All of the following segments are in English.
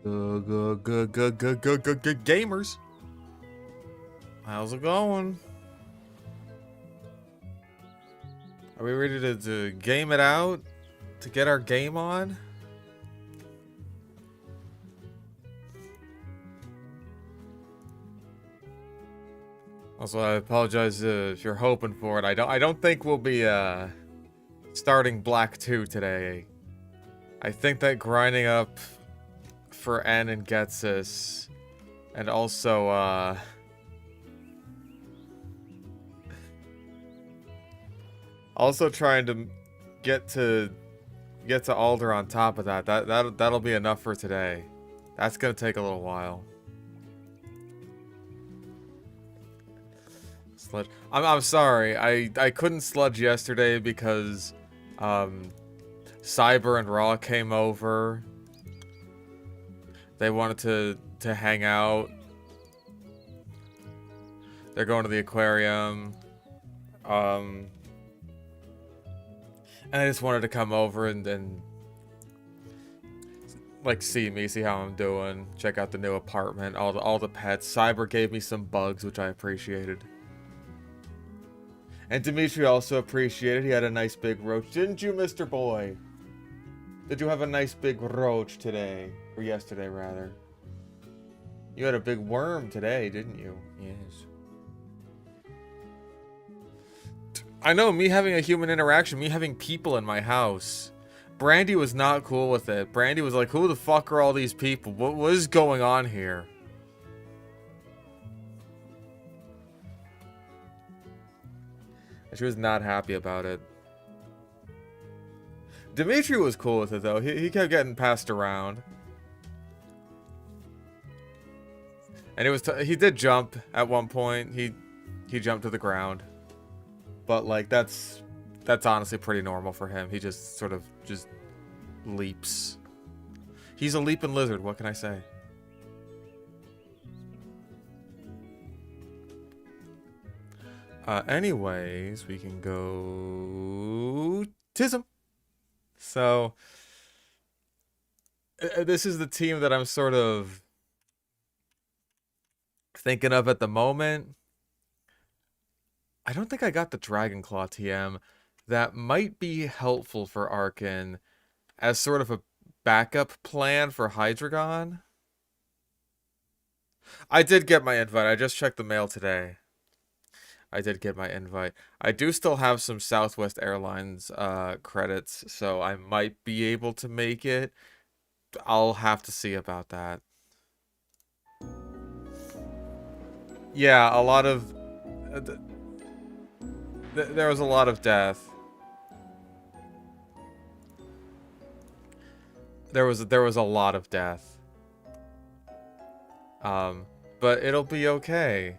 Good gamers. How's it going? Are we ready to game it out? To get our game on? Also, I apologize if you're hoping for it. I don't think we'll be starting Black 2 today. I think that grinding up for N and gets us, and also also trying to get to Alder on top of that'll be enough for today. That's gonna take a little while. Sludge. I'm sorry. I couldn't sludge yesterday because Cyber and Raw came over. They wanted to hang out. They're going to the aquarium. And I just wanted to come over and like see how I'm doing, check out the new apartment, all the pets. Cyber gave me some bugs, which I appreciated. And Dimitri also appreciated. He had a nice big roach. Didn't you, Mr. Boy? Did you have a nice big roach today? Or yesterday, rather. You had a big worm today, didn't you? Yes. I know, me having a human interaction, me having people in my house. Brandy was not cool with it. Brandy was like, who the fuck are all these people? What is going on here? She was not happy about it. Dimitri was cool with it, though. He kept getting passed around. And it was he did jump at one point. He jumped to the ground. But, like, that's honestly pretty normal for him. He just sort of just leaps. He's a leaping lizard, what can I say? Anyways, we can go Tism. So, this is the team that I'm sort of thinking of at the moment. I don't think I got the Dragonclaw TM. That might be helpful for Arkin as sort of a backup plan for Hydreigon. I did get my invite. I just checked the mail today. I did get my invite. I do still have some Southwest Airlines credits, so I might be able to make it. I'll have to see about that. Yeah, a lot of... there was a lot of death. There was a lot of death. But it'll be okay.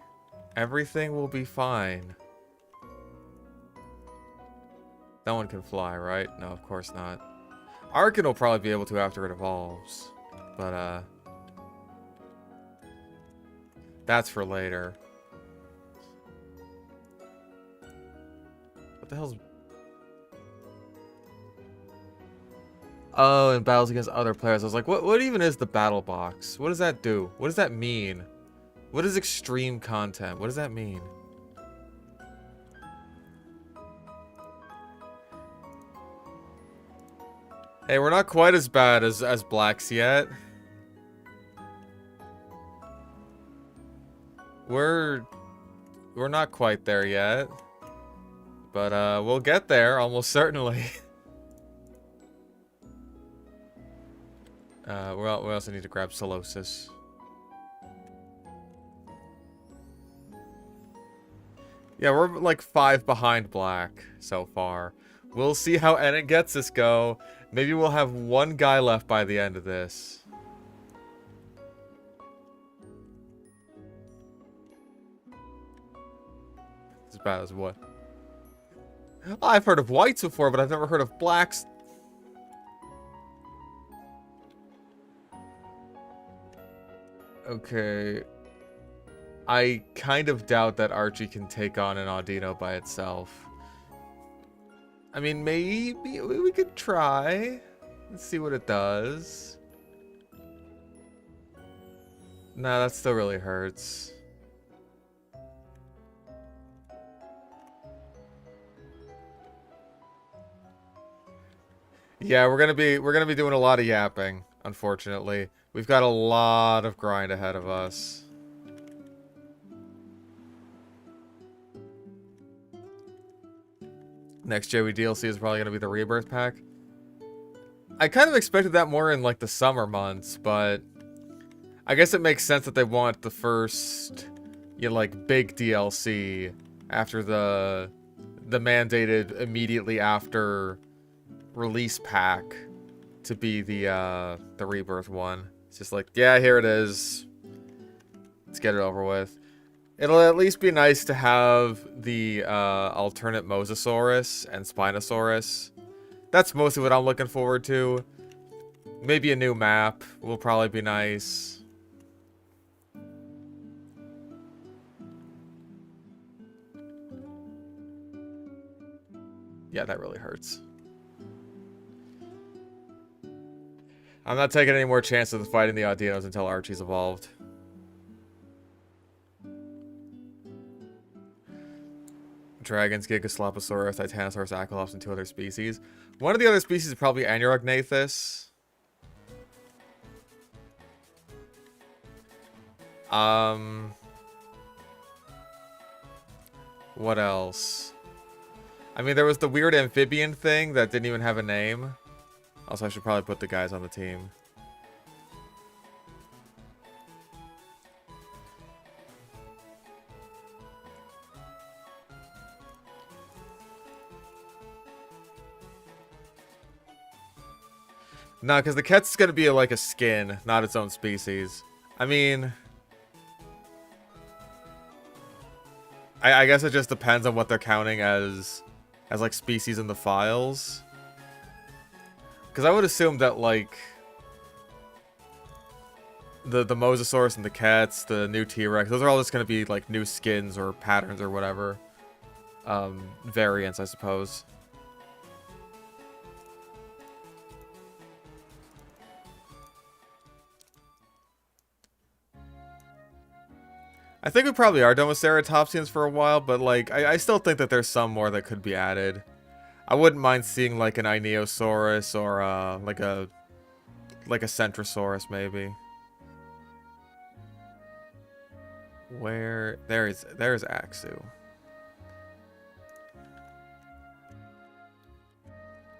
Everything will be fine. No one can fly, right? No, of course not. Arkin will probably be able to after it evolves. But, that's for later. What the hell's... Oh, in battles against other players. I was like, what even is the battle box? What does that do? What does that mean? What is extreme content? What does that mean? Hey, we're not quite as bad as Blacks yet. We're not quite there yet. But we'll get there almost certainly. We also need to grab Solosis. Yeah, we're like 5 behind Black so far. We'll see how Enid gets us go. Maybe we'll have 1 guy left by the end of this. As bad as what? I've heard of whites before, but I've never heard of blacks. Okay. I kind of doubt that Archie can take on an Audino by itself. I mean, maybe we could try. Let's see what it does. Nah, that still really hurts. Yeah, we're gonna be doing a lot of yapping, unfortunately. We've got a lot of grind ahead of us. Next Joey DLC is probably gonna be the Rebirth pack. I kind of expected that more in like the summer months, but I guess it makes sense that they want the first, like big DLC after the mandated immediately after release pack to be the Rebirth one. It's just like, yeah, here it is. Let's get it over with. It'll at least be nice to have the alternate Mosasaurus and Spinosaurus. That's mostly what I'm looking forward to. Maybe a new map will probably be nice. Yeah, that really hurts. I'm not taking any more chances of fighting the Audinos until Archie's evolved. Dragons, Gigasloposaurus, Titanosaurus, Acolops, and 2 other species. One of the other species is probably Anurognathus. What else? I mean, there was the weird amphibian thing that didn't even have a name. Also, I should probably put the guys on the team. No, because the cat's going to be like a skin, not its own species. I mean, I guess it just depends on what they're counting as like species in the files. Because I would assume that like the Mosasaurus and the cats, the new T-Rex, those are all just going to be like new skins or patterns or whatever. Variants, I suppose. I think we probably are done with Ceratopsians for a while, but like I still think that there's some more that could be added. I wouldn't mind seeing like an Ionosaurus or like a Centrosaurus maybe. Where there's Axu.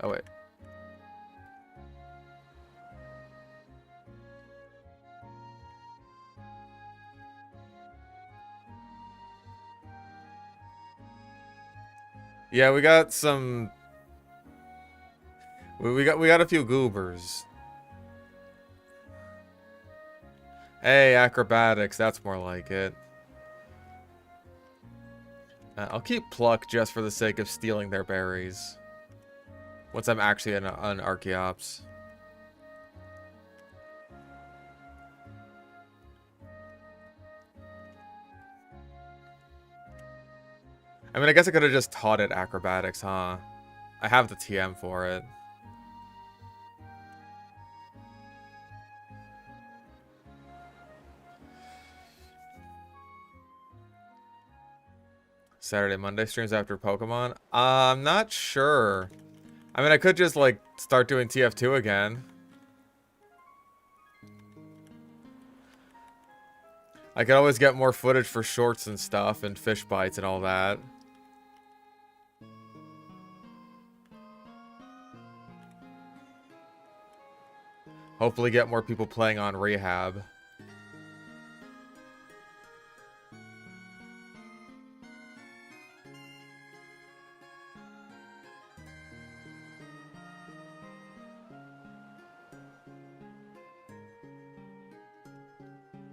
Oh wait. Yeah, we got some. We got a few goobers. Hey, acrobatics. That's more like it. I'll keep Pluck just for the sake of stealing their berries. Once I'm actually an Archaeops. I mean, I guess I could have just taught it acrobatics, huh? I have the TM for it. Saturday, Monday streams after Pokemon? I'm not sure. I mean, I could just, like, start doing TF2 again. I could always get more footage for shorts and stuff, and fish bites and all that. Hopefully get more people playing on Rehab.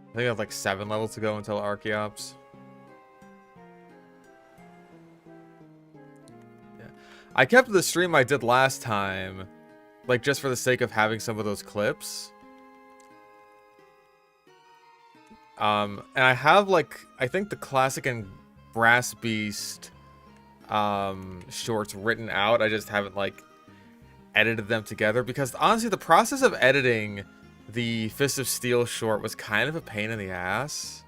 I think I have like 7 levels to go until Archaeops. Yeah. I kept the stream I did last time, like just for the sake of having some of those clips. And I have like, I think the Classic and Brass Beast shorts written out. I just haven't like edited them together because honestly the process of editing the Fist of Steel short was kind of a pain in the ass.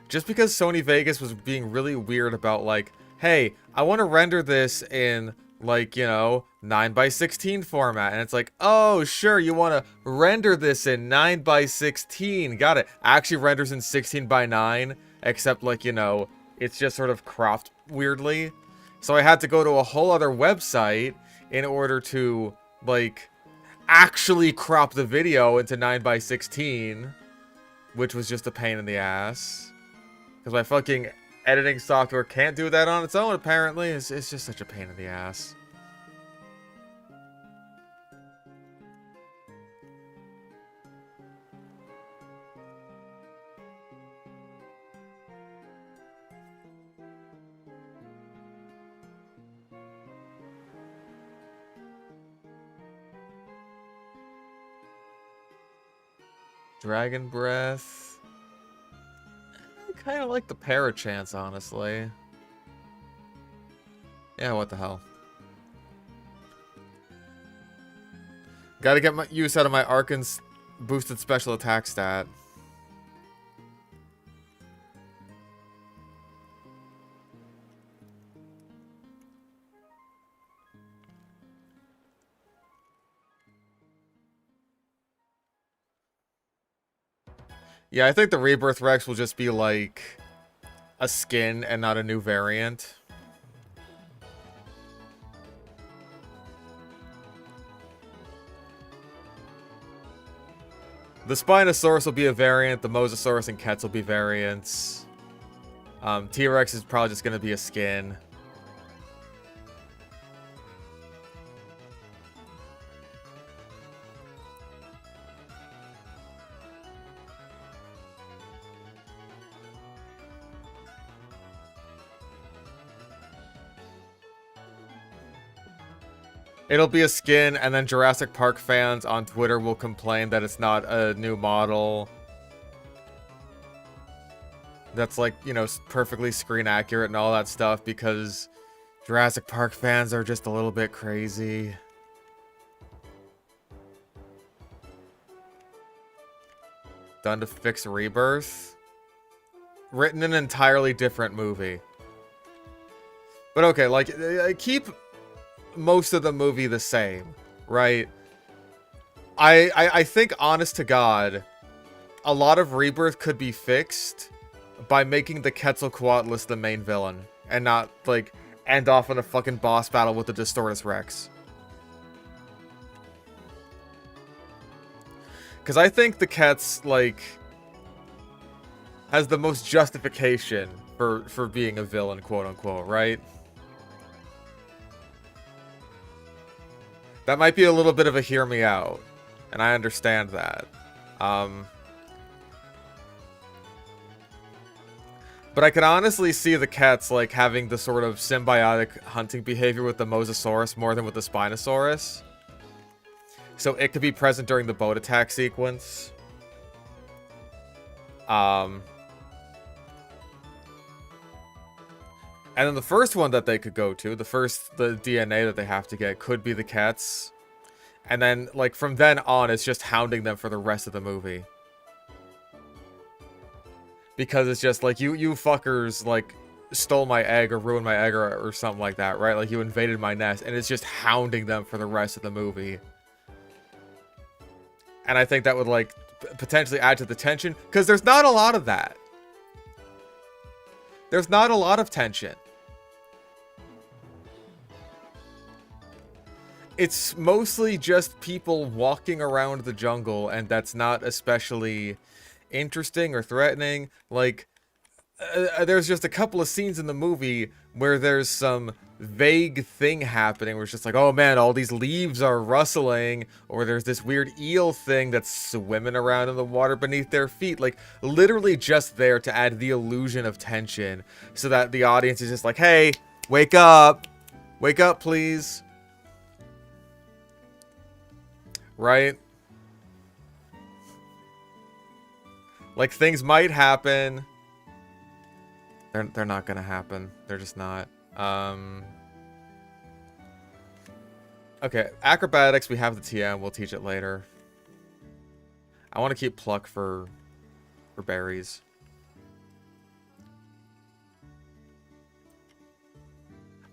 Just because Sony Vegas was being really weird about, like, hey, I want to render this in, like, you know, 9:16 format. And it's like, oh, sure, you want to render this in 9:16. Got it. Actually renders in 16:9, except, like, you know, it's just sort of cropped weirdly. So I had to go to a whole other website in order to, like, actually crop the video into 9:16, which was just a pain in the ass. Because my fucking editing software can't do that on its own, apparently. It's just such a pain in the ass. Dragon Breath. I kind of like the Parachance, honestly. Yeah, what the hell. Gotta get my use out of my Arkan's boosted special attack stat. Yeah, I think the Rebirth Rex will just be like a skin and not a new variant. The Spinosaurus will be a variant, the Mosasaurus and Kets will be variants. T-Rex is probably just going to be a skin. It'll be a skin, and then Jurassic Park fans on Twitter will complain that it's not a new model. That's like, you know, perfectly screen accurate and all that stuff, because Jurassic Park fans are just a little bit crazy. Done to fix Rebirth. Written in an entirely different movie. But okay, like, keep most of the movie the same, right? I think, honest to God, a lot of Rebirth could be fixed by making the Quetzalcoatlus the main villain, and not, like, end off in a fucking boss battle with the Distortus Rex. Because I think the Ketz, like, has the most justification for being a villain, quote-unquote, right? That might be a little bit of a hear me out, and I understand that. But I can honestly see the Ketz, like, having the sort of symbiotic hunting behavior with the Mosasaurus more than with the Spinosaurus. So it could be present during the boat attack sequence. And then the first one that they could go to, the DNA that they have to get, could be the Ketz. And then, like, from then on, it's just hounding them for the rest of the movie. Because it's just, like, you fuckers, like, stole my egg or ruined my egg or something like that, right? Like, you invaded my nest, and it's just hounding them for the rest of the movie. And I think that would, like, potentially add to the tension, because there's not a lot of that. There's not a lot of tension. It's mostly just people walking around the jungle, and that's not especially interesting or threatening. Like, there's just a couple of scenes in the movie where there's some vague thing happening where it's just like, oh man, all these leaves are rustling, or there's this weird eel thing that's swimming around in the water beneath their feet. Like, literally just there to add the illusion of tension, so that the audience is just like, hey, wake up, please. Right? Like, things might happen. They're not gonna happen. They're just not. Okay, acrobatics, we have the TM. We'll teach it later. I want to keep pluck for berries.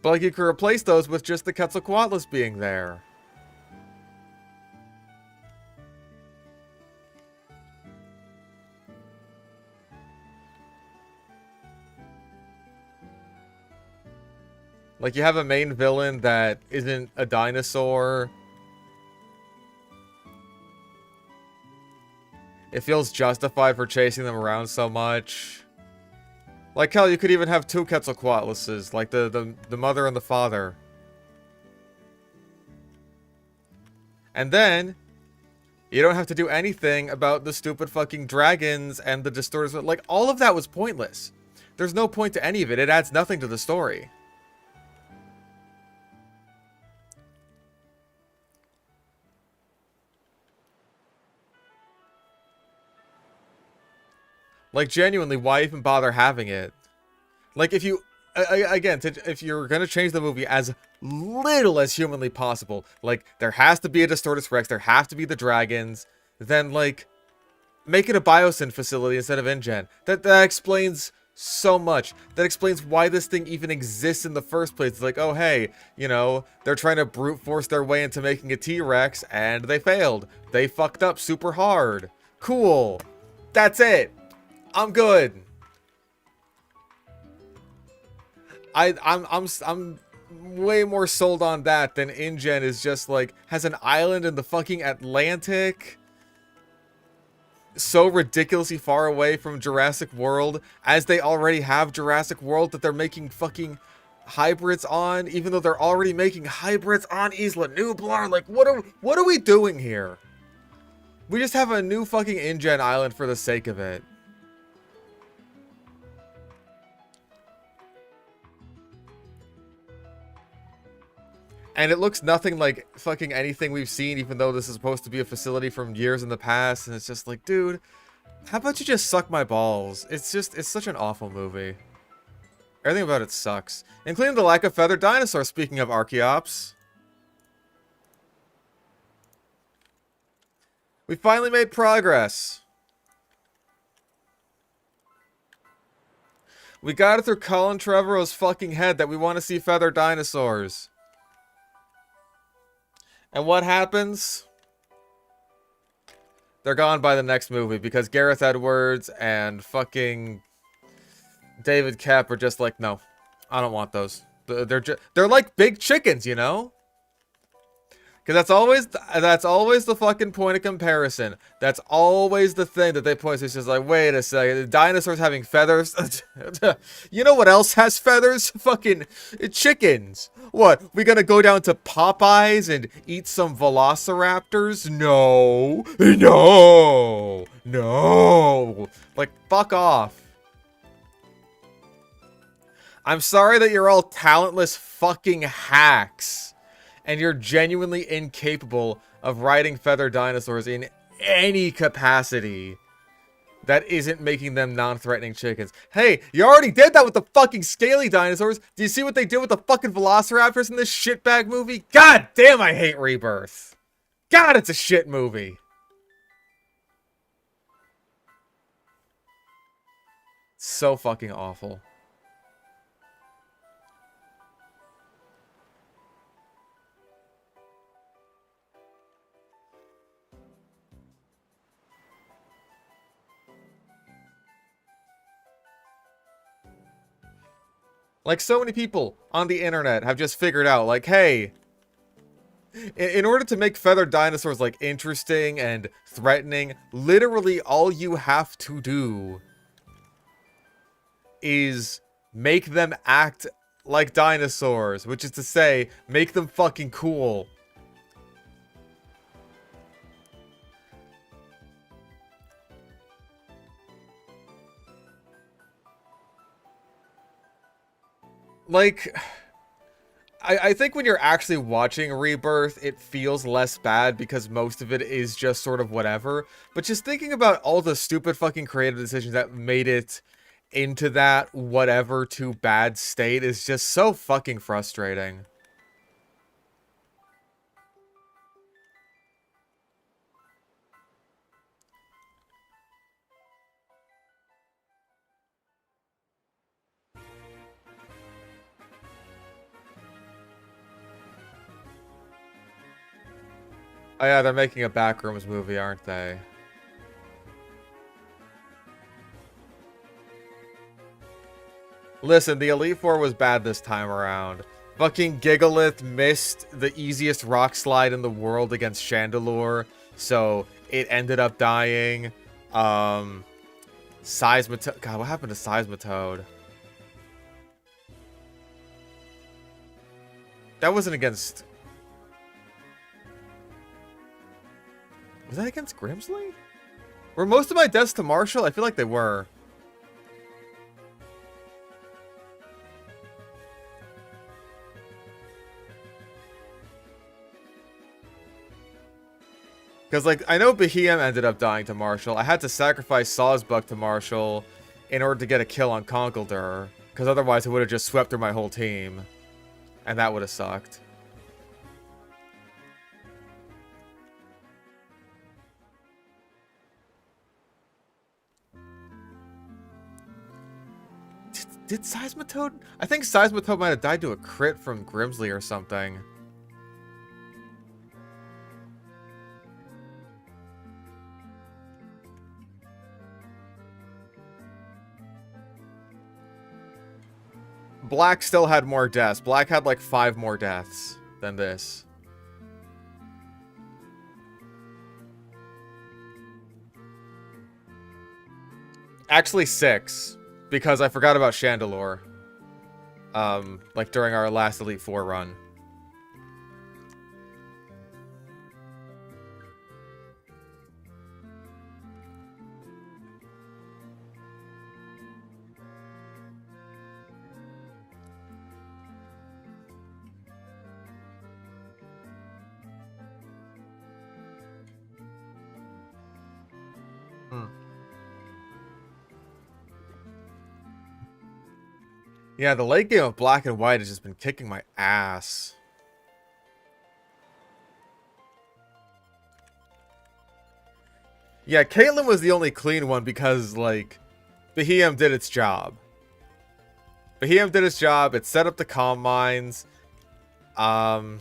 But like you could replace those with just the Quetzalcoatlus being there. Like you have a main villain that isn't a dinosaur. It feels justified for chasing them around so much. Like hell, you could even have two Quetzalcoatluses, like the mother and the father. And then, you don't have to do anything about the stupid fucking dragons and the distorters. Like, all of that was pointless. There's no point to any of it. It adds nothing to the story. Like, genuinely, why even bother having it? Like, if you... Again, if you're gonna change the movie as little as humanly possible, like, there has to be a Distortus Rex, there have to be the dragons, then, like, make it a Biosyn facility instead of InGen. That explains so much. That explains why this thing even exists in the first place. It's like, oh, hey, you know, they're trying to brute force their way into making a T-Rex, and they failed. They fucked up super hard. Cool. That's it. I'm good. I'm way more sold on that than InGen is just like has an island in the fucking Atlantic, so ridiculously far away from Jurassic World, as they already have Jurassic World that they're making fucking hybrids on, even though they're already making hybrids on Isla Nublar. Like, what are we doing here? We just have a new fucking InGen island for the sake of it. And it looks nothing like fucking anything we've seen, even though this is supposed to be a facility from years in the past. And it's just like, dude, how about you just suck my balls? It's such an awful movie. Everything about it sucks. Including the lack of feathered dinosaurs, speaking of Archaeops. We finally made progress. We got it through Colin Trevorrow's fucking head that we want to see feathered dinosaurs. And what happens? They're gone by the next movie because Gareth Edwards and fucking David Koepp are just like, no, I don't want those. They're like big chickens, you know? Because that's always the fucking point of comparison. That's always the thing that they point to. It's just like, wait a second, the dinosaurs having feathers? You know what else has feathers? Fucking chickens. What, we gonna go down to Popeyes and eat some velociraptors? No. No. No. Like, fuck off. I'm sorry that you're all talentless fucking hacks. And you're genuinely incapable of riding feathered dinosaurs in any capacity that isn't making them non-threatening chickens. Hey, you already did that with the fucking scaly dinosaurs. Do you see what they did with the fucking velociraptors in this shitbag movie? God damn, I hate Rebirth. God, it's a shit movie. So fucking awful. Like, so many people on the internet have just figured out, like, hey, in order to make feathered dinosaurs, like, interesting and threatening, literally all you have to do is make them act like dinosaurs, which is to say, make them fucking cool. Like, I think when you're actually watching Rebirth, it feels less bad because most of it is just sort of whatever. But just thinking about all the stupid fucking creative decisions that made it into that whatever to bad state is just so fucking frustrating. Oh yeah, they're making a Backrooms movie, aren't they? Listen, the Elite Four was bad this time around. Fucking Gigalith missed the easiest rock slide in the world against Chandelure, so it ended up dying. Seismitoad. God, what happened to Seismitoad? That wasn't against... Was that against Grimsley? Were most of my deaths to Marshall? I feel like they were. Because, like, I know Behem ended up dying to Marshall. I had to sacrifice Sawsbuck to Marshall in order to get a kill on Conkeldurr. Because otherwise it would have just swept through my whole team. And that would have sucked. Did Seismitoad? I think Seismitoad might have died to a crit from Grimsley or something. Black still had more deaths. Black had like 5 more deaths than this. Actually 6. Because I forgot about Chandelure. Like during our last Elite Four run. Yeah, the late game of Black and White has just been kicking my ass. Yeah, Caitlyn was the only clean one because, like, Behem did its job. Behem did its job. It set up the comm mines. And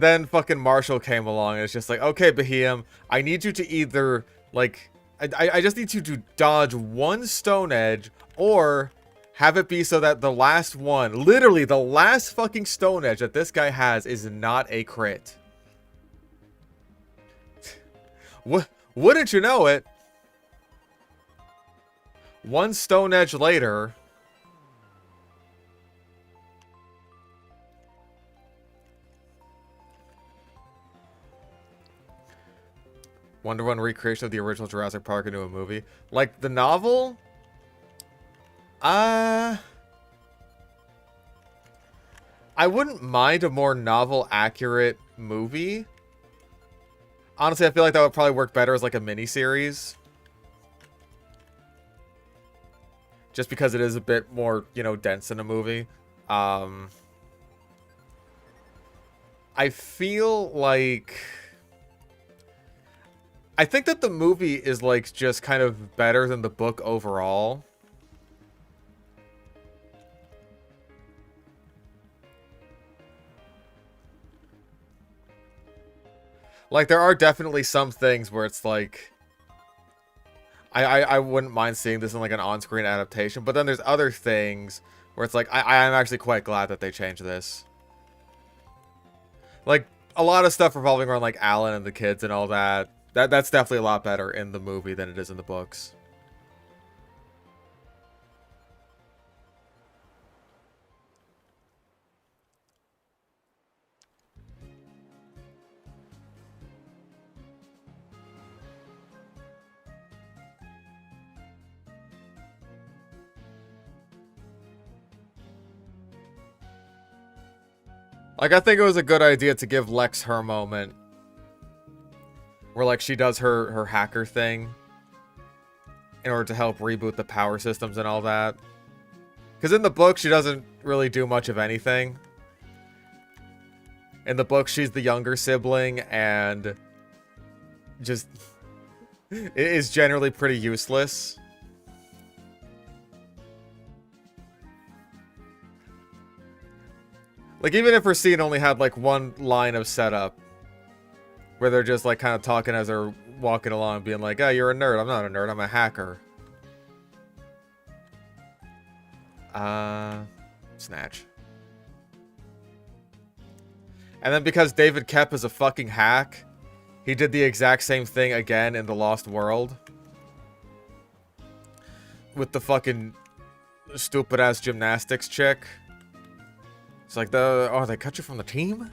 then fucking Marshall came along and it's just like, okay, Behem, I need you to either, like... I just need you to dodge one Stone Edge, or have it be so that the last one, literally the last fucking Stone Edge that this guy has is not a crit. Wouldn't you know it? One Stone Edge later... Wonder Woman recreation of the original Jurassic Park into a movie. Like, the novel? I wouldn't mind a more novel-accurate movie. Honestly, I feel like that would probably work better as, like, a miniseries. Just because it is a bit more, you know, dense in a movie. I feel like... I think that the movie is, like, just kind of better than the book overall. Like, there are definitely some things where it's, like... I wouldn't mind seeing this in, like, an on-screen adaptation. But then there's other things where it's, like, I am actually quite glad that they changed this. Like, a lot of stuff revolving around, like, Alan and the kids and all that. That's definitely a lot better in the movie than it is in the books. Like, I think it was a good idea to give Lex her moment. Where, like, she does her hacker thing in order to help reboot the power systems and all that. Because in the book, she doesn't really do much of anything. In the book, she's the younger sibling and just is generally pretty useless. Like, even if her scene only had, like, one line of setup, where they're just, like, kind of talking as they're walking along, being like, oh, you're a nerd. I'm not a nerd. I'm a hacker. Snatch. And then because David Koepp is a fucking hack, he did the exact same thing again in The Lost World. With the fucking stupid-ass gymnastics chick. It's like, oh, they cut you from the team?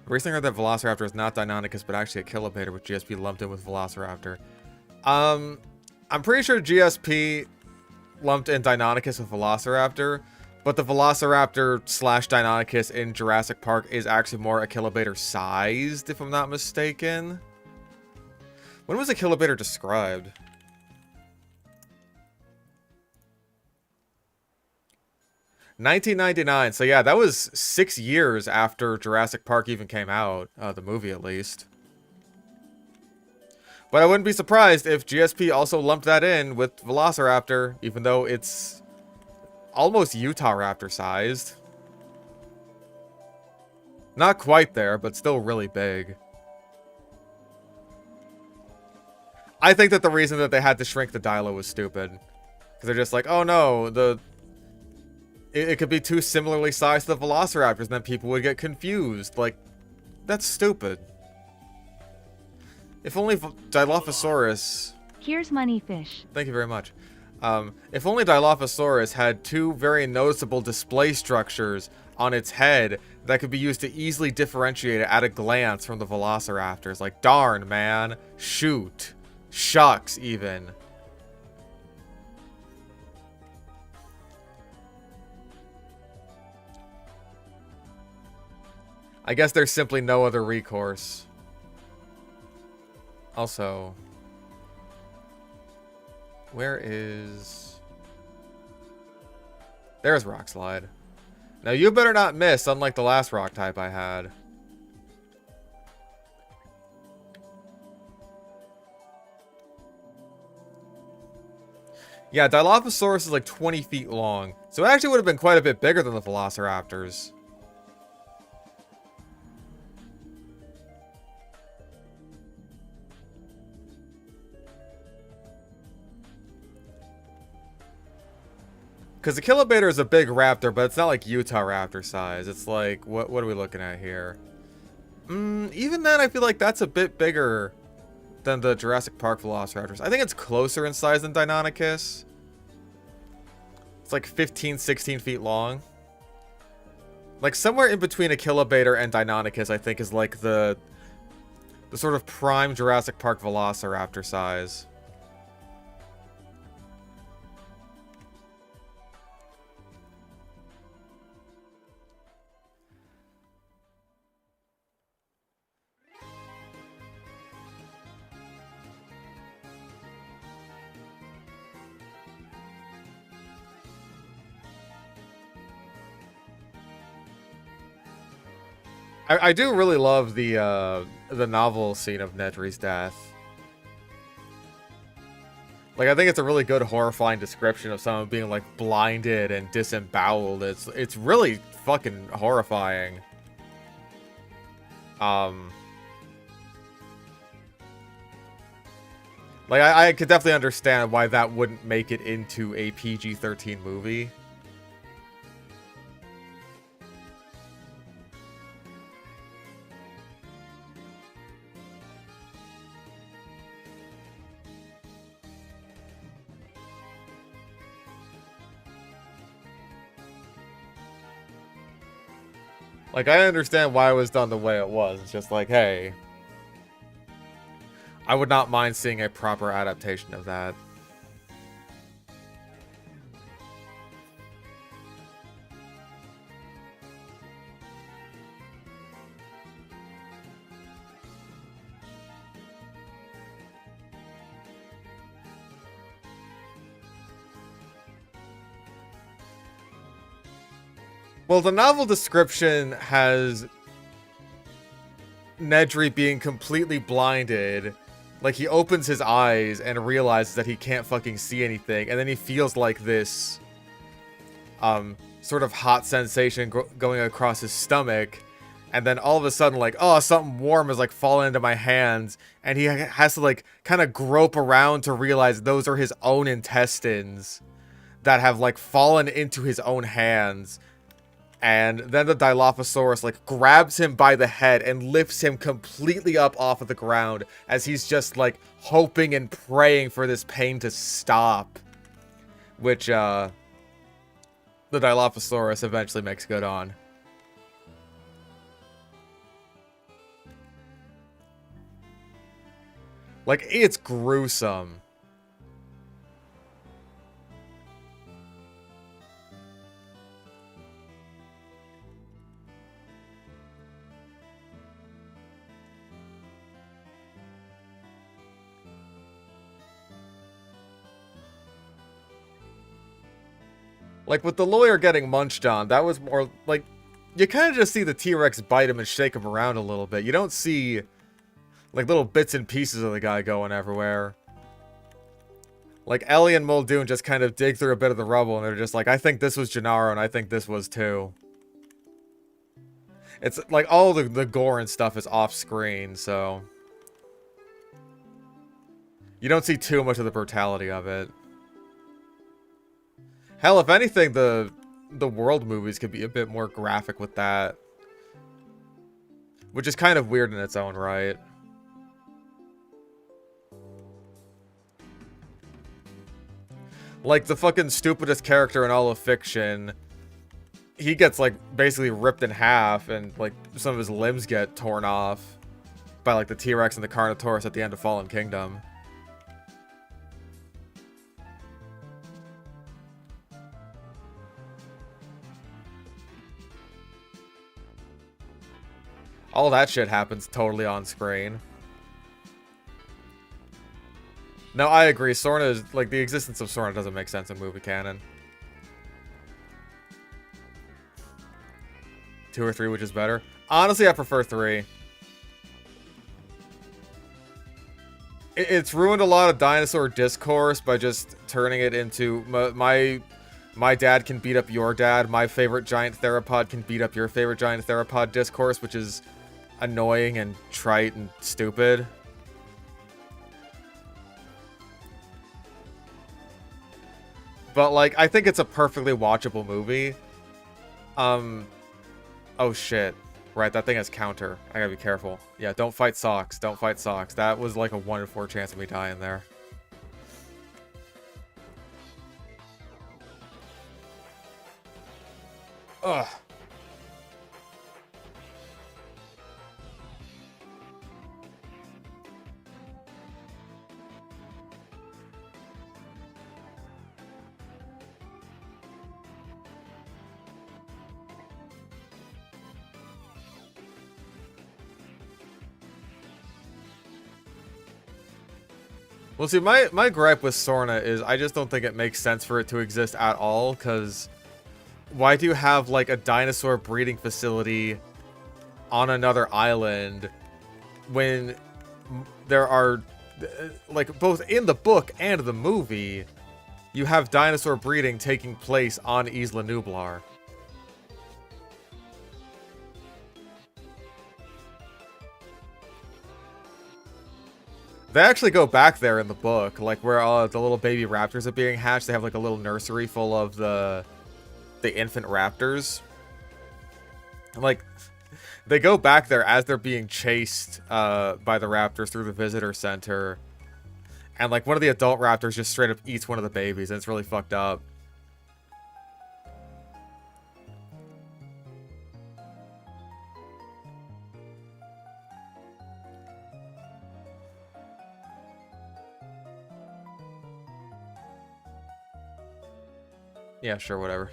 Recently heard that Velociraptor is not Deinonychus, but actually a Kilobator with GSP lumped in with Velociraptor. I'm pretty sure GSP lumped in Deinonychus with Velociraptor, but the Velociraptor slash Deinonychus in Jurassic Park is actually more a Kilobator sized, if I'm not mistaken. When was a Kilobator described? $1999. So yeah, that was 6 years after Jurassic Park even came out. The movie, at least. But I wouldn't be surprised if GSP also lumped that in with Velociraptor, even though it's almost Utah Raptor sized. Not quite there, but still really big. I think that the reason that they had to shrink the Dilo was stupid. Because they're just like, oh no, it could be too similarly sized to the Velociraptors, and then people would get confused. Like, that's stupid. If only Dilophosaurus... Here's money, fish. Thank you very much. If only Dilophosaurus had two very noticeable display structures on its head that could be used to easily differentiate it at a glance from the Velociraptors. Like, darn, man. Shoot. Shucks, even. I guess there's simply no other recourse. Also, where is... There's Rock Slide. Now you better not miss, unlike the last rock type I had. Yeah, Dilophosaurus is like 20 feet long. So it actually would have been quite a bit bigger than the Velociraptors. Because the Kilobator is a big raptor, but it's not like Utah Raptor size. It's like, what are we looking at here? Even then, I feel like that's a bit bigger than the Jurassic Park Velociraptors. I think it's closer in size than Deinonychus. It's like 15, 16 feet long. Like somewhere in between a Kilobator and Deinonychus, I think is like the sort of prime Jurassic Park Velociraptor size. I do really love the novel scene of Nedry's death. Like, I think it's a really good, horrifying description of someone being, like, blinded and disemboweled. It's really fucking horrifying. Like, I could definitely understand why that wouldn't make it into a PG-13 movie. Like, I understand why it was done the way it was. It's just like, hey, I would not mind seeing a proper adaptation of that. Well, the novel description has Nedry being completely blinded Like, he opens his eyes and realizes that he can't fucking see anything, and then he feels like this, sort of hot sensation going across his stomach, and then all of a sudden, like, oh, something warm is, like, falling into my hands, and he has to, like, kind of grope around to realize those are his own intestines that have, like, fallen into his own hands. And then the Dilophosaurus, like, grabs him by the head and lifts him completely up off of the ground as he's just, like, hoping and praying for this pain to stop. Which, the Dilophosaurus eventually makes good on. Like, it's gruesome. Like, with the lawyer getting munched on, that was more, like, you kind of just see the T-Rex bite him and shake him around a little bit. You don't see, like, little bits and pieces of the guy going everywhere. Like, Ellie and Muldoon just kind of dig through a bit of the rubble, and they're just like, I think this was Gennaro, and I think this was too. It's, like, all the gore and stuff is off-screen, so you don't see too much of the brutality of it. Hell, if anything, the World movies could be a bit more graphic with that. Which is kind of weird in its own right. Like, the fucking stupidest character in all of fiction, he gets, like, basically ripped in half, and, like, some of his limbs get torn off by, like, the T-Rex and the Carnotaurus at the end of Fallen Kingdom. All that shit happens totally on screen. No, I agree. Sorna is, like, the existence of Sorna doesn't make sense in movie canon. 2 or 3, which is better? Honestly, I prefer 3. It's ruined a lot of dinosaur discourse by just turning it into my dad can beat up your dad, my favorite giant theropod can beat up your favorite giant theropod discourse, which is annoying and trite and stupid. But, like, I think it's a perfectly watchable movie. Oh shit. Right, that thing has counter. I gotta be careful. Yeah, don't fight Socks. Don't fight Socks. That was like a 1 in 4 chance of me dying there. Ugh. Well, see, my gripe with Sorna is I just don't think it makes sense for it to exist at all, because why do you have, like, a dinosaur breeding facility on another island when there are, like, both in the book and the movie, you have dinosaur breeding taking place on Isla Nublar? They actually go back there in the book, like where all the little baby raptors are being hatched. They have like a little nursery full of the infant raptors. Like, they go back there as they're being chased by the raptors through the visitor center. And like one of the adult raptors just straight up eats one of the babies, and it's really fucked up. Yeah, sure, whatever.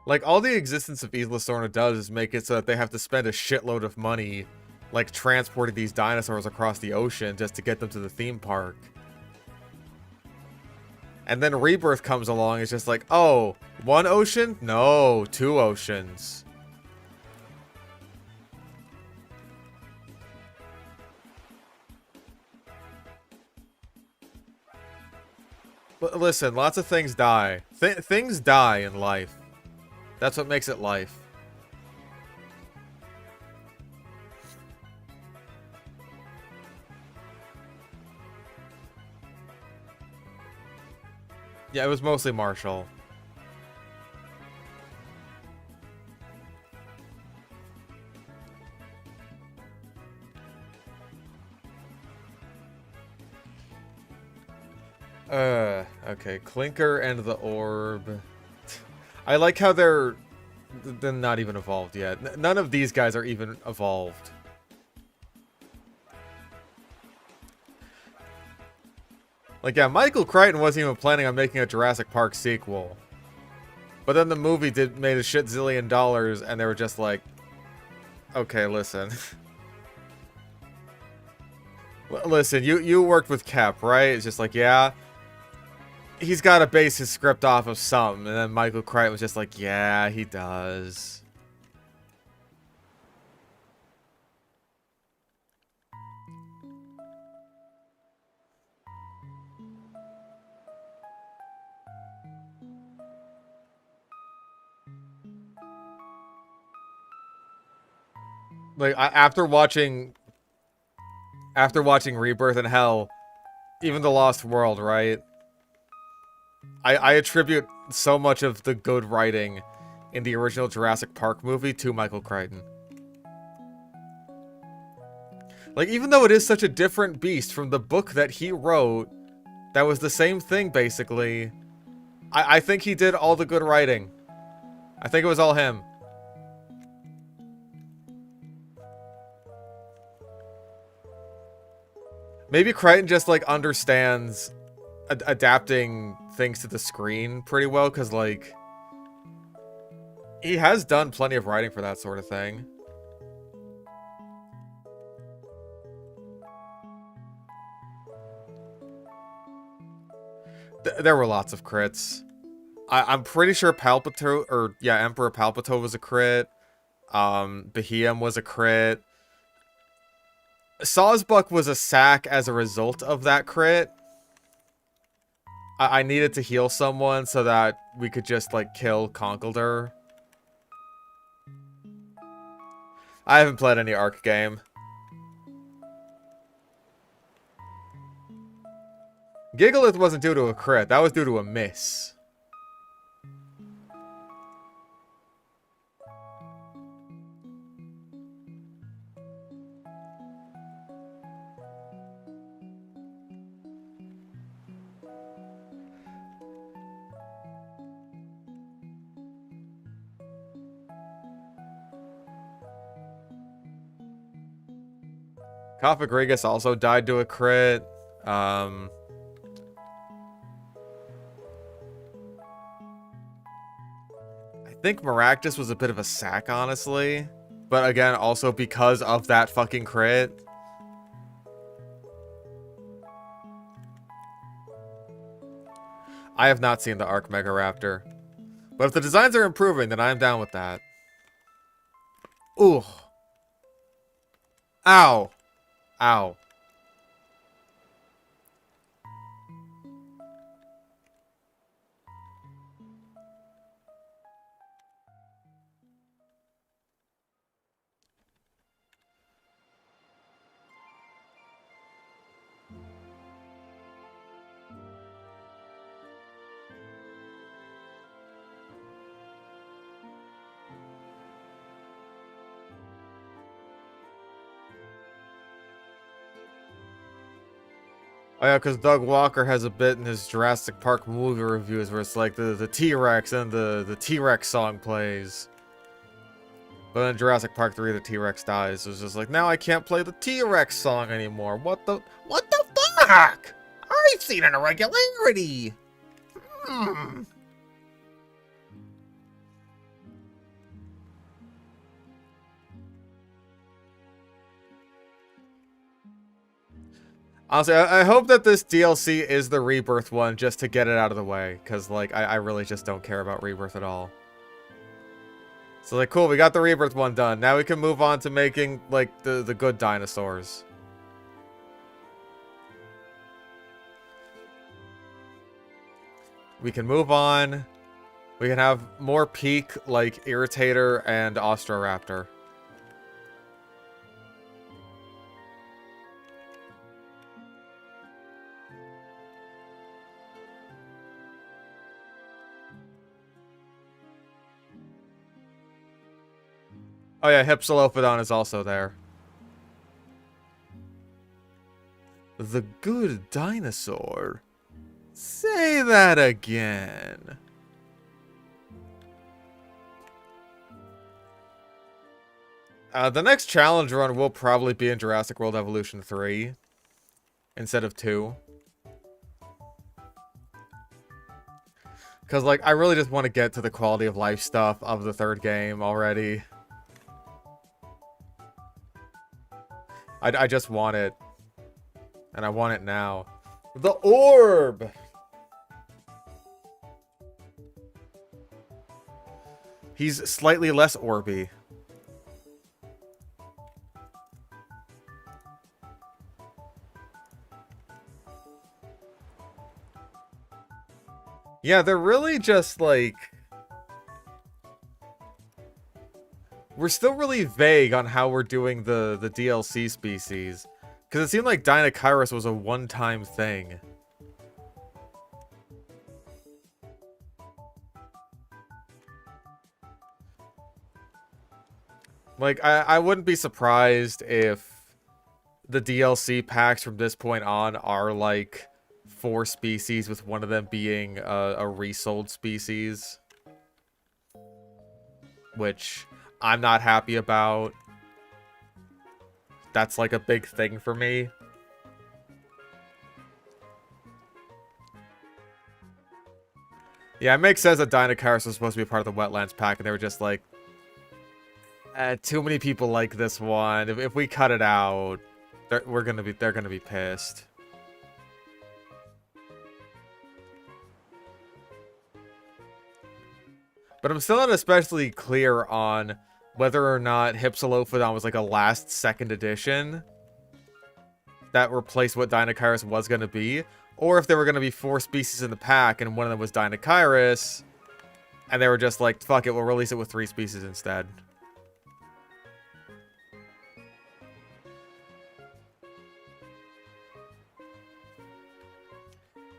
Like, all the existence of Isla Sorna does is make it so that they have to spend a shitload of money, like, transporting these dinosaurs across the ocean just to get them to the theme park. And then Rebirth comes along, it's just like, oh, one ocean? No, two oceans. Listen, lots of things die. Things die in life. That's what makes it life. Yeah, it was mostly Marshall. Okay, Clinker and the Orb. I like how they're not even evolved yet. None of these guys are even evolved. Like, yeah, Michael Crichton wasn't even planning on making a Jurassic Park sequel. But then the movie made a shit zillion dollars, and they were just like, okay, listen. Listen, you worked with Kep, right? It's just like, yeah. He's got to base his script off of something. And then Michael Crichton was just like, yeah, he does. Like, after watching Rebirth and Hell, even The Lost World, right? I attribute so much of the good writing in the original Jurassic Park movie to Michael Crichton. Like, even though it is such a different beast from the book that he wrote, that was the same thing, basically, I think he did all the good writing. I think it was all him. Maybe Crichton just, like, understands adapting things to the screen pretty well, because, like, he has done plenty of writing for that sort of thing. There were lots of crits. I'm pretty sure Palpito, or yeah, Emperor Palpito was a crit. Behem was a crit. Sawsbuck was a sack as a result of that crit. I needed to heal someone so that we could just, like, kill Conkeldurr. I haven't played any Ark game. Gigalith wasn't due to a crit. That was due to a miss. Cofagrigus also died to a crit. I think Maractus was a bit of a sack, honestly. But again, also because of that fucking crit. I have not seen the Arc Megaraptor. But if the designs are improving, then I'm down with that. Ooh. Ow. Ow. Oh yeah, because Doug Walker has a bit in his Jurassic Park movie reviews where it's like the T-Rex and the T-Rex song plays. But in Jurassic Park 3, the T-Rex dies. So it's just like, now I can't play the T-Rex song anymore. What the fuck? I've seen an irregularity. Honestly, I hope that this DLC is the Rebirth one just to get it out of the way. Because, like, I really just don't care about Rebirth at all. So, like, cool, we got the Rebirth one done. Now we can move on to making, like, the good dinosaurs. We can move on. We can have more peak, like, Irritator and Ostroraptor. Oh yeah, Hypsilophodon is also there. The good dinosaur. Say that again. The next challenge run will probably be in Jurassic World Evolution 3 instead of 2. Because, like, I really just want to get to the quality of life stuff of the third game already. I just want it. And I want it now. The orb! He's slightly less orby. Yeah, they're really just, like... We're still really vague on how we're doing the DLC species. Because it seemed like Dinosaurs was a one-time thing. Like, I wouldn't be surprised if the DLC packs from this point on are, like, 4 species, with one of them being a resold species. Which I'm not happy about. That's, like, a big thing for me. Yeah, it makes sense that Dinosaurs was supposed to be part of the Wetlands pack, and they were just like, too many people like this one. If we cut it out, they're gonna be pissed. But I'm still not especially clear on whether or not Hypsilophodon was like a last second edition that replaced what Dinosaurs was gonna be, or if there were gonna be 4 species in the pack and one of them was Dinosaurs, and they were just like, fuck it, we'll release it with 3 species instead.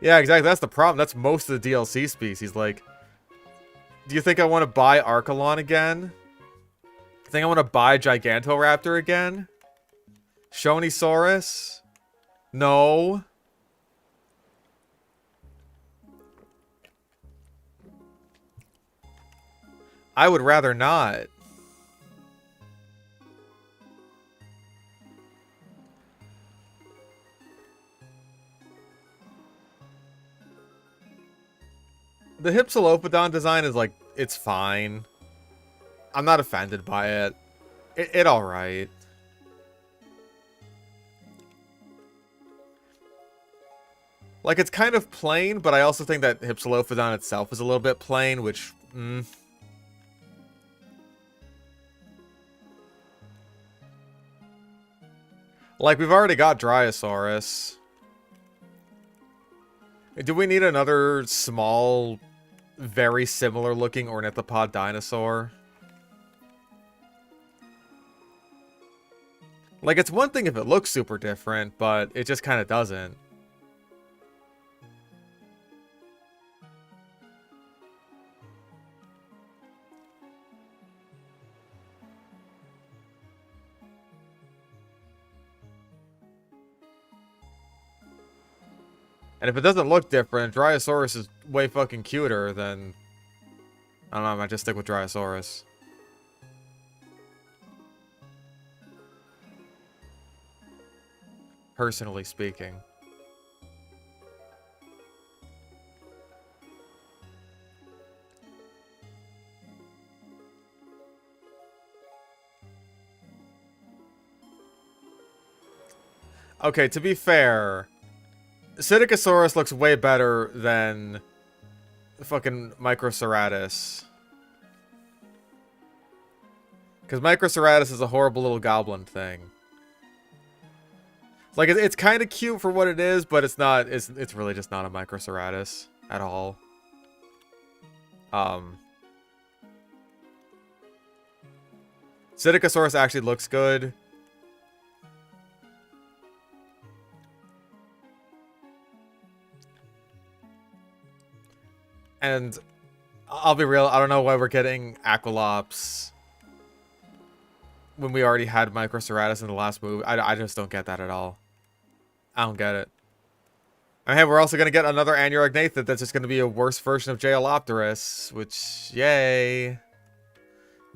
Yeah, exactly. That's the problem. That's most of the DLC species. Like, do you think I want to buy Archelon again? Think I want to buy Gigantoraptor again? Shonisaurus? No. I would rather not. The Hypsilophodon design is like, it's fine. I'm not offended by it. It alright. Like, it's kind of plain, but I also think that Hypsilophodon itself is a little bit plain, which... Like, we've already got Dryosaurus. Do we need another small, very similar looking ornithopod dinosaur? Like, it's one thing if it looks super different, but it just kind of doesn't. And if it doesn't look different, Dryosaurus is way fucking cuter than... I don't know, I might just stick with Dryosaurus. Personally speaking. Okay, to be fair, Psittacosaurus looks way better than fucking Microceratus. Because Microceratus is a horrible little goblin thing. Like, it's kind of cute for what it is, but it's not, it's really just not a Microceratus at all. Psittacosaurus actually looks good. And I'll be real, I don't know why we're getting Aqualops when we already had Microceratus in the last movie. I just don't get that at all. I don't get it. And hey, we're also going to get another Anurognatha that's just going to be a worse version of Jailopterus, which, yay.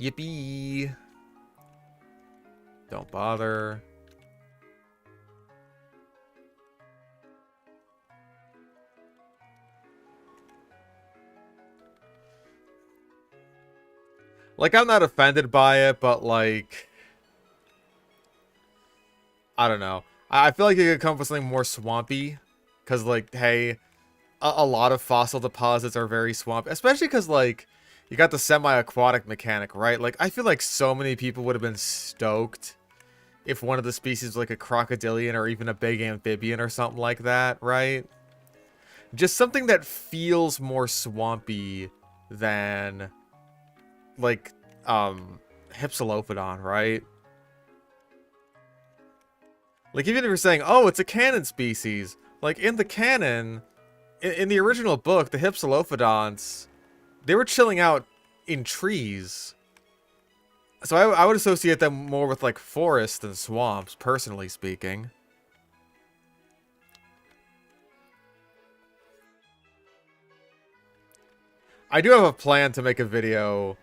Yippee. Don't bother. Like, I'm not offended by it, but, like, I don't know. I feel like it could come with something more swampy. Because, like, hey, a lot of fossil deposits are very swampy. Especially because, like, you got the semi-aquatic mechanic, right? Like, I feel like so many people would have been stoked if one of the species was, like, a crocodilian or even a big amphibian or something like that, right? Just something that feels more swampy than, like, Hypsilophodon, right? Like, even if you're saying, oh, it's a canon species. Like, in the canon, in the original book, the Hypsilophodons, they were chilling out in trees. So I would associate them more with, like, forests than swamps, personally speaking. I do have a plan to make a video,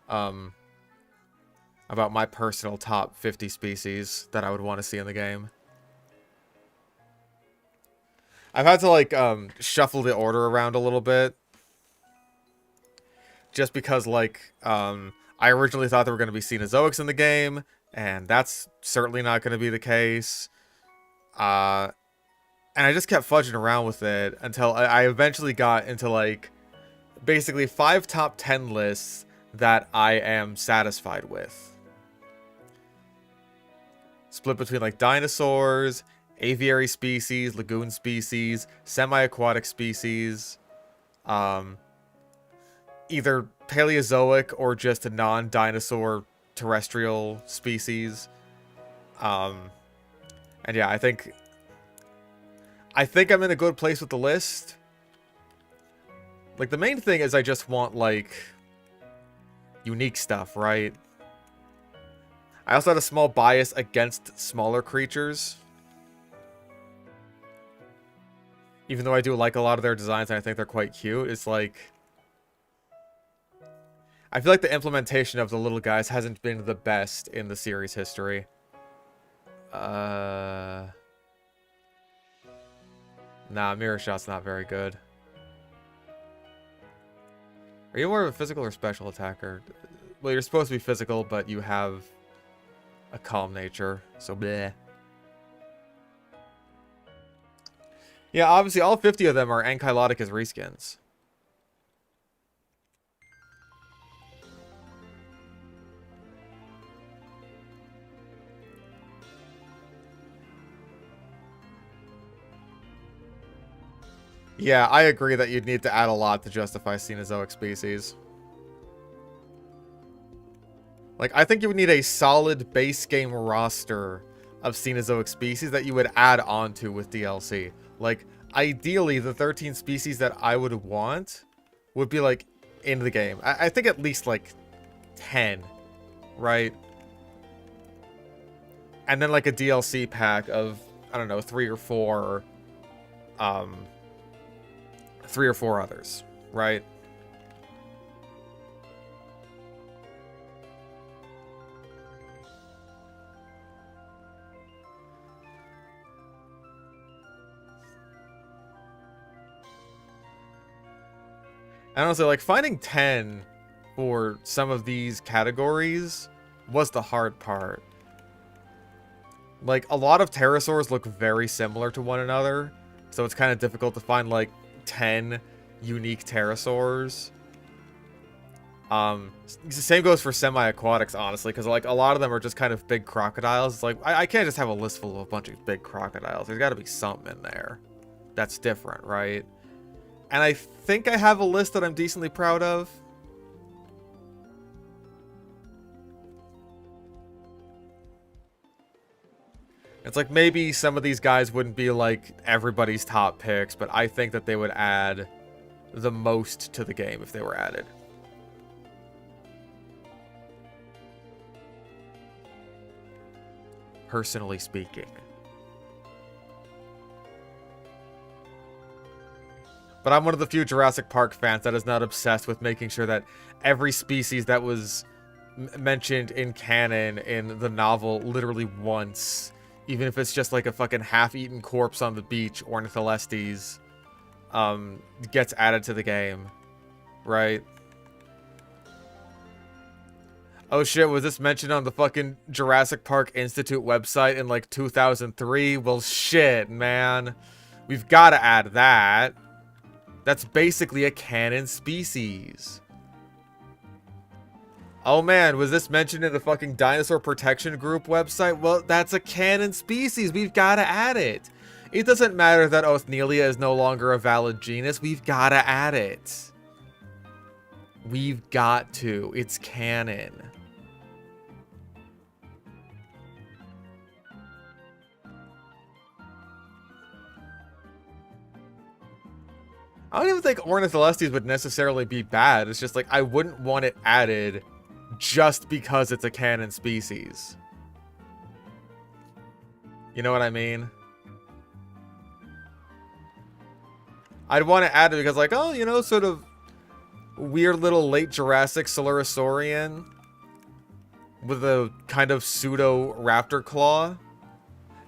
about my personal top 50 species that I would want to see in the game. I've had to, like, shuffle the order around a little bit. Just because, like, I originally thought there were going to be Cenozoics in the game, and that's certainly not going to be the case. And I just kept fudging around with it until I eventually got into, like, basically 5 top 10 lists that I am satisfied with. Split between, like, dinosaurs, aviary species, lagoon species, semi-aquatic species, either Paleozoic or just a non-dinosaur terrestrial species. And yeah, I think I'm in a good place with the list. Like, the main thing is I just want, like, unique stuff, right? I also had a small bias against smaller creatures. Even though I do like a lot of their designs and I think they're quite cute, it's like, I feel like the implementation of the little guys hasn't been the best in the series history. Nah, Mirror Shot's not very good. Are you more of a physical or special attacker? Well, you're supposed to be physical, but you have a calm nature, so bleh. Yeah, obviously all 50 of them are Ankylodicus reskins. Yeah, I agree that you'd need to add a lot to justify Cenozoic species. Like, I think you would need a solid base game roster of Cenozoic species that you would add onto with DLC. Like, ideally, the 13 species that I would want would be, like, in the game. I think at least, like, 10, right? And then, like, a DLC pack of, I don't know, 3 or 4 others, right? And honestly, like, finding 10 for some of these categories was the hard part. Like, a lot of pterosaurs look very similar to one another, so it's kind of difficult to find, like, 10 unique pterosaurs. The same goes for semi-aquatics, honestly, because, like, a lot of them are just kind of big crocodiles. It's like, I can't just have a list full of a bunch of big crocodiles. There's got to be something in there that's different, right? And I think I have a list that I'm decently proud of. It's like, maybe some of these guys wouldn't be, like, everybody's top picks, but I think that they would add the most to the game if they were added. Personally speaking. But I'm one of the few Jurassic Park fans that is not obsessed with making sure that every species that was mentioned in canon in the novel literally once, even if it's just like a fucking half-eaten corpse on the beach, Ornitholestes, gets added to the game, right? Oh shit, was this mentioned on the fucking Jurassic Park Institute website in like 2003? Well shit, man. We've got to add that. That's basically a canon species. Oh man, was this mentioned in the fucking Dinosaur Protection Group website? Well, that's a canon species. We've got to add it. It doesn't matter that Othnielia is no longer a valid genus. We've got to add it. We've got to. It's canon. I don't even think Ornitholestes would necessarily be bad. It's just like, I wouldn't want it added just because it's a canon species. You know what I mean? I'd want to add it because, like, oh, you know, sort of weird little late Jurassic Silurisaurian with a kind of pseudo raptor claw.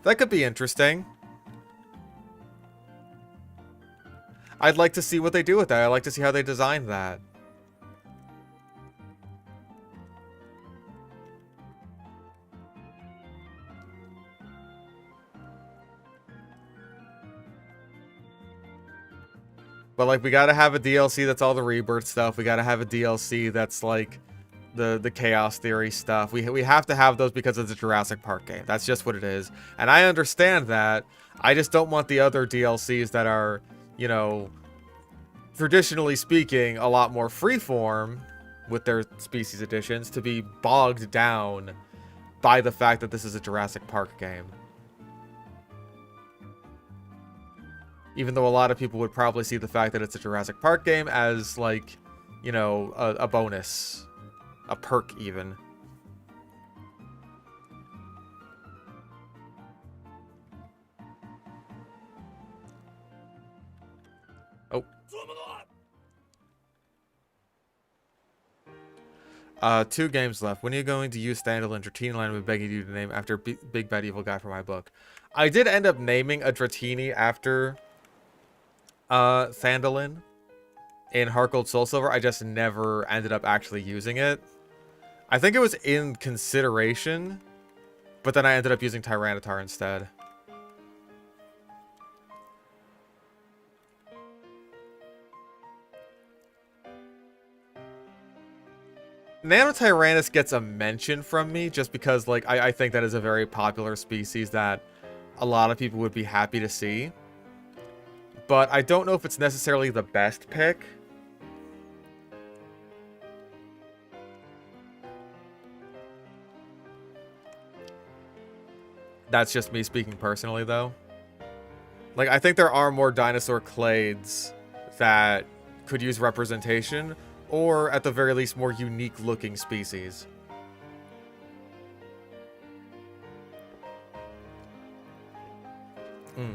That could be interesting. I'd like to see what they do with that. I'd like to see how they design that. But, like, we gotta have a DLC that's all the Rebirth stuff. We gotta have a DLC that's, like, the Chaos Theory stuff. We have to have those because it's a Jurassic Park game. That's just what it is. And I understand that. I just don't want the other DLCs that are, you know, traditionally speaking, a lot more freeform with their species additions to be bogged down by the fact that this is a Jurassic Park game. Even though a lot of people would probably see the fact that it's a Jurassic Park game as, like, you know, a bonus. A perk, even. Oh. 2 games left. When are you going to use Standalone Dratini line? I've been begging you to name after Big Bad Evil Guy for my book. I did end up naming a Dratini after Thandalin in HeartGold SoulSilver. I just never ended up actually using it. I think it was in consideration, but then I ended up using Tyranitar instead. Nanotyrannus gets a mention from me just because, like, I think that is a very popular species that a lot of people would be happy to see. But I don't know if it's necessarily the best pick. That's just me speaking personally, though. Like, I think there are more dinosaur clades that could use representation, or at the very least, more unique-looking species. Hmm.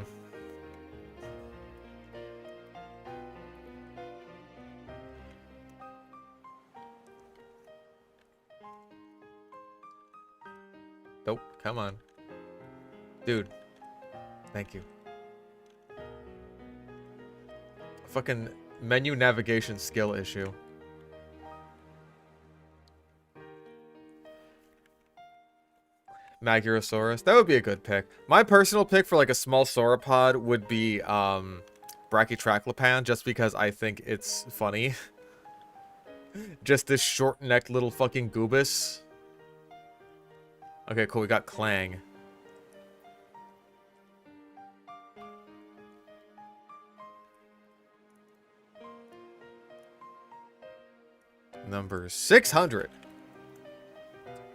Nope, come on. Dude. Thank you. Fucking menu navigation skill issue. Magurosaurus. That would be a good pick. My personal pick for like a small sauropod would be Brachytraclopan, just because I think it's funny. Just this short-necked little fucking goobus. Okay, cool. We got Clang. Number 600.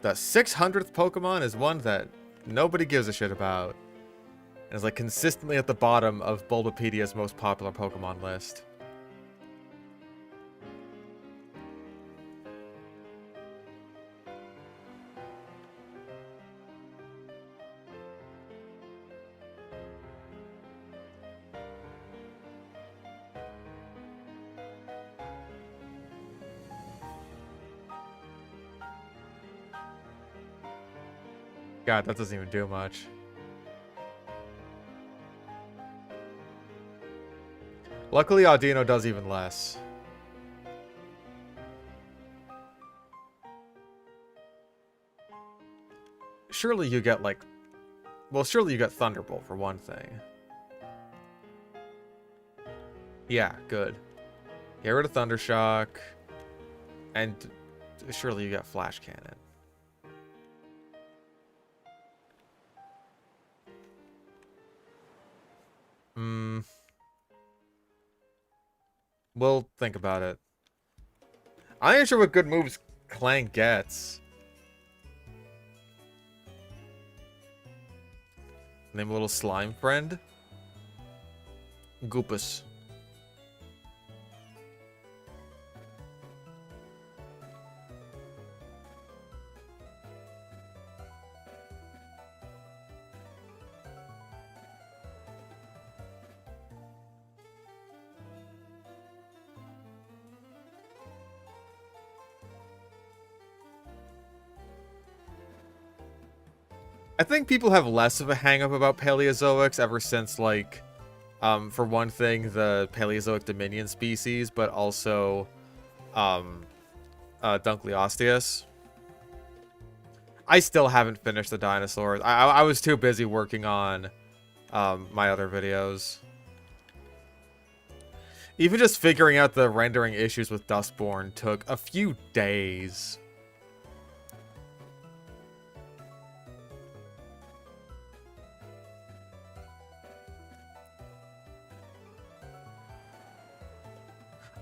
The 600th Pokemon is one that nobody gives a shit about. And is like consistently at the bottom of Bulbapedia's most popular Pokemon list. God, that doesn't even do much. Luckily, Audino does even less. Surely you get, like... Well, surely you get Thunderbolt, for one thing. Yeah, good. Get rid of Thundershock. And surely you get Flash Cannon. We'll think about it. I ain't sure what good moves Clang gets. Name a little slime friend. Goopus. I think people have less of a hang-up about Paleozoics ever since, like, for one thing, the Paleozoic Dominion species, but also, Dunkleosteus. I still haven't finished the dinosaurs. I was too busy working on, my other videos. Even just figuring out the rendering issues with Dustborn took a few days.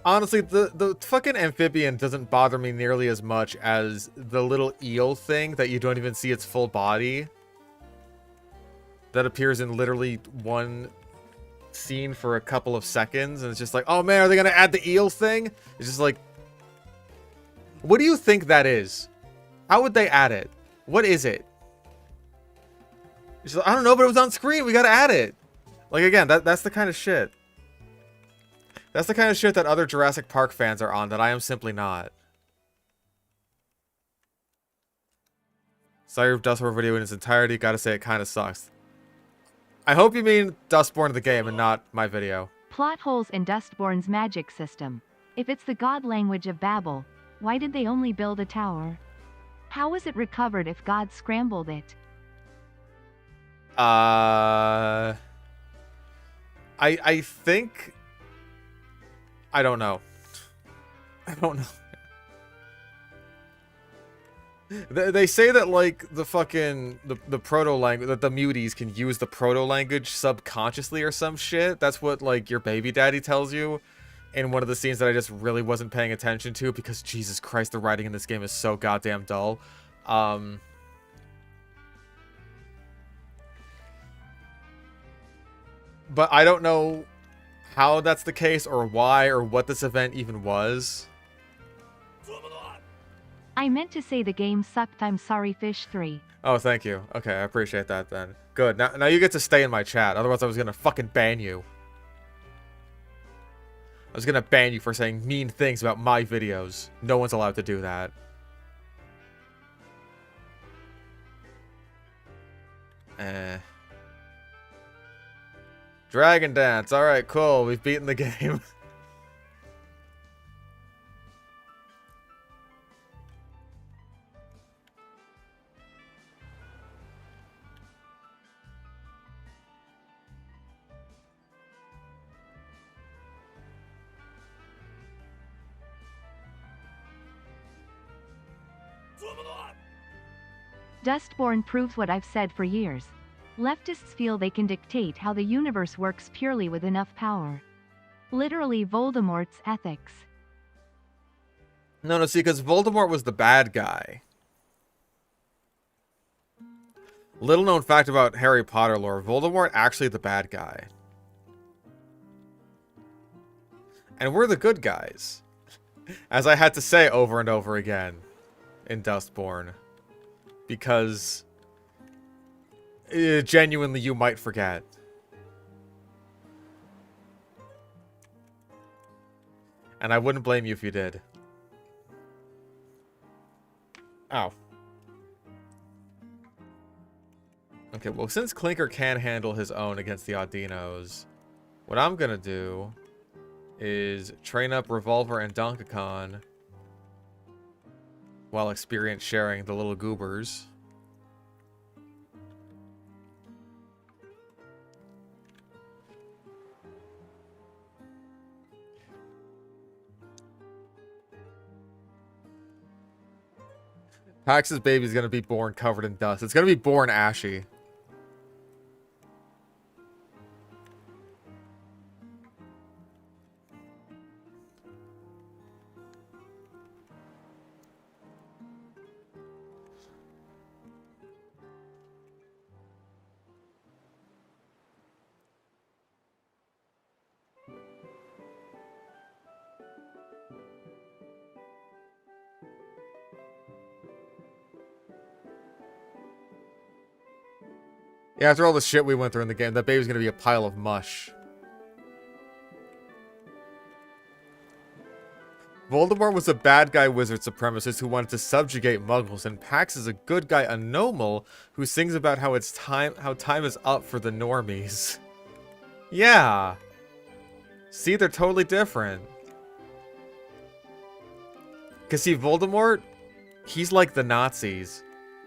Honestly, the fucking amphibian doesn't bother me nearly as much as the little eel thing that you don't even see its full body. That appears in literally one scene for a couple of seconds, and it's just like, oh man, are they gonna add the eel thing? It's just like, what do you think that is? How would they add it? What is it? It's just like, I don't know, but it was on screen. We gotta add it. Like, again, that's the kind of shit. That's the kind of shit that other Jurassic Park fans are on that I am simply not. Saw your Dustborn video in its entirety. Gotta say, it kind of sucks. I hope you mean Dustborn the game and not my video. Plot holes in Dustborn's magic system. If it's the god language of Babel, why did they only build a tower? How was it recovered if God scrambled it? I think... I don't know. I don't know. They say that, like, the fucking... The proto-language... That the muties can use the proto-language subconsciously or some shit. That's what, like, your baby daddy tells you in one of the scenes that I just really wasn't paying attention to because, Jesus Christ, the writing in this game is so goddamn dull. But I don't know how that's the case, or why, or what this event even was. I meant to say the game sucked. I'm sorry, Fish 3. Oh, thank you. Okay, I appreciate that then. Good. Now you get to stay in my chat. Otherwise, I was gonna fucking ban you. I was gonna ban you for saying mean things about my videos. No one's allowed to do that. Dragon Dance. Alright, cool. We've beaten the game. Dustborn proves what I've said for years. Leftists feel they can dictate how the universe works purely with enough power. Literally Voldemort's ethics. No, see, because Voldemort was the bad guy. Little known fact about Harry Potter lore, Voldemort actually the bad guy. And we're the good guys. As I had to say over and over again in Dustborn. Because genuinely you might forget. And I wouldn't blame you if you did. Ow. Okay, well, since Clinker can handle his own against the Audinos, what I'm gonna do is train up Revolver and Donkey Kong while experience sharing the little goobers. Pax's baby's gonna be born covered in dust. It's gonna be born ashy. Yeah, after all the shit we went through in the game, that baby's gonna be a pile of mush. Voldemort was a bad guy wizard supremacist who wanted to subjugate muggles, and Pax is a good guy anomal who sings about how time is up for the normies. Yeah. See, they're totally different. Cause see, Voldemort, he's like the Nazis.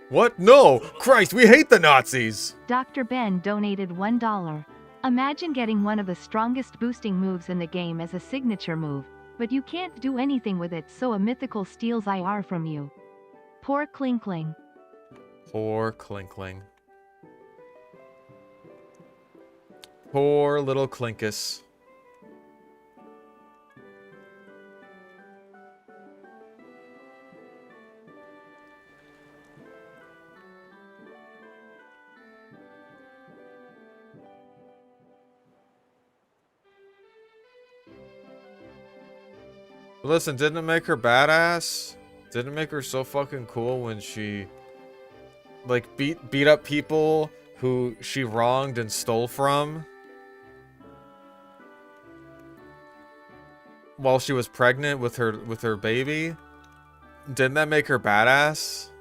What? No! Christ, we hate the Nazis! Dr. Ben donated $1. Imagine getting one of the strongest boosting moves in the game as a signature move, but you can't do anything with it, so a mythical steals IR from you. Poor Klinkling. Poor Klinkling. Poor little Clinkus. Listen, didn't it make her badass? Didn't it make her so fucking cool when she, like, beat up people who she wronged and stole from? While she was pregnant with her baby? Didn't that make her badass?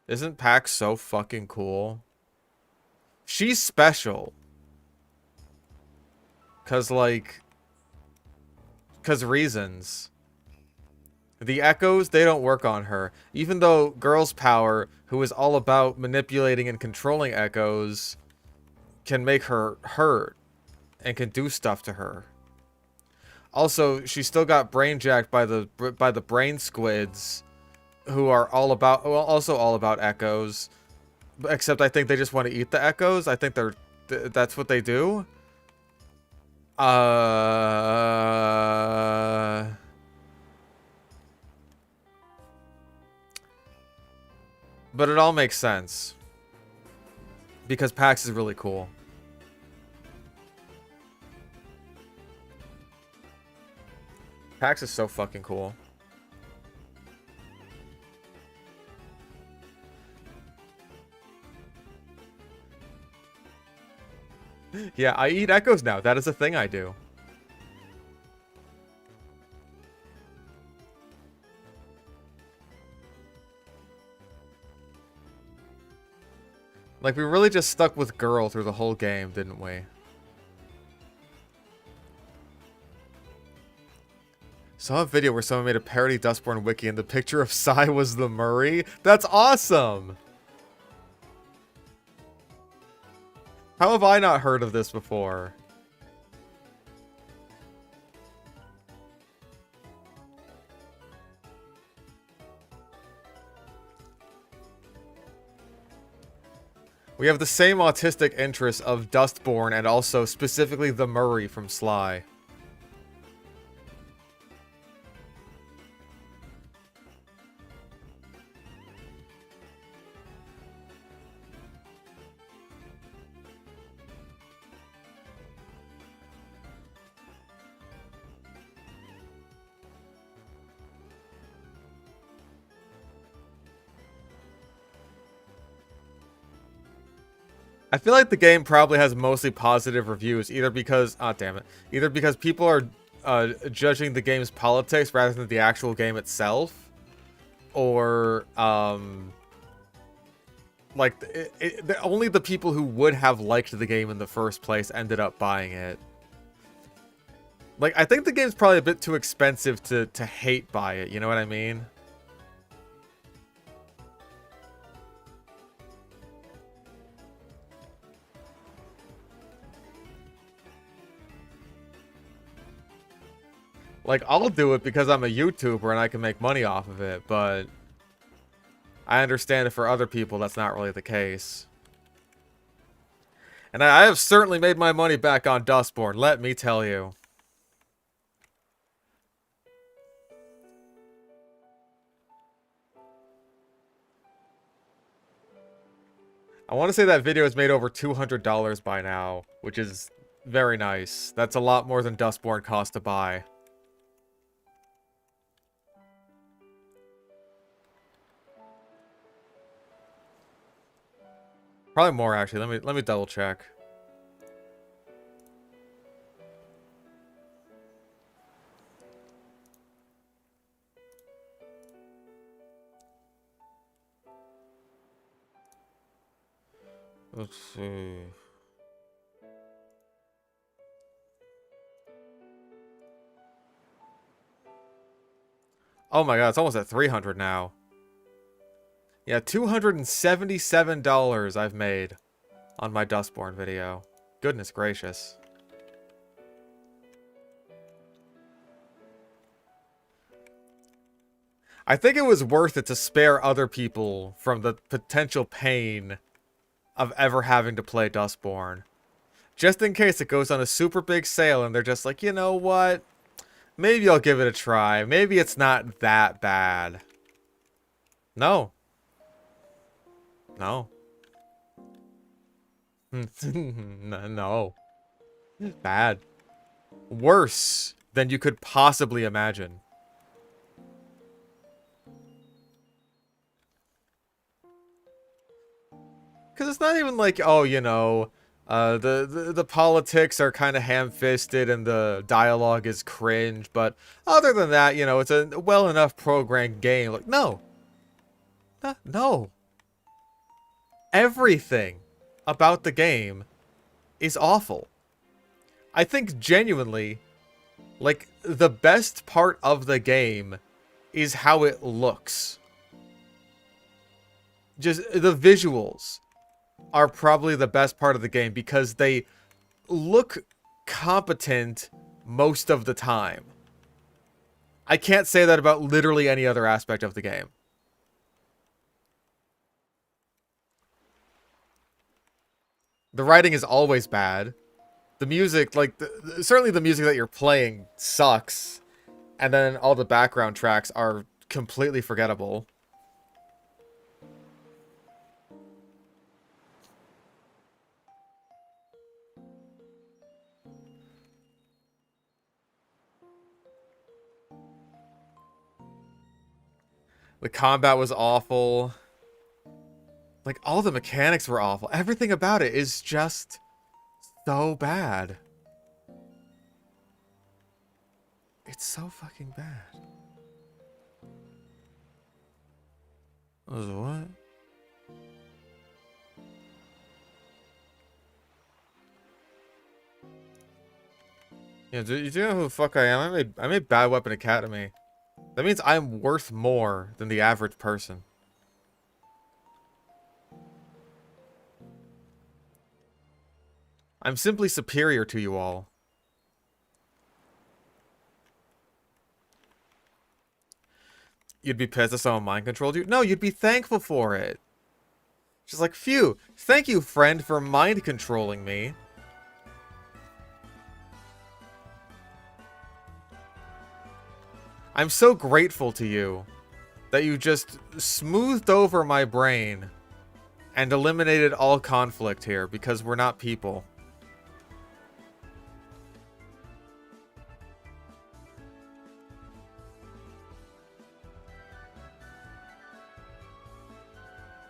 Isn't Pax so fucking cool? She's special. Cause reasons. The echoes, they don't work on her. Even though Girl's Power, who is all about manipulating and controlling echoes, can make her hurt and can do stuff to her. Also, she still got brainjacked by the brain squids, who are also all about echoes. Except I think they just want to eat the echoes. I think that's what they do. But it all makes sense. Because Pax is really cool. Pax is so fucking cool. Yeah, I eat echoes now. That is a thing I do. Like, we really just stuck with Girl through the whole game, didn't we? Saw a video where someone made a parody Dustborn wiki and the picture of Sai was the Murray. That's awesome! How have I not heard of this before? We have the same autistic interests of Dustborn and also specifically the Murray from Sly. I feel like the game probably has mostly positive reviews, either because, either because people are judging the game's politics rather than the actual game itself, or like only the people who would have liked the game in the first place ended up buying it. Like, I think the game's probably a bit too expensive to hate buy it. You know what I mean? Like, I'll do it because I'm a YouTuber and I can make money off of it, but I understand if for other people that's not really the case. And I have certainly made my money back on Dustborn, let me tell you. I want to say that video has made over $200 by now, which is very nice. That's a lot more than Dustborn cost to buy. Probably more, actually. Let me double check. Let's see. Oh my god, it's almost at 300 now. Yeah, $277 I've made on my Dustborn video. Goodness gracious. I think it was worth it to spare other people from the potential pain of ever having to play Dustborn. Just in case it goes on a super big sale and they're just like, you know what? Maybe I'll give it a try. Maybe it's not that bad. No. No. No. Bad. Worse than you could possibly imagine. Because it's not even like, oh, you know, the politics are kind of ham-fisted and the dialogue is cringe, but other than that, you know, it's a well enough programmed game. Like, no. No. Everything about the game is awful. I think genuinely, like, the best part of the game is how it looks. Just the visuals are probably the best part of the game because they look competent most of the time. I can't say that about literally any other aspect of the game. The writing is always bad. The music, like, certainly the music that you're playing sucks. And then all the background tracks are completely forgettable. The combat was awful. Like, all the mechanics were awful. Everything about it is just so bad. It's so fucking bad. What? Yeah, do you know who the fuck I am? I made Bad Weapon Academy. That means I'm worth more than the average person. I'm simply superior to you all. You'd be pissed if someone mind controlled you? No, you'd be thankful for it. She's like, phew, thank you, friend, for mind controlling me. I'm so grateful to you that you just smoothed over my brain and eliminated all conflict here because we're not people.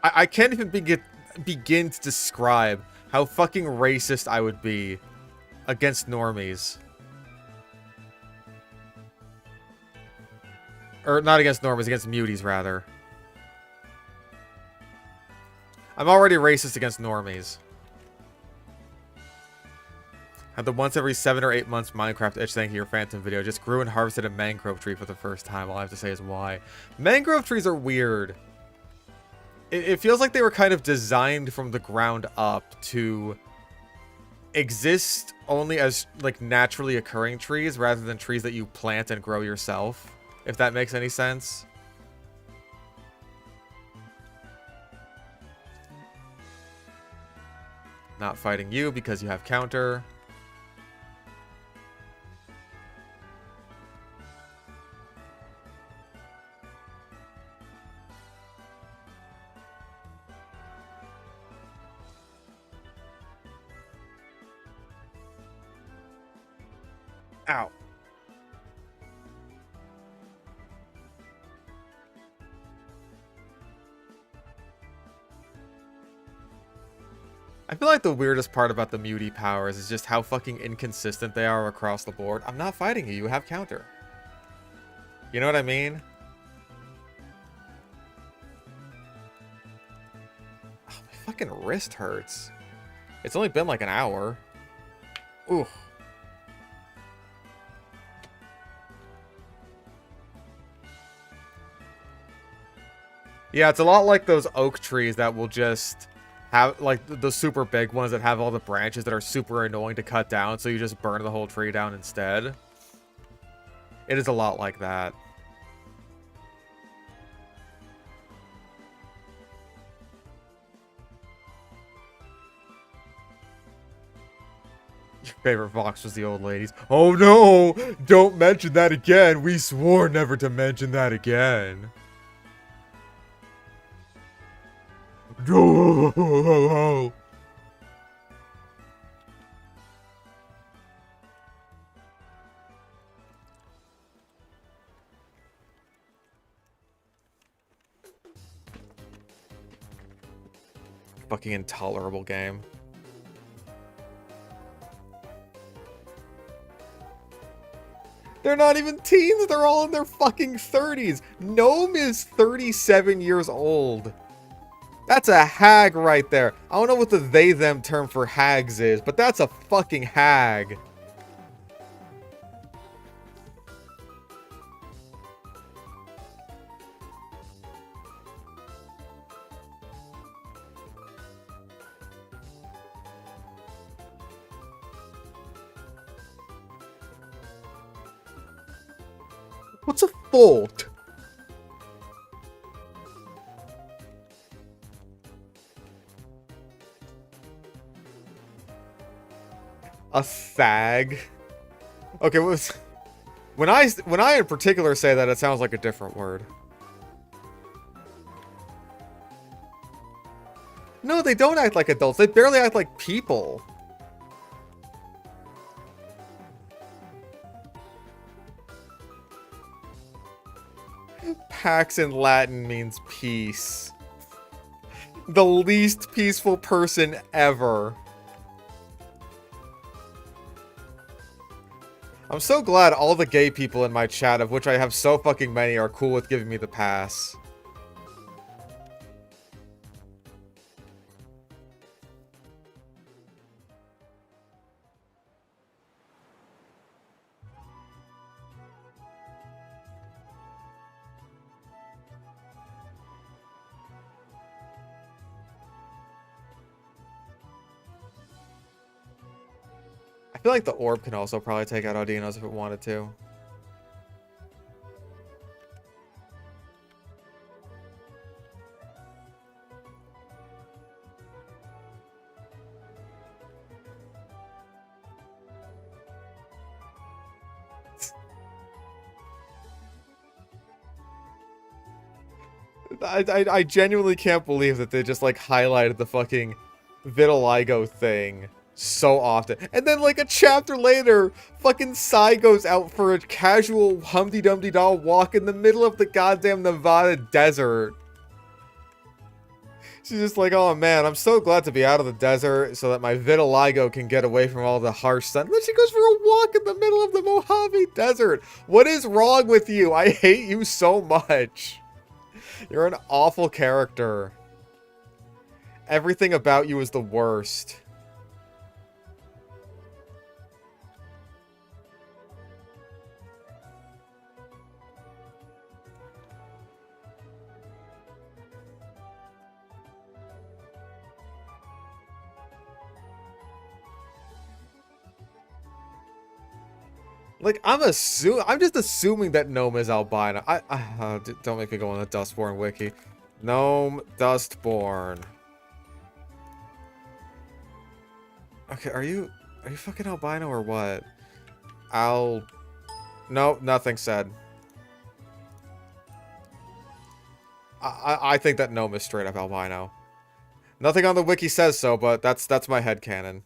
I can't even begin to describe how fucking racist I would be against normies. Or not against normies, against muties, rather. I'm already racist against normies. Had the once every 7 or 8 months Minecraft itch thank you your Phantom video. Just grew and harvested a mangrove tree for the first time. All I have to say is why. Mangrove trees are weird. It feels like they were kind of designed from the ground up to exist only as like naturally occurring trees rather than trees that you plant and grow yourself, if that makes any sense. Not fighting you because you have counter. Ow. I feel like the weirdest part about the mutie powers is just how fucking inconsistent they are across the board. I'm not fighting you, you have counter. You know what I mean? Oh, my fucking wrist hurts. It's only been like an hour. Ooh. Yeah, it's a lot like those oak trees that will just have, like, the super big ones that have all the branches that are super annoying to cut down, so you just burn the whole tree down instead. It is a lot like that. Your favorite Vox was the old ladies. Oh no! Don't mention that again! We swore never to mention that again. No. Fucking intolerable game. They're not even teens, they're all in their fucking 30s. Gnome is 37 years old. That's a hag right there. I don't know what the they-them term for hags is, but that's a fucking hag. What's a fault? A fag. Okay, when I in particular say that, it sounds like a different word. No, they don't act like adults. They barely act like people. Pax in Latin means peace. The least peaceful person ever. I'm so glad all the gay people in my chat, of which I have so fucking many, are cool with giving me the pass. I feel like the orb can also probably take out Audinos if it wanted to. I genuinely can't believe that they just, like, highlighted the fucking vitiligo thing so often. And then, like, a chapter later, fucking Sai goes out for a casual Humpty Dumpty doll walk in the middle of the goddamn Nevada desert. She's just like, oh man, I'm so glad to be out of the desert so that my vitiligo can get away from all the harsh sun. But she goes for a walk in the middle of the Mojave Desert. What is wrong with you? I hate you so much. You're an awful character. Everything about you is the worst. Like, I'm just assuming that Gnome is albino. Don't make me go on the Dustborn wiki. Gnome Dustborn. Okay, are you fucking albino or what? No, nothing said. I think that Gnome is straight up albino. Nothing on the wiki says so, but that's my headcanon.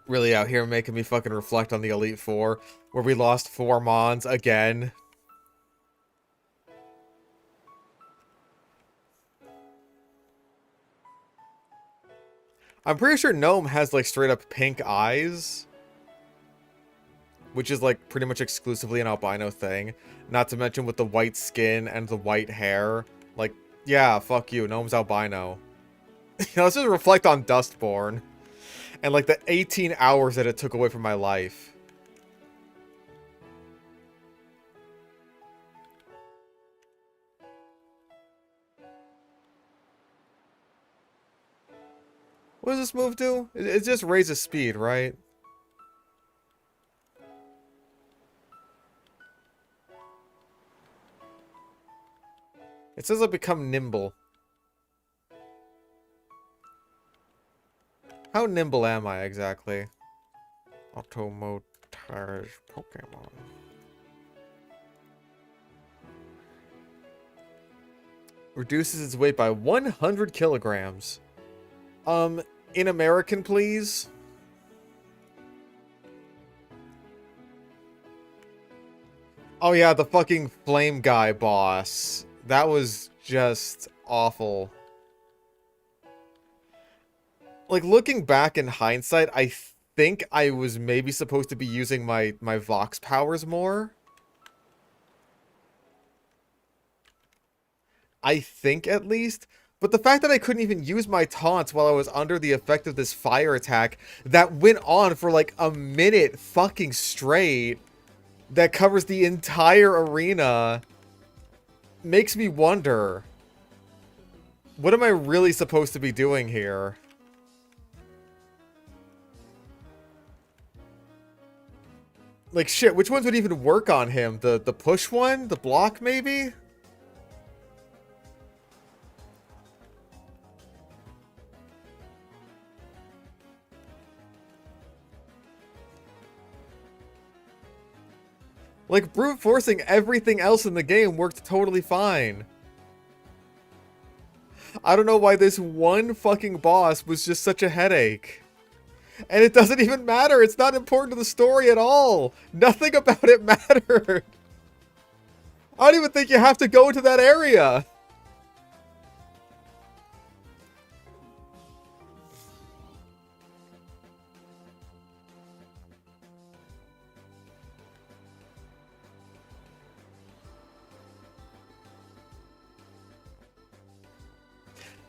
Really out here making me fucking reflect on the Elite Four, where we lost 4 Mons again. I'm pretty sure Gnome has, like, straight up pink eyes. Which is, like, pretty much exclusively an albino thing. Not to mention with the white skin and the white hair. Like, yeah, fuck you, Gnome's albino. Let's just reflect on Dustborn. And, like, the 18 hours that it took away from my life. What does this move do? It just raises speed, right? It says I become nimble. How nimble am I exactly? Automotive Pokemon. Reduces its weight by 100 kilograms. In American, please? Oh yeah, the fucking flame guy boss. That was just awful. Like, looking back in hindsight, I think I was maybe supposed to be using my Vox powers more. I think, at least. But the fact that I couldn't even use my taunts while I was under the effect of this fire attack that went on for like a minute fucking straight, that covers the entire arena, makes me wonder, what am I really supposed to be doing here? Like, shit, which ones would even work on him? The push one? The block, maybe? Like, brute forcing everything else in the game worked totally fine. I don't know why this one fucking boss was just such a headache. And it doesn't even matter. It's not important to the story at all. Nothing about it mattered. I don't even think you have to go to that area.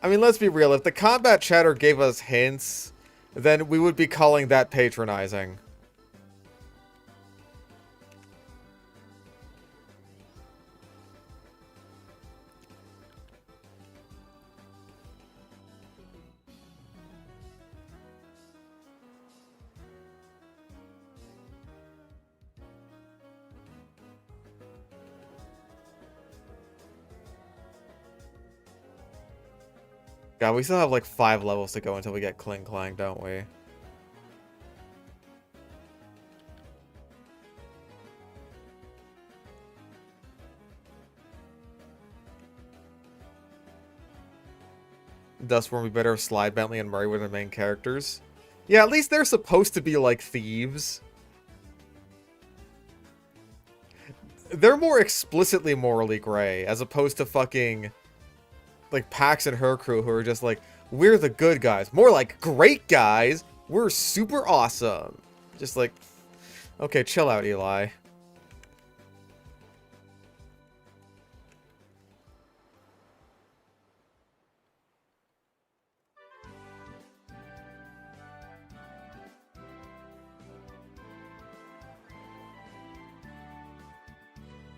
I mean, let's be real. If the combat chatter gave us hints, then we would be calling that patronizing. God, we still have like 5 levels to go until we get Kling Clang, don't we? Dustborn would be better if Sly, Bentley, and Murray were the main characters. Yeah, at least they're supposed to be like thieves. They're more explicitly morally gray, as opposed to fucking like Pax and her crew, who are just like, we're the good guys. More like great guys. We're super awesome. Just like, okay, chill out, Eli.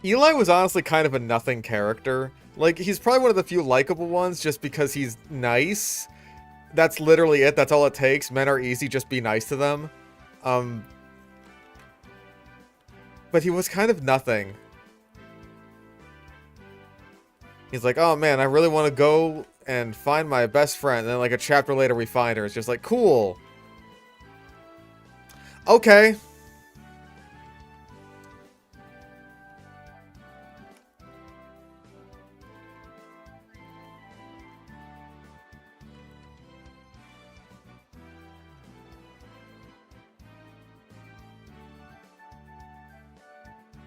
Eli was honestly kind of a nothing character. Like, he's probably one of the few likable ones just because he's nice. That's literally it. That's all it takes. Men are easy. Just be nice to them. But he was kind of nothing. He's like, oh man, I really want to go and find my best friend. And then like a chapter later we find her. It's just like, cool. Okay.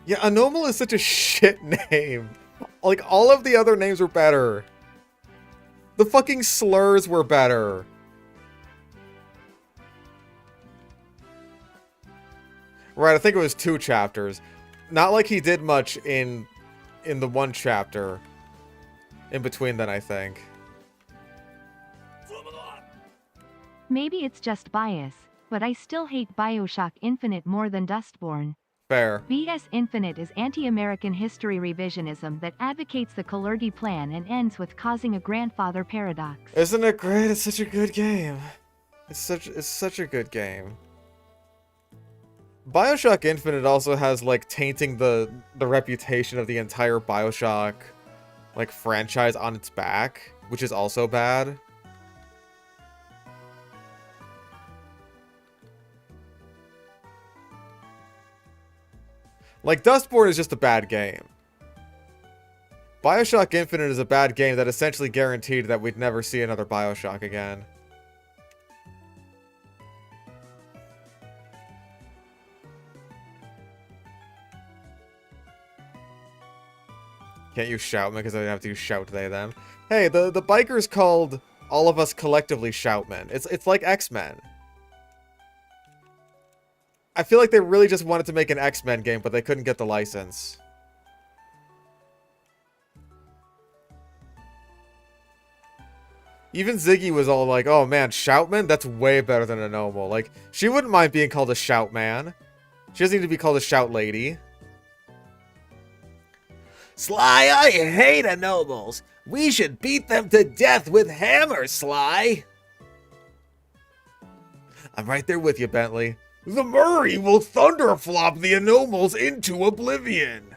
Yeah, Anomal is such a shit name. Like, all of the other names were better. The fucking slurs were better. Right, I think it was 2 chapters. Not like he did much in the 1 chapter. In between then, I think. Maybe it's just bias, but I still hate Bioshock Infinite more than Dustborn. Fair. BS Infinite is anti-American history revisionism that advocates the Kalergi plan and ends with causing a grandfather paradox. Isn't it great? It's such a good game. It's such a good game. Bioshock Infinite also has like tainting the reputation of the entire Bioshock like franchise on its back, which is also bad. Like, Dustborn is just a bad game. Bioshock Infinite is a bad game that essentially guaranteed that we'd never see another Bioshock again. Can't use Shoutman because I have to use Shout they them. Hey, the bikers called all of us collectively Shoutmen. It's like X-Men. I feel like they really just wanted to make an X-Men game, but they couldn't get the license. Even Ziggy was all like, oh man, Shoutman? That's way better than a Anomal. Like, she wouldn't mind being called a Shoutman. She doesn't need to be called a Shout Lady. Sly, I hate Anomals. We should beat them to death with hammers, Sly. I'm right there with you, Bentley. The Murray will thunderflop the Anomals into oblivion.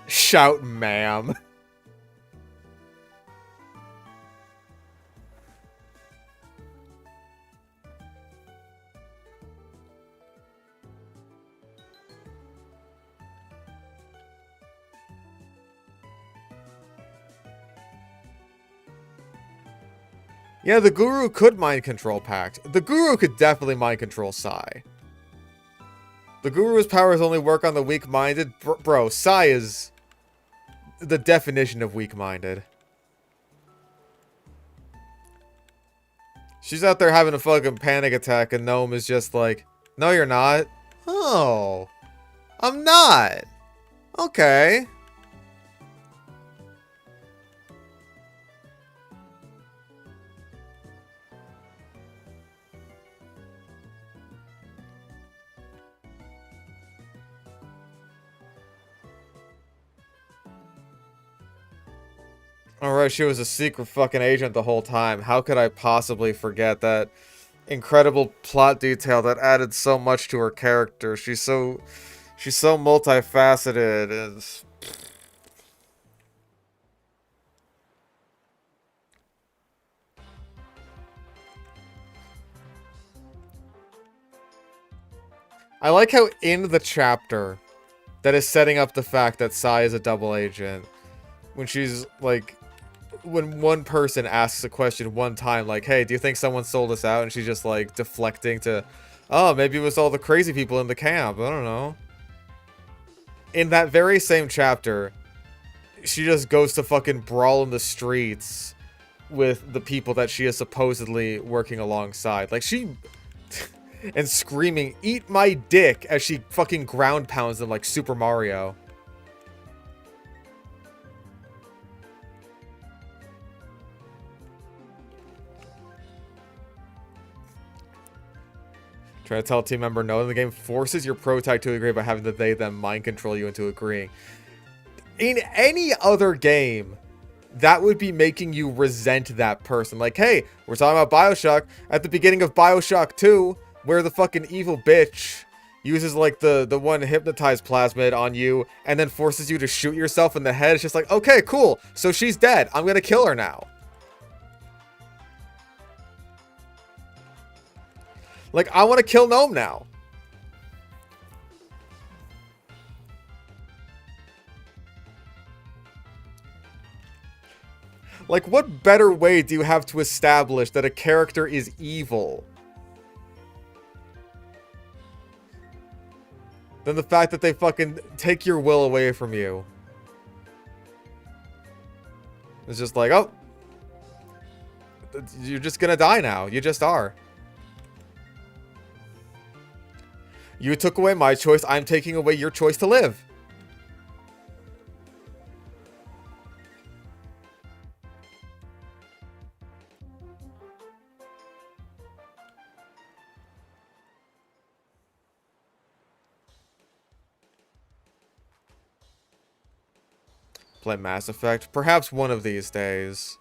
Shout, ma'am. Yeah, the Guru could mind control Pact. The Guru could definitely mind control Sai. The Guru's powers only work on the weak-minded. Bro, Sai is the definition of weak-minded. She's out there having a fucking panic attack and Gnome is just like, no, you're not. Oh, I'm not. Okay. Alright, she was a secret fucking agent the whole time. How could I possibly forget that incredible plot detail that added so much to her character? She's so multifaceted. I like how in the chapter that is setting up the fact that Sai is a double agent, when she's like, when one person asks a question one time, like, hey, do you think someone sold us out? And she's just like deflecting to, oh, maybe it was all the crazy people in the camp. I don't know. In that very same chapter, she just goes to fucking brawl in the streets with the people that she is supposedly working alongside. Like, she... and screaming, eat my dick, as she fucking ground pounds them like Super Mario. Try to tell a team member no, and the game forces your protag to agree by having the they-them mind control you into agreeing. In any other game, that would be making you resent that person. Like, hey, we're talking about Bioshock. At the beginning of Bioshock 2, where the fucking evil bitch uses, like, the one hypnotized plasmid on you and then forces you to shoot yourself in the head. It's just like, okay, cool. So she's dead. I'm gonna kill her now. Like, I want to kill Gnome now. Like, what better way do you have to establish that a character is evil than the fact that they fucking take your will away from you? It's just like, oh, you're just gonna die now. You just are. You took away my choice. I'm taking away your choice to live. Play Mass Effect. Perhaps one of these days.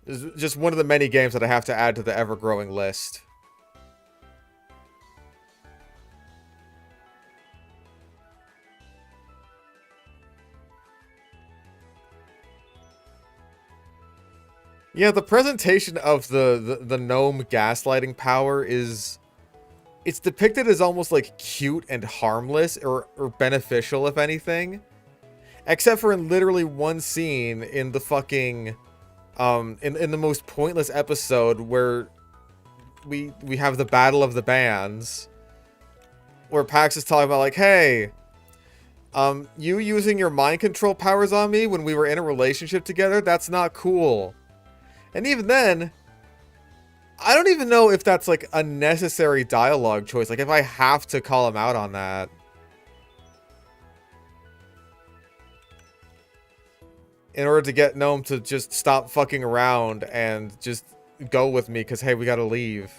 It's just one of the many games that I have to add to the ever-growing list. Yeah, the presentation of the gnome gaslighting power is... It's depicted as almost like cute and harmless, or beneficial, if anything. Except for in literally one scene in the fucking... in the most pointless episode where we have the Battle of the Bands. Where Pax is talking about like, hey... you using your mind control powers on me when we were in a relationship together? That's not cool. And even then, I don't even know if that's like a necessary dialogue choice. Like if I have to call him out on that. In order to get Gnome to just stop fucking around and just go with me because, hey, we gotta leave.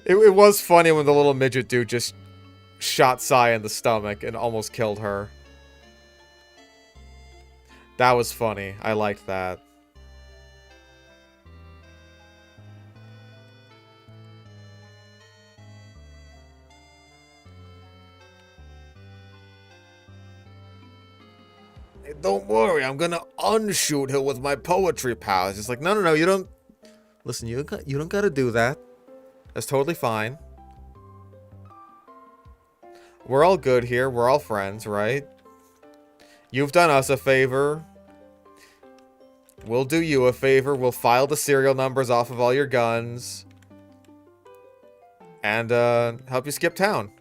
It was funny when the little midget dude just shot Sai in the stomach and almost killed her. That was funny. I liked that. Hey, don't worry, I'm gonna unshoot her with my poetry powers. It's like, no, you don't... Listen, you don't gotta do that. That's totally fine. We're all good here. We're all friends, right? You've done us a favor. We'll do you a favor. We'll file the serial numbers off of all your guns. And, help you skip town.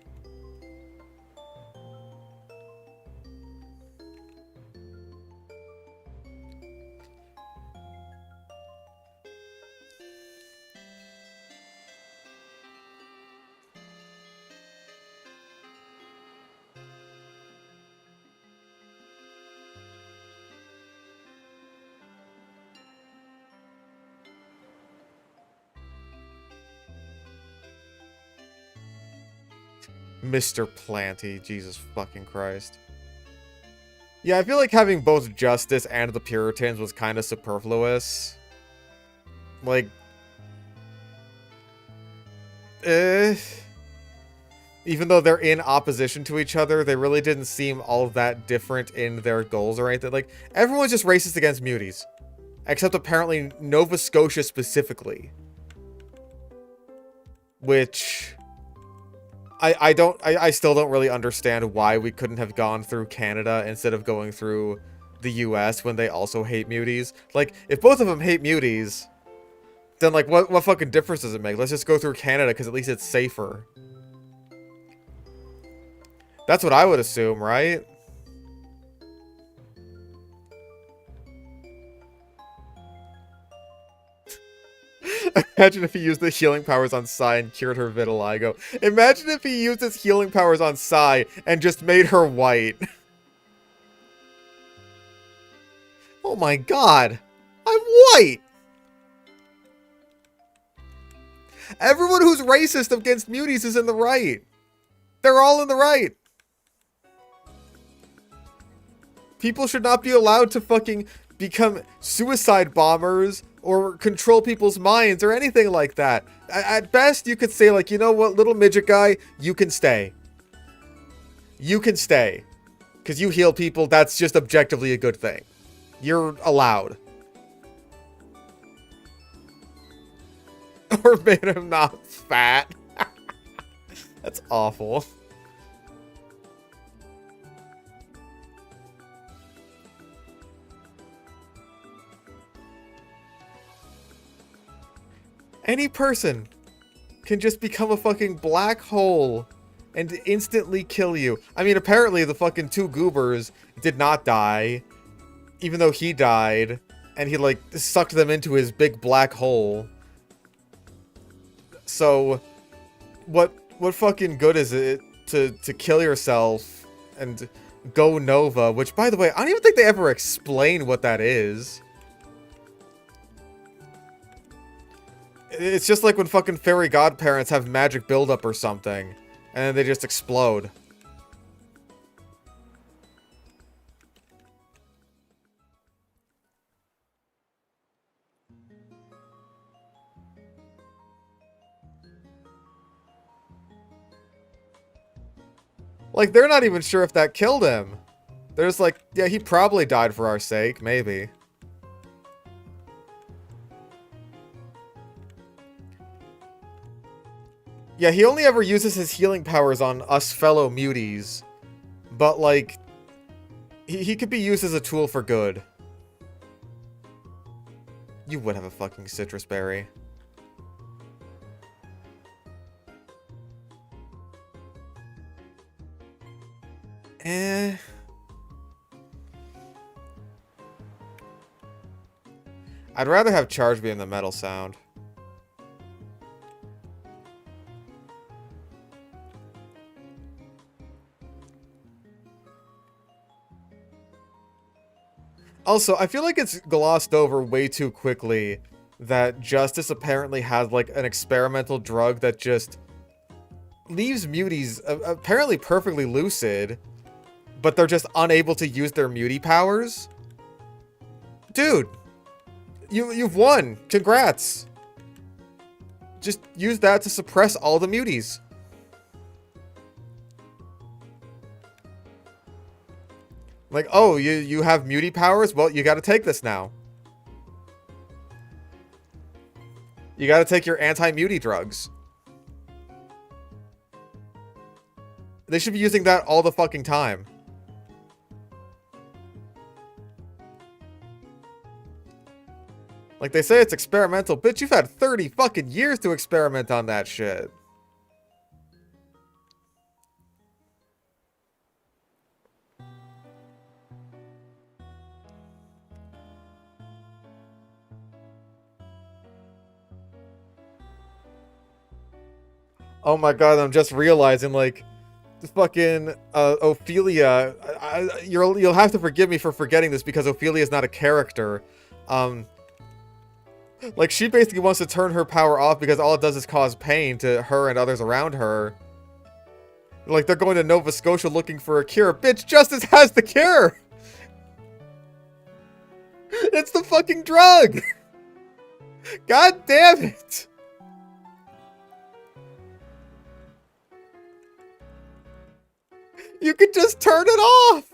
Mr. Planty, Jesus fucking Christ. Yeah, I feel like having both Justice and the Puritans was kind of superfluous. Like, even though they're in opposition to each other, they really didn't seem all that different in their goals or anything. Like, everyone's just racist against muties. Except apparently Nova Scotia specifically. Which... I still don't really understand why we couldn't have gone through Canada instead of going through the US when they also hate muties. Like, if both of them hate muties, then like, what fucking difference does it make? Let's just go through Canada because at least it's safer. That's what I would assume, right? Imagine if he used the healing powers on Sai and cured her vitiligo. Imagine if he used his healing powers on Sai and just made her white. Oh my god. I'm white! Everyone who's racist against muties is in the right. They're all in the right. People should not be allowed to fucking become suicide bombers or control people's minds or anything like that. At best, you could say, like, you know what, little midget guy, you can stay. You can stay. Because you heal people, that's just objectively a good thing. You're allowed. Or made him not fat. That's awful. Any person can just become a fucking black hole and instantly kill you. I mean, apparently the fucking two goobers did not die, even though he died, and he, like, sucked them into his big black hole. So, what fucking good is it to kill yourself and go Nova? Which, by the way, I don't even think they ever explain what that is. It's just like when fucking fairy godparents have magic buildup or something, and then they just explode. Like, they're not even sure if that killed him. They're just like, yeah, he probably died for our sake, maybe. Yeah, he only ever uses his healing powers on us fellow muties. But, like, he could be used as a tool for good. You would have a fucking citrus berry. I'd rather have charge be in the metal sound. Also, I feel like it's glossed over way too quickly that Justice apparently has, like, an experimental drug that just leaves muties apparently perfectly lucid, but they're just unable to use their mutie powers. Dude, you've won. Congrats. Just use that to suppress all the muties. Like, oh, you have mutie powers? Well, you gotta take this now. You gotta take your anti-mutie drugs. They should be using that all the fucking time. Like, they say it's experimental. Bitch, you've had 30 fucking years to experiment on that shit. Oh my god, I'm just realizing, like, fucking Ophelia. You'll have to forgive me for forgetting this because Ophelia is not a character. Like, she basically wants to turn her power off because all it does is cause pain to her and others around her. Like, they're going to Nova Scotia looking for a cure. Bitch, Justice has the cure! It's the fucking drug! God damn it! You could just turn it off!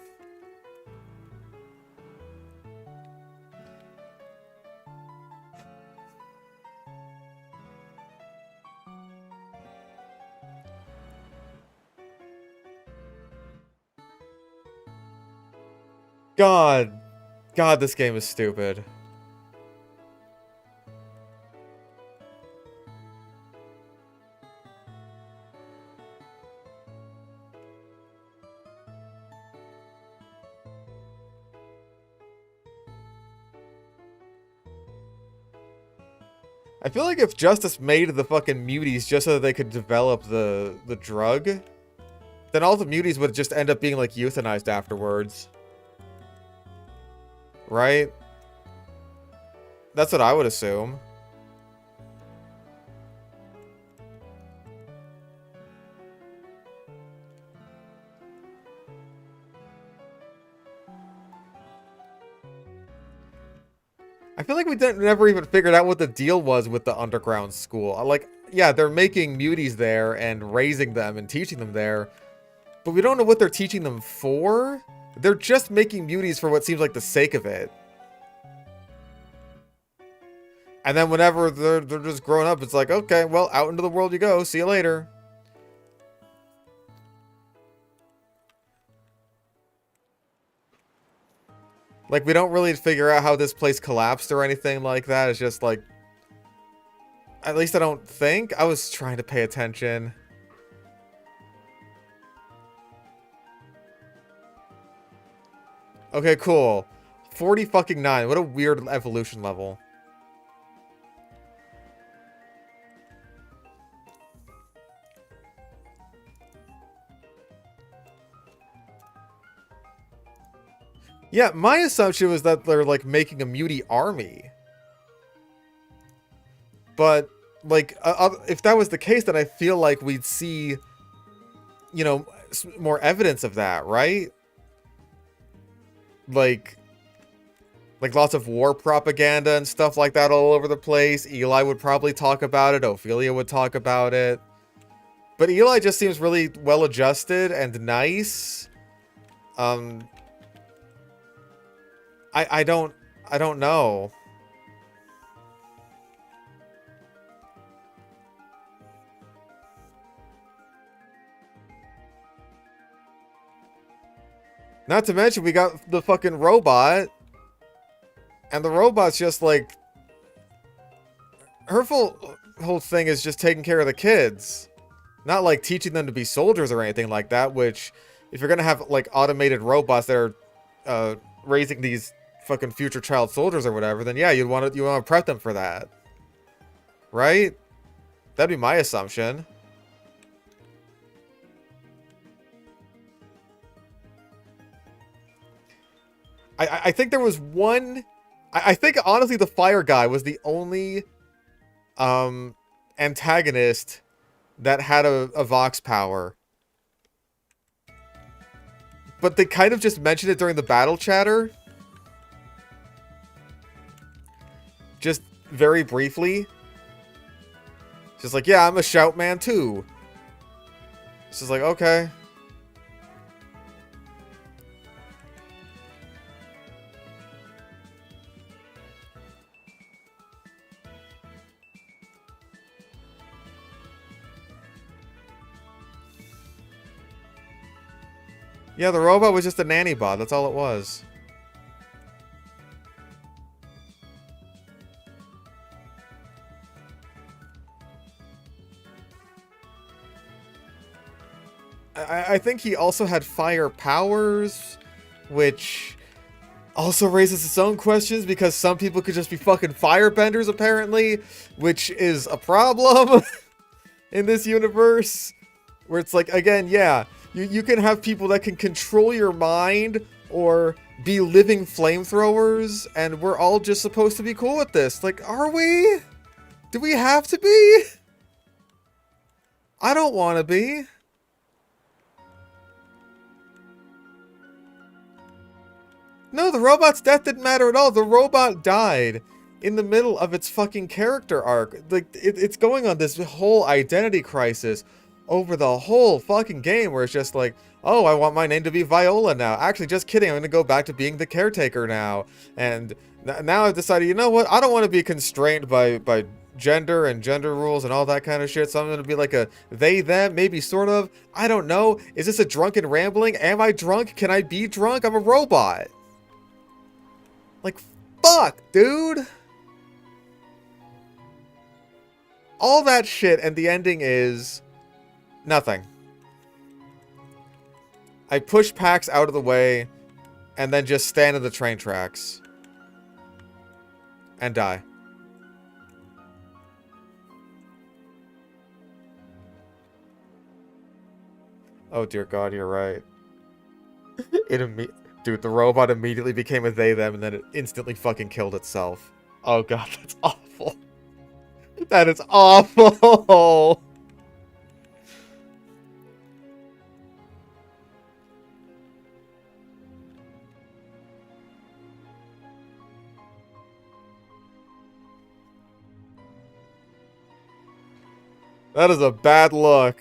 God, this game is stupid. I feel like if Justice made the fucking muties just so that they could develop the drug, then all the muties would just end up being like euthanized afterwards. Right? That's what I would assume. I feel like we never even figured out what the deal was with the underground school. Like, yeah, they're making muties there and raising them and teaching them there, but we don't know what they're teaching them for. They're just making muties for what seems like the sake of it. And then whenever they're just grown up, it's like, okay, well, out into the world you go. See you later. Like, we don't really figure out how this place collapsed or anything like that. It's just like... At least I don't think. I was trying to pay attention. Okay, cool. 40 fucking 9. What a weird evolution level. Yeah, my assumption was that they're, like, making a mutie army. But, like, if that was the case, then I feel like we'd see, you know, more evidence of that, right? Like lots of war propaganda and stuff like that all over the place. Eli would probably talk about it. Ophelia would talk about it. But Eli just seems really well-adjusted and nice. I don't know. Not to mention, we got the fucking robot. And the robot's just like... Her whole thing is just taking care of the kids. Not like teaching them to be soldiers or anything like that, which... If you're gonna have like automated robots that are raising these fucking future child soldiers or whatever, then yeah, you want to prep them for that. Right? That'd be my assumption. I think there was one... I think, honestly, the fire guy was the only antagonist that had a Vox power. But they kind of just mentioned it during the battle chatter. Just very briefly. Just like, yeah, I'm a shout man too. It's just like, okay. Yeah, the robot was just a nanny bot. That's all it was. I think he also had fire powers, which also raises its own questions because some people could just be fucking firebenders, apparently, which is a problem in this universe. Where it's like, again, yeah, you can have people that can control your mind or be living flamethrowers, and we're all just supposed to be cool with this. Like, are we? Do we have to be? I don't want to be. No, the robot's death didn't matter at all. The robot died in the middle of its fucking character arc. Like, it's going on this whole identity crisis over the whole fucking game where it's just like, oh, I want my name to be Viola now. Actually, just kidding. I'm going to go back to being the caretaker now. And now I've decided, you know what? I don't want to be constrained by gender and gender rules and all that kind of shit. So I'm going to be like a they, them, maybe sort of. I don't know. Is this a drunken rambling? Am I drunk? Can I be drunk? I'm a robot. Like, fuck, dude. All that shit, and the ending is nothing. I push Pax out of the way, and then just stand in the train tracks. And die. Oh dear God, you're right. Dude, the robot immediately became a they, them, and then it instantly fucking killed itself. Oh God, that's awful. That is awful! That is a bad look.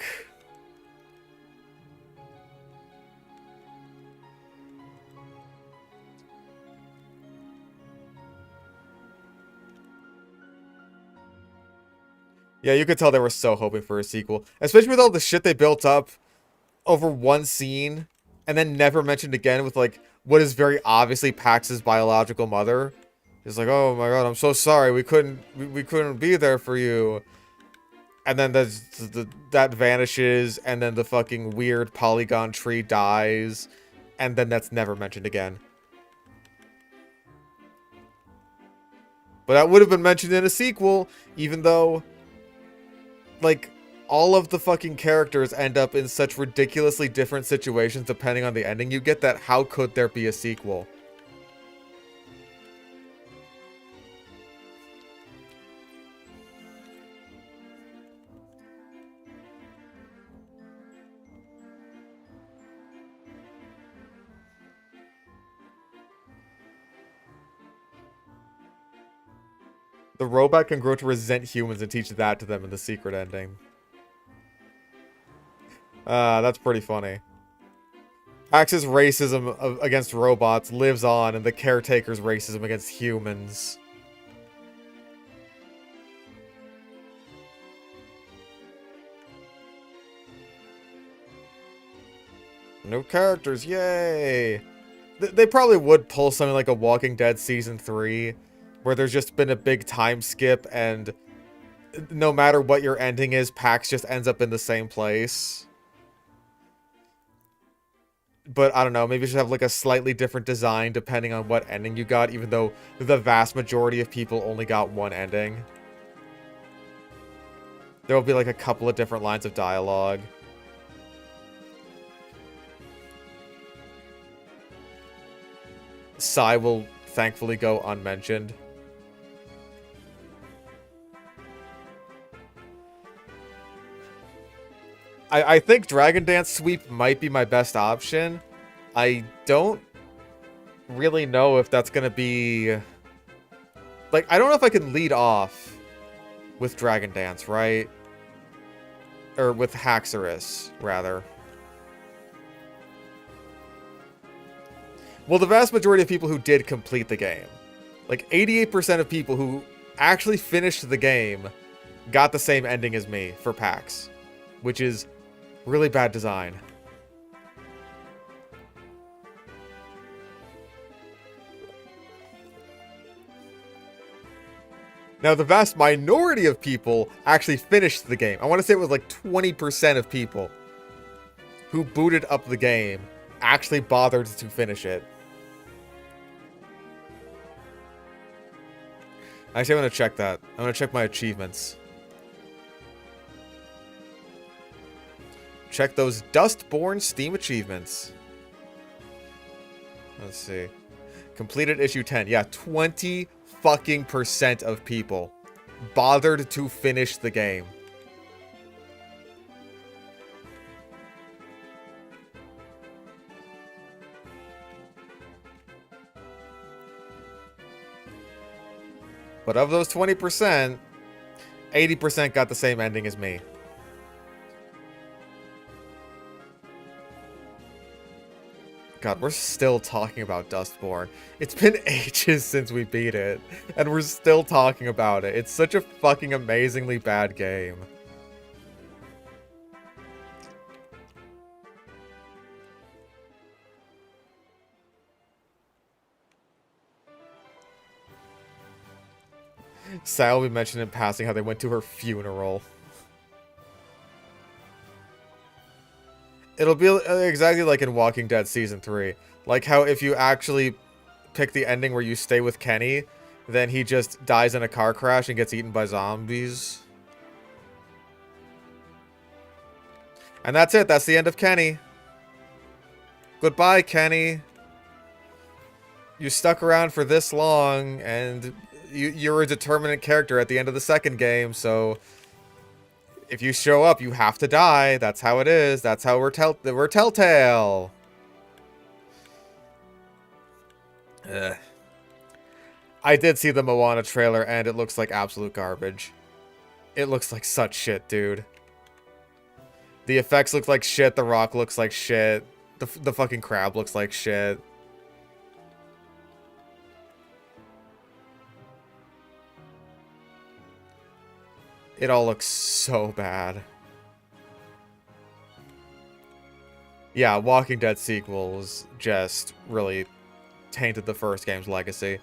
Yeah, you could tell they were so hoping for a sequel. Especially with all the shit they built up over one scene and then never mentioned again with, like, what is very obviously Pax's biological mother. It's like, oh my God, I'm so sorry. We couldn't be there for you. And then that vanishes, and then the fucking weird polygon tree dies, and then that's never mentioned again. But that would have been mentioned in a sequel, even though, like, all of the fucking characters end up in such ridiculously different situations depending on the ending you get that how could there be a sequel? The robot can grow to resent humans and teach that to them in the secret ending. That's pretty funny. Pax's racism against robots lives on, and the caretaker's racism against humans. No characters, yay! They probably would pull something like a Walking Dead Season 3, where there's just been a big time skip, and no matter what your ending is, Pax just ends up in the same place. But I don't know, maybe you should have like a slightly different design depending on what ending you got, even though the vast majority of people only got one ending. There will be like a couple of different lines of dialogue. Sai will thankfully go unmentioned. I think Dragon Dance Sweep might be my best option. I don't really know if that's gonna be... Like, I don't know if I can lead off with Dragon Dance, right? Or with Haxorus, rather. Well, the vast majority of people who did complete the game, like 88% of people who actually finished the game got the same ending as me for Pax, which is really bad design. Now, the vast minority of people actually finished the game. I want to say it was like 20% of people who booted up the game actually bothered to finish it. Actually, I'm going to check that. I'm going to check my achievements. Check those Dustborn Steam achievements. Let's see. Completed issue 10. Yeah, 20 fucking % of people bothered to finish the game. But of those 20%, 80% got the same ending as me. God, we're still talking about Dustborn. It's been ages since we beat it, and we're still talking about it. It's such a fucking amazingly bad game. Sal will be mentioned in passing how they went to her funeral. It'll be exactly like in Walking Dead Season 3. Like how if you actually pick the ending where you stay with Kenny, then he just dies in a car crash and gets eaten by zombies. And that's it. That's the end of Kenny. Goodbye, Kenny. You stuck around for this long, and you're a determinate character at the end of the second game, so if you show up, you have to die. That's how it is. That's how we're Telltale. Ugh. I did see the Moana trailer, and it looks like absolute garbage. It looks like such shit, dude. The effects look like shit. The rock looks like shit. The fucking crab looks like shit. It all looks so bad. Yeah, Walking Dead sequels just really tainted the first game's legacy.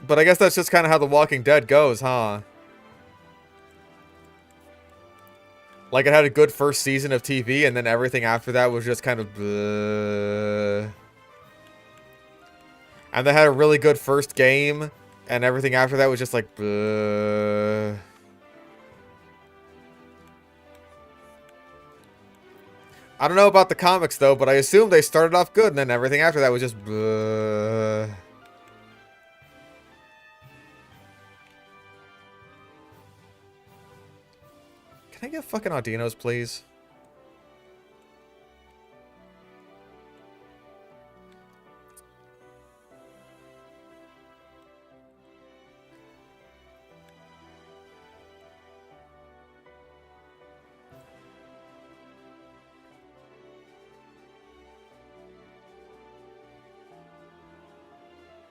But I guess that's just kind of how The Walking Dead goes, huh? Like, it had a good first season of TV, and then everything after that was just kind of bleh. And they had a really good first game, and everything after that was just like, bleh. I don't know about the comics, though, but I assume they started off good, and then everything after that was just, bleh. Can I get fucking Audinos, please?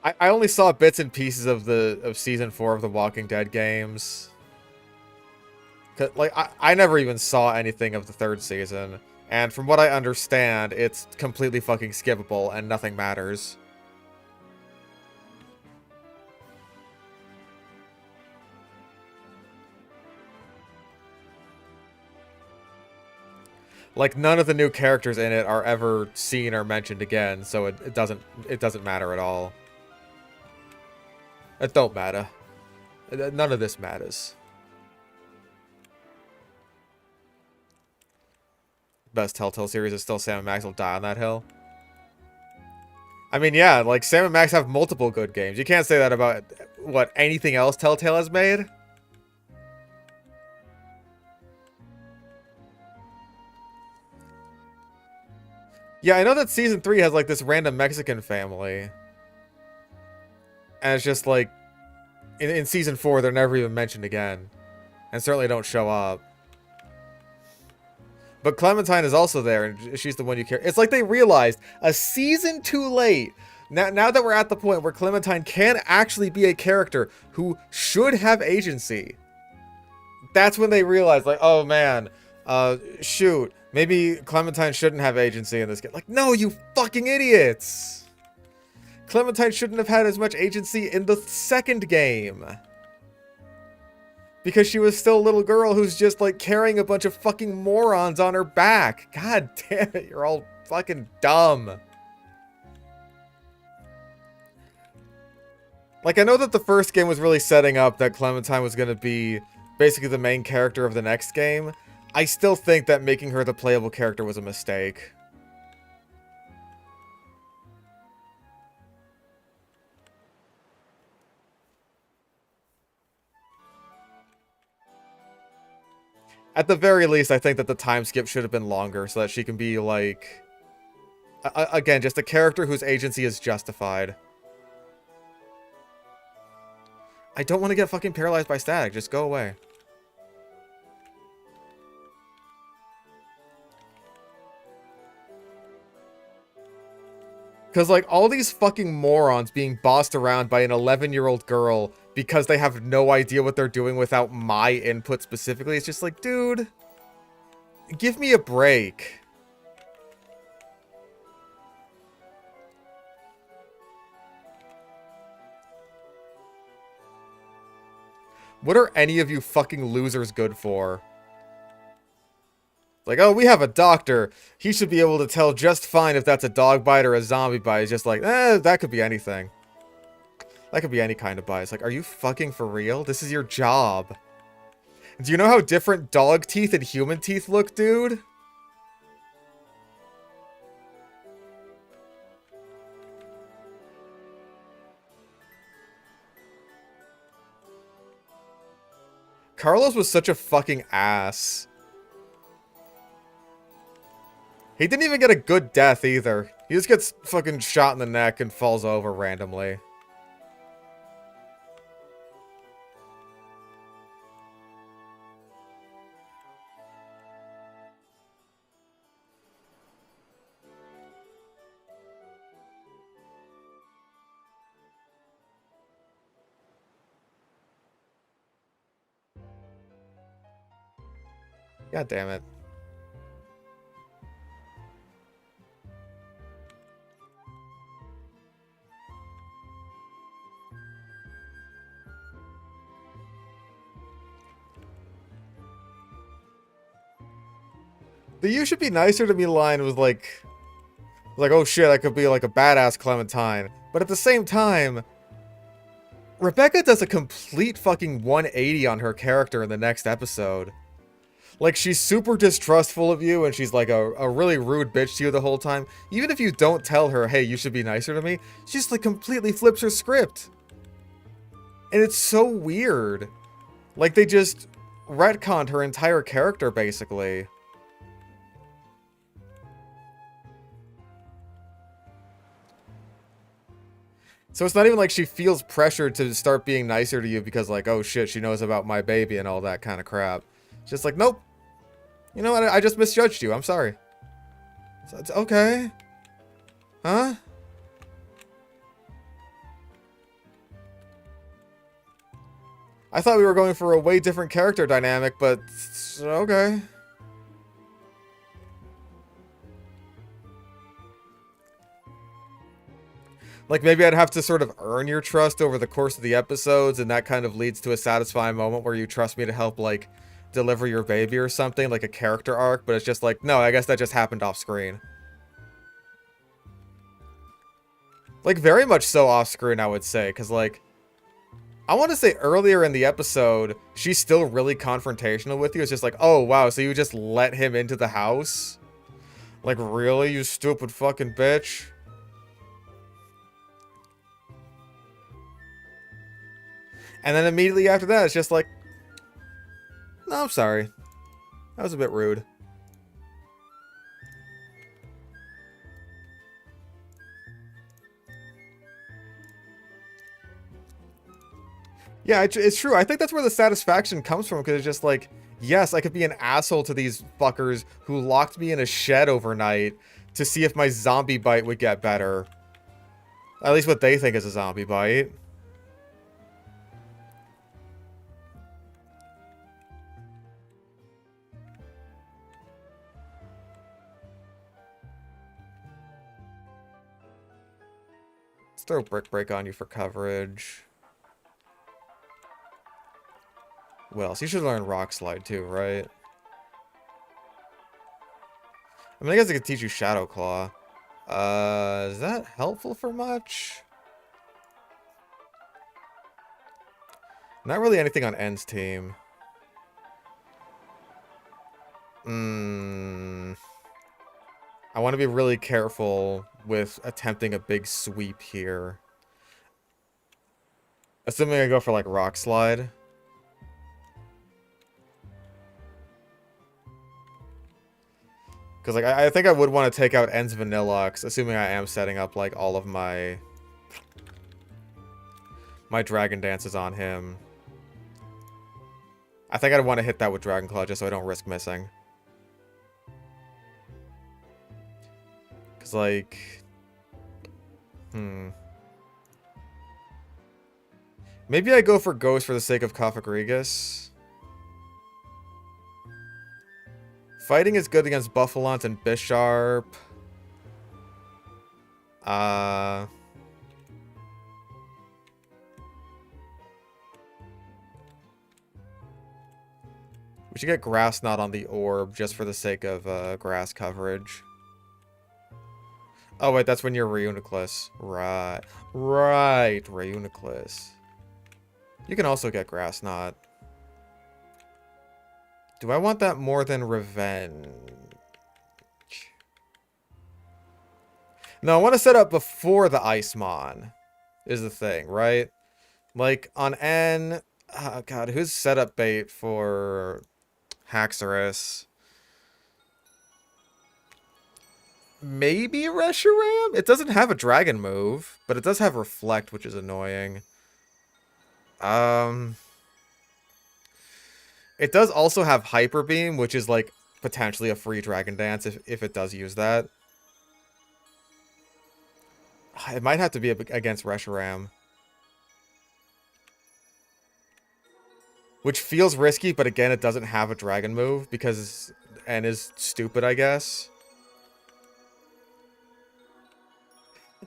I only saw bits and pieces of season 4 of the Walking Dead games. Like, I never even saw anything of the third season. And from what I understand, it's completely fucking skippable and nothing matters. Like, none of the new characters in it are ever seen or mentioned again, so it doesn't matter at all. It don't matter. None of this matters. Best Telltale series is still Sam and Max will die on that hill. I mean, yeah, like, Sam and Max have multiple good games. You can't say that about, what, anything else Telltale has made? Yeah, I know that Season 3 has, like, this random Mexican family. And it's just, like, in Season 4, they're never even mentioned again. And certainly don't show up. But Clementine is also there, and she's the one you care. It's like they realized a season too late. Now that we're at the point where Clementine can actually be a character who should have agency. That's when they realized, like, oh man, shoot, maybe Clementine shouldn't have agency in this game. Like, no, you fucking idiots! Clementine shouldn't have had as much agency in the second game. Because she was still a little girl who's just, like, carrying a bunch of fucking morons on her back. God damn it, you're all fucking dumb. Like, I know that the first game was really setting up that Clementine was going to be basically the main character of the next game. I still think that making her the playable character was a mistake. At the very least, I think that the time skip should have been longer so that she can be, like, again, just a character whose agency is justified. I don't want to get fucking paralyzed by static. Just go away. Because, like, all these fucking morons being bossed around by an 11-year-old girl because they have no idea what they're doing without my input specifically, it's just like, dude, give me a break. What are any of you fucking losers good for? Like, oh, we have a doctor. He should be able to tell just fine if that's a dog bite or a zombie bite. It's just like, that could be anything. That could be any kind of bite. It's like, are you fucking for real? This is your job. Do you know how different dog teeth and human teeth look, dude? Carlos was such a fucking ass. He didn't even get a good death either. He just gets fucking shot in the neck and falls over randomly. God damn it. The "you should be nicer to me" line was like, oh shit, I could be like a badass Clementine. But at the same time, Rebecca does a complete fucking 180 on her character in the next episode. Like, she's super distrustful of you, and she's like a really rude bitch to you the whole time. Even if you don't tell her, hey, you should be nicer to me, she just like completely flips her script. And it's so weird. Like, they just retconned her entire character, basically. So it's not even like she feels pressured to start being nicer to you because, like, oh shit, she knows about my baby and all that kind of crap. It's just like, nope. You know what? I just misjudged you. I'm sorry. So it's okay. Huh? I thought we were going for a way different character dynamic, but okay. Like, maybe I'd have to sort of earn your trust over the course of the episodes, and that kind of leads to a satisfying moment where you trust me to help, like, deliver your baby or something, like a character arc, but it's just like, no, I guess that just happened off screen. Like, very much so off screen, I would say, because, like, I want to say earlier in the episode, she's still really confrontational with you. It's just like, oh, wow, so you just let him into the house? Like, really, you stupid fucking bitch? And then immediately after that, it's just like, no, I'm sorry. That was a bit rude. Yeah, it's true. I think that's where the satisfaction comes from, because it's just like, yes, I could be an asshole to these fuckers who locked me in a shed overnight to see if my zombie bite would get better. At least what they think is a zombie bite. Let's throw Brick Break on you for coverage. What else? You should learn Rock Slide too, right? I mean, I guess I could teach you Shadow Claw. Is that helpful for much? Not really anything on N's team. I want to be really careful with attempting a big sweep here. Assuming I go for, like, Rock Slide. Because, like, I think I would want to take out N's Vanilluxe, assuming I am setting up, like, all of my my Dragon Dance is on him. I think I'd want to hit that with Dragon Claw just so I don't risk missing. Because, like... Maybe I go for Ghost for the sake of Kafagrigus. Fighting is good against Buffalont and Bisharp. We should get Grass Knot on the Orb just for the sake of grass coverage. Oh wait, that's when you're Reuniclus. Right. Right, Reuniclus. You can also get Grass Knot. Do I want that more than Revenge? No, I want to set up before the Icemon, is the thing, right? Like, on N... Oh, God, who's setup bait for Haxorus? Maybe Reshiram? It doesn't have a dragon move, but it does have Reflect, which is annoying. It does also have Hyper Beam, which is, like, potentially a free Dragon Dance if it does use that. It might have to be against Reshiram. Which feels risky, but again, it doesn't have a dragon move because N is stupid, I guess.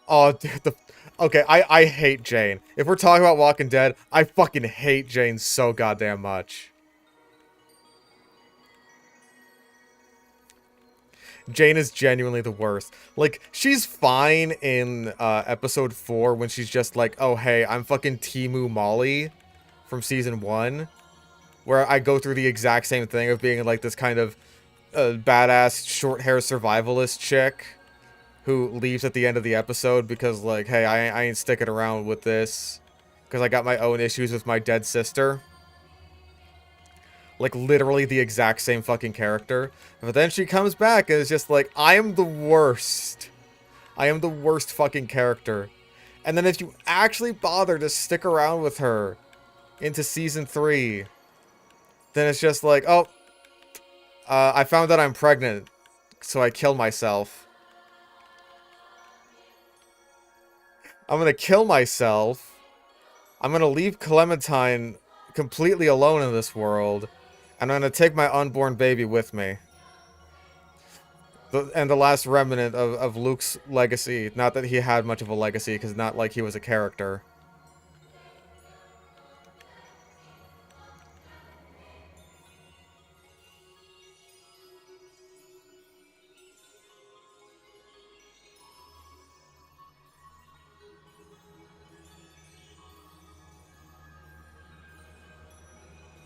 Oh, dude, okay, I hate Jane. If we're talking about Walking Dead, I fucking hate Jane so goddamn much. Jane is genuinely the worst. Like, she's fine in episode 4 when she's just like, oh, hey, I'm fucking Timu Molly from season 1. Where I go through the exact same thing of being like this kind of badass short hair survivalist chick who leaves at the end of the episode because, like, hey, I ain't sticking around with this because I got my own issues with my dead sister. Like, literally the exact same fucking character. But then she comes back and is just like, I am the worst. I am the worst fucking character. And then if you actually bother to stick around with her into season 3, then it's just like, oh, I found out I'm pregnant, so I kill myself. I'm gonna kill myself. I'm gonna leave Clementine completely alone in this world. And I'm gonna take my unborn baby with me. And the last remnant of Luke's legacy. Not that he had much of a legacy, because not like he was a character.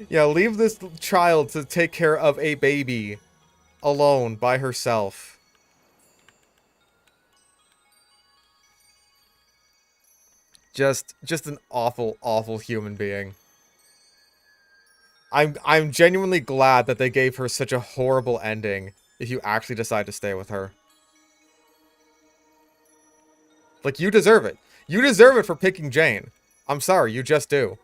Yeah, leave this child to take care of a baby alone by herself. Just an awful, awful human being. I'm genuinely glad that they gave her such a horrible ending if you actually decide to stay with her. Like, you deserve it. You deserve it for picking Jane. I'm sorry, you just do.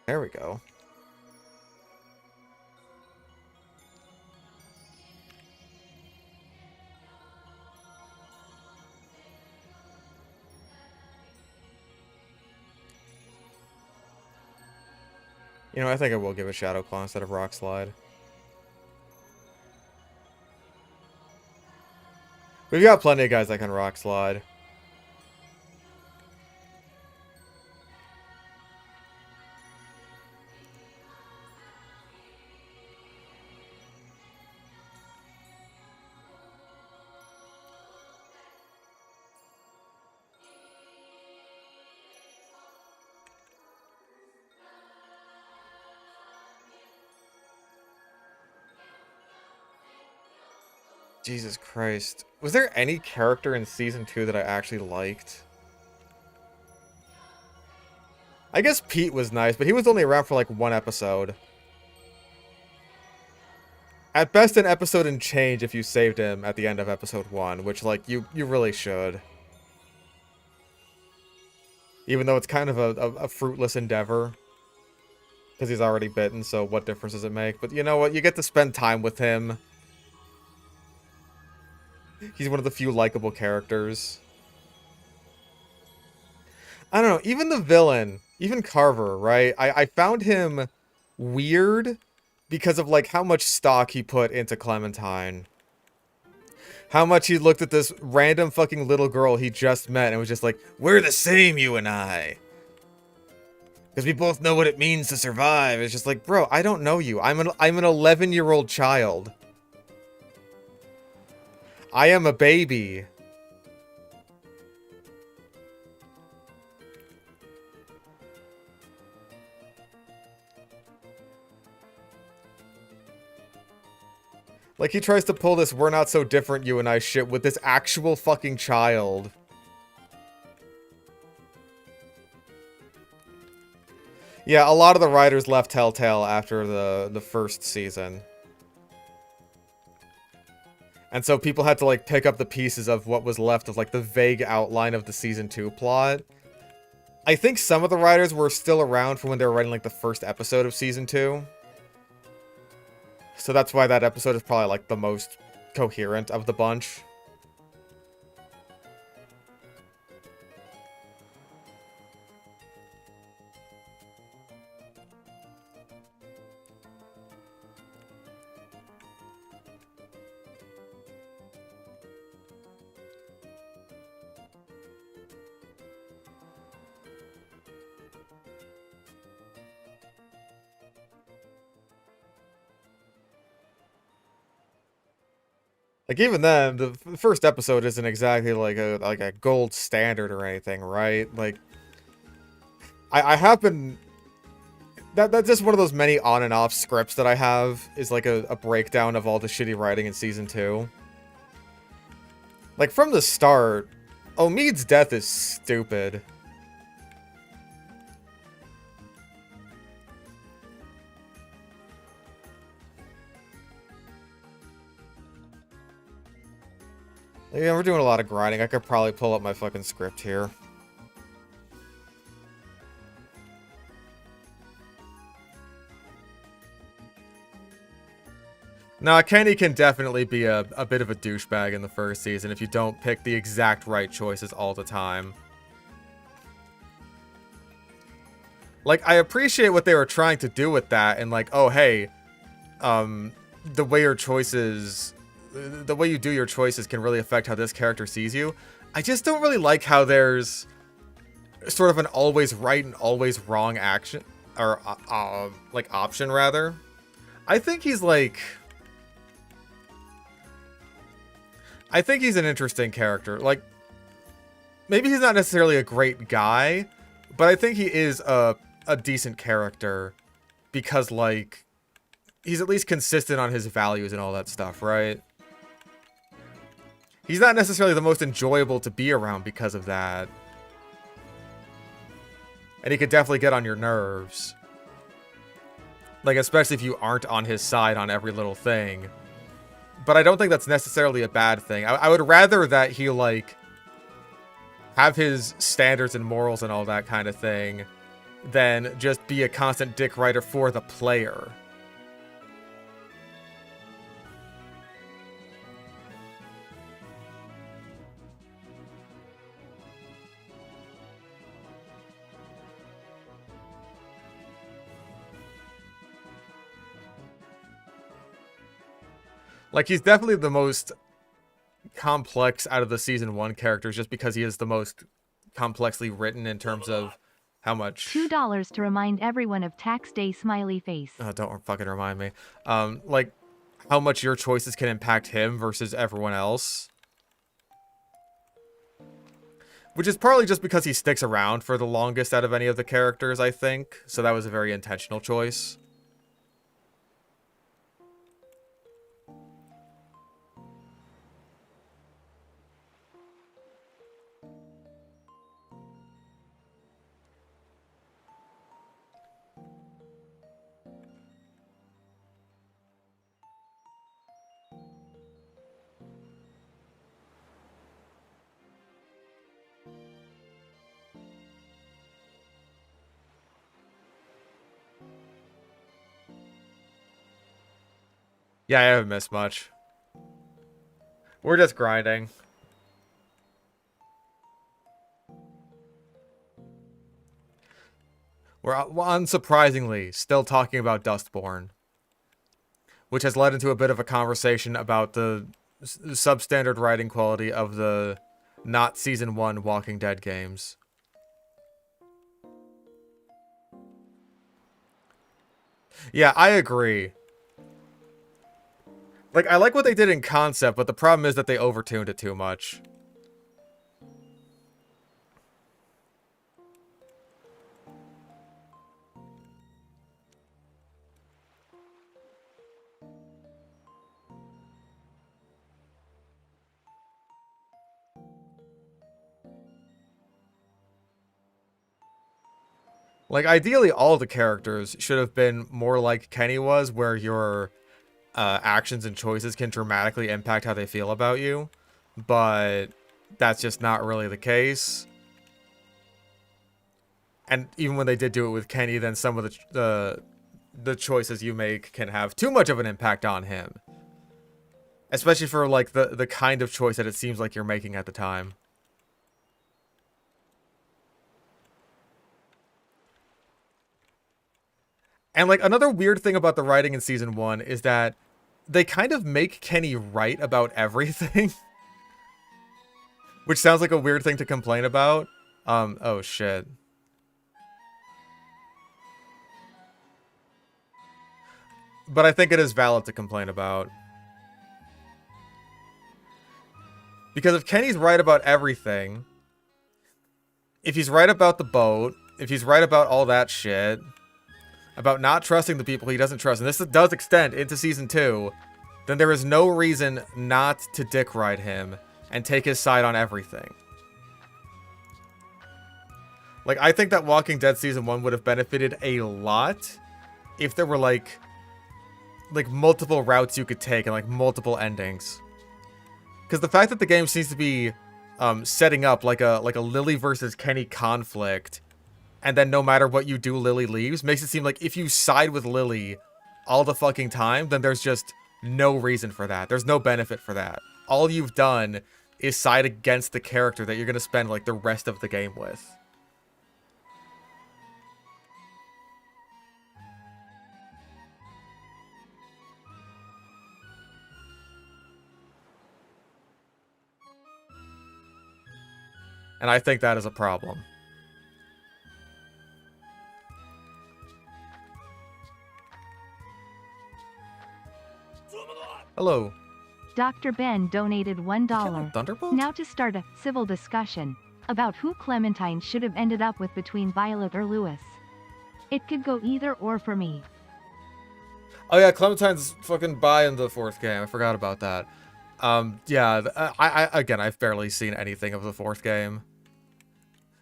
There we go. You know, I think I will give a Shadow Claw instead of Rock Slide. We've got plenty of guys that can Rock Slide. Jesus Christ. Was there any character in Season 2 that I actually liked? I guess Pete was nice, but he was only around for like one episode. At best, an episode and change if you saved him at the end of episode 1, which, like, you really should. Even though it's kind of a fruitless endeavor. Because he's already bitten, so what difference does it make? But you know what? You get to spend time with him. He's one of the few likable characters. I don't know, even the villain, even Carver, right? I found him weird because of, like, how much stock he put into Clementine. How much he looked at this random fucking little girl he just met and was just like, we're the same, you and I. Because we both know what it means to survive. It's just like, bro, I don't know you. I'm an 11-year-old child. I am a baby. Like, he tries to pull this we're not so different, you and I shit with this actual fucking child. Yeah, a lot of the writers left Telltale after the first season. And so people had to, like, pick up the pieces of what was left of, like, the vague outline of the Season 2 plot. I think some of the writers were still around for when they were writing, like, the first episode of Season 2. So that's why that episode is probably, like, the most coherent of the bunch. Like, even then, the first episode isn't exactly like a gold standard or anything, right? Like, I have been... That's just one of those many on and off scripts that I have, is like a breakdown of all the shitty writing in Season 2. Like, from the start, Omid's death is stupid. Yeah, we're doing a lot of grinding. I could probably pull up my fucking script here. Nah, Kenny can definitely be a bit of a douchebag in the first season if you don't pick the exact right choices all the time. Like, I appreciate what they were trying to do with that, and like, oh, hey, the way your choices... the way you do your choices can really affect how this character sees you. I just don't really like how there's sort of an always right and always wrong action, or like option rather. I think he's like, I think he's an interesting character. Like, maybe he's not necessarily a great guy, but I think he is a decent character because, like, he's at least consistent on his values and all that stuff, right? He's not necessarily the most enjoyable to be around because of that. And he could definitely get on your nerves. Like, especially if you aren't on his side on every little thing. But I don't think that's necessarily a bad thing. I would rather that he, like, have his standards and morals and all that kind of thing than just be a constant dick writer for the player. Like, he's definitely the most complex out of the Season 1 characters just because he is the most complexly written in terms of how much... $2 to remind everyone of tax day smiley face. Oh, don't fucking remind me. Like, how much your choices can impact him versus everyone else. Which is partly just because he sticks around for the longest out of any of the characters, I think. So that was a very intentional choice. Yeah, I haven't missed much. We're just grinding. We're unsurprisingly still talking about Dustborn, which has led into a bit of a conversation about the substandard writing quality of the not Season 1 Walking Dead games. Yeah, I agree. Like, I like what they did in concept, but the problem is that they overtuned it too much. Like, ideally, all the characters should have been more like Kenny was, where your actions and choices can dramatically impact how they feel about you. But that's just not really the case. And even when they did do it with Kenny, then some of the choices you make can have too much of an impact on him. Especially for, like, the kind of choice that it seems like you're making at the time. And, like, another weird thing about the writing in Season 1 is that they kind of make Kenny right about everything. Which sounds like a weird thing to complain about. Oh, shit. But I think it is valid to complain about. Because if Kenny's right about everything, if he's right about the boat, if he's right about all that shit, about not trusting the people he doesn't trust, and this does extend into Season 2, then there is no reason not to dick ride him and take his side on everything. Like, I think that Walking Dead Season 1 would have benefited a lot if there were, like multiple routes you could take and, like, multiple endings. Because the fact that the game seems to be setting up like a Lilly versus Kenny conflict, and then no matter what you do, Lilly leaves, makes it seem like if you side with Lilly all the fucking time, then there's just no reason for that. There's no benefit for that. All you've done is side against the character that you're going to spend, like, the rest of the game with. And I think that is a problem. Hello. Dr. Ben donated $1. Thunderbolt? Now to start a civil discussion about who Clementine should have ended up with between Violet or Lewis. It could go either or for me. Oh yeah, Clementine's fucking bi in the 4th game. I forgot about that. Yeah, again, I've barely seen anything of the 4th game.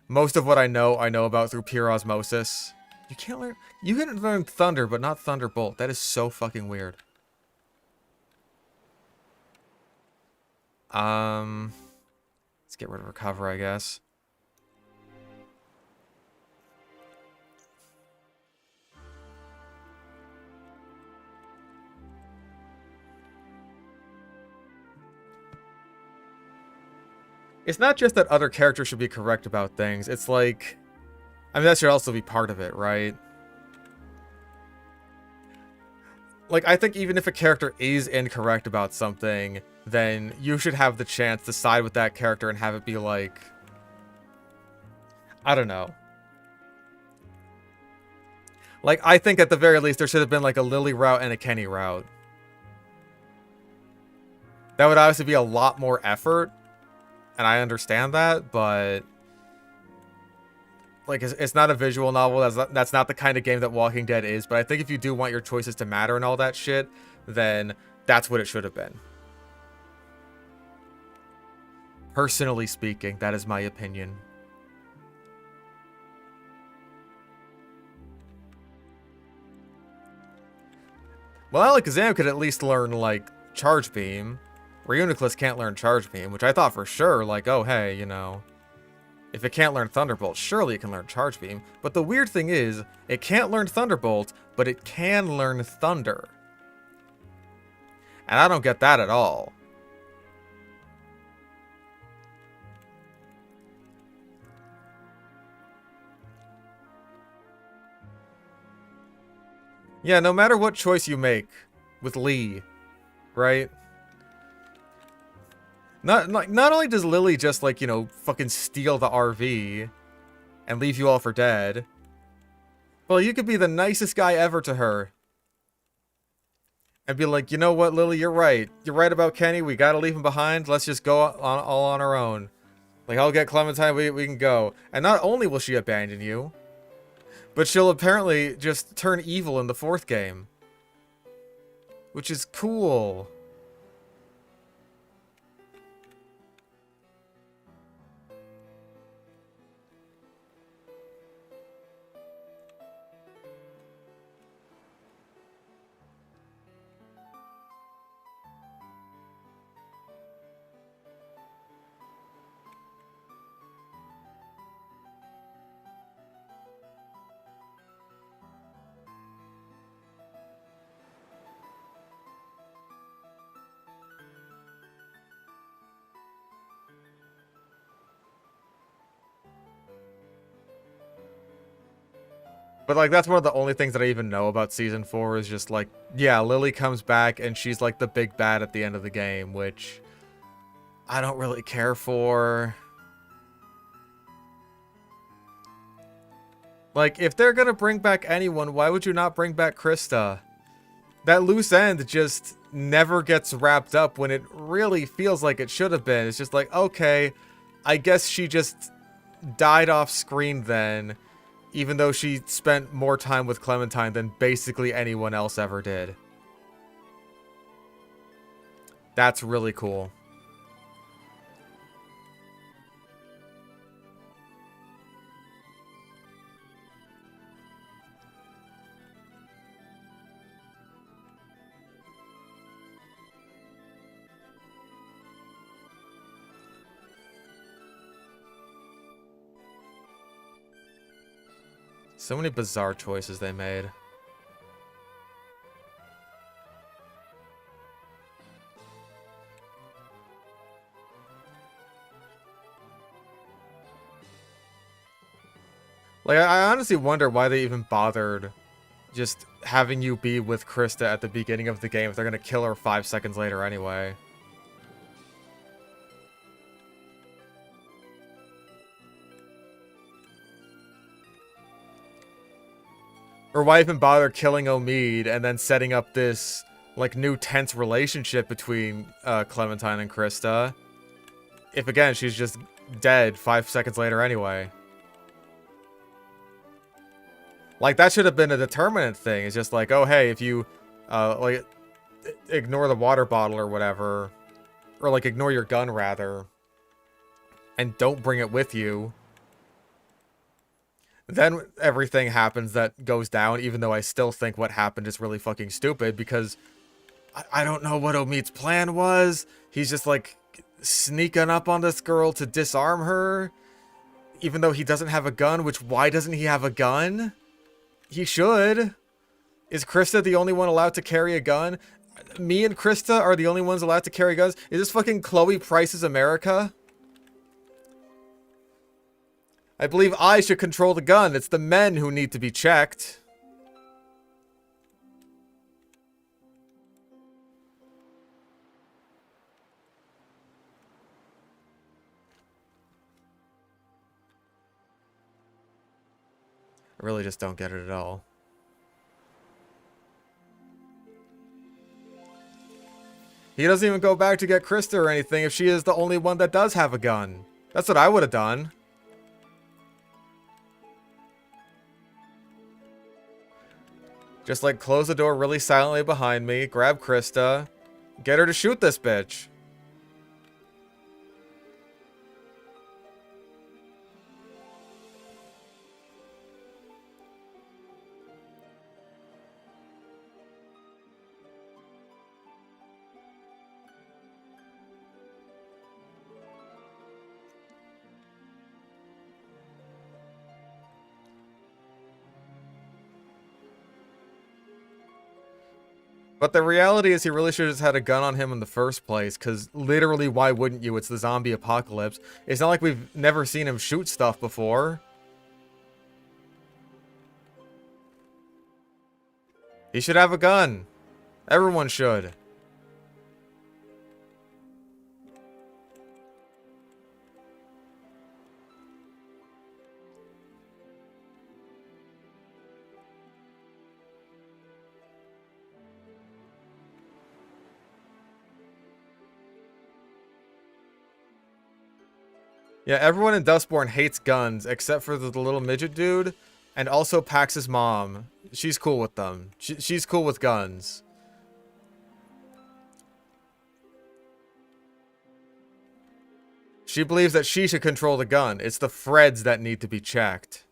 Most of what I know about through pure osmosis. You can learn Thunder, but not Thunderbolt. That is so fucking weird. Let's get rid of Recover, I guess. It's not just that other characters should be correct about things. It's like, I mean, that should also be part of it, right? Like, I think even if a character is incorrect about something, then you should have the chance to side with that character and have it be like, I don't know. Like, I think at the very least there should have been like a Lilly route and a Kenny route. That would obviously be a lot more effort, and I understand that, but like, it's not a visual novel. That's not the kind of game that Walking Dead is. But I think if you do want your choices to matter and all that shit, then that's what it should have been. Personally speaking, that is my opinion. Well, Alakazam could at least learn, like, Charge Beam. Reuniclus can't learn Charge Beam, which I thought for sure, like, oh, hey, you know, if it can't learn Thunderbolt, surely it can learn Charge Beam. But the weird thing is, it can't learn Thunderbolt, but it can learn Thunder. And I don't get that at all. Yeah, no matter what choice you make with Lee, right? Not only does Lilly just, like, you know, fucking steal the RV and leave you all for dead, well, you could be the nicest guy ever to her. And be like, you know what, Lilly, you're right. You're right about Kenny. We gotta leave him behind. Let's just go all on our own. Like, I'll get Clementine. We can go. And not only will she abandon you, but she'll apparently just turn evil in the 4th game. Which is cool. But, like, that's one of the only things that I even know about Season 4 is just, like, yeah, Lilly comes back and she's, like, the big bad at the end of the game, which I don't really care for. Like, if they're gonna bring back anyone, why would you not bring back Krista? That loose end just never gets wrapped up when it really feels like it should have been. It's just like, okay, I guess she just died off screen then, even though she spent more time with Clementine than basically anyone else ever did. That's really cool. So many bizarre choices they made. Like, I honestly wonder why they even bothered just having you be with Krista at the beginning of the game if they're gonna kill her 5 seconds later anyway. Or why even bother killing Omid and then setting up this, like, new tense relationship between Clementine and Krista, if, again, she's just dead 5 seconds later anyway. Like, that should have been a determinant thing. It's just like, oh, hey, if you, like, ignore the water bottle or whatever, or, like, ignore your gun, rather, and don't bring it with you, then everything happens that goes down, even though I still think what happened is really fucking stupid, because I don't know what Omid's plan was. He's just, like, sneaking up on this girl to disarm her, even though he doesn't have a gun, which, why doesn't he have a gun? He should. Is Krista the only one allowed to carry a gun? Me and Krista are the only ones allowed to carry guns? Is this fucking Chloe Price's America? I believe I should control the gun. It's the men who need to be checked. I really just don't get it at all. He doesn't even go back to get Krista or anything if she is the only one that does have a gun. That's what I would have done. Just, like, close the door really silently behind me, grab Krista, get her to shoot this bitch. But the reality is he really should have just had a gun on him in the first place, because literally, why wouldn't you? It's the zombie apocalypse. It's not like we've never seen him shoot stuff before. He should have a gun. Everyone should. Yeah, everyone in Dustborn hates guns, except for the little midget dude, and also Pax's mom. She's cool with them. She's cool with guns. She believes that she should control the gun. It's the Freds that need to be checked.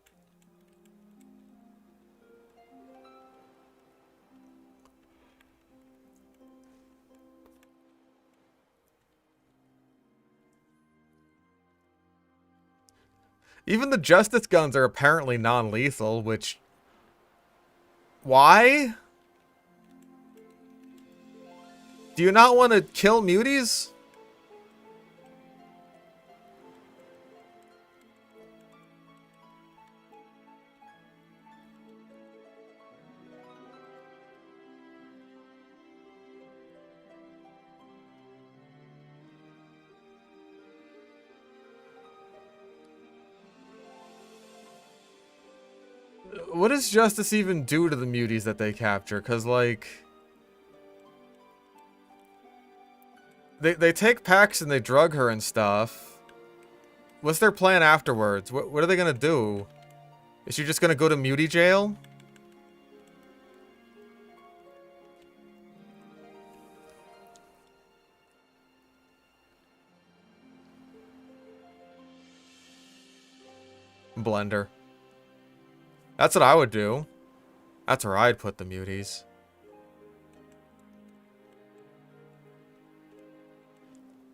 Even the Justice guns are apparently non-lethal, which... Why? Do you not want to kill muties? What does Justice even do to the muties that they capture? Because, like... They take Pax and they drug her and stuff. What's their plan afterwards? What are they gonna do? Is she just gonna go to mutie jail? Blender. That's what I would do. That's where I'd put the muties.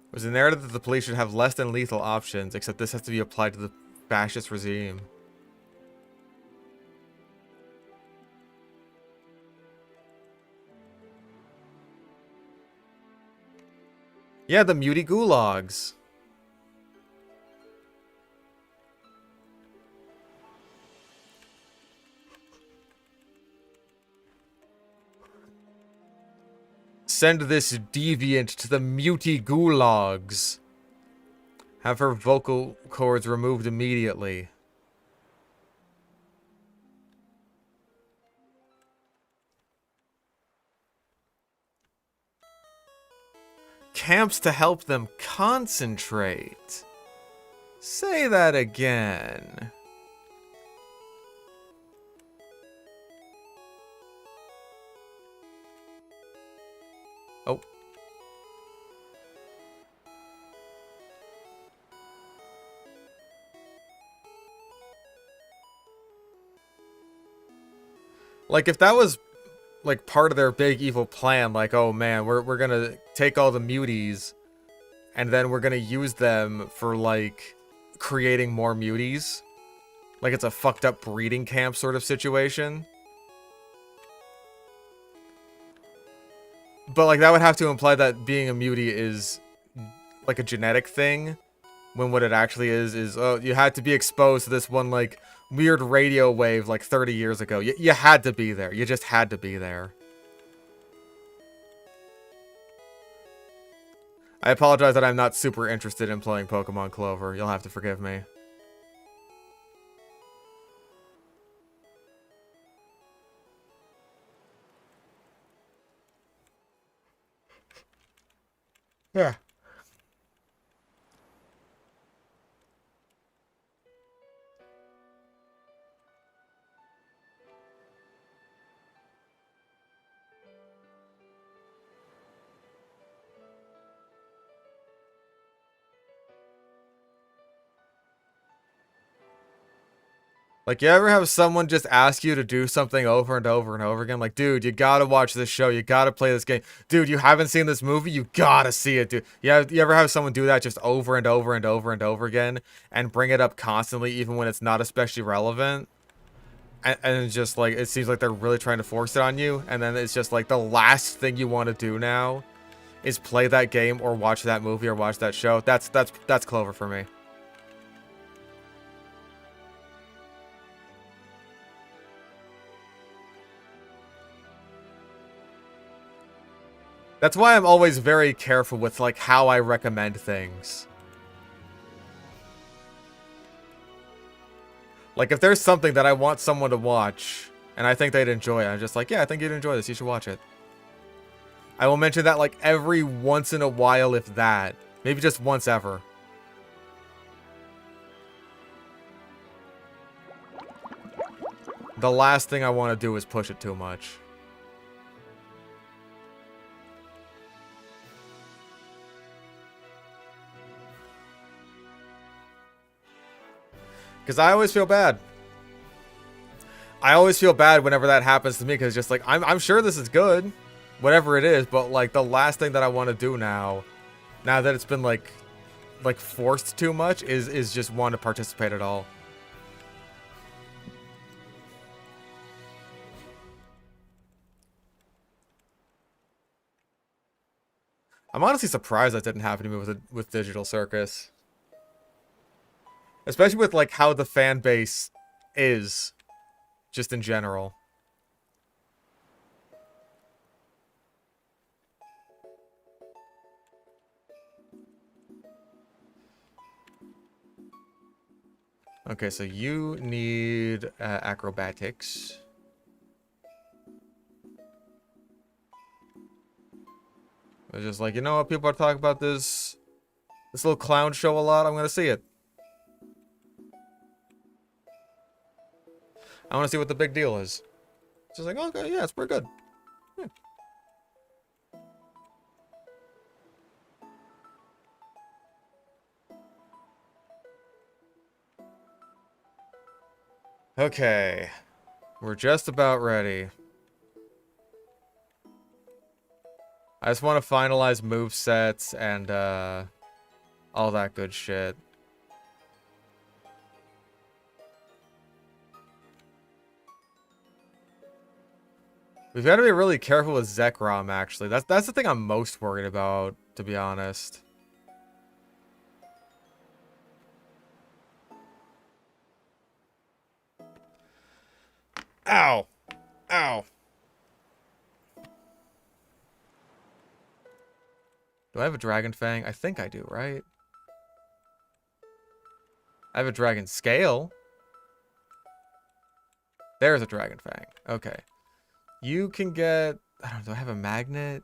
It was a narrative that the police should have less than lethal options, except this has to be applied to the fascist regime. Yeah, the mutie gulags. Send this deviant to the mutie gulags. Have her vocal cords removed immediately. Camps to help them concentrate. Say that again. Oh. Like, if that was, like, part of their big evil plan, like, oh man, we're gonna take all the muties, and then we're gonna use them for, like, creating more muties. Like, it's a fucked up breeding camp sort of situation. But, like, that would have to imply that being a mutie is, like, a genetic thing. When what it actually is, oh, you had to be exposed to this one, like, weird radio wave, like, 30 years ago. You had to be there. You just had to be there. I apologize that I'm not super interested in playing Pokemon Clover. You'll have to forgive me. Yeah. Like, you ever have someone just ask you to do something over and over and over again? Like, dude, you gotta watch this show. You gotta play this game. Dude, you haven't seen this movie? You gotta see it, dude. You ever have someone do that just over and over and over and over again and bring it up constantly, even when it's not especially relevant? and it's just like, it seems like they're really trying to force it on you, and then it's just like the last thing you want to do now is play that game or watch that movie or watch that show. That's Clover for me. That's why I'm always very careful with like how I recommend things. Like if there's something that I want someone to watch and I think they'd enjoy it, I'm just like, yeah, I think you'd enjoy this. You should watch it. I will mention that like every once in a while, if that. Maybe just once ever. The last thing I want to do is push it too much. Because I always feel bad. I always feel bad whenever that happens to me, because just like, I'm sure this is good, whatever it is, but like the last thing that I want to do now that it's been like forced too much, is just want to participate at all. I'm honestly surprised that didn't happen to me with Digital Circus. Especially with like how the fan base is, just in general. Okay, so you need acrobatics. It's just like, you know what, people are talking about this little clown show a lot, I'm gonna see it. I want to see what the big deal is. It's just like, okay, yeah, it's pretty good. Yeah. Okay. We're just about ready. I just want to finalize movesets and all that good shit. We've got to be really careful with Zekrom, actually. That's the thing I'm most worried about, to be honest. Ow! Ow! Do I have a Dragon Fang? I think I do, right? I have a Dragon Scale. There's a Dragon Fang. Okay. You can get... I don't know, do I have a magnet?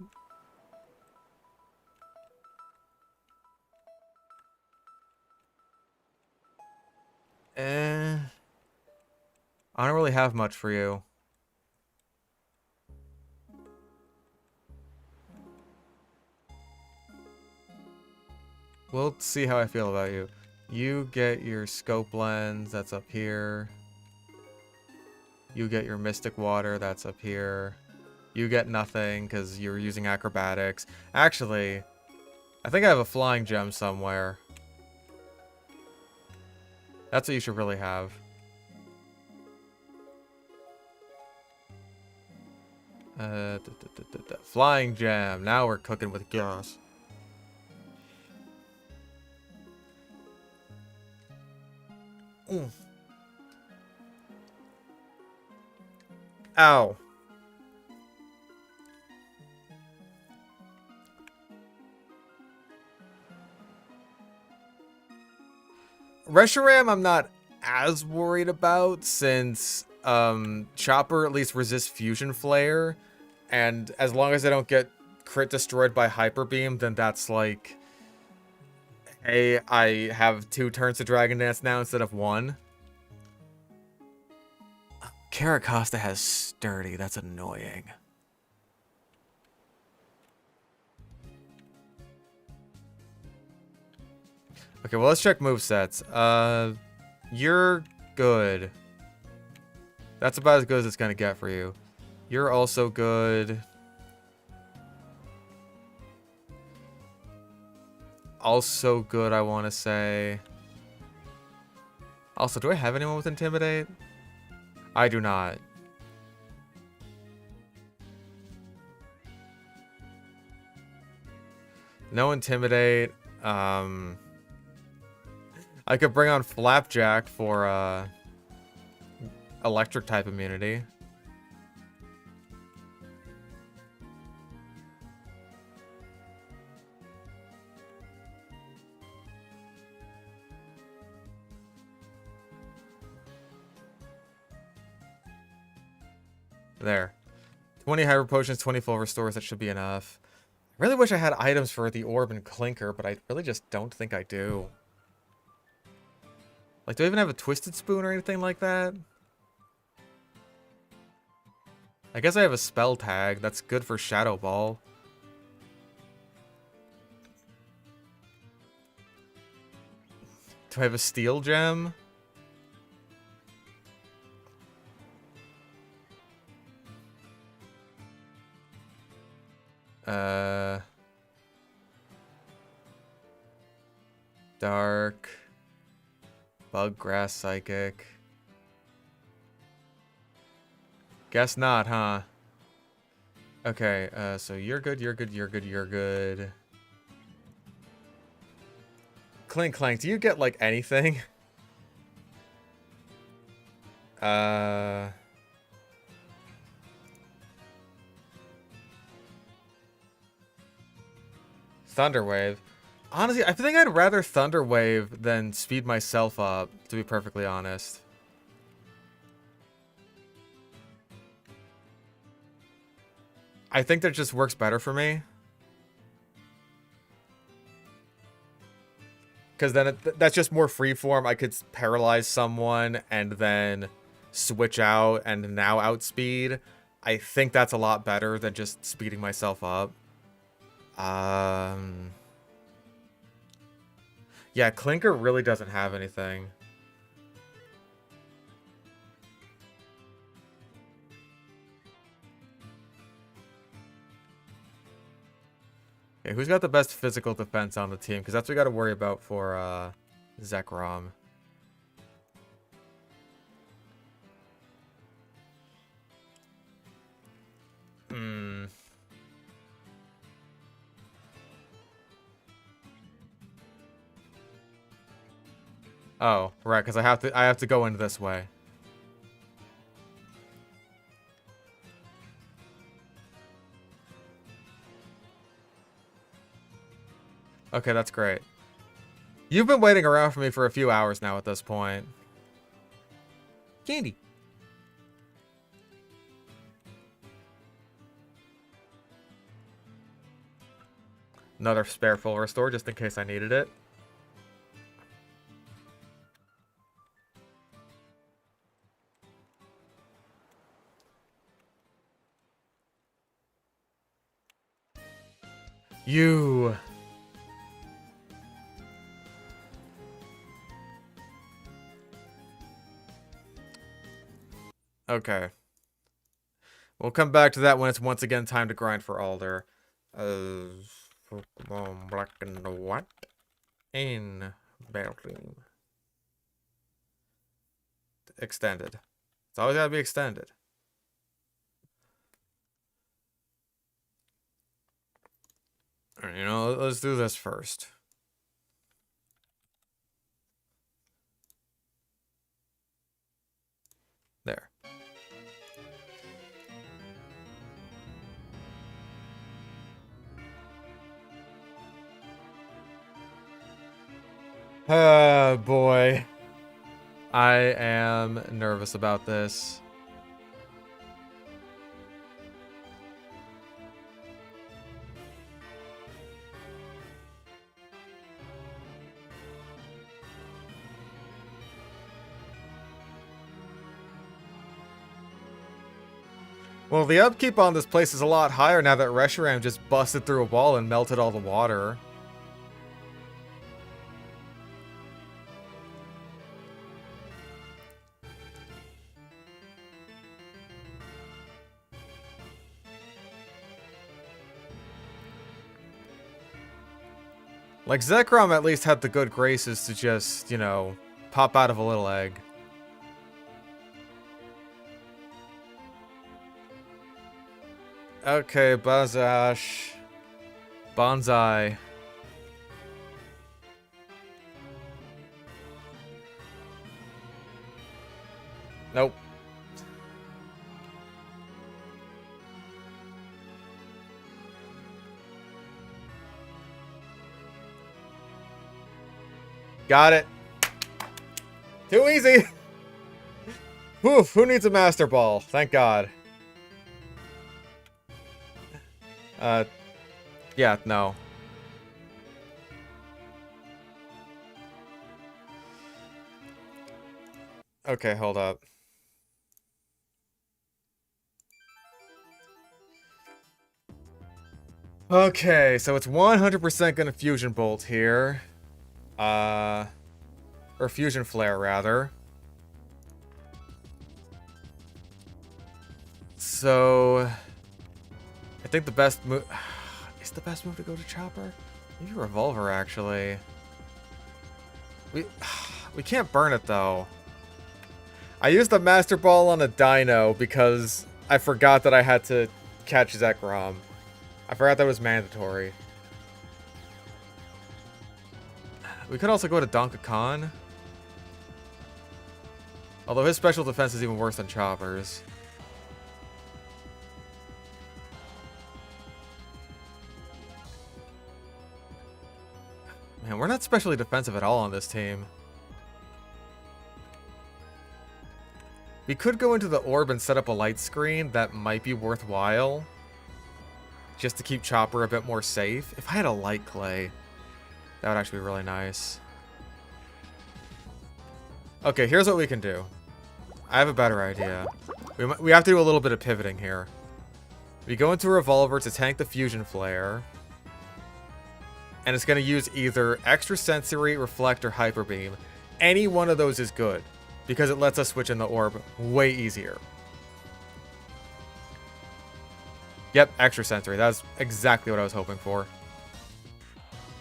I don't really have much for you. We'll see how I feel about you. You get your scope lens, that's up here. You get your mystic water, that's up here. You get nothing because you're using acrobatics. Actually, I think I have a flying gem somewhere. That's what you should really have. Flying gem. Now we're cooking with gas. Ow. Reshiram I'm not as worried about, since Chopper at least resists Fusion Flare, and as long as I don't get crit destroyed by Hyper Beam, then that's like, hey, I have 2 turns to Dragon Dance now instead of 1. Caracosta has Sturdy, that's annoying. Okay, well, let's check movesets. You're good. That's about as good as it's gonna get for you. You're also good. Also good, I want to say. Also, do I have anyone with Intimidate? I do not. No Intimidate. I could bring on Flapjack for electric type immunity. There. 20 Hyper Potions, 20 full restores, that should be enough. I really wish I had items for the Orb and Clinker, but I really just don't think I do. Like, do I even have a Twisted Spoon or anything like that? I guess I have a Spell Tag. That's good for Shadow Ball. Do I have a Steel Gem? Dark. Bug Grass Psychic. Guess not, huh? Okay, so you're good, you're good, you're good, you're good. Clink Clank, do you get, like, anything? Thunderwave. Honestly, I think I'd rather Thunderwave than speed myself up, to be perfectly honest. I think that just works better for me. Because then that's just more freeform. I could paralyze someone and then switch out and now outspeed. I think that's a lot better than just speeding myself up. Yeah, Clinker really doesn't have anything. Okay, who's got the best physical defense on the team? Because that's what we got to worry about for Zekrom. Oh, right, because I have to go in this way. Okay, that's great. You've been waiting around for me for a few hours now at this point. Candy. Another spare full restore just in case I needed it. You. Okay. We'll come back to that when it's once again time to grind for Alder. Pokemon Black and White in Battlefield. Extended. It's always gotta be extended. Alright, you know, let's do this first. There. Oh boy. I am nervous about this. Well, the upkeep on this place is a lot higher now that Reshiram just busted through a wall and melted all the water. Like, Zekrom at least had the good graces to just, you know, pop out of a little egg. Okay, Bazash. Bonsai. Nope. Got it. Too easy. Whew, who needs a Master Ball? Thank God. Yeah, no. Okay, hold up. Okay, so it's 100% gonna Fusion Bolt here. Or Fusion Flare, rather. So... I think the best move... Is the best move to go to Chopper? Maybe Revolver, actually. We can't burn it, though. I used the Master Ball on a Dino because I forgot that I had to catch Zekrom. I forgot that was mandatory. We could also go to Donkey Kong. Although his special defense is even worse than Chopper's. Man, we're not specially defensive at all on this team. We could go into the orb and set up a light screen. That might be worthwhile. Just to keep Chopper a bit more safe. If I had a light clay, that would actually be really nice. Okay, here's what we can do. I have a better idea. We have to do a little bit of pivoting here. We go into Revolver to tank the Fusion Flare. And it's going to use either Extra Sensory, Reflect, or Hyper Beam. Any one of those is good, because it lets us switch in the orb way easier. Yep, Extra Sensory. That's exactly what I was hoping for.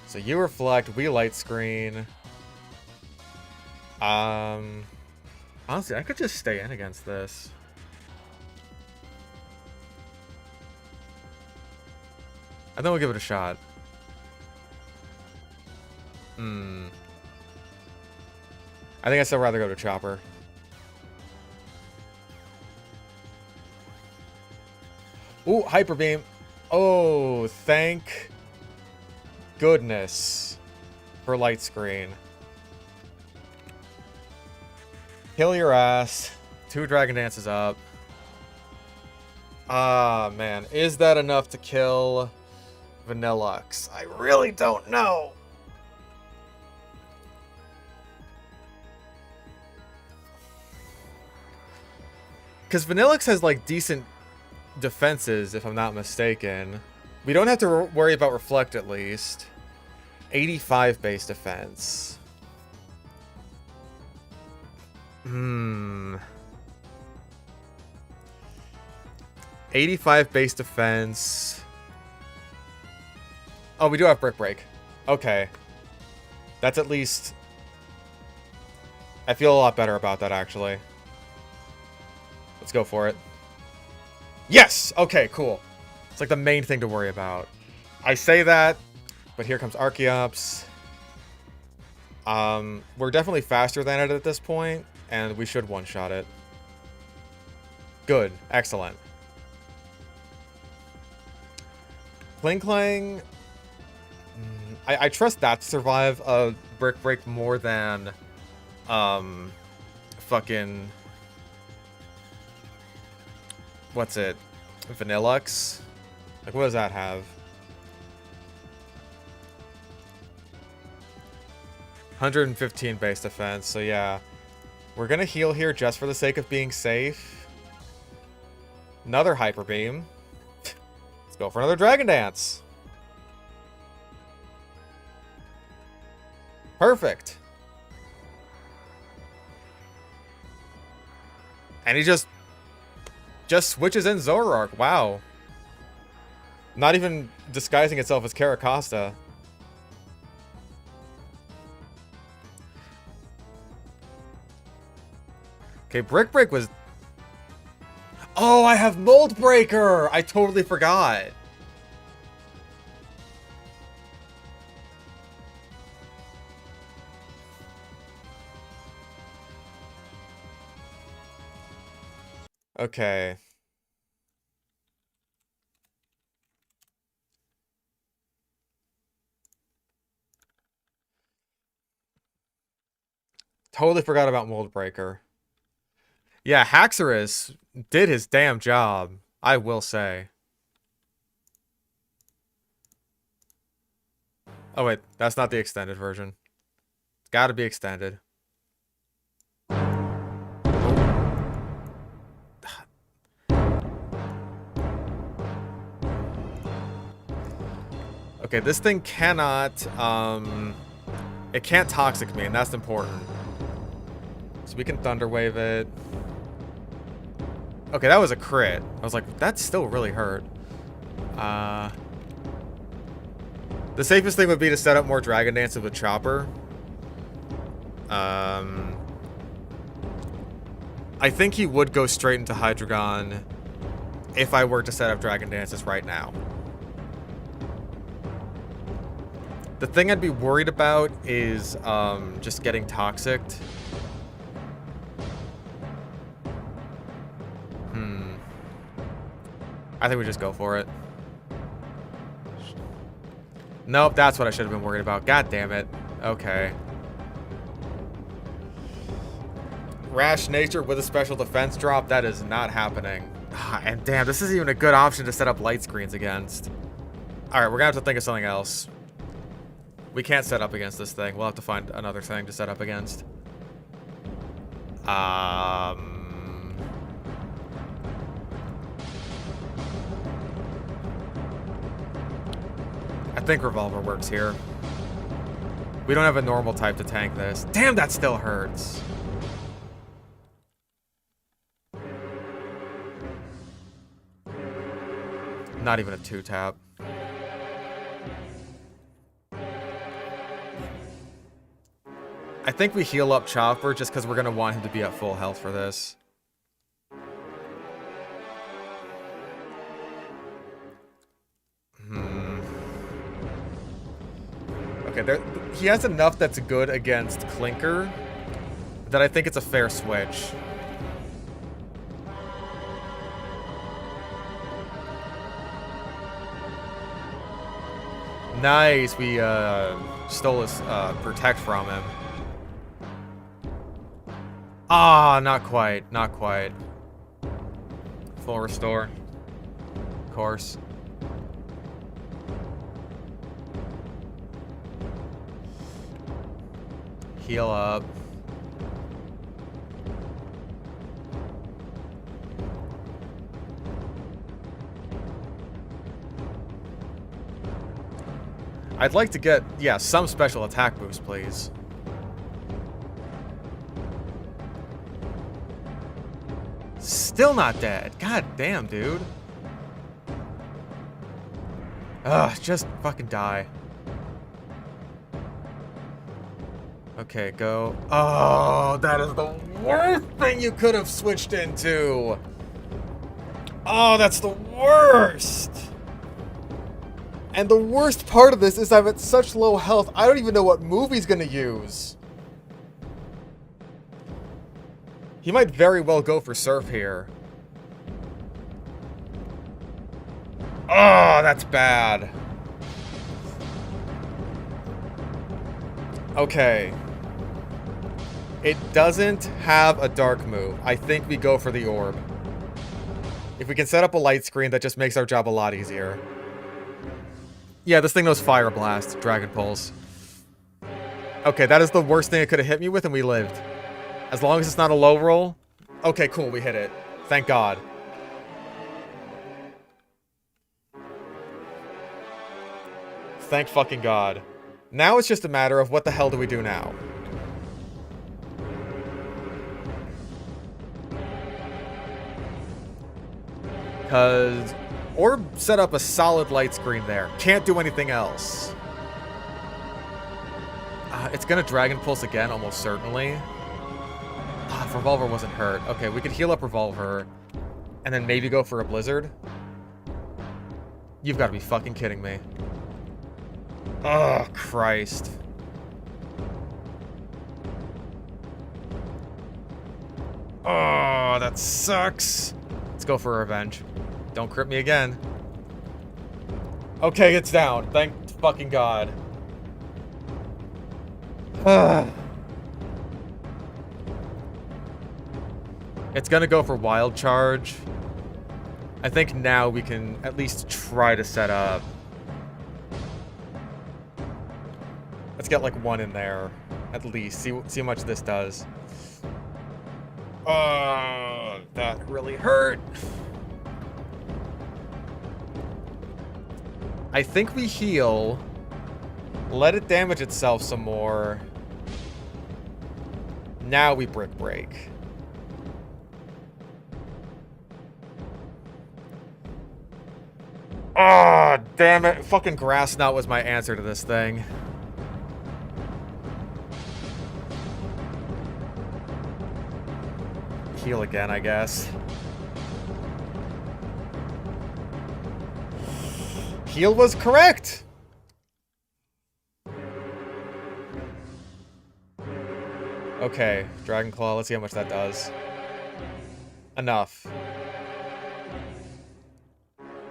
So you Reflect, we Light Screen. Honestly, I could just stay in against this. I think we'll give it a shot. I think I'd still rather go to Chopper. Ooh, Hyper Beam. Oh, thank goodness for Light Screen. Kill your ass. 2 Dragon Dances up. Ah, man. Is that enough to kill Vanilluxe? I really don't know. Because Vanilluxe has, like, decent defenses, if I'm not mistaken. We don't have to worry about Reflect, at least. 85 base defense. 85 base defense. Oh, we do have Brick Break. Okay. That's at least... I feel a lot better about that, actually. Let's go for it. Yes! Okay, cool. It's like the main thing to worry about. I say that, but here comes Archeops. We're definitely faster than it at this point, and we should one-shot it. Good. Excellent. Kling Clang... I trust that to survive a Brick Break more than... fucking... What's it? Vanilluxe? Like, what does that have? 115 base defense, so yeah. We're gonna heal here just for the sake of being safe. Another Hyper Beam. Let's go for another Dragon Dance. Perfect. And he just switches in Zoroark. Wow. Not even disguising itself as Caracosta. Okay, Brick Break was... Oh, I have Mold Breaker! I totally forgot. Okay. Totally forgot about Mold Breaker. Yeah, Haxorus did his damn job, I will say. Oh wait, that's not the extended version. It's gotta be extended. Okay, this thing cannot, it can't Toxic me, and that's important. So we can Thunder Wave it. Okay, that was a crit. I was like, that still really hurt. The safest thing would be to set up more Dragon Dances with Chopper. I think he would go straight into Hydreigon if I were to set up Dragon Dances right now. The thing I'd be worried about is just getting Toxicked. I think we just go for it. Nope, that's what I should have been worried about. God damn it. Okay. Rash Nature with a special defense drop? That is not happening. And damn, this isn't even a good option to set up light screens against. Alright, we're gonna have to think of something else. We can't set up against this thing. We'll have to find another thing to set up against. I think Revolver works here. We don't have a normal type to tank this. Damn, that still hurts. Not even a 2-tap. I think we heal up Chopper just because we're going to want him to be at full health for this. Okay, he has enough that's good against Clinker that I think it's a fair switch. Nice, we stole his Protect from him. Ah, not quite, not quite. Full Restore. Of course. Heal up. I'd like to get, yeah, some special attack boost, please. Still not dead. God damn, dude. Ugh, just fucking die. Okay, go. Oh, that is the worst thing you could have switched into. Oh, that's the worst. And the worst part of this is I'm at such low health, I don't even know what move he's gonna use. He might very well go for Surf here. Oh, that's bad. Okay. It doesn't have a dark move. I think we go for the orb. If we can set up a light screen, that just makes our job a lot easier. Yeah, this thing knows Fire Blast, Dragon Pulse. Okay, that is the worst thing it could have hit me with, and we lived. As long as it's not a low roll. Okay, cool, we hit it. Thank God. Thank fucking God. Now it's just a matter of what the hell do we do now? Because Orb set up a solid light screen there. Can't do anything else. It's gonna Dragon Pulse again, almost certainly. If Revolver wasn't hurt. Okay, we could heal up Revolver. And then maybe go for a blizzard? You've got to be fucking kidding me. Oh, Christ. Oh, that sucks. Let's go for revenge. Don't crit me again. Okay, it's down. Thank fucking God. It's gonna go for wild charge. I think now we can at least try to set up. Let's get like one in there, at least. See how much this does. That really hurt. I think we heal. Let it damage itself some more. Now we brick break. Oh, damn it. Fucking grass knot was my answer to this thing. Heal again, I guess. Heal was correct! Okay, Dragon Claw, let's see how much that does. Enough.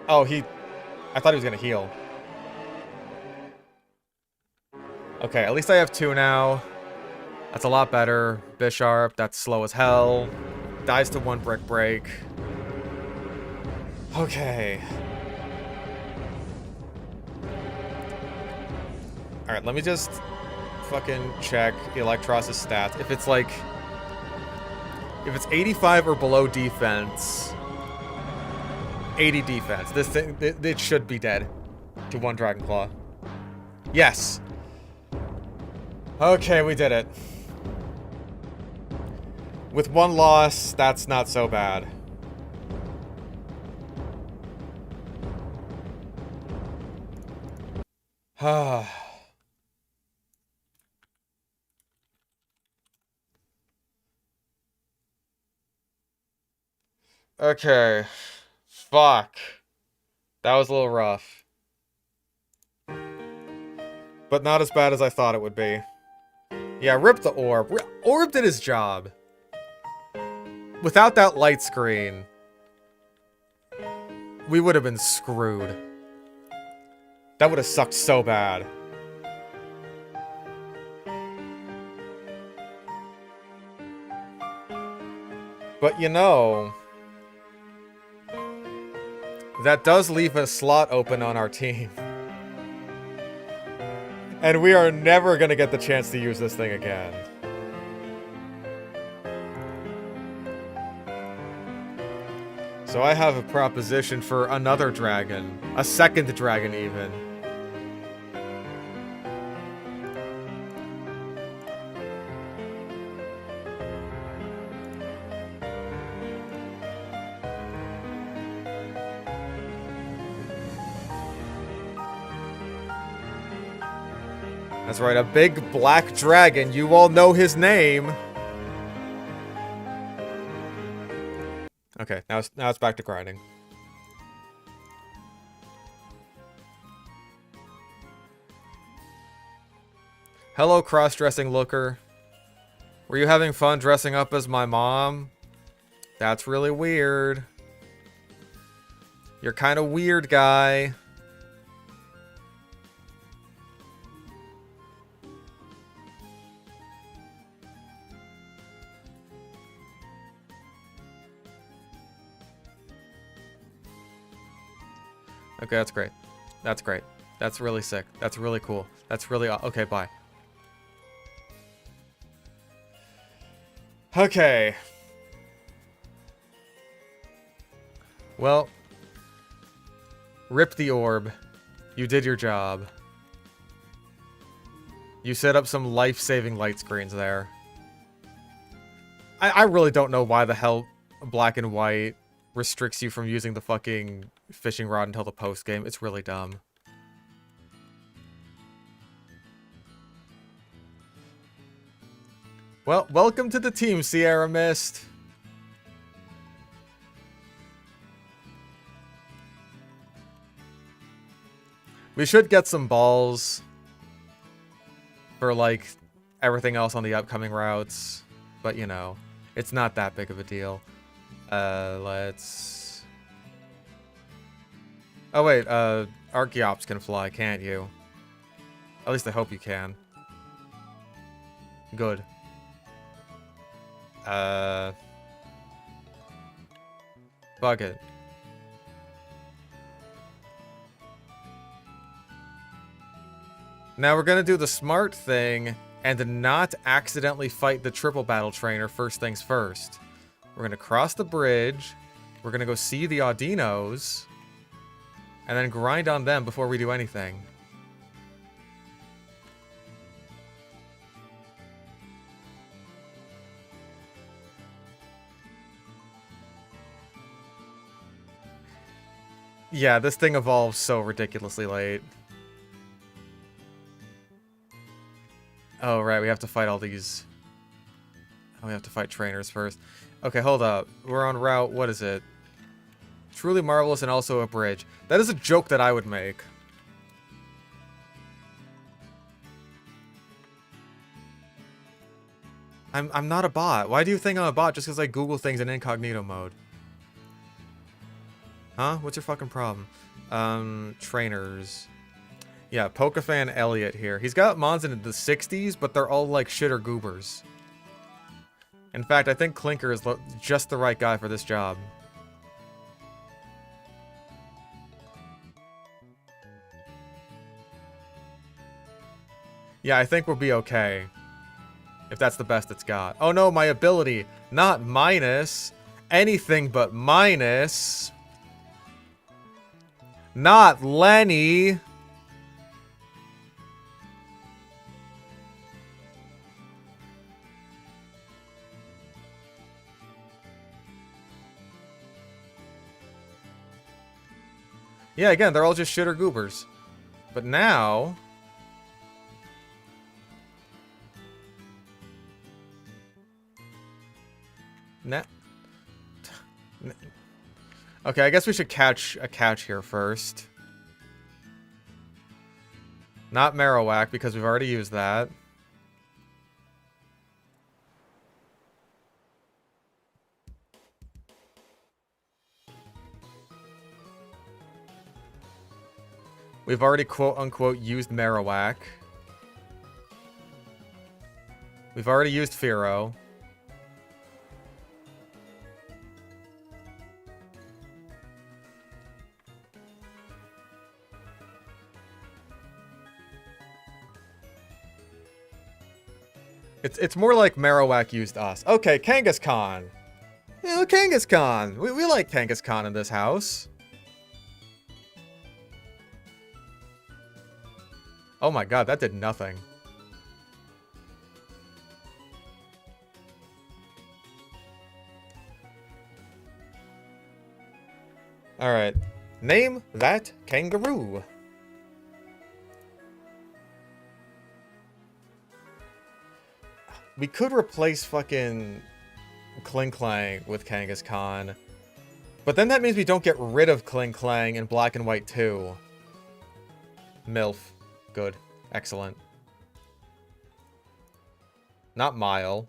Oh, I thought he was gonna heal. Okay, at least I have 2 now. That's a lot better. Bisharp, that's slow as hell. Dies to 1 brick break. Okay. Alright, let me just fucking check Electros' stats. If it's like... If it's 85 or below defense... 80 defense. This thing, it should be dead to 1 Dragon Claw. Yes! Okay, we did it. With 1 loss, that's not so bad. Okay. Fuck. That was a little rough. But not as bad as I thought it would be. Yeah, rip the orb. Orb did his job. Without that light screen, we would have been screwed. That would have sucked so bad. But you know, that does leave a slot open on our team. And we are never gonna get the chance to use this thing again. So I have a proposition for another dragon. A second dragon, even. That's right, a big black dragon. You all know his name. Okay, now it's back to grinding. Hello, cross-dressing looker. Were you having fun dressing up as my mom? That's really weird. You're kind of weird, guy. Okay, that's great. That's great. That's really sick. That's really cool. That's really... Okay, bye. Okay. Well. Rip the orb. You did your job. You set up some life-saving light screens there. I really don't know why the hell black and white restricts you from using the fucking fishing rod until the post game. It's really dumb. Well, welcome to the team, Sierra Mist. We should get some balls for, like, everything else on the upcoming routes. But, you know, it's not that big of a deal. Let's... Oh, wait, Archeops can fly, can't you? At least I hope you can. Good. Fuck it. Now we're gonna do the smart thing and not accidentally fight the triple battle trainer first things first. We're gonna cross the bridge, we're gonna go see the Audinos, and then grind on them before we do anything. Yeah, this thing evolves so ridiculously late. Oh, right, we have to fight all these... Oh, we have to fight trainers first. Okay, hold up. We're on route, what is it? Truly marvelous and also a bridge. That is a joke that I would make. I'm not a bot. Why do you think I'm a bot just because I Google things in incognito mode? Huh? What's your fucking problem? Trainers. Yeah, Pokefan Elliot here. He's got mons in the 60s, but they're all like shitter goobers. In fact, I think Clinker is just the right guy for this job. Yeah, I think we'll be okay. If that's the best it's got. Oh no, my ability. Not minus. Anything but minus. Not Lenny. Yeah, again, they're all just shitter goobers. But now... Okay, I guess we should catch a catch here first. Not Marowak, because we've already used that. We've already quote-unquote used Marowak. We've already used Fearow. It's more like Marowak used us. Okay, Kangaskhan. Yeah, Kangaskhan. We like Kangaskhan in this house. Oh my god, that did nothing. Alright. Name that kangaroo. We could replace fucking Klinklang with Kangaskhan. But then that means we don't get rid of Klinklang in Black and White 2. MILF. Good. Excellent. Not Mile.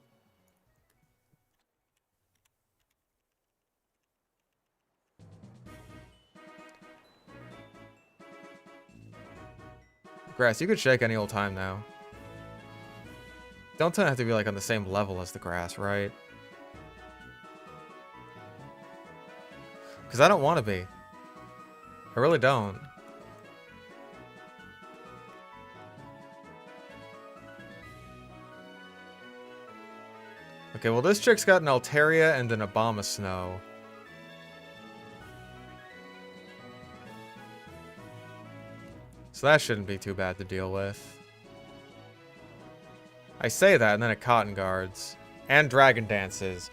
Grass, you could shake any old time now. Don't have to be like on the same level as the grass, right? Because I don't want to be. I really don't. Okay, well this chick's got an Altaria and an Abomasnow. So that shouldn't be too bad to deal with. I say that, and then it Cotton Guards. And Dragon Dances.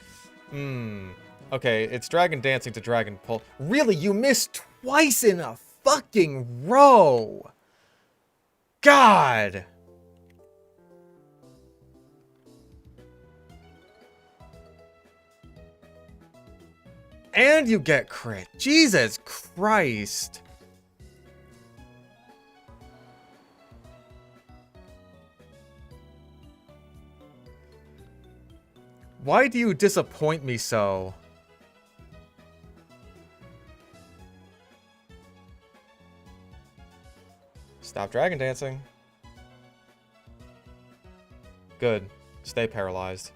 Okay, it's Dragon Dancing to Dragon Pull. Really? You missed twice in a fucking row! God! And you get crit. Jesus Christ. Why do you disappoint me so? Stop dragon dancing. Good. Stay paralyzed.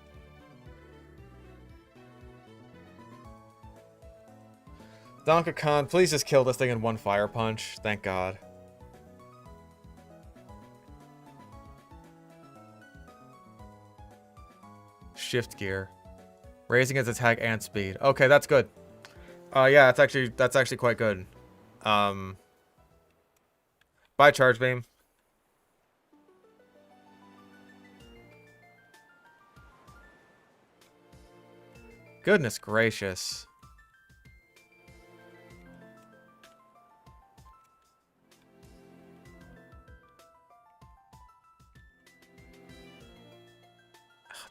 Donkey Kong, please just kill this thing in one fire punch. Thank God. Shift gear. Raising its attack and speed. Okay, that's good. Yeah, that's actually quite good. Bye, Charge Beam. Goodness gracious.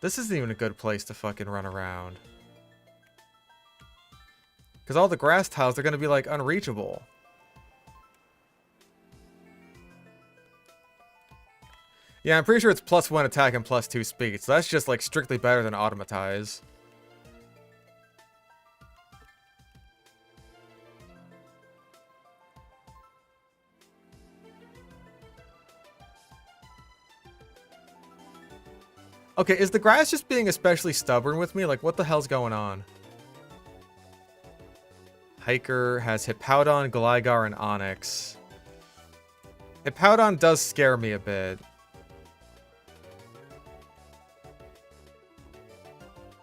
This isn't even a good place to fucking run around. Because all the grass tiles are going to be, like, unreachable. Yeah, I'm pretty sure it's +1 attack and +2 speed. So that's just, like, strictly better than Automatize. Okay, is the grass just being especially stubborn with me? Like, what the hell's going on? Hiker has Hippowdon, Gligar, and Onyx. Hippowdon does scare me a bit.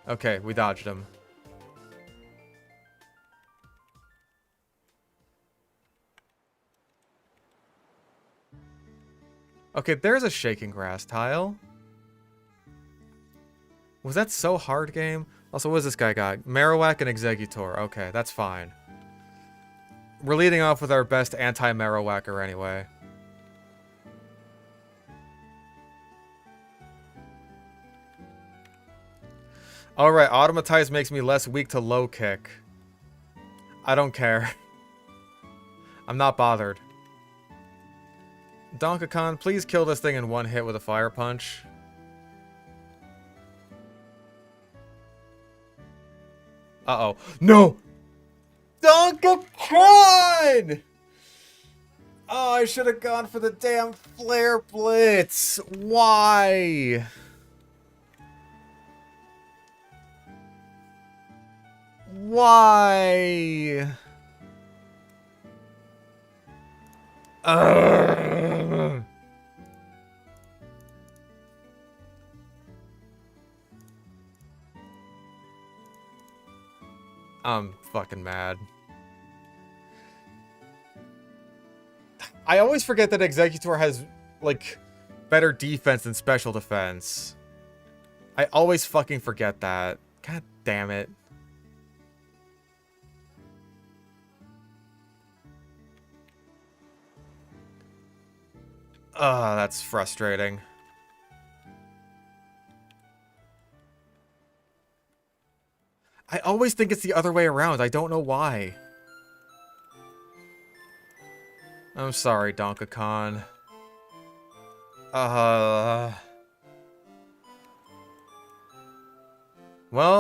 Okay, we dodged him. Okay, there's a shaking grass tile. Was that so hard, game? Also, what does this guy got? Marowak and Exeggutor. Okay, that's fine. We're leading off with our best anti-Marowhacker anyway. Alright, Automatize makes me less weak to low kick. I don't care. I'm not bothered. Donkey Kong, please kill this thing in one hit with a fire punch. Uh-oh. No! Donkey Kong! Oh, I should have gone for the damn Flare Blitz. Why? Why? Ugh. I'm fucking mad. I always forget that Exeggutor has, like, better defense than special defense. I always fucking forget that. God damn it. Ugh, that's frustrating. I always think it's the other way around. I don't know why. I'm sorry, Donkey Kong. Well,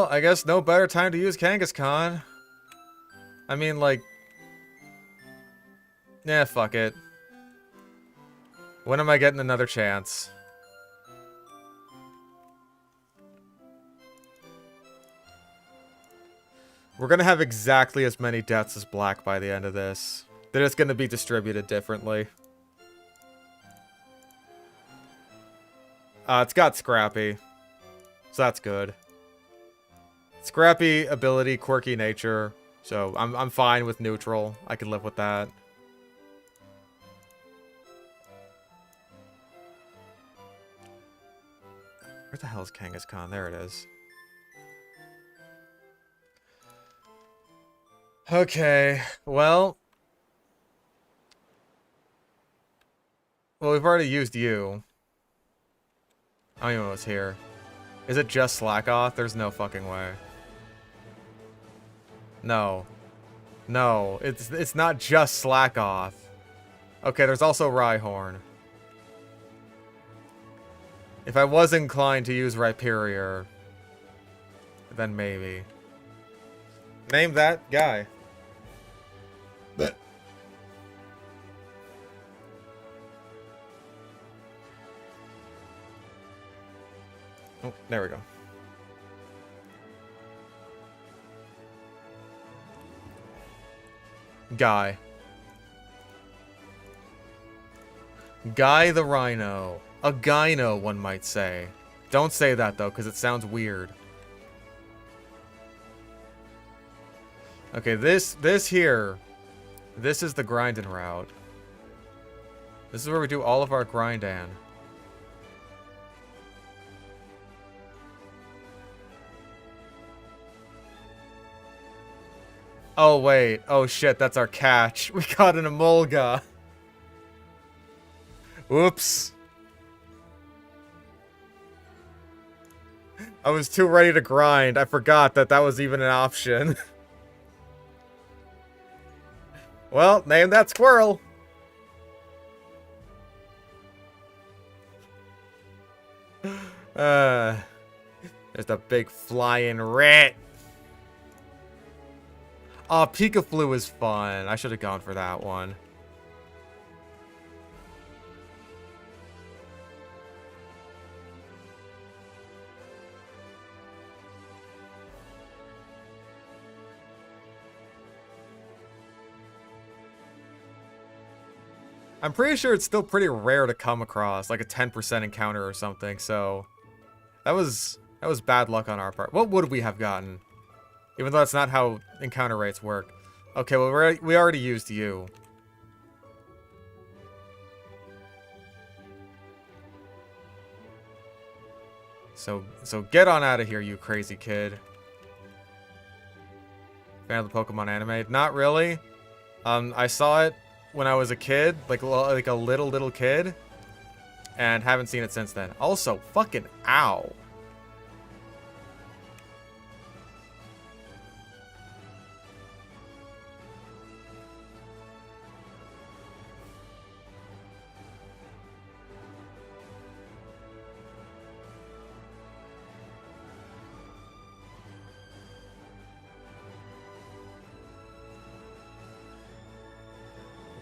I guess no better time to use Kangaskhan. I mean, like... Nah, fuck it. When am I getting another chance? We're gonna have exactly as many deaths as Black by the end of this. They're just gonna be distributed differently. It's got Scrappy. So that's good. Scrappy ability, quirky nature. So I'm fine with neutral. I can live with that. Where the hell is Kangaskhan? There it is. Okay, well... Well, we've already used you. I don't even know what's here. Is it just Slackoth? There's no fucking way. No. No, it's not just Slackoth. Okay, there's also Rhyhorn. If I was inclined to use Rhyperior... then maybe. Name that guy. Oh, there we go. Guy. Guy the Rhino. A gyno, one might say. Don't say that, though, because it sounds weird. Okay, this here, this is the grinding route. This is where we do all of our grinding. Oh, wait. Oh, shit, that's our catch. We caught an Emolga. Whoops. I was too ready to grind. I forgot that that was even an option. Well, name that squirrel. There's a big flying rat. Oh, Pikaflu is fun. I should have gone for that one. I'm pretty sure it's still pretty rare to come across, like a 10% encounter or something, so that was bad luck on our part. What would we have gotten? Even though that's not how encounter rates work. Okay, well, we already used you. So get on out of here, you crazy kid. Fan of the Pokemon anime? Not really. I saw it when I was a kid, like a little kid, and haven't seen it since then. Also, fucking ow.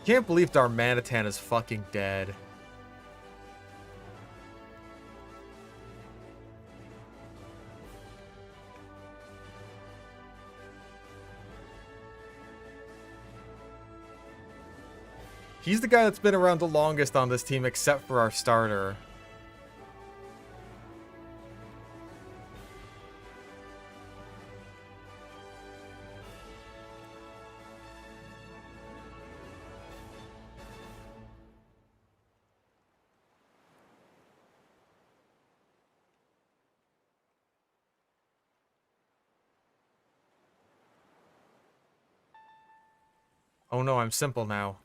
Can't believe Darmanitan is fucking dead. He's the guy that's been around the longest on this team except for our starter. Oh no, I'm simple now.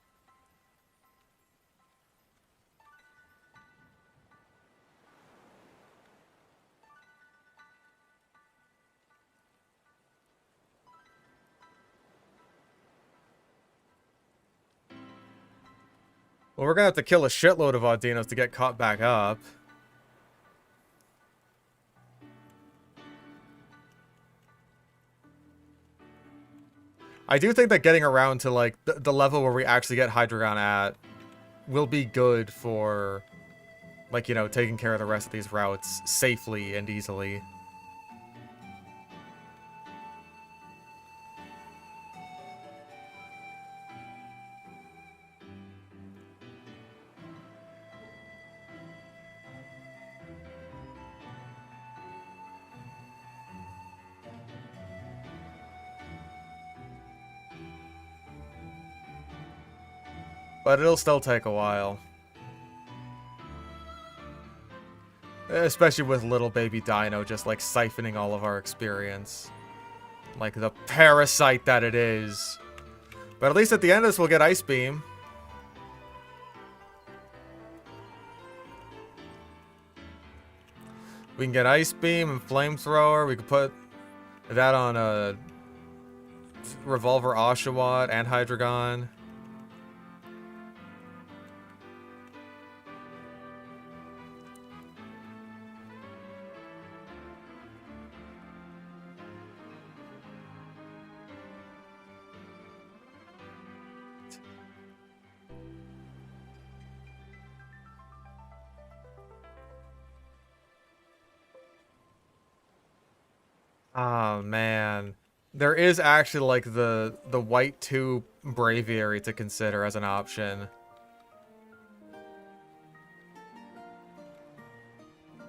Well, we're gonna have to kill a shitload of Audinos to get caught back up. I do think that getting around to, like, the level where we actually get Hydreigon at will be good for, like, you know, taking care of the rest of these routes safely and easily. But it'll still take a while. Especially with little baby Dino just, like, siphoning all of our experience. Like the parasite that it is. But at least at the end of this, we'll get Ice Beam. We can get Ice Beam and Flamethrower. We can put that on a Revolver Oshawott and Hydreigon. Oh man. There is actually like the white 2 Braviary to consider as an option.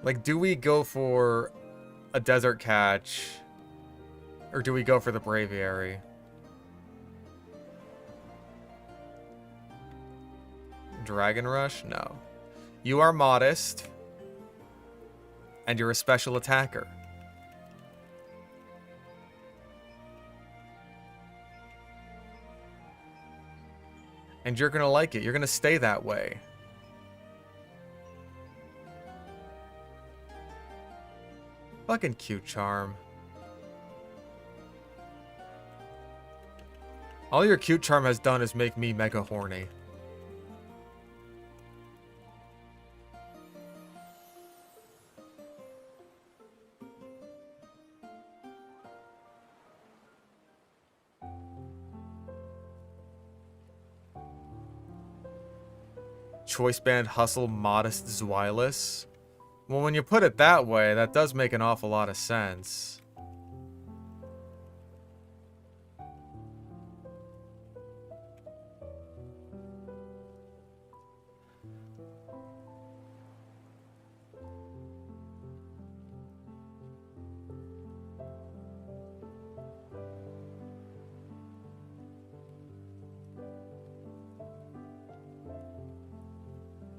Like, do we go for a desert catch or do we go for the Braviary? Dragon Rush? No. You are modest and you're a special attacker. And you're gonna like it. You're gonna stay that way. Fucking cute charm. All your cute charm has done is make me mega horny. Choice band hustle modest Zwilus. Well, when you put it that way, that does make an awful lot of sense.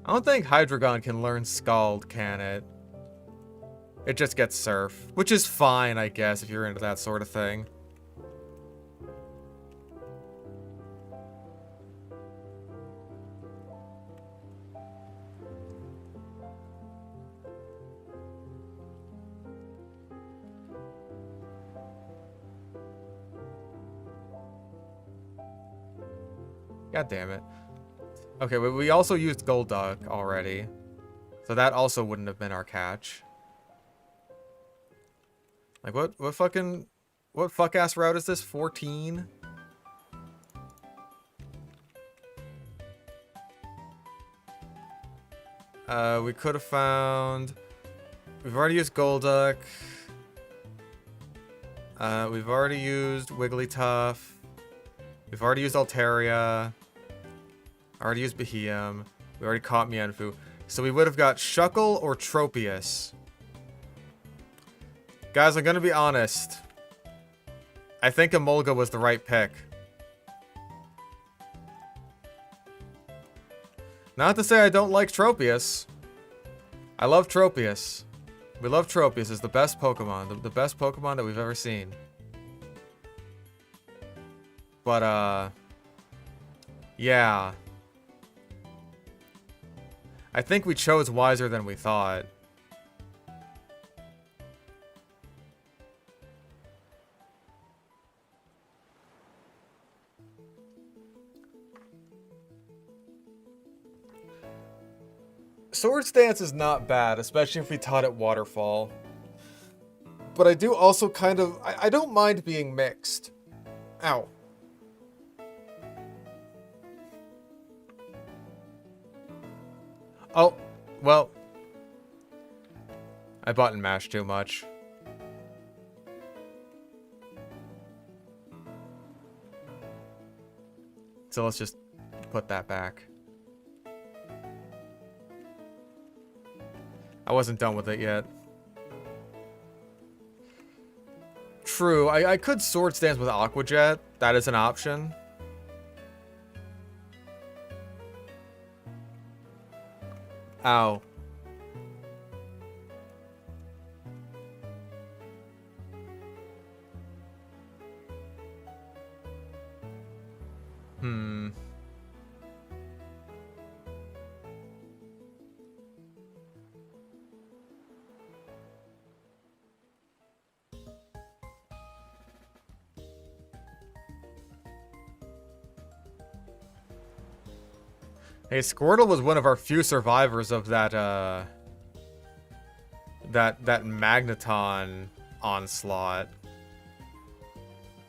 I don't think Hydreigon can learn Scald, can it? It just gets Surf, which is fine, I guess, if you're into that sort of thing. God damn it. Okay, but we also used Golduck already. So that also wouldn't have been our catch. Like, what fuck-ass route is this? 14? We could have found... We've already used Golduck. We've already used Wigglytuff. We've already used Altaria. Already used Beheeyem. We already caught Mienfoo. So we would have got Shuckle or Tropius. Guys, I'm gonna be honest. I think Emolga was the right pick. Not to say I don't like Tropius. I love Tropius. We love Tropius. It's the best Pokemon. The best Pokemon that we've ever seen. But, yeah. I think we chose wiser than we thought. Swords Dance is not bad, especially if we taught it Waterfall. But I do also kind of... I don't mind being mixed. Ow. Oh, well. I button mashed too much. So let's just put that back. I wasn't done with it yet. True, I could Swords Dance with Aqua Jet. That is an option. Ow. Hey, Squirtle was one of our few survivors of that, that Magneton onslaught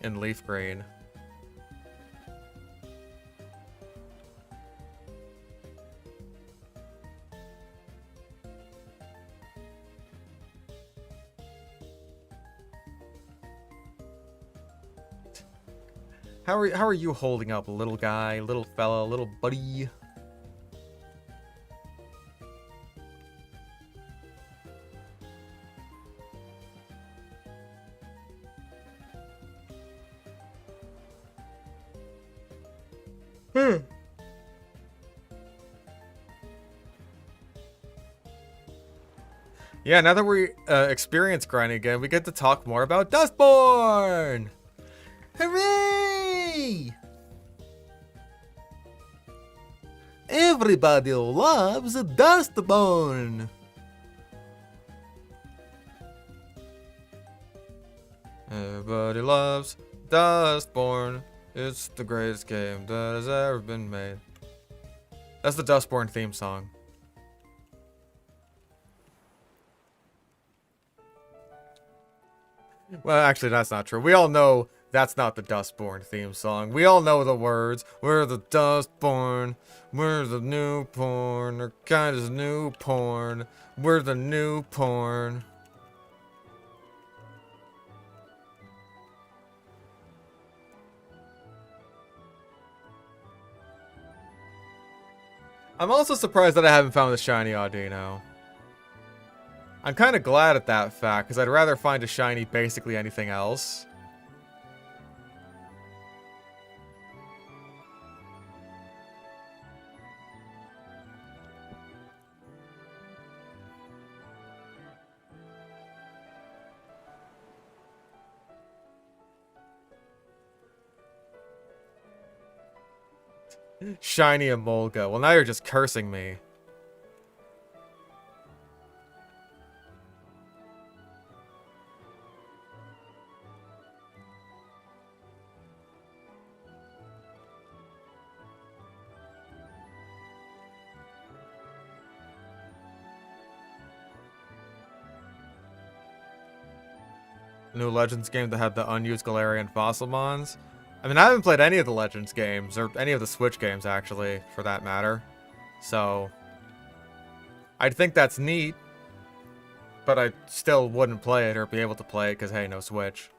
in LeafGreen. How are you holding up, little guy, little fella, little buddy? Yeah, now that we experience grinding again, we get to talk more about Dustborn! Hooray! Everybody loves Dustborn! Everybody loves Dustborn. It's the greatest game that has ever been made. That's the Dustborn theme song. Well, actually, that's not true. We all know that's not the Dustborn theme song. We all know the words. We're the Dustborn. We're the new porn. Or kind of new porn. We're the new porn. I'm also surprised that I haven't found the shiny Audino. I'm kind of glad at that fact, because I'd rather find a shiny basically anything else. Shiny Emolga. Well, now you're just cursing me. New Legends game that had the unused Galarian fossil mons. I mean, I haven't played any of the Legends games, or any of the Switch games, actually, for that matter. So, I'd think that's neat, but I still wouldn't play it or be able to play it because, hey, no Switch.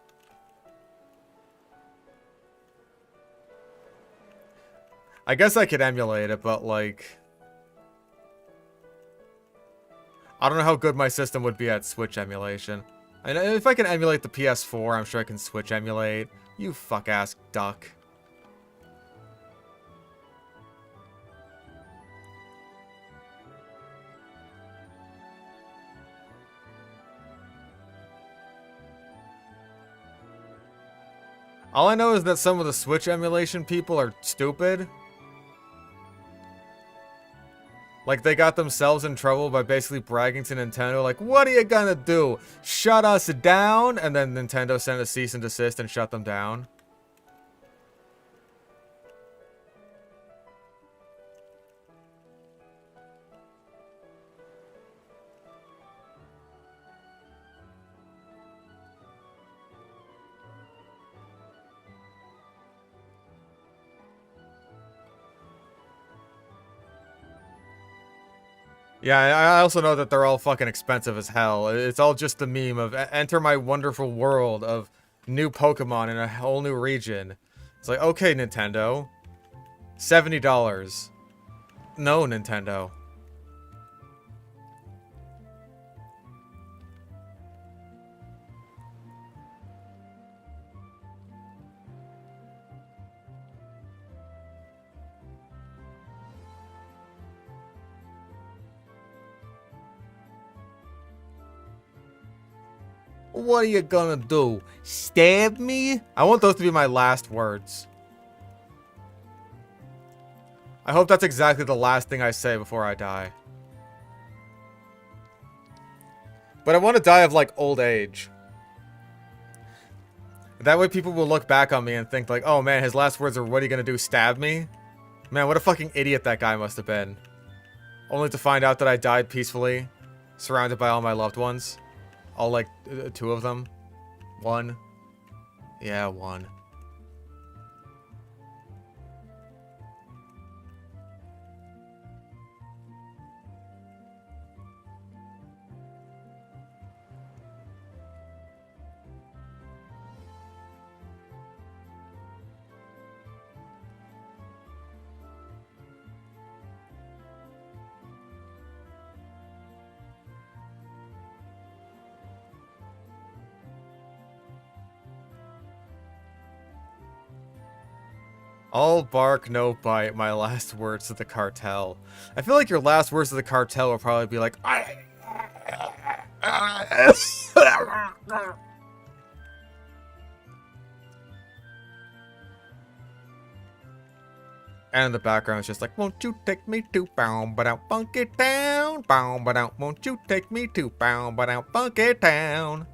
I guess I could emulate it, but, like, I don't know how good my system would be at Switch emulation. And if I can emulate the PS4, I'm sure I can Switch emulate. You fuck-ass duck. All I know is that some of the Switch emulation people are stupid. Like, they got themselves in trouble by basically bragging to Nintendo, like, what are you gonna do? Shut us down? And then Nintendo sent a cease and desist and shut them down. Yeah, I also know that they're all fucking expensive as hell. It's all just the meme of enter my wonderful world of new Pokemon in a whole new region. It's like, okay, Nintendo. $70. No, Nintendo. What are you gonna do? Stab me? I want those to be my last words. I hope that's exactly the last thing I say before I die. But I want to die of, like, old age. That way people will look back on me and think, like, oh man, his last words are, what are you gonna do, stab me? Man, what a fucking idiot that guy must have been. Only to find out that I died peacefully, surrounded by all my loved ones. All, like, 2 of them. 1. Yeah, 1. All bark, no bite. My last words to the cartel. I feel like your last words to the cartel will probably be like, and in the background it's just like, won't you take me to Funky Town? Won't you take me to Funky Town?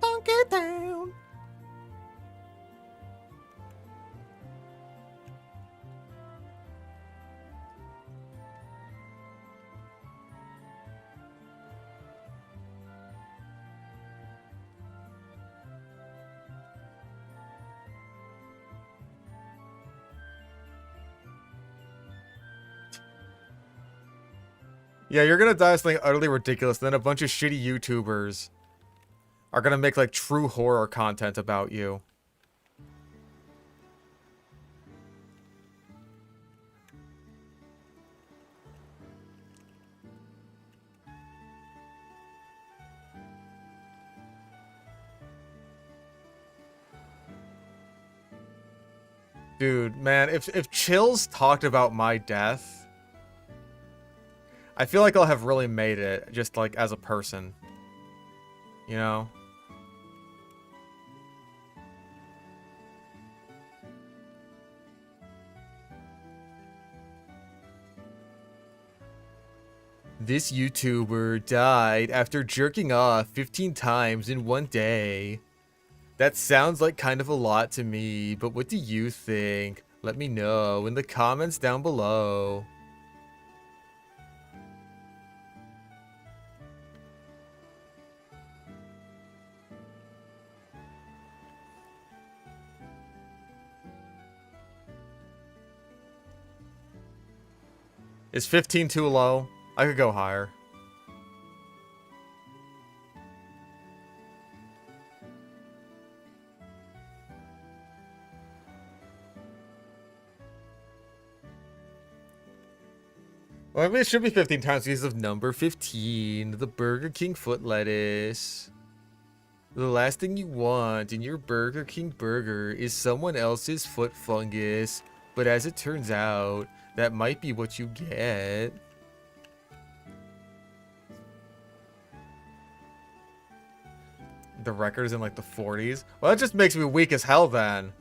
Funky Town. Yeah, you're gonna die of something utterly ridiculous, then a bunch of shitty YouTubers are gonna make, like, true horror content about you. Dude, man, if Chills talked about my death, I feel like I'll have really made it, just, like, as a person. You know? This YouTuber died after jerking off 15 times in one day. That sounds like kind of a lot to me, but what do you think? Let me know in the comments down below. Is 15 too low? I could go higher. Well, I mean, it should be 15 times because of number 15, the Burger King foot lettuce. The last thing you want in your Burger King burger is someone else's foot fungus, but as it turns out, that might be what you get. The record is in like the 40s. Well, that just makes me weak as hell then.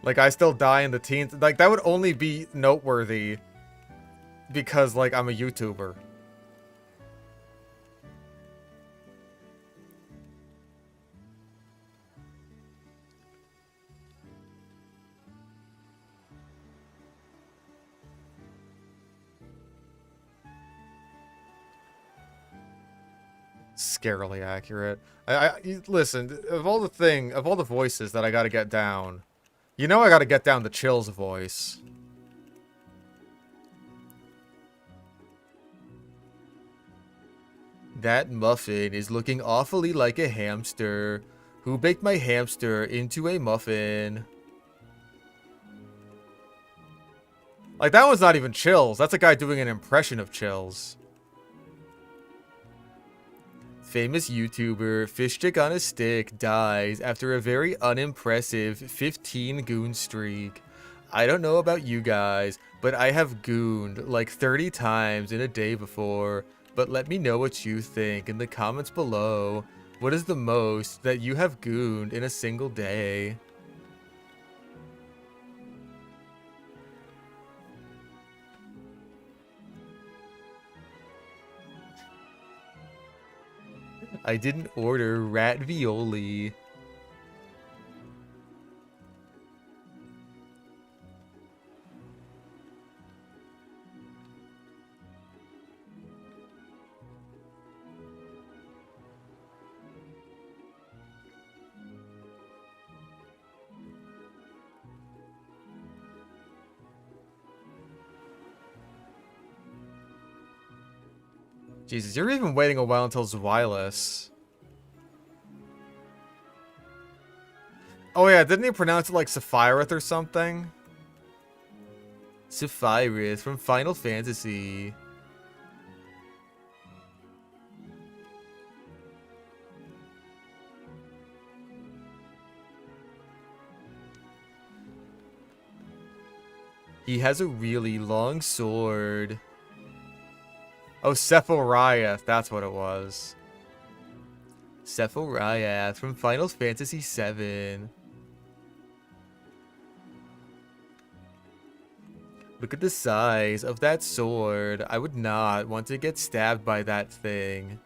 Like, I still die in the teens. Like, that would only be noteworthy because, like, I'm a YouTuber. Scarily accurate. Listen, of all the voices that I gotta get down, you know I gotta get down the Chill's voice. That muffin is looking awfully like a hamster. Who baked my hamster into a muffin? Like, that one's not even Chills. That's a guy doing an impression of Chills. Famous YouTuber, fish stick on a stick, dies after a very unimpressive 15 goon streak. I don't know about you guys, but I have gooned like 30 times in a day before. But let me know what you think in the comments below. What is the most that you have gooned in a single day? I didn't order ravioli. Jesus, you're even waiting a while until Zwilus. Oh yeah, didn't he pronounce it like Sapphire or something? Sapphire from Final Fantasy. He has a really long sword. Oh, Sephiroth, that's what it was. Sephiroth from Final Fantasy VII. Look at the size of that sword. I would not want to get stabbed by that thing.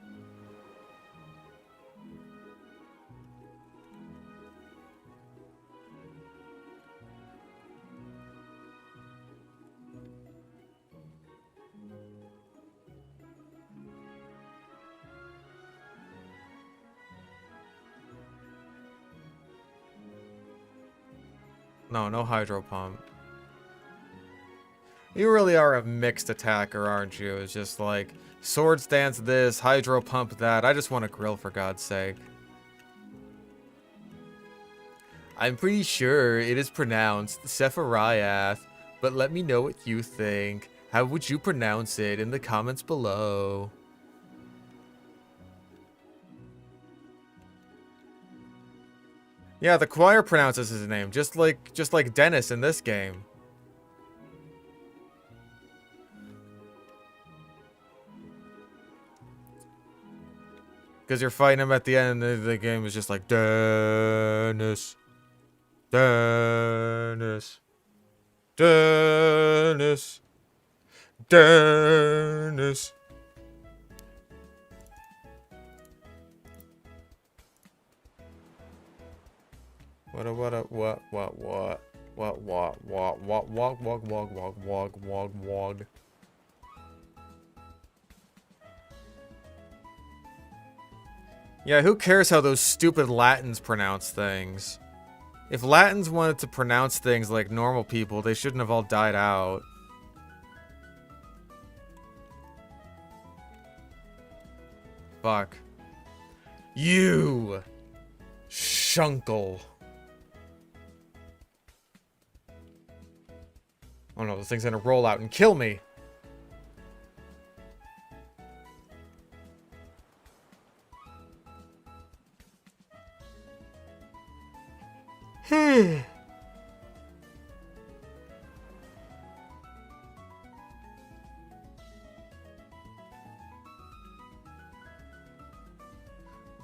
No, no hydro pump. You really are a mixed attacker, aren't you? It's just like, sword stance this, hydro pump that. I just want to grill, for God's sake. I'm pretty sure it is pronounced Sephiroth, but let me know what you think. How would you pronounce it in the comments below? Yeah, the choir pronounces his name, just like Dennis in this game. Because you're fighting him at the end, and the game is just like, Dennis. Dennis. Dennis. Dennis. What. Yeah, who cares how those stupid Latins pronounce things? If Latins wanted to pronounce things like normal people, they shouldn't have all died out. Fuck. You! Shunkel. Oh no, this thing's gonna roll out and kill me!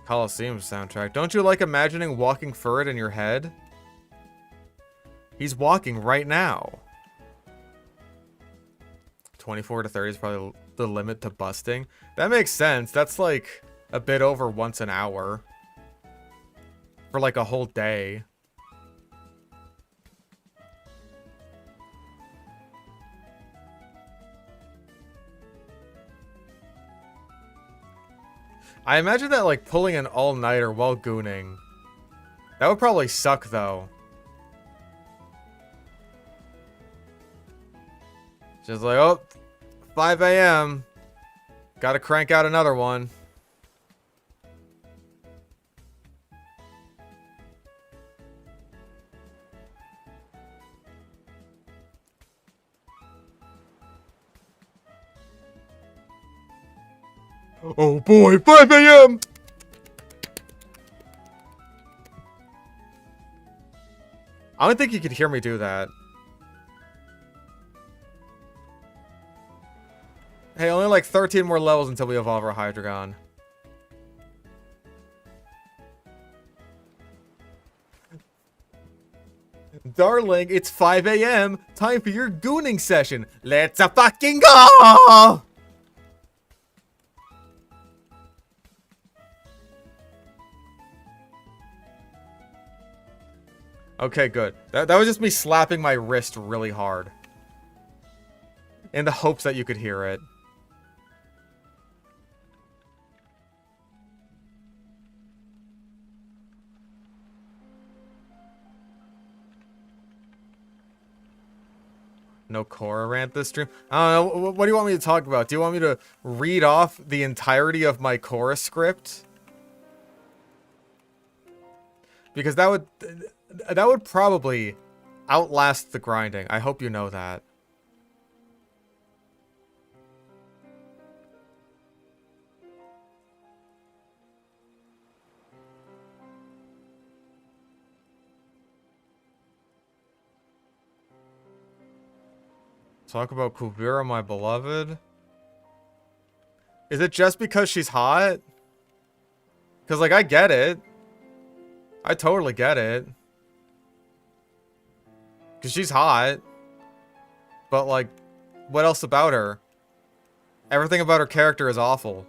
Colosseum soundtrack. Don't you like imagining walking furred in your head? He's walking right now. 24 to 30 is probably the limit to busting. That makes sense. That's like a bit over once an hour. For like a whole day. I imagine that like pulling an all-nighter while gooning. That would probably suck though. Just like, oh, 5 a.m. Gotta crank out another one. Oh boy, 5 a.m. I don't think you could hear me do that. Hey, only like 13 more levels until we evolve our Hydreigon. Darling, it's 5 a.m. Time for your gooning session. Let's fucking go! Okay, good. That was just me slapping my wrist really hard. In the hopes that you could hear it. No Korra rant this stream. I don't know. What do you want me to talk about? Do you want me to read off the entirety of my Korra script? Because that would probably outlast the grinding. I hope you know that. Talk about Kuvira, my beloved. Is it just because she's hot? Because, like, I get it. I totally get it. Because she's hot. But, like, what else about her? Everything about her character is awful.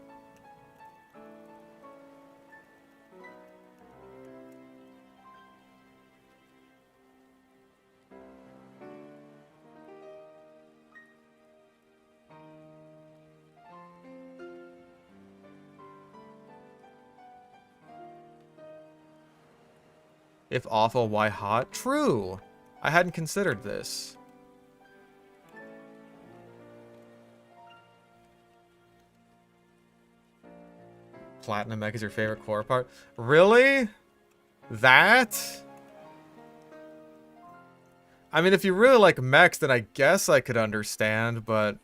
If awful, why hot? True. I hadn't considered this. Platinum mech is your favorite core part? Really? That? I mean, if you really like mechs, then I guess I could understand, but...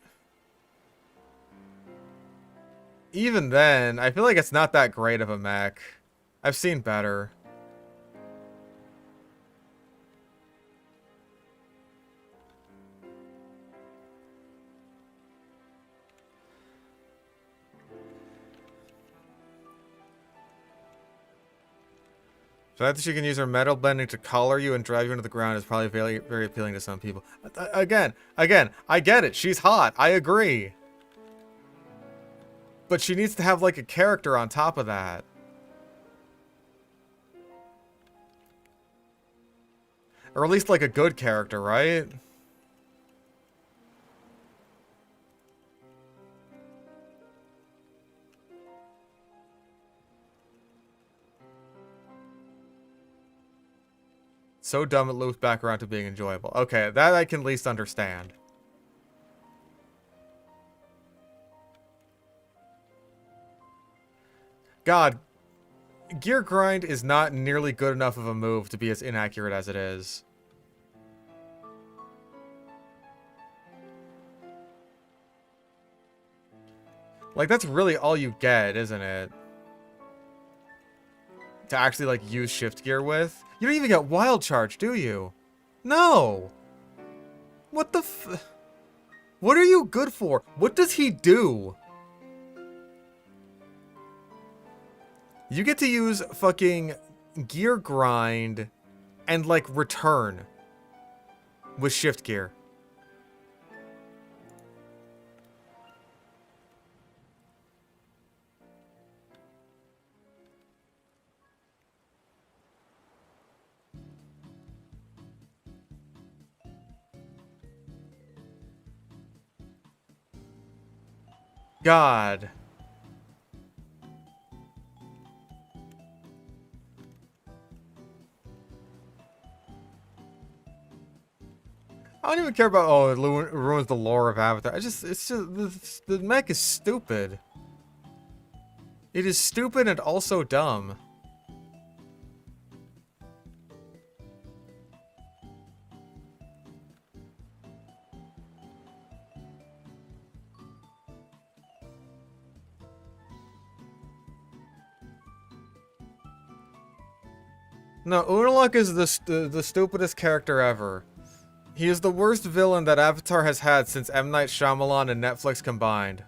even then, I feel like it's not that great of a mech. I've seen better. The fact that she can use her metal bending to collar you and drive you into the ground is probably very, very appealing to some people. Again, I get it. She's hot. I agree. But she needs to have, like, a character on top of that. Or at least, like, a good character, right? So dumb it loops back around to being enjoyable. Okay, that I can at least understand. God, Gear Grind is not nearly good enough of a move to be as inaccurate as it is. Like, that's really all you get, isn't it? To actually, like, use shift gear with. You don't even get wild charge, do you? No! What the what are you good for? What does he do? You get to use fucking gear grind and, like, return with shift gear. God. I don't even care about, oh, it ruins the lore of Avatar. It's just, the mech is stupid. It is stupid and also dumb. No, Unalaq is the stupidest character ever. He is the worst villain that Avatar has had since M. Night Shyamalan and Netflix combined.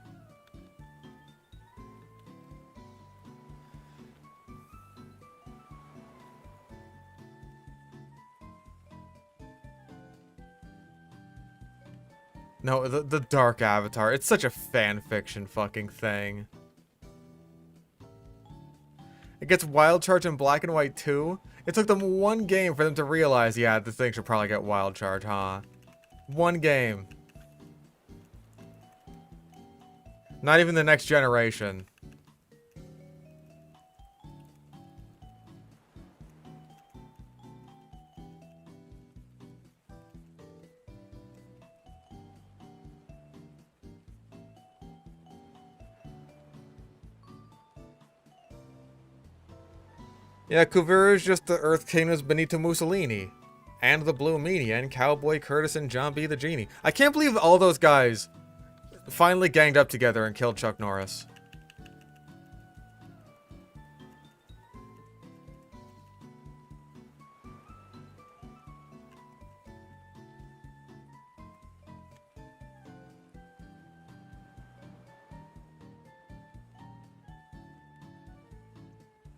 No, the Dark Avatar. It's such a fan fiction fucking thing. It gets Wild Charge in Black and White too. It took them one game for them to realize, yeah, this thing should probably get Wild Charge, huh? One game. Not even the next generation. Yeah, Kuvira is just the Earth Kingdom's Benito Mussolini. And the Blue Meanie, and Cowboy Curtis and John B. the Genie. I can't believe all those guys finally ganged up together and killed Chuck Norris.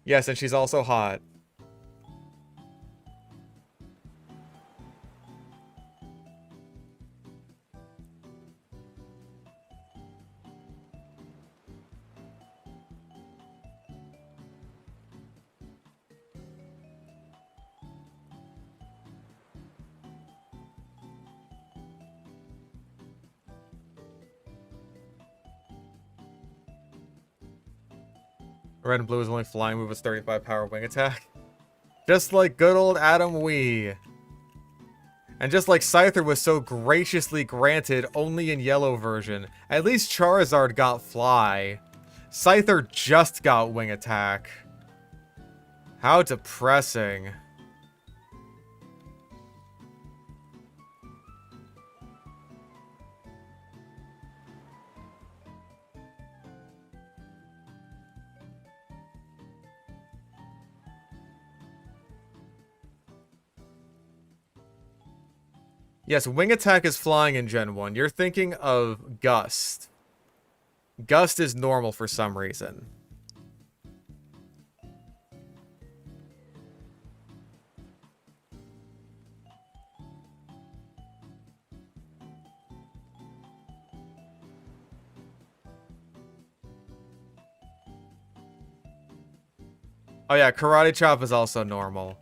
Yes, and she's also hot. Red and blue is only flying move with 35 power wing attack. Just like good old Adam Wee. And just like Scyther was so graciously granted only in yellow version, at least Charizard got fly. Scyther just got wing attack. How depressing. Yes, wing attack is flying in Gen 1. You're thinking of Gust. Gust is normal for some reason. Oh yeah, Karate Chop is also normal.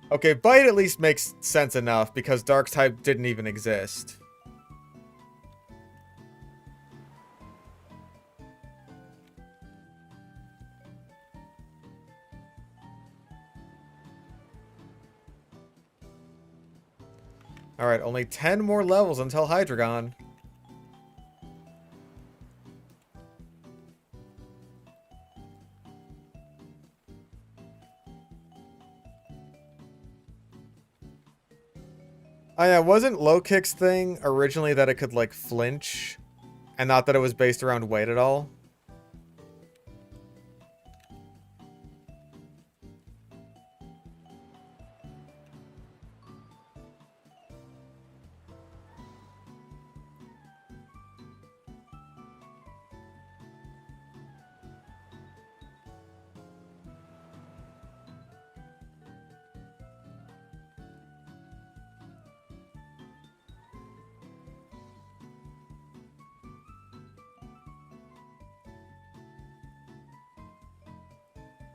Okay, Bite at least makes sense enough because Dark type didn't even exist. Alright, only 10 more levels until Hydreigon. Oh yeah, wasn't Low Kick's thing originally that it could, like, flinch? And not that it was based around weight at all?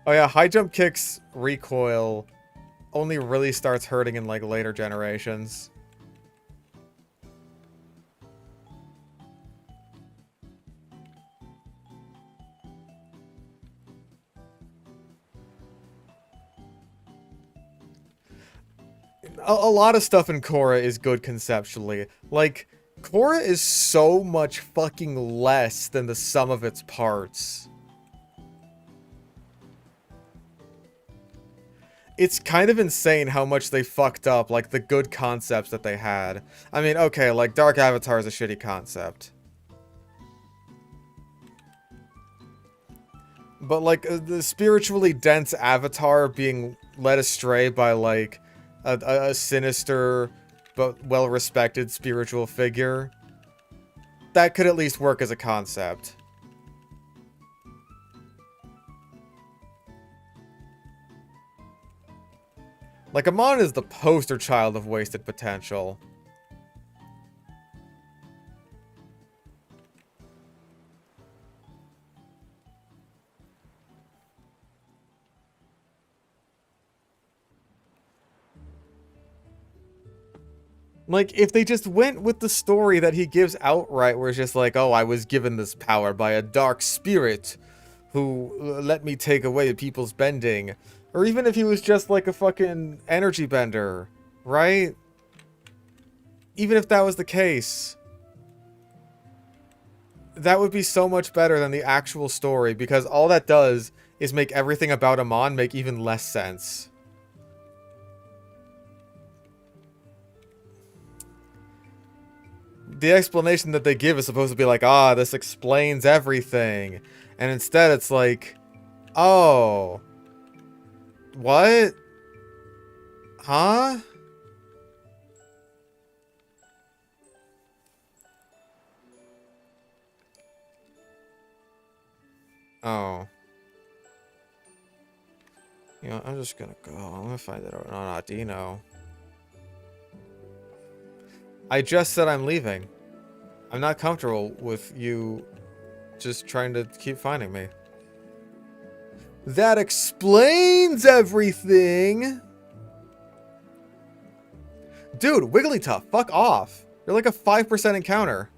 Oh yeah, high jump kicks recoil only really starts hurting in like later generations. A lot of stuff in Korra is good conceptually. Like, Korra is so much fucking less than the sum of its parts. It's kind of insane how much they fucked up, like, the good concepts that they had. I mean, okay, like, Dark Avatar is a shitty concept. But, like, the spiritually dense Avatar being led astray by, like, a sinister but well-respected spiritual figure, that could at least work as a concept. Like, Amon is the poster child of wasted potential. Like, if they just went with the story that he gives outright, where it's just like, oh, I was given this power by a dark spirit who let me take away people's bending. Or even if he was just like a fucking energy bender, right? Even if that was the case, that would be so much better than the actual story, because all that does is make everything about Amon make even less sense. The explanation that they give is supposed to be like, ah, this explains everything. And instead it's like, oh. What? Huh? Oh. You know, I'm just gonna go. I'm gonna find it on Audino. I just said I'm leaving. I'm not comfortable with you just trying to keep finding me. That explains everything! Dude, Wigglytuff, fuck off. You're like a 5% encounter.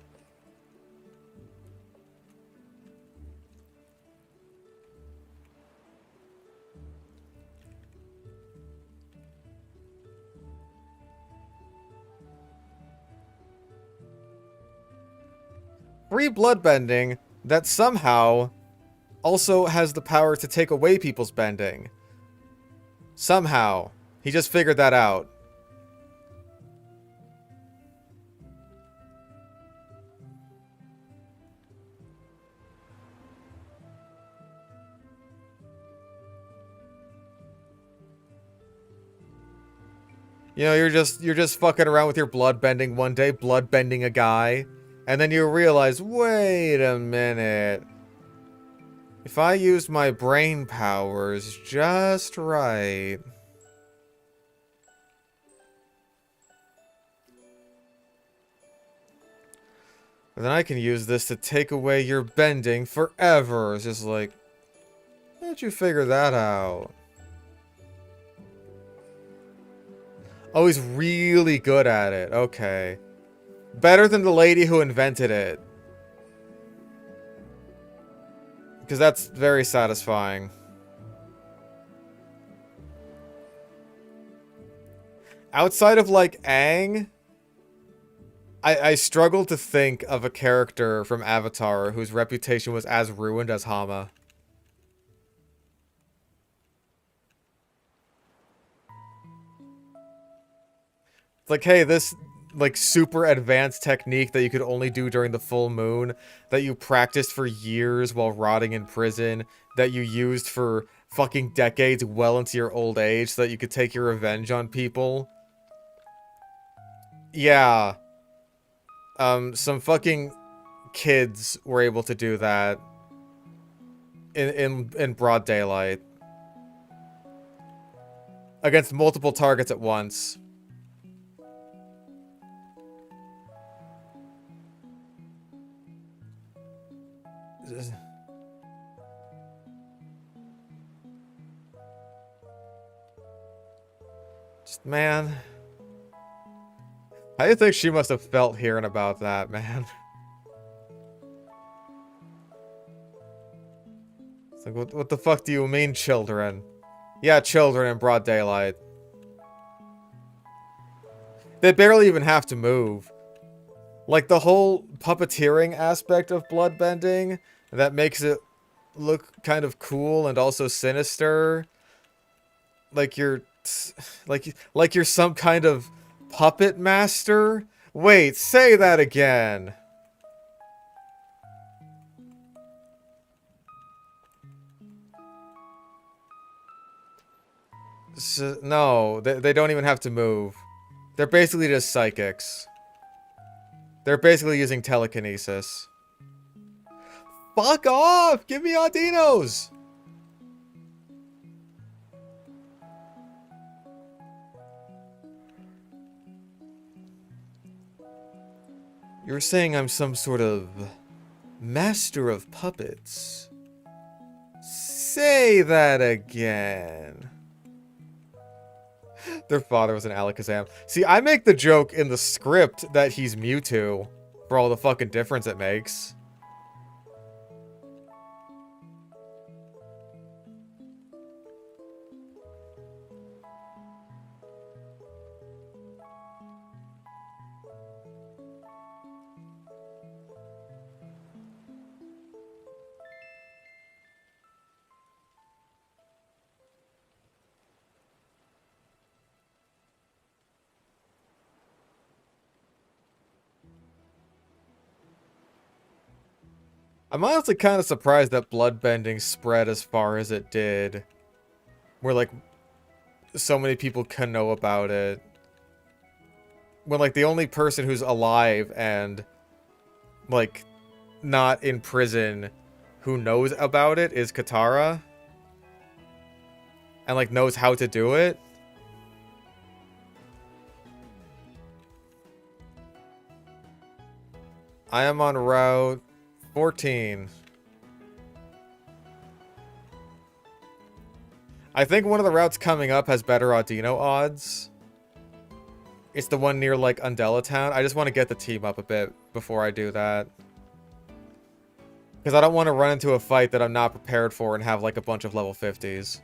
Free bloodbending that somehow also has the power to take away people's bending. Somehow. He just figured that out. You know, you're just fucking around with your bloodbending one day, bloodbending a guy, and then you realize, wait a minute. If I used my brain powers just right, then I can use this to take away your bending forever. It's just like, how did you figure that out? Oh, he's really good at it. Okay. Better than the lady who invented it. Because that's very satisfying. Outside of, like, Aang, I struggle to think of a character from Avatar whose reputation was as ruined as Hama. It's like, hey, this, like, super advanced technique that you could only do during the full moon, that you practiced for years while rotting in prison, that you used for fucking decades well into your old age so that you could take your revenge on people. Yeah. Some fucking kids were able to do that in broad daylight. Against multiple targets at once. Just, man. How do you think she must have felt hearing about that, man? It's like, what the fuck do you mean, children? Yeah, children in broad daylight. They barely even have to move. Like, the whole puppeteering aspect of bloodbending, that makes it look kind of cool and also sinister. Like you're some kind of puppet master? Wait, say that again. No, they don't even have to move. They're basically just psychics. They're basically using telekinesis. Fuck off! Give me Audinos! You're saying I'm some sort of master of puppets. Say that again. Their father was an Alakazam. See, I make the joke in the script that he's Mewtwo for all the fucking difference it makes. I'm honestly kind of surprised that bloodbending spread as far as it did. Where, like, so many people can know about it. When, like, the only person who's alive and, like, not in prison who knows about it is Katara. And, like, knows how to do it. I am on route 14. I think one of the routes coming up has better Audino odds. It's the one near, like, Undella Town. I just want to get the team up a bit before I do that. Because I don't want to run into a fight that I'm not prepared for and have, like, a bunch of level 50s.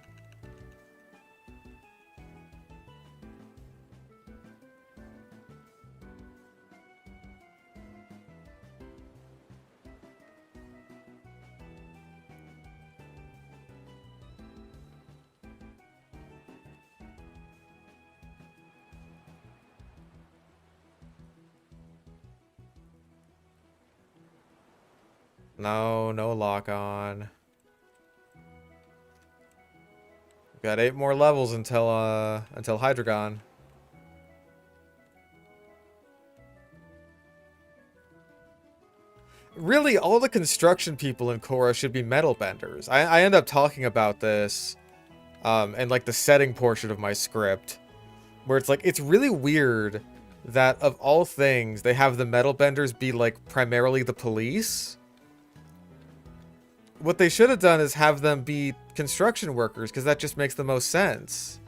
No, no lock on. Got 8 more levels until Hydreigon. Really, all the construction people in Korra should be metal benders. I end up talking about this in like the setting portion of my script, where it's like, it's really weird that of all things, they have the metal benders be like primarily the police. What they should have done is have them be construction workers, because that just makes the most sense.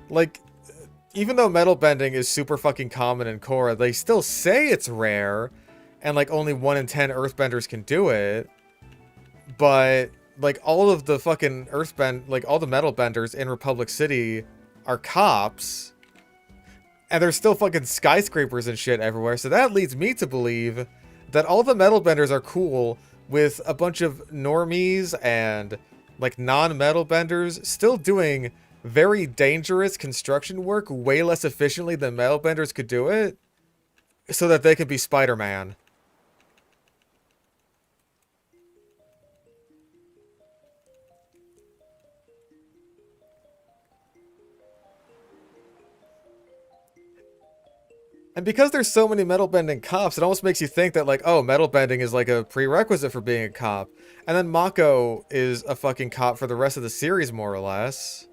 Like, even though metal bending is super fucking common in Korra, they still say it's rare, and like only 1 in 10 earthbenders can do it. But like all of the fucking like all the metal benders in Republic City are cops. And there's still fucking skyscrapers and shit everywhere. So that leads me to believe that all the metal benders are cool with a bunch of normies and like non-metal benders still doing very dangerous construction work way less efficiently than metal benders could do it, so that they could be Spider-Man. And because there's so many metal bending cops, it almost makes you think that like, oh, metal bending is like a prerequisite for being a cop. And then Mako is a fucking cop for the rest of the series, more or less.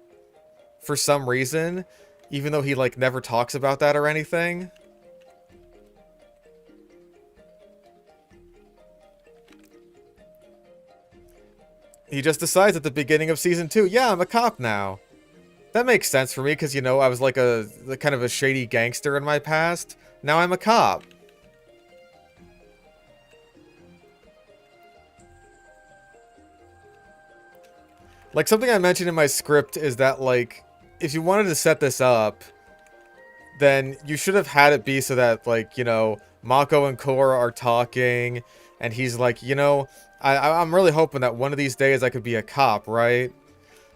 For some reason, even though he like never talks about that or anything. He just decides at the beginning of season 2, yeah, I'm a cop now. That makes sense for me, because, you know, I was like a kind of a shady gangster in my past. Now I'm a cop. Like, something I mentioned in my script is that, like, if you wanted to set this up, then you should have had it be so that, like, you know, Mako and Korra are talking, and he's like, you know, I'm really hoping that one of these days I could be a cop, right?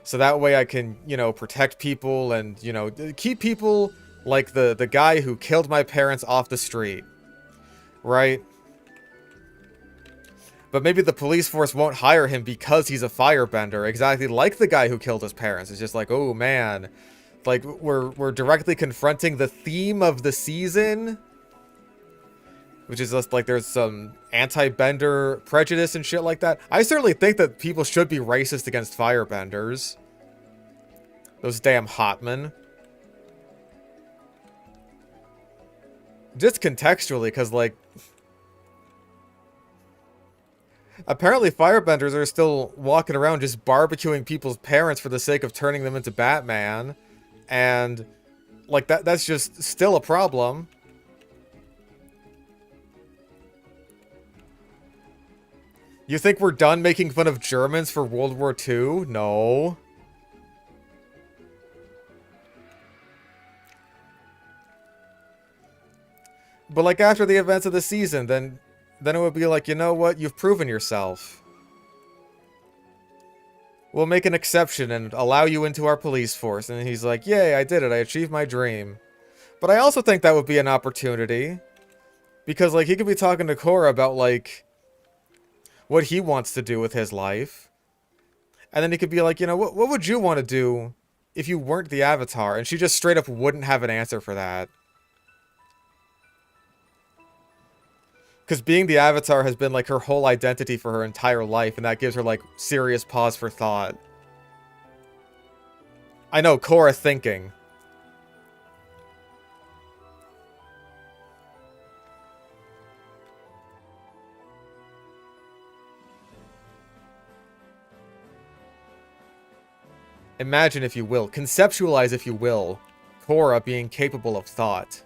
So that way I can, you know, protect people and, you know, keep people like the guy who killed my parents off the street. Right? But maybe the police force won't hire him because he's a firebender, exactly like the guy who killed his parents. It's just like, oh man, like we're directly confronting the theme of the season, which is just like there's some anti-bender prejudice and shit like that. I certainly think that people should be racist against firebenders. Those damn hotmen. Just contextually, because like, Apparently firebenders are still walking around just barbecuing people's parents for the sake of turning them into Batman. And, like, that's just still a problem. You think we're done making fun of Germans for World War II? No. But, like, after the events of the season, then it would be like, you know what? You've proven yourself. We'll make an exception and allow you into our police force. And he's like, yay, I did it. I achieved my dream. But I also think that would be an opportunity. Because, like, he could be talking to Korra about, like, what he wants to do with his life. And then he could be like, you know, what would you want to do if you weren't the Avatar? And she just straight up wouldn't have an answer for that. Because being the Avatar has been, like, her whole identity for her entire life, and that gives her, like, serious pause for thought. I know, Korra thinking. Imagine, if you will, conceptualize, if you will, Korra being capable of thought.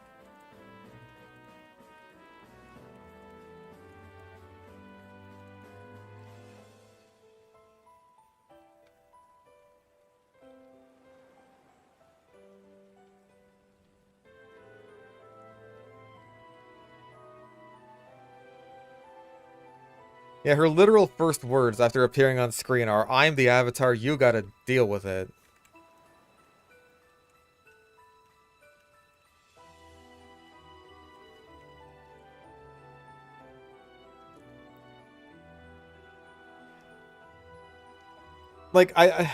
Yeah, her literal first words after appearing on screen are, I'm the Avatar, you gotta deal with it. Like, I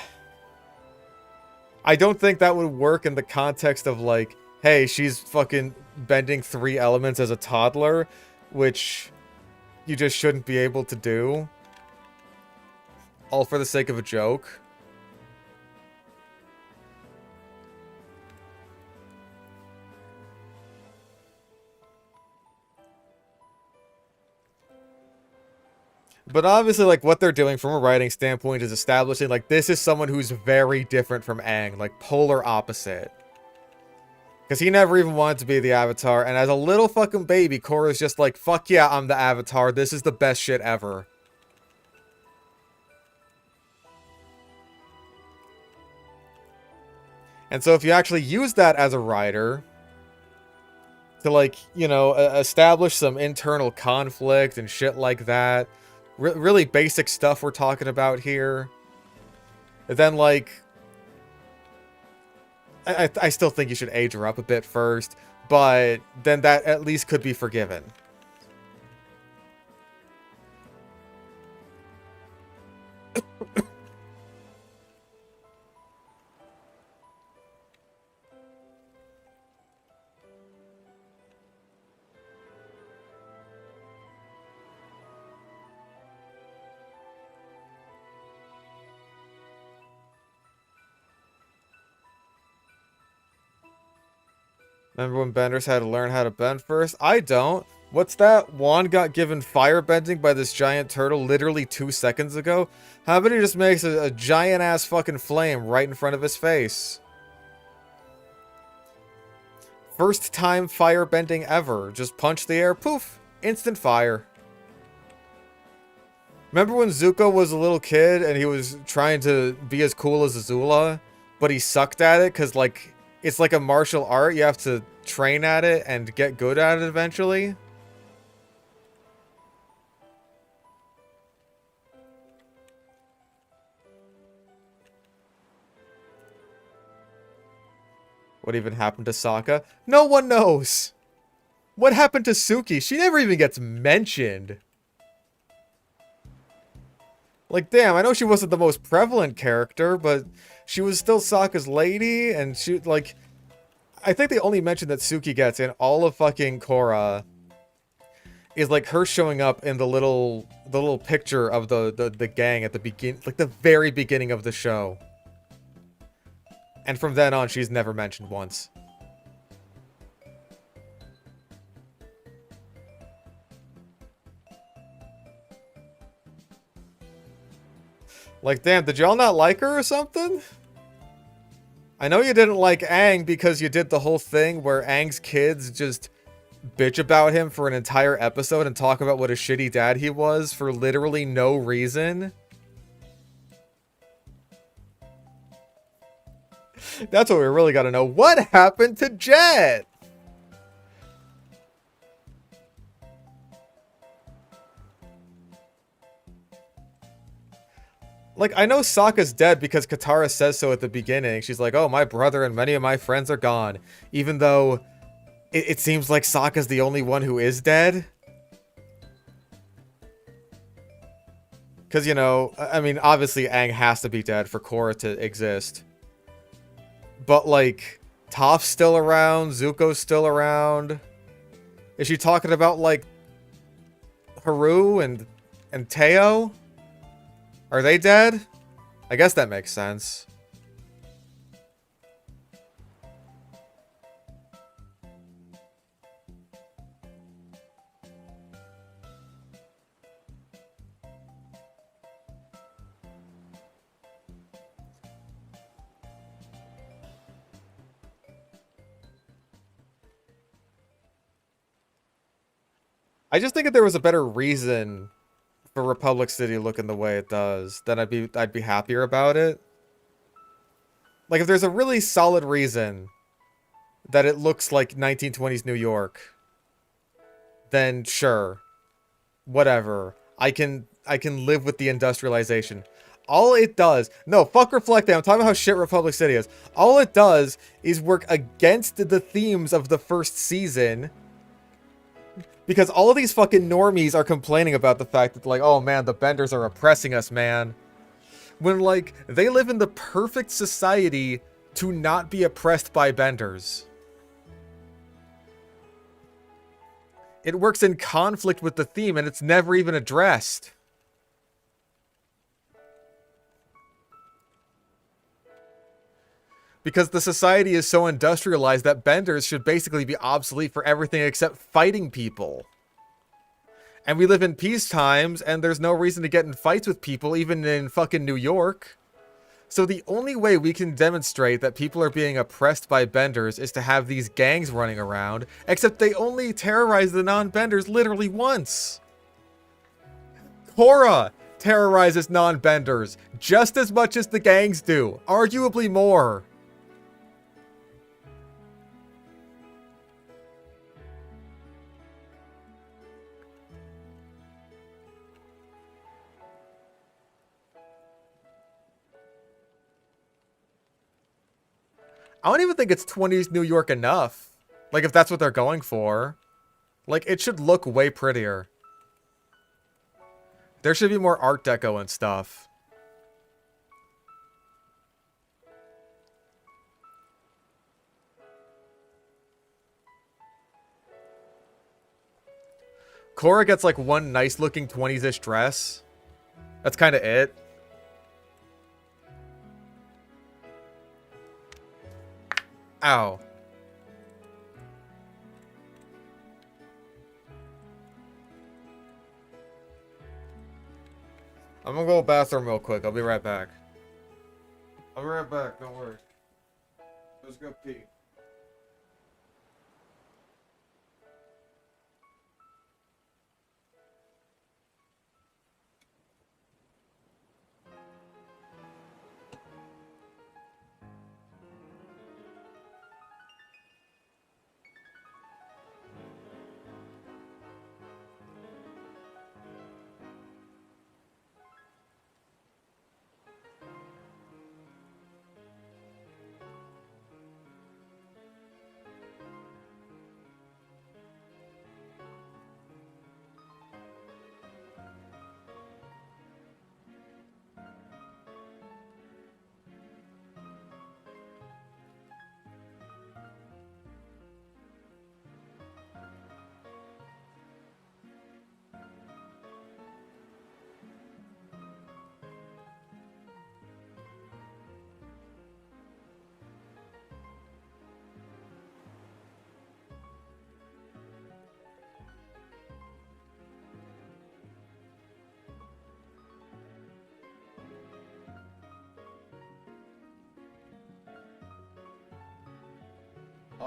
don't think that would work in the context of, like, hey, she's fucking bending 3 elements as a toddler, which you just shouldn't be able to do. All for the sake of a joke. But obviously, like, what they're doing from a writing standpoint is establishing, like, this is someone who's very different from Aang, like, polar opposite. Because he never even wanted to be the Avatar, and as a little fucking baby, Korra's just like, fuck yeah, I'm the Avatar, this is the best shit ever. And so if you actually use that as a writer to, like, you know, establish some internal conflict and shit like that, really basic stuff we're talking about here, then, like, I still think you should age her up a bit first, but then that at least could be forgiven. Remember when benders had to learn how to bend first? I don't. What's that? Juan got given fire bending by this giant turtle literally 2 seconds ago? How about he just makes a giant-ass fucking flame right in front of his face? First time fire bending ever. Just punch the air, poof, instant fire. Remember when Zuko was a little kid and he was trying to be as cool as Azula, but he sucked at it because, like, it's like a martial art. You have to train at it and get good at it eventually. What even happened to Sokka? No one knows. What happened to Suki? She never even gets mentioned. Like, damn, I know she wasn't the most prevalent character, but she was still Sokka's lady, and she, like, I think the only mention that Suki gets in all of fucking Korra is, like, her showing up in the little picture of the gang at the begin, like, the very beginning of the show. And from then on, she's never mentioned once. Like, damn, did y'all not like her or something? I know you didn't like Aang because you did the whole thing where Aang's kids just bitch about him for an entire episode and talk about what a shitty dad he was for literally no reason. That's what we really gotta know. What happened to Jet? Like, I know Sokka's dead because Katara says so at the beginning. She's like, oh, my brother and many of my friends are gone. Even though it seems like Sokka's the only one who is dead. Because, you know, I mean, obviously Aang has to be dead for Korra to exist. But, like, Toph's still around. Zuko's still around. Is she talking about, like, Haru and Teo? Are they dead? I guess that makes sense. I just think if there was a better reason for Republic City looking the way it does, then I'd be happier about it. Like, if there's a really solid reason that it looks like 1920s New York, then sure. Whatever. I can live with the industrialization. All it does... No, fuck Reflecting. I'm talking about how shit Republic City is. All it does is work against the themes of the first season. Because all of these fucking normies are complaining about the fact that, like, oh man, the Benders are oppressing us, man. When, like, they live in the perfect society to not be oppressed by Benders. It works in conflict with the theme, and it's never even addressed. Because the society is so industrialized that Benders should basically be obsolete for everything except fighting people. And we live in peace times, and there's no reason to get in fights with people, even in fucking New York. So the only way we can demonstrate that people are being oppressed by Benders is to have these gangs running around, except they only terrorize the non-Benders literally once. Korra terrorizes non-Benders just as much as the gangs do, arguably more. I don't even think it's 20s New York enough. Like, if that's what they're going for. Like, it should look way prettier. There should be more Art Deco and stuff. Korra gets, like, one nice-looking 20s-ish dress. That's kind of it. Ow. I'm gonna go to the bathroom real quick. I'll be right back. I'll be right back. Don't worry. Let's go pee.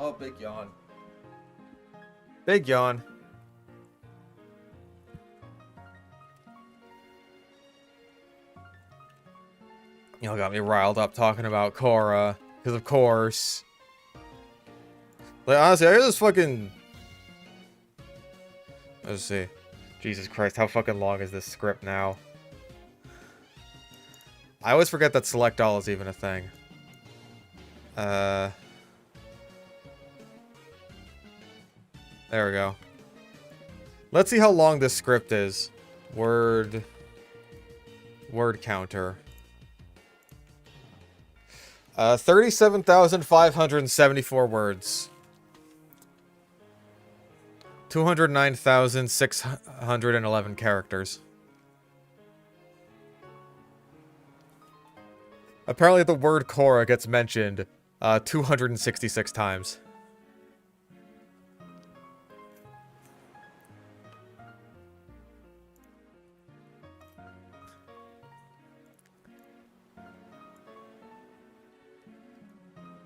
Oh, big yawn. Big yawn. Y'all got me riled up talking about Korra. Because of course. Like, honestly, I just fucking... Let's see. Jesus Christ, how fucking long is this script now? I always forget that select all is even a thing. There we go. Let's see how long this script is. Word counter. 37,574 words. 209,611 characters. Apparently the word Korra gets mentioned 266 times.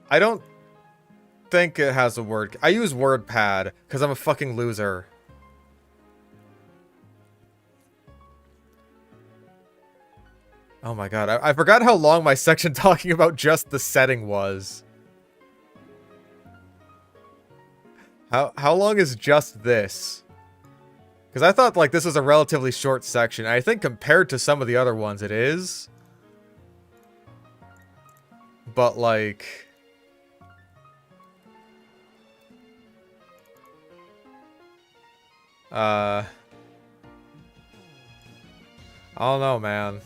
I don't think it has a word. I use WordPad because I'm a fucking loser. Oh my god, I forgot how long my section talking about just the setting was. How long is just this? Because I thought like this was a relatively short section. I think compared to some of the other ones it is. But like... I don't know, man.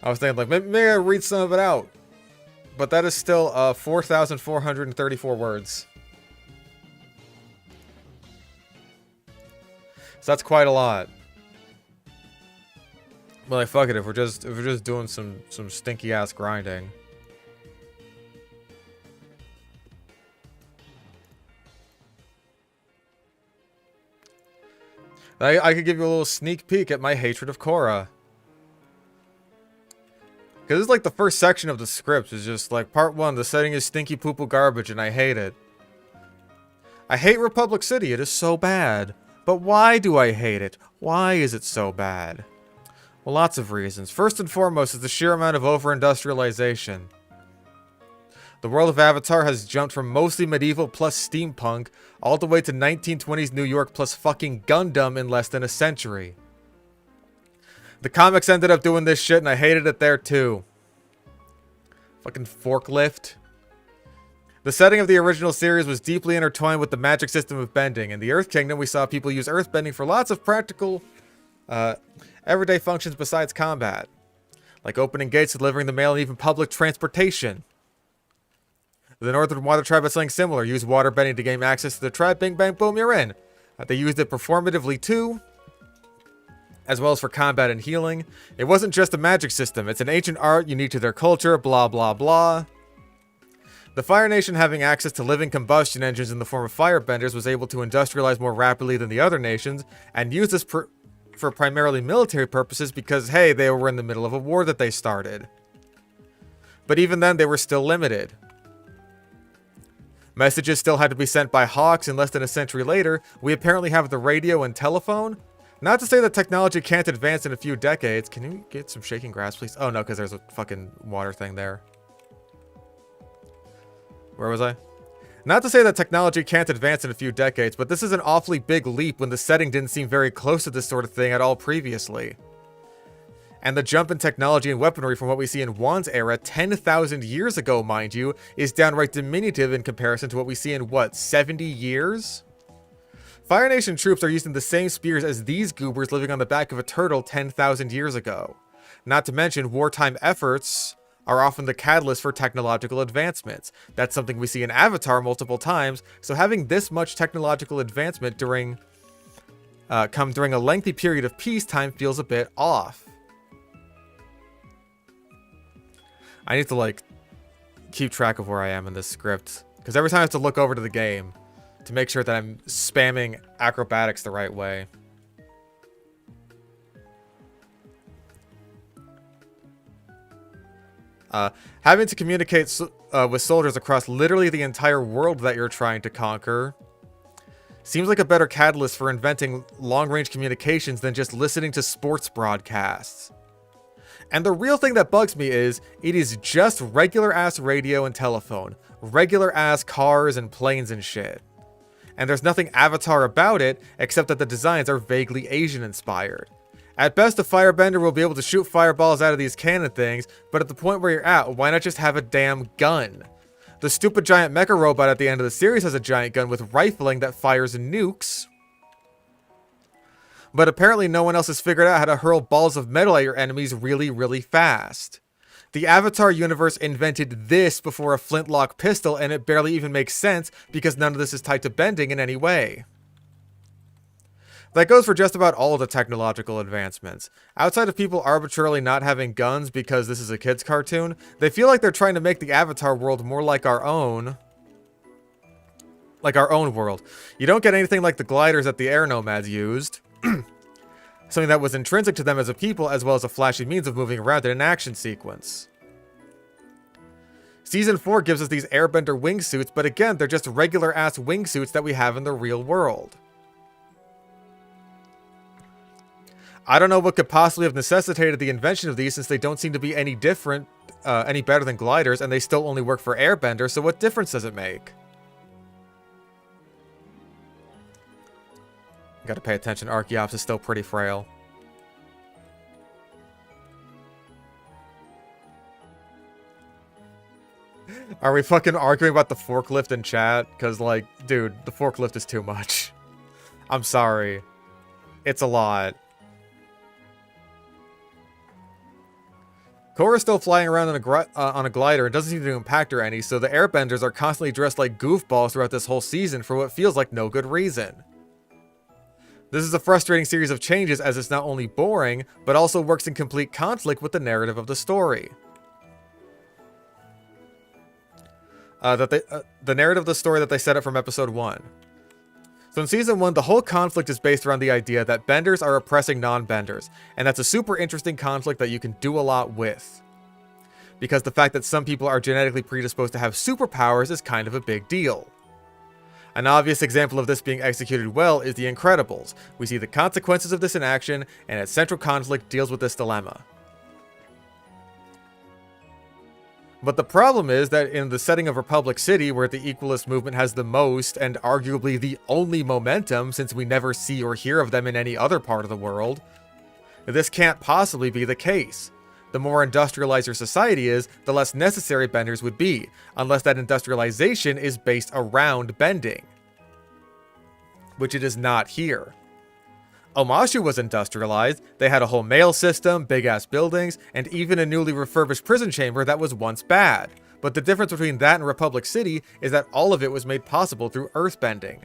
I was thinking, like, maybe I read some of it out. But that is still 4,434 words. So that's quite a lot. But like, fuck it, if we're just doing some stinky ass grinding. I could give you a little sneak peek at my hatred of Korra. Because it's like the first section of the script is just like, part 1, the setting is stinky poo-poo garbage and I hate it. I hate Republic City, it is so bad. But why do I hate it? Why is it so bad? Well, lots of reasons. First and foremost is the sheer amount of over-industrialization. The world of Avatar has jumped from mostly medieval plus steampunk all the way to 1920s New York plus fucking Gundam in less than a century. The comics ended up doing this shit and I hated it there too. Fucking forklift. The setting of the original series was deeply intertwined with the magic system of bending. In the Earth Kingdom, we saw people use earthbending for lots of practical, everyday functions besides combat. Like opening gates, delivering the mail, and even public transportation. The Northern Water Tribe had something similar. Used water bending to gain access to the tribe. Bing, bang, boom, you're in. They used it performatively too, as well as for combat and healing. It wasn't just a magic system. It's an ancient art unique to their culture, blah, blah, blah. The Fire Nation, having access to living combustion engines in the form of firebenders, was able to industrialize more rapidly than the other nations, and use this for primarily military purposes because, hey, they were in the middle of a war that they started. But even then, they were still limited. Messages still had to be sent by hawks, and less than a century later, we apparently have the radio and telephone. Not to say that technology can't advance in a few decades. Can you get some shaking grass, please? Oh, no, because there's a fucking water thing there. Where was I? Not to say that technology can't advance in a few decades, but this is an awfully big leap when the setting didn't seem very close to this sort of thing at all previously. And the jump in technology and weaponry from what we see in Juan's era 10,000 years ago, mind you, is downright diminutive in comparison to what we see in, what, 70 years? Fire Nation troops are using the same spears as these goobers living on the back of a turtle 10,000 years ago. Not to mention, wartime efforts are often the catalyst for technological advancements. That's something we see in Avatar multiple times, so having this much technological advancement come during a lengthy period of peacetime feels a bit off. I need to, like, keep track of where I am in this script, because every time I have to look over to the game to make sure that I'm spamming acrobatics the right way. Having to communicate with soldiers across literally the entire world that you're trying to conquer seems like a better catalyst for inventing long-range communications than just listening to sports broadcasts. And the real thing that bugs me is, it is just regular-ass radio and telephone. Regular-ass cars and planes and shit. And there's nothing Avatar about it, except that the designs are vaguely Asian-inspired. At best, a firebender will be able to shoot fireballs out of these cannon things, but at the point where you're at, why not just have a damn gun? The stupid giant mecha robot at the end of the series has a giant gun with rifling that fires nukes. But apparently no one else has figured out how to hurl balls of metal at your enemies really, really fast. The Avatar universe invented this before a flintlock pistol, and it barely even makes sense because none of this is tied to bending in any way. That goes for just about all of the technological advancements. Outside of people arbitrarily not having guns because this is a kid's cartoon, they feel like they're trying to make the Avatar world more like our own. Like our own world. You don't get anything like the gliders that the air nomads used. Something that was intrinsic to them as a people, as well as a flashy means of moving around in an action sequence. Season 4 gives us these airbender wingsuits, but again, they're just regular-ass wingsuits that we have in the real world. I don't know what could possibly have necessitated the invention of these, since they don't seem to be any different, any better than gliders, and they still only work for airbenders, so what difference does it make? Gotta pay attention, Archeops is still pretty frail. Are we fucking arguing about the forklift in chat? Because, like, dude, the forklift is too much. I'm sorry. It's a lot. Korra's still flying around on a glider and doesn't seem to impact her any, so the airbenders are constantly dressed like goofballs throughout this whole season for what feels like no good reason. This is a frustrating series of changes, as it's not only boring, but also works in complete conflict with the narrative of the story. The narrative of the story that they set up from episode 1. So in season 1, the whole conflict is based around the idea that benders are oppressing non-benders, and that's a super interesting conflict that you can do a lot with. Because the fact that some people are genetically predisposed to have superpowers is kind of a big deal. An obvious example of this being executed well is The Incredibles. We see the consequences of this in action, and its central conflict deals with this dilemma. But the problem is that in the setting of Republic City, where the equalist movement has the most, and arguably the only momentum, since we never see or hear of them in any other part of the world, this can't possibly be the case. The more industrialized your society is, the less necessary benders would be, unless that industrialization is based around bending. Which it is not here. Omashu was industrialized, they had a whole mail system, big-ass buildings, and even a newly refurbished prison chamber that was once bad. But the difference between that and Republic City is that all of it was made possible through earthbending.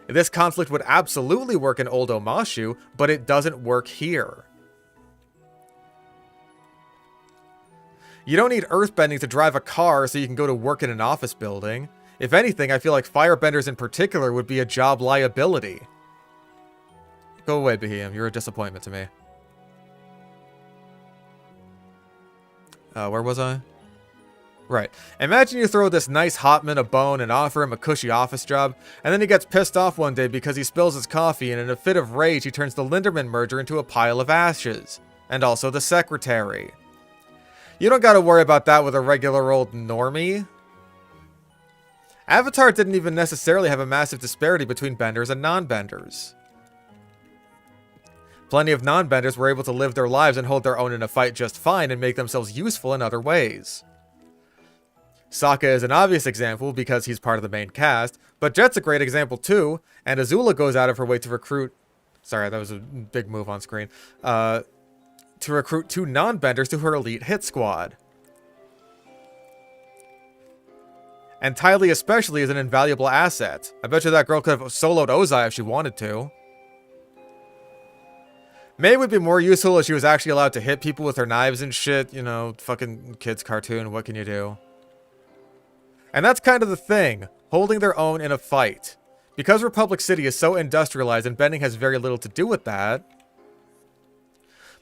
This conflict would absolutely work in old Omashu, but it doesn't work here. You don't need earthbending to drive a car so you can go to work in an office building. If anything, I feel like firebenders in particular would be a job liability. Go away, Behem. You're a disappointment to me. Where was I? Right. Imagine you throw this nice hotman a bone and offer him a cushy office job, and then he gets pissed off one day because he spills his coffee, and in a fit of rage he turns the Linderman merger into a pile of ashes. And also the secretary. You don't gotta worry about that with a regular old normie. Avatar didn't even necessarily have a massive disparity between benders and non-benders. Plenty of non-benders were able to live their lives and hold their own in a fight just fine and make themselves useful in other ways. Sokka is an obvious example because he's part of the main cast, but Jet's a great example too, and Azula goes out of her way to recruit... Sorry, that was a big move on screen. To recruit 2 non-benders to her elite hit squad. And Tylee especially is an invaluable asset. I bet you that girl could have soloed Ozai if she wanted to. May would be more useful if she was actually allowed to hit people with her knives and shit. You know, fucking kids cartoon, what can you do? And that's kind of the thing, holding their own in a fight. Because Republic City is so industrialized and bending has very little to do with that,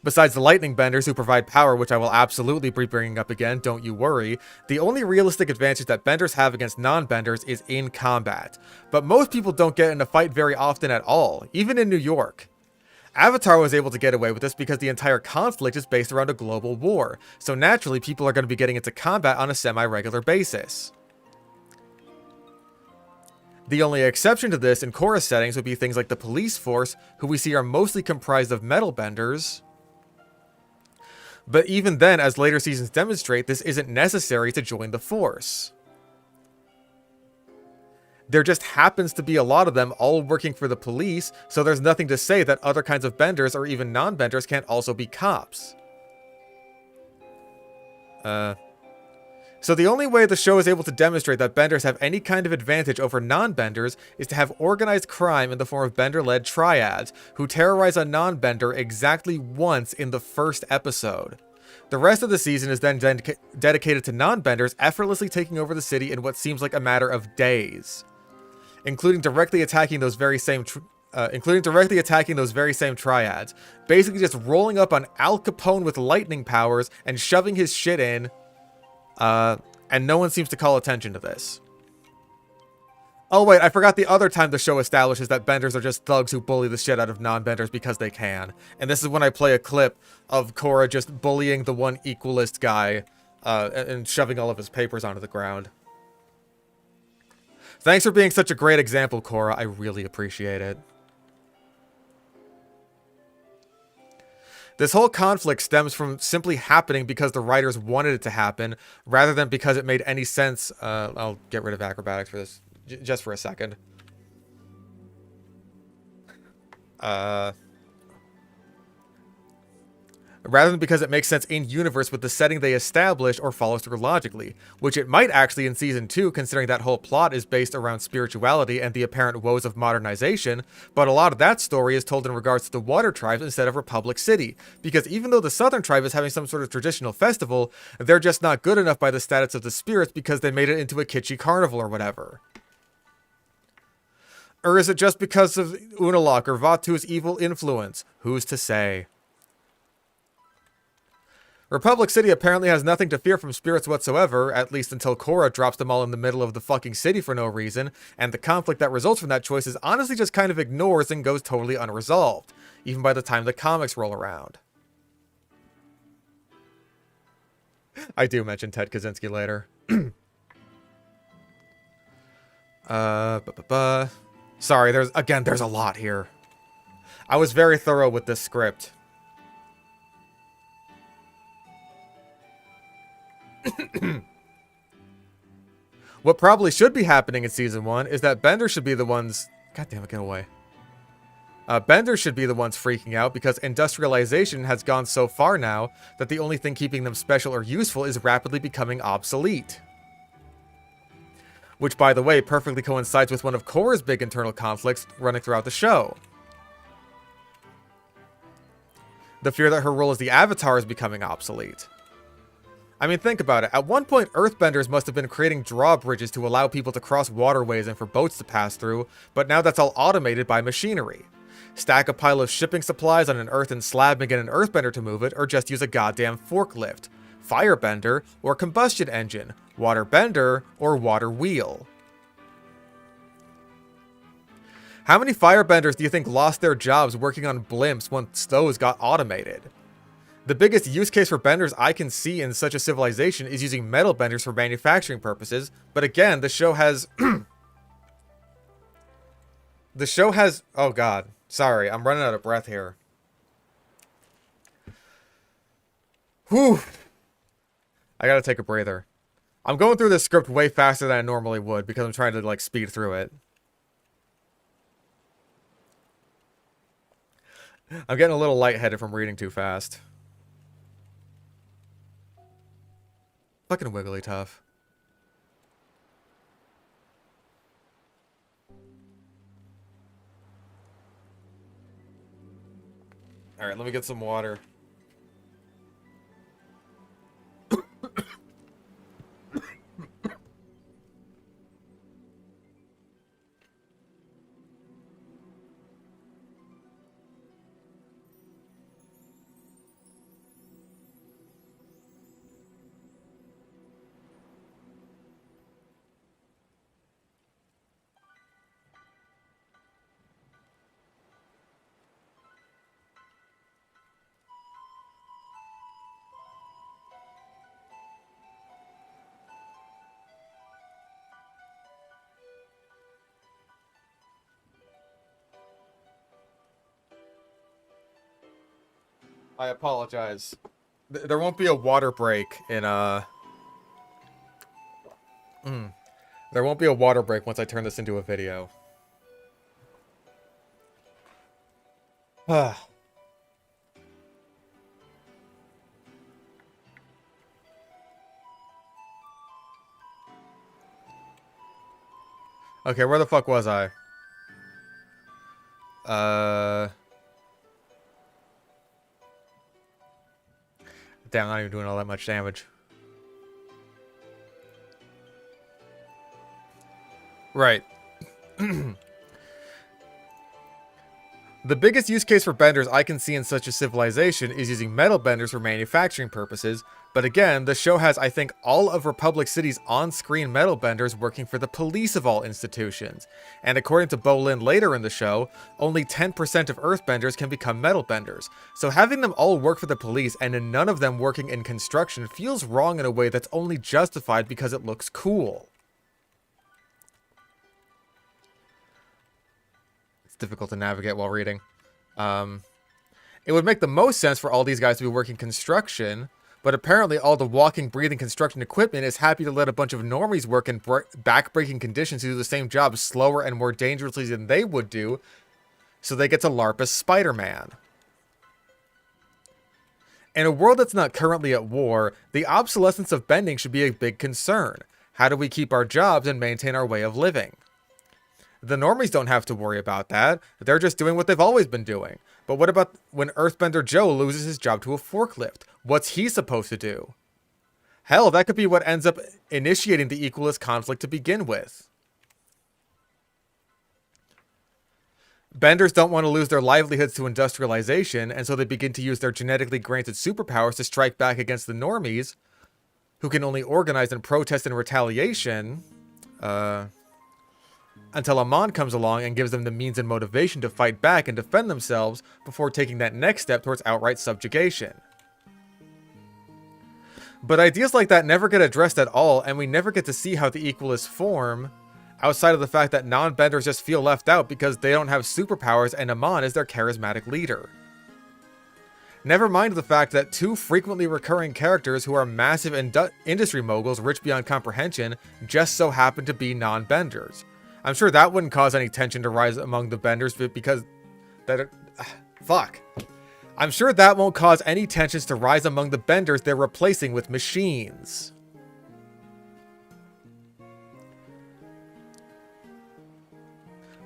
Besides the lightning benders who provide power, which I will absolutely be bringing up again, don't you worry, the only realistic advantage that benders have against non-benders is in combat. But most people don't get in a fight very often at all, even in New York. Avatar was able to get away with this because the entire conflict is based around a global war, so naturally people are going to be getting into combat on a semi-regular basis. The only exception to this in Korra settings would be things like the police force, who we see are mostly comprised of metal benders. But even then, as later seasons demonstrate, this isn't necessary to join the force. There just happens to be a lot of them all working for the police, so there's nothing to say that other kinds of benders or even non-benders can't also be cops. So the only way the show is able to demonstrate that benders have any kind of advantage over non-benders is to have organized crime in the form of bender-led triads, who terrorize a non-bender exactly once in the first episode. The rest of the season is then dedicated to non-benders effortlessly taking over the city in what seems like a matter of days, including directly attacking those very same triads, basically just rolling up on Al Capone with lightning powers and shoving his shit in. And no one seems to call attention to this. Oh wait, I forgot the other time the show establishes that benders are just thugs who bully the shit out of non-benders because they can. And this is when I play a clip of Korra just bullying the one equalist guy, and shoving all of his papers onto the ground. Thanks for being such a great example, Korra. I really appreciate it. This whole conflict stems from simply happening because the writers wanted it to happen, rather than because it made any sense. I'll get rid of acrobatics for this, just for a second. Rather than because it makes sense in-universe with the setting they established or follows through logically, which it might actually in Season 2, considering that whole plot is based around spirituality and the apparent woes of modernization, but a lot of that story is told in regards to the Water Tribes instead of Republic City, because even though the Southern Tribe is having some sort of traditional festival, they're just not good enough by the status of the spirits because they made it into a kitschy carnival or whatever. Or is it just because of Unalaq or Vatu's evil influence? Who's to say? Republic City apparently has nothing to fear from spirits whatsoever, at least until Korra drops them all in the middle of the fucking city for no reason, and the conflict that results from that choice is honestly just kind of ignores and goes totally unresolved, even by the time the comics roll around. I do mention Ted Kaczynski later. Sorry, there's a lot here. I was very thorough with this script. What probably should be happening in Season 1 is that benders should be the ones... God damn it, get away. Benders should be the ones freaking out because industrialization has gone so far now that the only thing keeping them special or useful is rapidly becoming obsolete. Which, by the way, perfectly coincides with one of Korra's big internal conflicts running throughout the show. The fear that her role as the Avatar is becoming obsolete. I mean, think about it. At one point, earthbenders must have been creating drawbridges to allow people to cross waterways and for boats to pass through, but now that's all automated by machinery. Stack a pile of shipping supplies on an earthen slab and get an earthbender to move it, or just use a goddamn forklift. Firebender, or combustion engine. Waterbender, or water wheel. How many firebenders do you think lost their jobs working on blimps once those got automated? The biggest use case for benders I can see in such a civilization is using metal benders for manufacturing purposes, but again, the show has... Oh god, sorry, I'm running out of breath here. Whew! I gotta take a breather. I'm going through this script way faster than I normally would because I'm trying to, like, speed through it. I'm getting a little lightheaded from reading too fast. Fucking wiggly tough. Alright, let me get some water. I apologize. There won't be a water break in, There won't be a water break once I turn this into a video. Okay, where the fuck was I? Damn, I'm not even doing all that much damage. Right. The biggest use case for benders I can see in such a civilization is using metal benders for manufacturing purposes, but again, the show has, I think, all of Republic City's on-screen metal benders working for the police of all institutions, and according to Bolin later in the show, only 10% of earthbenders can become metal benders, so having them all work for the police and none of them working in construction feels wrong in a way that's only justified because it looks cool. Difficult to navigate while reading. It would make the most sense for all these guys to be working construction, but apparently all the walking, breathing construction equipment is happy to let a bunch of normies work in back-breaking conditions to do the same job slower and more dangerously than they would do, so they get to LARP as Spider-Man. In a world that's not currently at war, the obsolescence of bending should be a big concern. How do we keep our jobs and maintain our way of living? The normies don't have to worry about that. They're just doing what they've always been doing. But what about when Earthbender Joe loses his job to a forklift? What's he supposed to do? Hell, that could be what ends up initiating the equalist conflict to begin with. Benders don't want to lose their livelihoods to industrialization, and so they begin to use their genetically granted superpowers to strike back against the normies, who can only organize and protest in retaliation, until Amon comes along and gives them the means and motivation to fight back and defend themselves before taking that next step towards outright subjugation. But ideas like that never get addressed at all, and we never get to see how the equalists form, outside of the fact that non-benders just feel left out because they don't have superpowers and Amon is their charismatic leader. Never mind the fact that two frequently recurring characters who are massive industry moguls rich beyond comprehension just so happen to be non-benders. I'm sure that wouldn't cause any tension to rise among the benders because fuck. I'm sure that won't cause any tensions to rise among the benders they're replacing with machines.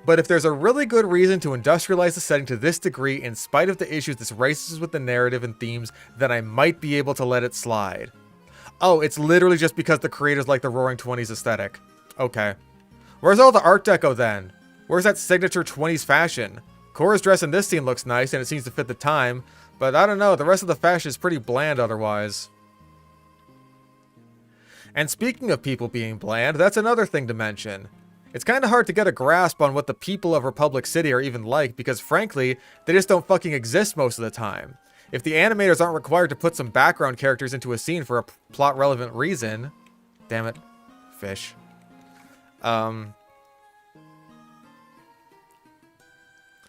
But if there's a really good reason to industrialize the setting to this degree in spite of the issues this raises with the narrative and themes, then I might be able to let it slide. Oh, it's literally just because the creators like the Roaring 20s aesthetic. Okay. Where's all the art deco then? Where's that signature 20s fashion? Korra's dress in this scene looks nice and it seems to fit the time, but I don't know, the rest of the fashion is pretty bland otherwise. And speaking of people being bland, that's another thing to mention. It's kinda hard to get a grasp on what the people of Republic City are even like because frankly, they just don't fucking exist most of the time. If the animators aren't required to put some background characters into a scene for a plot relevant reason... Damn it. Fish.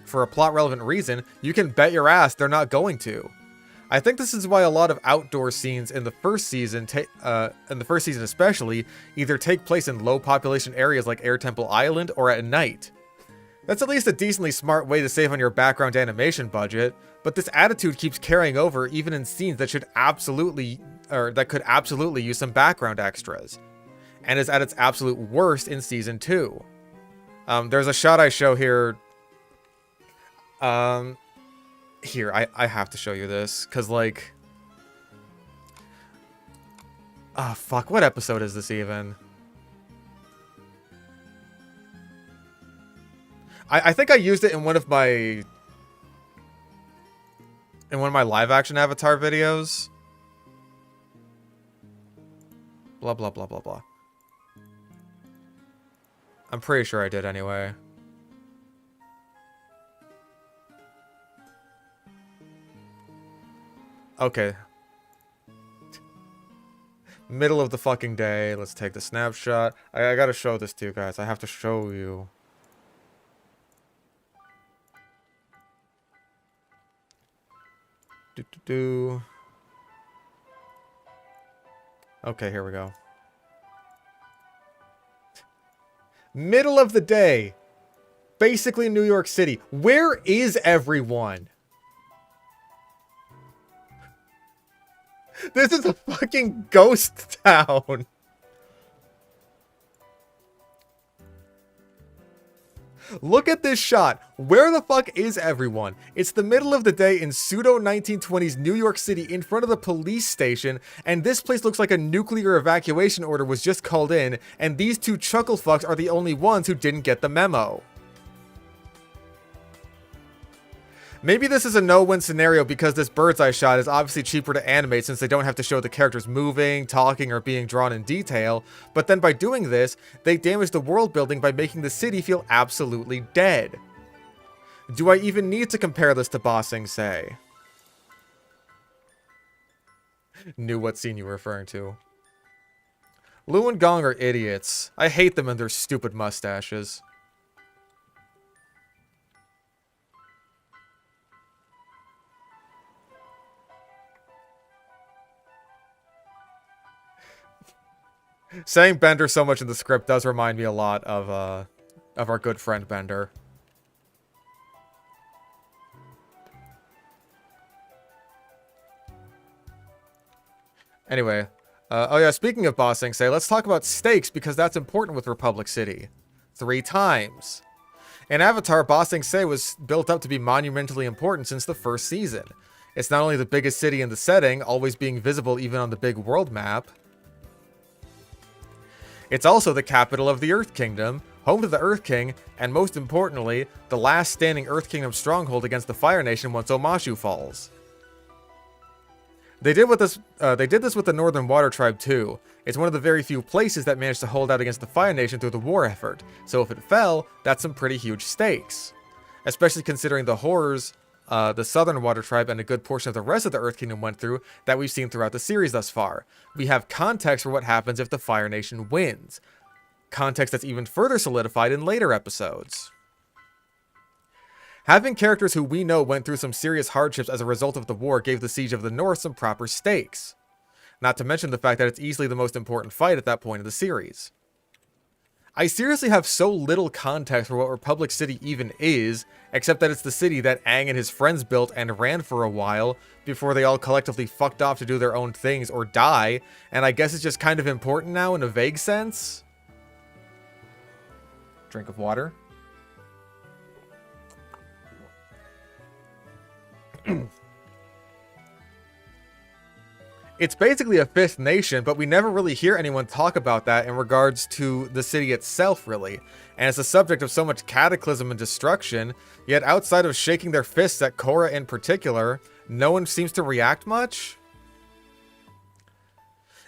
For a plot-relevant reason, you can bet your ass they're not going to. I think this is why a lot of outdoor scenes in the first season, especially, either take place in low-population areas like Air Temple Island or at night. That's at least a decently smart way to save on your background animation budget, but this attitude keeps carrying over even in scenes that could absolutely use some background extras, and is at its absolute worst in Season 2. There's a shot I show here. Here, I have to show you this, because, like... Oh, fuck, what episode is this even? I think I used it in one of my live-action Avatar videos. Blah, blah, blah, blah, blah. I'm pretty sure I did anyway. Okay. Middle of the fucking day. Let's take the snapshot. I gotta show this to you guys. I have to show you. Okay, here we go. Middle of the day. Basically New York City. Where is everyone? This is a fucking ghost town. Look at this shot. Where the fuck is everyone? It's the middle of the day in pseudo 1920s New York City in front of the police station, and this place looks like a nuclear evacuation order was just called in, and these two chuckle fucks are the only ones who didn't get the memo. Maybe this is a no-win scenario because this bird's eye shot is obviously cheaper to animate since they don't have to show the characters moving, talking, or being drawn in detail, but then by doing this, they damage the world building by making the city feel absolutely dead. Do I even need to compare this to Bossing Say? Knew what scene you were referring to. Lu and Gong are idiots. I hate them and their stupid mustaches. Saying Bender so much in the script does remind me a lot of our good friend Bender. Anyway, oh yeah, speaking of Bossing Say, let's talk about stakes because that's important with Republic City. 3 times. In Avatar, Bossing Say was built up to be monumentally important since the first season. It's not only the biggest city in the setting, always being visible even on the big world map. It's also the capital of the Earth Kingdom, home to the Earth King, and most importantly, the last standing Earth Kingdom stronghold against the Fire Nation once Omashu falls. They did this with the Northern Water Tribe too. It's one of the very few places that managed to hold out against the Fire Nation through the war effort, so if it fell, that's some pretty huge stakes. Especially considering the horrors the Southern Water Tribe and a good portion of the rest of the Earth Kingdom went through that we've seen throughout the series thus far. We have context for what happens if the Fire Nation wins. Context that's even further solidified in later episodes. Having characters who we know went through some serious hardships as a result of the war gave the Siege of the North some proper stakes. Not to mention the fact that it's easily the most important fight at that point in the series. I seriously have so little context for what Republic City even is, except that it's the city that Aang and his friends built and ran for a while, before they all collectively fucked off to do their own things or die, and I guess it's just kind of important now in a vague sense? Drink of water. It's basically a fifth nation, but we never really hear anyone talk about that in regards to the city itself, really. And it's a subject of so much cataclysm and destruction, yet outside of shaking their fists at Korra in particular, no one seems to react much.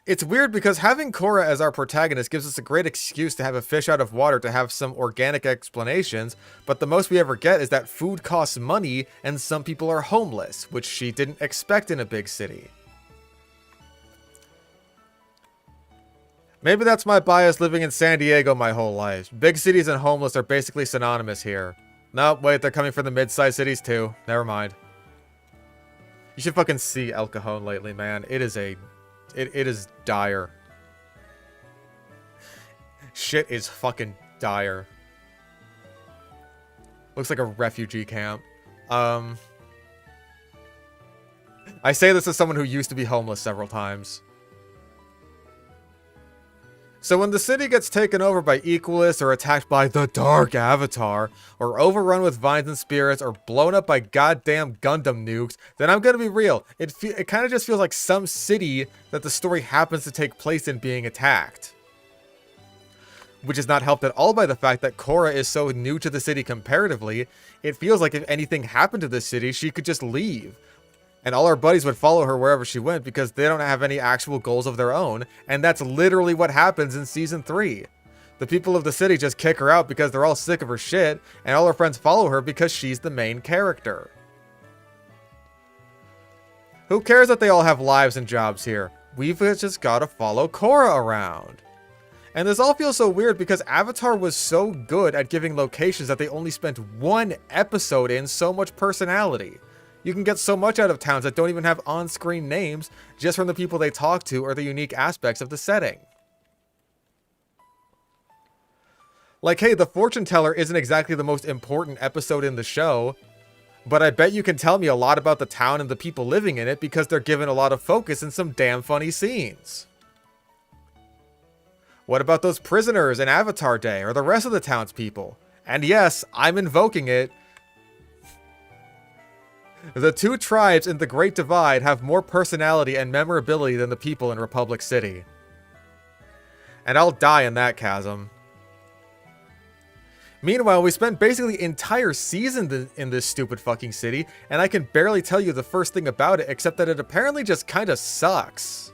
It's weird because having Korra as our protagonist gives us a great excuse to have a fish out of water to have some organic explanations, but the most we ever get is that food costs money and some people are homeless, which she didn't expect in a big city. Maybe that's my bias living in San Diego my whole life. Big cities and homeless are basically synonymous here. No, wait, they're coming from the mid-sized cities too. Never mind. You should fucking see El Cajon lately, man. It is dire. Shit is fucking dire. Looks like a refugee camp. I say this as someone who used to be homeless several times. So when the city gets taken over by Equalists or attacked by the Dark Avatar, or overrun with vines and spirits, or blown up by goddamn Gundam nukes, then I'm gonna be real. It kind of just feels like some city that the story happens to take place in being attacked. Which is not helped at all by the fact that Korra is so new to the city comparatively. It feels like if anything happened to this city, she could just leave. And all her buddies would follow her wherever she went because they don't have any actual goals of their own. And that's literally what happens in Season 3. The people of the city just kick her out because they're all sick of her shit, and all her friends follow her because she's the main character. Who cares that they all have lives and jobs here? We've just gotta follow Korra around. And this all feels so weird because Avatar was so good at giving locations that they only spent 1 episode in so much personality. You can get so much out of towns that don't even have on-screen names, just from the people they talk to or the unique aspects of the setting. Like, hey, the fortune teller isn't exactly the most important episode in the show, but I bet you can tell me a lot about the town and the people living in it because they're given a lot of focus in some damn funny scenes. What about those prisoners in Avatar Day or the rest of the townspeople? And yes, I'm invoking it. The two tribes in the Great Divide have more personality and memorability than the people in Republic City. And I'll die in that chasm. Meanwhile, we spent basically the entire season in this stupid fucking city, and I can barely tell you the first thing about it except that it apparently just kinda sucks.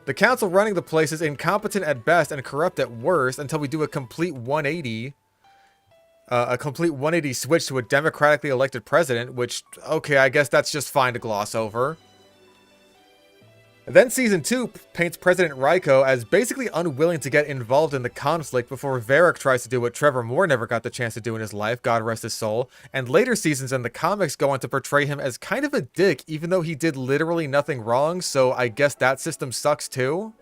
The council running the place is incompetent at best and corrupt at worst until we do a complete 180. A complete 180 switch to a democratically elected president, which, okay, I guess that's just fine to gloss over. Then Season 2 paints President Raiko as basically unwilling to get involved in the conflict before Varric tries to do what Trevor Moore never got the chance to do in his life, God rest his soul, and later seasons in the comics go on to portray him as kind of a dick even though he did literally nothing wrong, so I guess that system sucks too?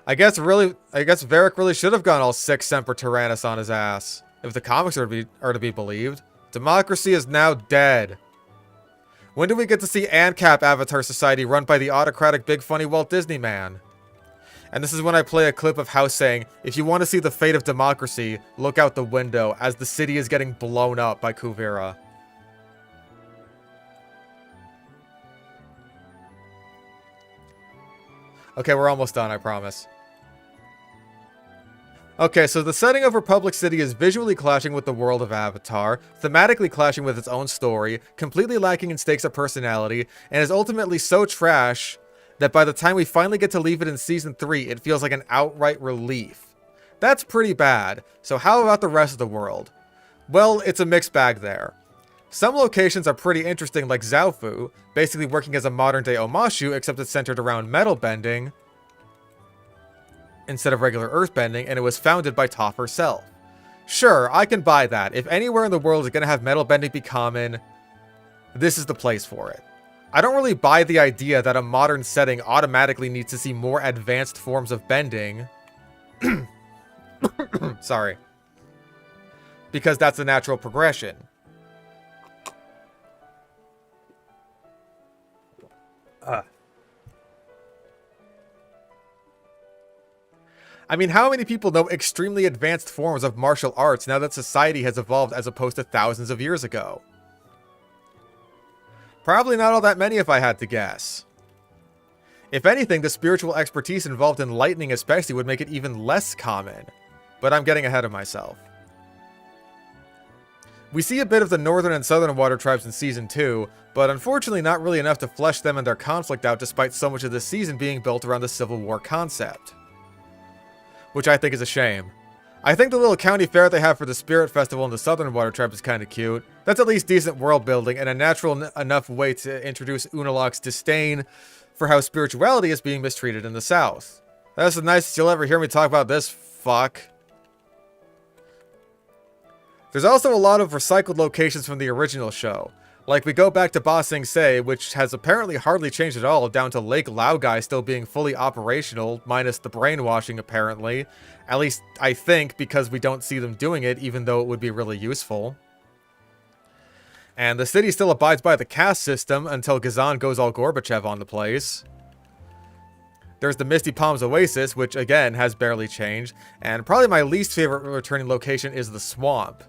I guess Varric really should have gone all Sic Semper Tyrannis on his ass, if the comics are to be believed. Democracy is now dead. When do we get to see ANCAP Avatar Society run by the autocratic big funny Walt Disney man? And this is when I play a clip of House saying, if you want to see the fate of democracy, look out the window as the city is getting blown up by Kuvira. Okay, we're almost done, I promise. Okay, so the setting of Republic City is visually clashing with the world of Avatar, thematically clashing with its own story, completely lacking in stakes or personality, and is ultimately so trash that by the time we finally get to leave it in Season 3, it feels like an outright relief. That's pretty bad, so how about the rest of the world? Well, it's a mixed bag there. Some locations are pretty interesting, like Zaofu, basically working as a modern-day Omashu, except it's centered around metal bending instead of regular earthbending, and it was founded by Toph herself. Sure, I can buy that. If anywhere in the world is going to have metal bending be common, this is the place for it. I don't really buy the idea that a modern setting automatically needs to see more advanced forms of bending. Sorry. Because that's the natural progression. I mean, how many people know extremely advanced forms of martial arts now that society has evolved as opposed to thousands of years ago? Probably not all that many if I had to guess. If anything, the spiritual expertise involved in lightning especially would make it even less common. But I'm getting ahead of myself. We see a bit of the northern and southern water tribes in Season 2, but unfortunately not really enough to flesh them and their conflict out despite so much of the season being built around the Civil War concept. Which I think is a shame. I think the little county fair they have for the Spirit Festival in the Southern Water Tribe is kind of cute. That's at least decent world building and a natural enough way to introduce Unalaq's disdain for how spirituality is being mistreated in the South. That's the nicest you'll ever hear me talk about this fuck. There's also a lot of recycled locations from the original show. Like, we go back to Ba Sing Se, which has apparently hardly changed at all, down to Lake Laogai still being fully operational, minus the brainwashing apparently. At least, I think, because we don't see them doing it, even though it would be really useful. And the city still abides by the caste system until Gazan goes all Gorbachev on the place. There's the Misty Palms Oasis, which again has barely changed. And probably my least favorite returning location is the Swamp,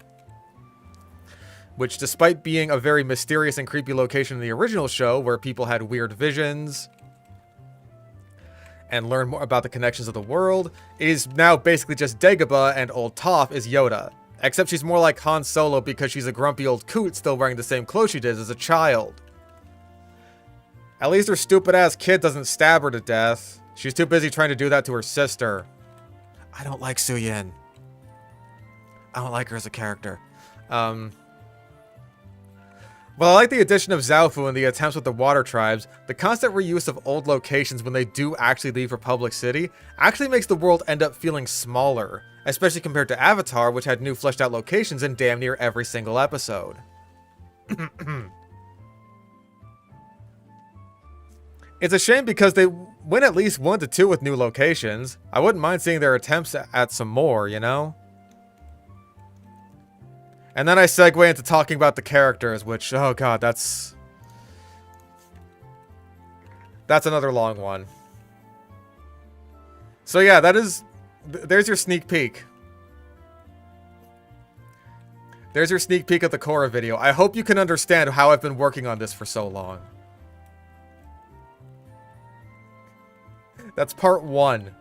which, despite being a very mysterious and creepy location in the original show where people had weird visions and learn more about the connections of the world, is now basically just Dagobah, and old Toph is Yoda. Except she's more like Han Solo because she's a grumpy old coot still wearing the same clothes she did as a child. At least her stupid ass kid doesn't stab her to death. She's too busy trying to do that to her sister. I don't like Suyin. I don't like her as a character. Well, I like the addition of Zhaofu and the attempts with the water tribes. The constant reuse of old locations when they do actually leave Republic City actually makes the world end up feeling smaller, especially compared to Avatar, which had new fleshed out locations in damn near every single episode. It's a shame because they went at least 1 to 2 with new locations. I wouldn't mind seeing their attempts at some more, you know? And then I segue into talking about the characters, which, oh god, that's another long one. So yeah, there's your sneak peek. There's your sneak peek of the Korra video. I hope you can understand how I've been working on this for so long. That's part 1.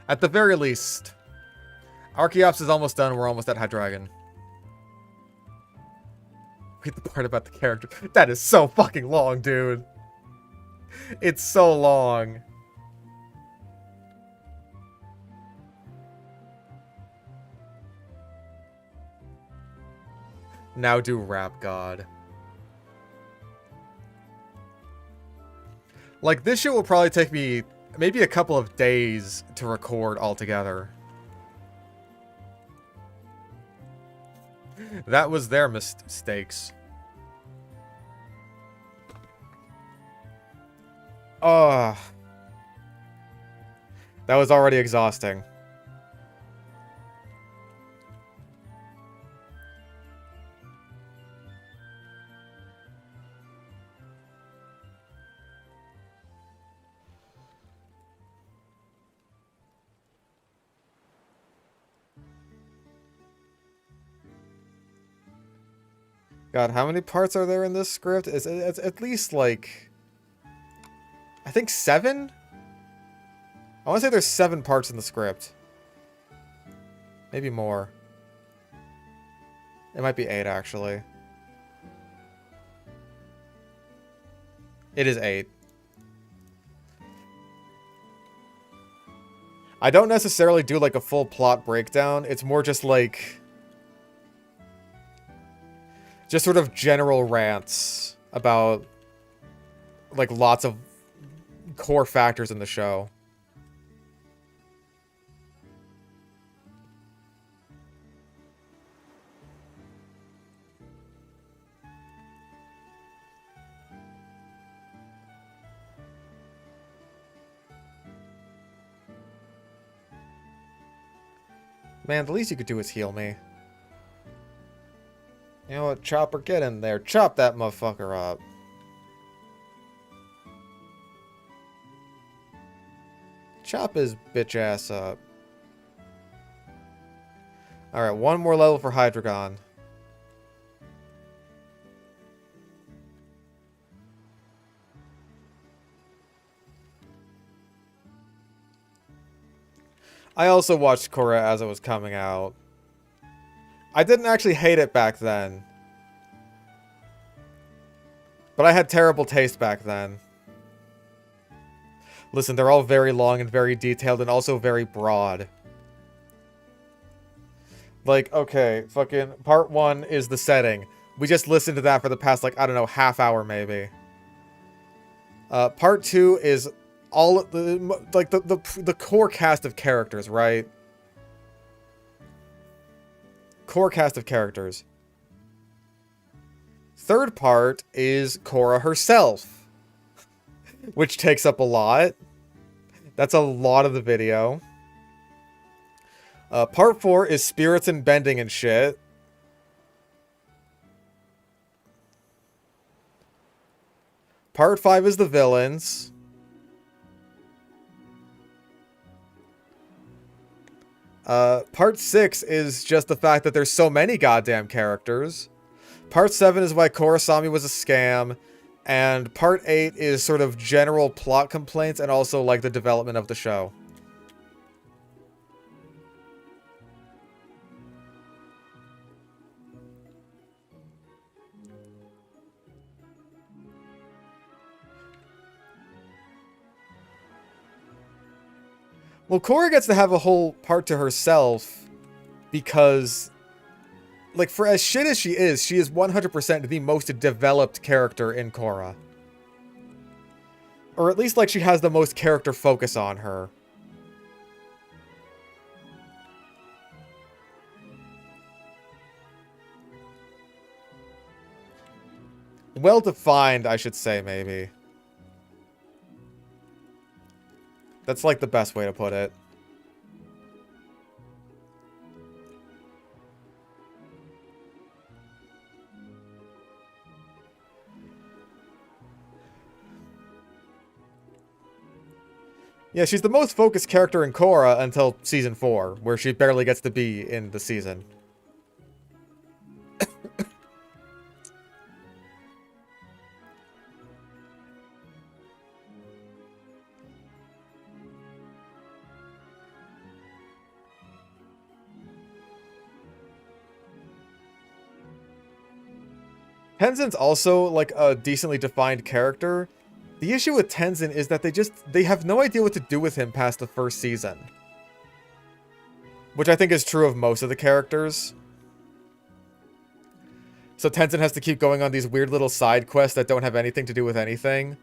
At the very least, Archeops is almost done. We're almost at Hydreigon. Read the part about the character. That is so fucking long, dude. It's so long. Now do Rap God. Like, this shit will probably take me maybe a couple of days to record altogether. That was their mistakes. Oh. That was already exhausting. God, how many parts are there in this script? It's at least, like, I think 7? I want to say there's 7 parts in the script. Maybe more. It might be 8, actually. It is 8. I don't necessarily do, like, a full plot breakdown. It's more just, like, just sort of general rants about, like, lots of core factors in the show. Man, the least you could do is heal me. You know what, Chopper, get in there. Chop that motherfucker up. Chop his bitch ass up. Alright, 1 more level for Hydreigon. I also watched Korra as it was coming out. I didn't actually hate it back then. But I had terrible taste back then. Listen, they're all very long and very detailed and also very broad. Like, okay, fucking part 1 is the setting. We just listened to that for the past, like, I don't know, half hour maybe. Part 2 is all the, like, the core cast of characters, right? Core cast of characters. Third part is Korra herself, which takes up a lot. That's a lot of the video. Part 4 is spirits and bending and shit. Part 5 is the villains. Part 6 is just the fact that there's so many goddamn characters. Part 7 is why Korrasami was a scam. And Part 8 is sort of general plot complaints and also, like, the development of the show. Well, Korra gets to have a whole part to herself because, like, for as shit as she is 100% the most developed character in Korra. Or at least, like, she has the most character focus on her. Well-defined, I should say, maybe. That's, like, the best way to put it. Yeah, she's the most focused character in Korra until Season 4, where she barely gets to be in the season. Tenzin's also, like, a decently defined character. The issue with Tenzin is that they have no idea what to do with him past the first season. Which I think is true of most of the characters. So Tenzin has to keep going on these weird little side quests that don't have anything to do with anything.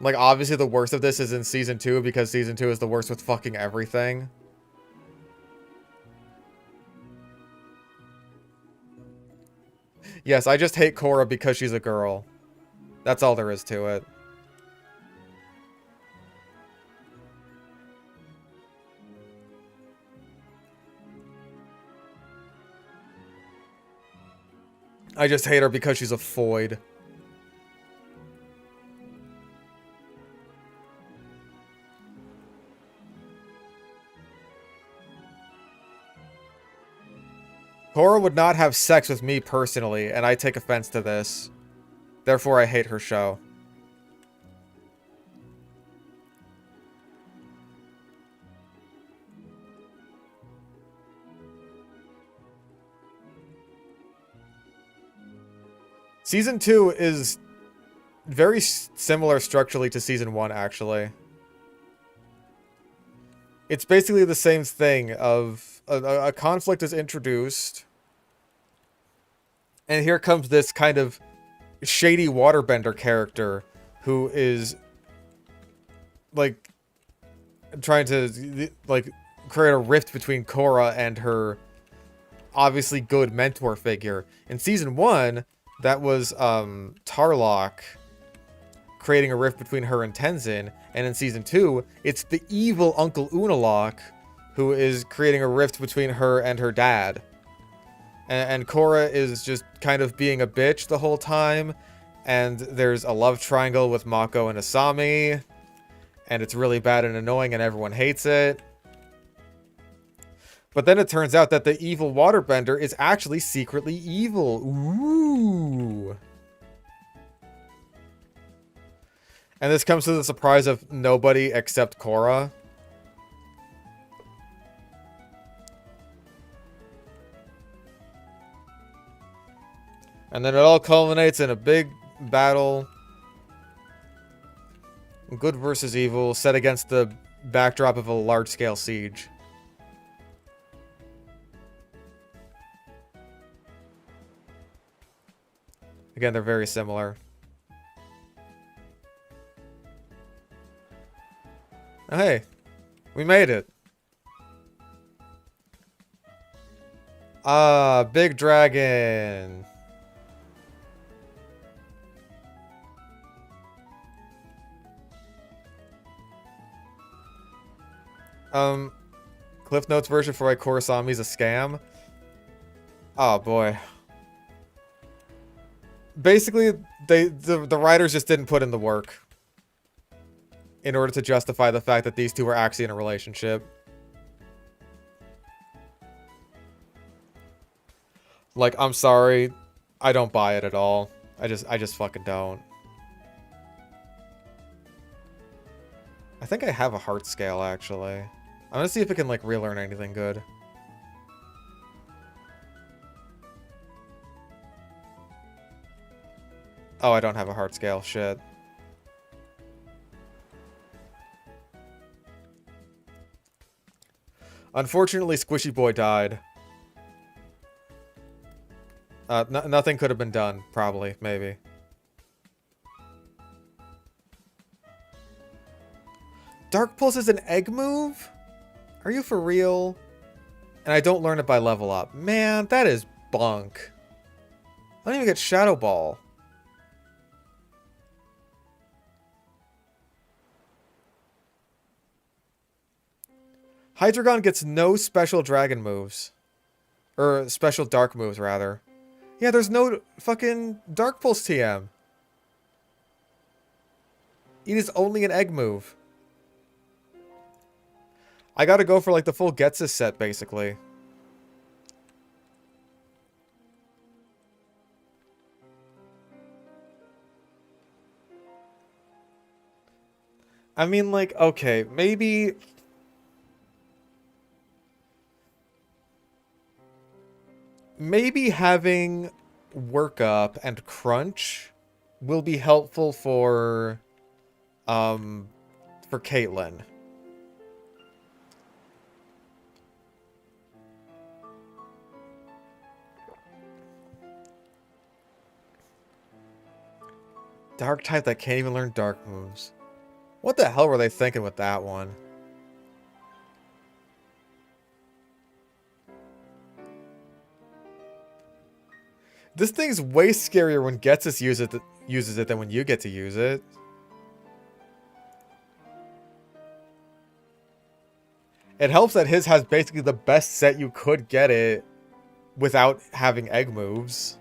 Like, obviously the worst of this is in Season 2, because Season 2 is the worst with fucking everything. Yes, I just hate Korra because she's a girl. That's all there is to it. I just hate her because she's a foid. Korra would not have sex with me personally, and I take offense to this. Therefore, I hate her show. Season 2 is very similar structurally to Season 1, actually. It's basically the same thing of a conflict is introduced, and here comes this kind of shady waterbender character who is, like, trying to, like, create a rift between Korra and her obviously good mentor figure. In Season 1, that was Tarlok creating a rift between her and Tenzin, and in Season 2, it's the evil Uncle Unalaq who is creating a rift between her and her dad. And Korra is just kind of being a bitch the whole time, and there's a love triangle with Mako and Asami, and it's really bad and annoying and everyone hates it. But then it turns out that the evil waterbender is actually secretly evil. Ooh. And this comes to the surprise of nobody except Korra. And then it all culminates in a big battle. Good versus evil, set against the backdrop of a large-scale siege. Again, they're very similar. Oh, hey, we made it. Ah, big dragon. Cliff Notes version for why Korrasami's a scam. Oh boy. Basically, the writers just didn't put in the work in order to justify the fact that these two were actually in a relationship. Like, I'm sorry, I don't buy it at all. I just fucking don't. I think I have a heart scale, actually. I'm gonna see if it can, like, relearn anything good. Oh, I don't have a heart scale. Shit. Unfortunately, Squishy Boy died. Nothing could have been done, probably, maybe. Dark Pulse is an egg move? Are you for real? And I don't learn it by level up. Man, that is bunk. I don't even get Shadow Ball. Hydreigon gets no special dragon moves. Or special dark moves, rather. Yeah, there's no fucking Dark Pulse TM. It is only an egg move. I gotta go for like the full Getsus set, basically. I mean, like, okay, maybe... Maybe having Work Up and Crunch will be helpful for Caitlyn. Dark type that can't even learn dark moves. What the hell were they thinking with that one? This thing's way scarier when Getsus uses it than when you get to use it. It helps that his has basically the best set you could get it without having egg moves.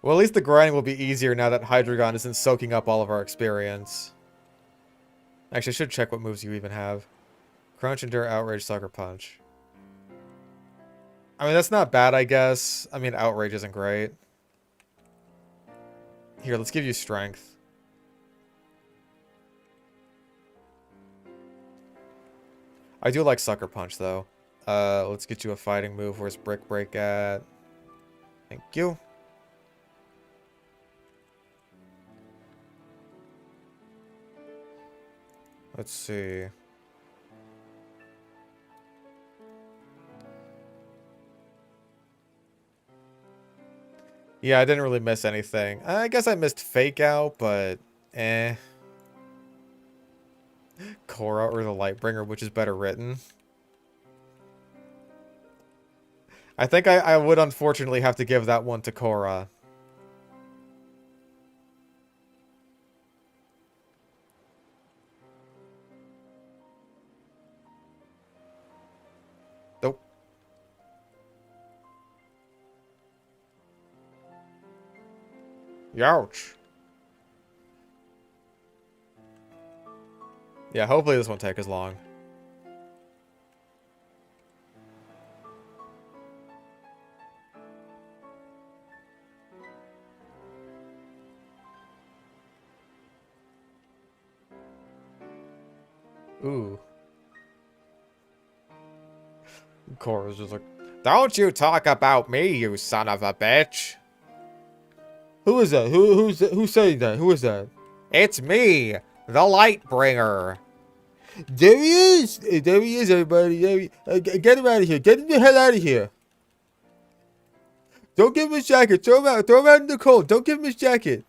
Well, at least the grinding will be easier now that Hydreigon isn't soaking up all of our experience. Actually, I should check what moves you even have. Crunch, Endure, Outrage, Sucker Punch. I mean, that's not bad, I guess. I mean, Outrage isn't great. Here, let's give you Strength. I do like Sucker Punch, though. Let's get you a fighting move. Where's Brick Break at? Thank you. Let's see. Yeah, I didn't really miss anything. I guess I missed Fake Out, but eh. Korra or the Lightbringer, which is better written. I think I would unfortunately have to give that one to Korra. Nope. Youch. Yeah, hopefully this won't take as long. Ooh. Korra's just like, don't you talk about me, you son of a bitch. Who is that? Who's saying that? Who is that? It's me, the Lightbringer. There he is. There he is, everybody. Get him out of here. Get him the hell out of here. Don't give him his jacket. Throw him out. Throw him out in the cold. Don't give him his jacket.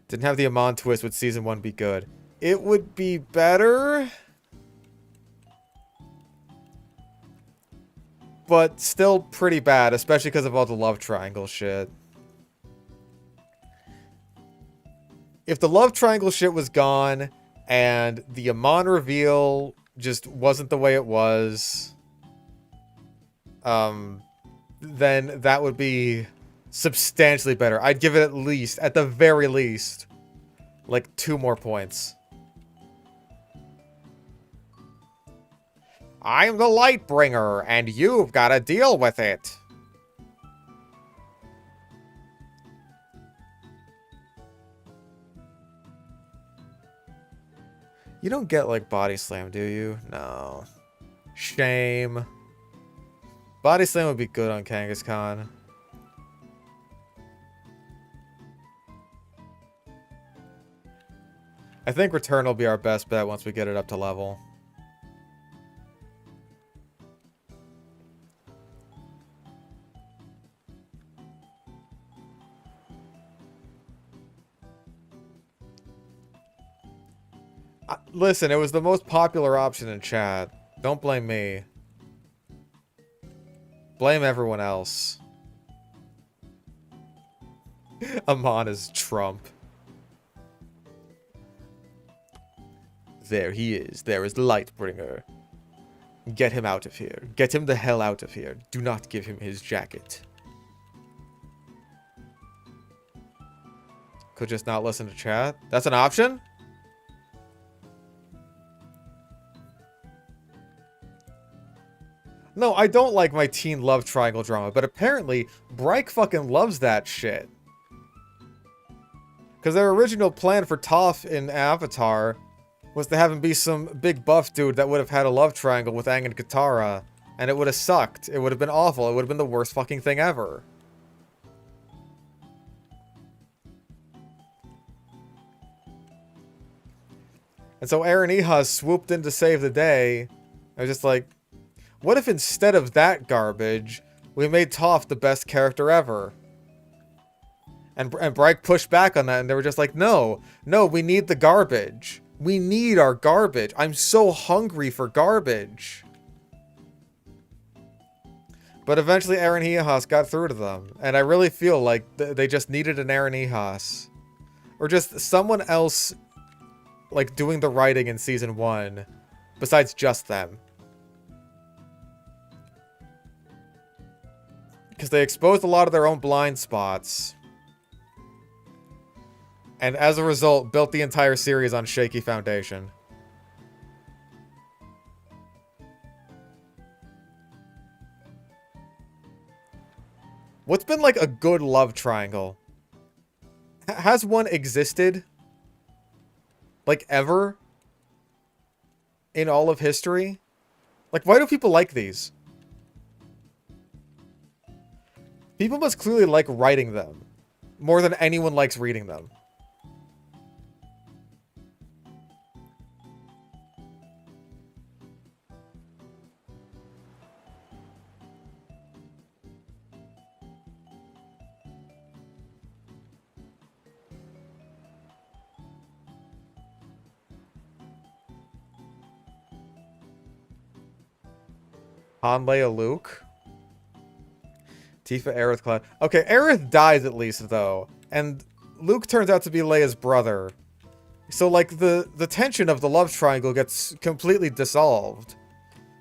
Didn't have the Amon twist. Would season 1 be good? It would be better. But still pretty bad, especially because of all the love triangle shit. If the love triangle shit was gone, and the Amon reveal just wasn't the way it was, then that would be substantially better. I'd give it at least, at the very least, like 2 more points. I'm the Lightbringer, and you've got to deal with it. You don't get, like, Body Slam, do you? No. Shame. Body Slam would be good on Kangaskhan. I think Return will be our best bet once we get it up to level. Listen, it was the most popular option in chat. Don't blame me. Blame everyone else. Amon is Trump. There he is. There is Lightbringer. Get him out of here. Get him the hell out of here. Do not give him his jacket. Could just not listen to chat? That's an option? No, I don't like my teen love triangle drama, but apparently, Bryke fucking loves that shit. Because their original plan for Toph in Avatar was to have him be some big buff dude that would have had a love triangle with Aang and Katara, and it would have sucked. It would have been awful. It would have been the worst fucking thing ever. And so Eren Ehas swooped in to save the day. I was just like, what if instead of that garbage, we made Toph the best character ever? And Bryke pushed back on that, and they were just like, no, we need the garbage. We need our garbage. I'm so hungry for garbage. But eventually Eren Ehas got through to them, and I really feel like they just needed an Eren Ehas. Or just someone else, like, doing the writing in Season 1, besides just them. Because they exposed a lot of their own blind spots. And as a result, built the entire series on shaky foundation. What's been like a good love triangle? Has one existed? Like ever? In all of history? Like, why do people like these? People must clearly like writing them more than anyone likes reading them. Han, Leia, Luke. Tifa, Aerith, Cloud. Okay, Aerith dies at least, though. And Luke turns out to be Leia's brother. So, like, the tension of the love triangle gets completely dissolved.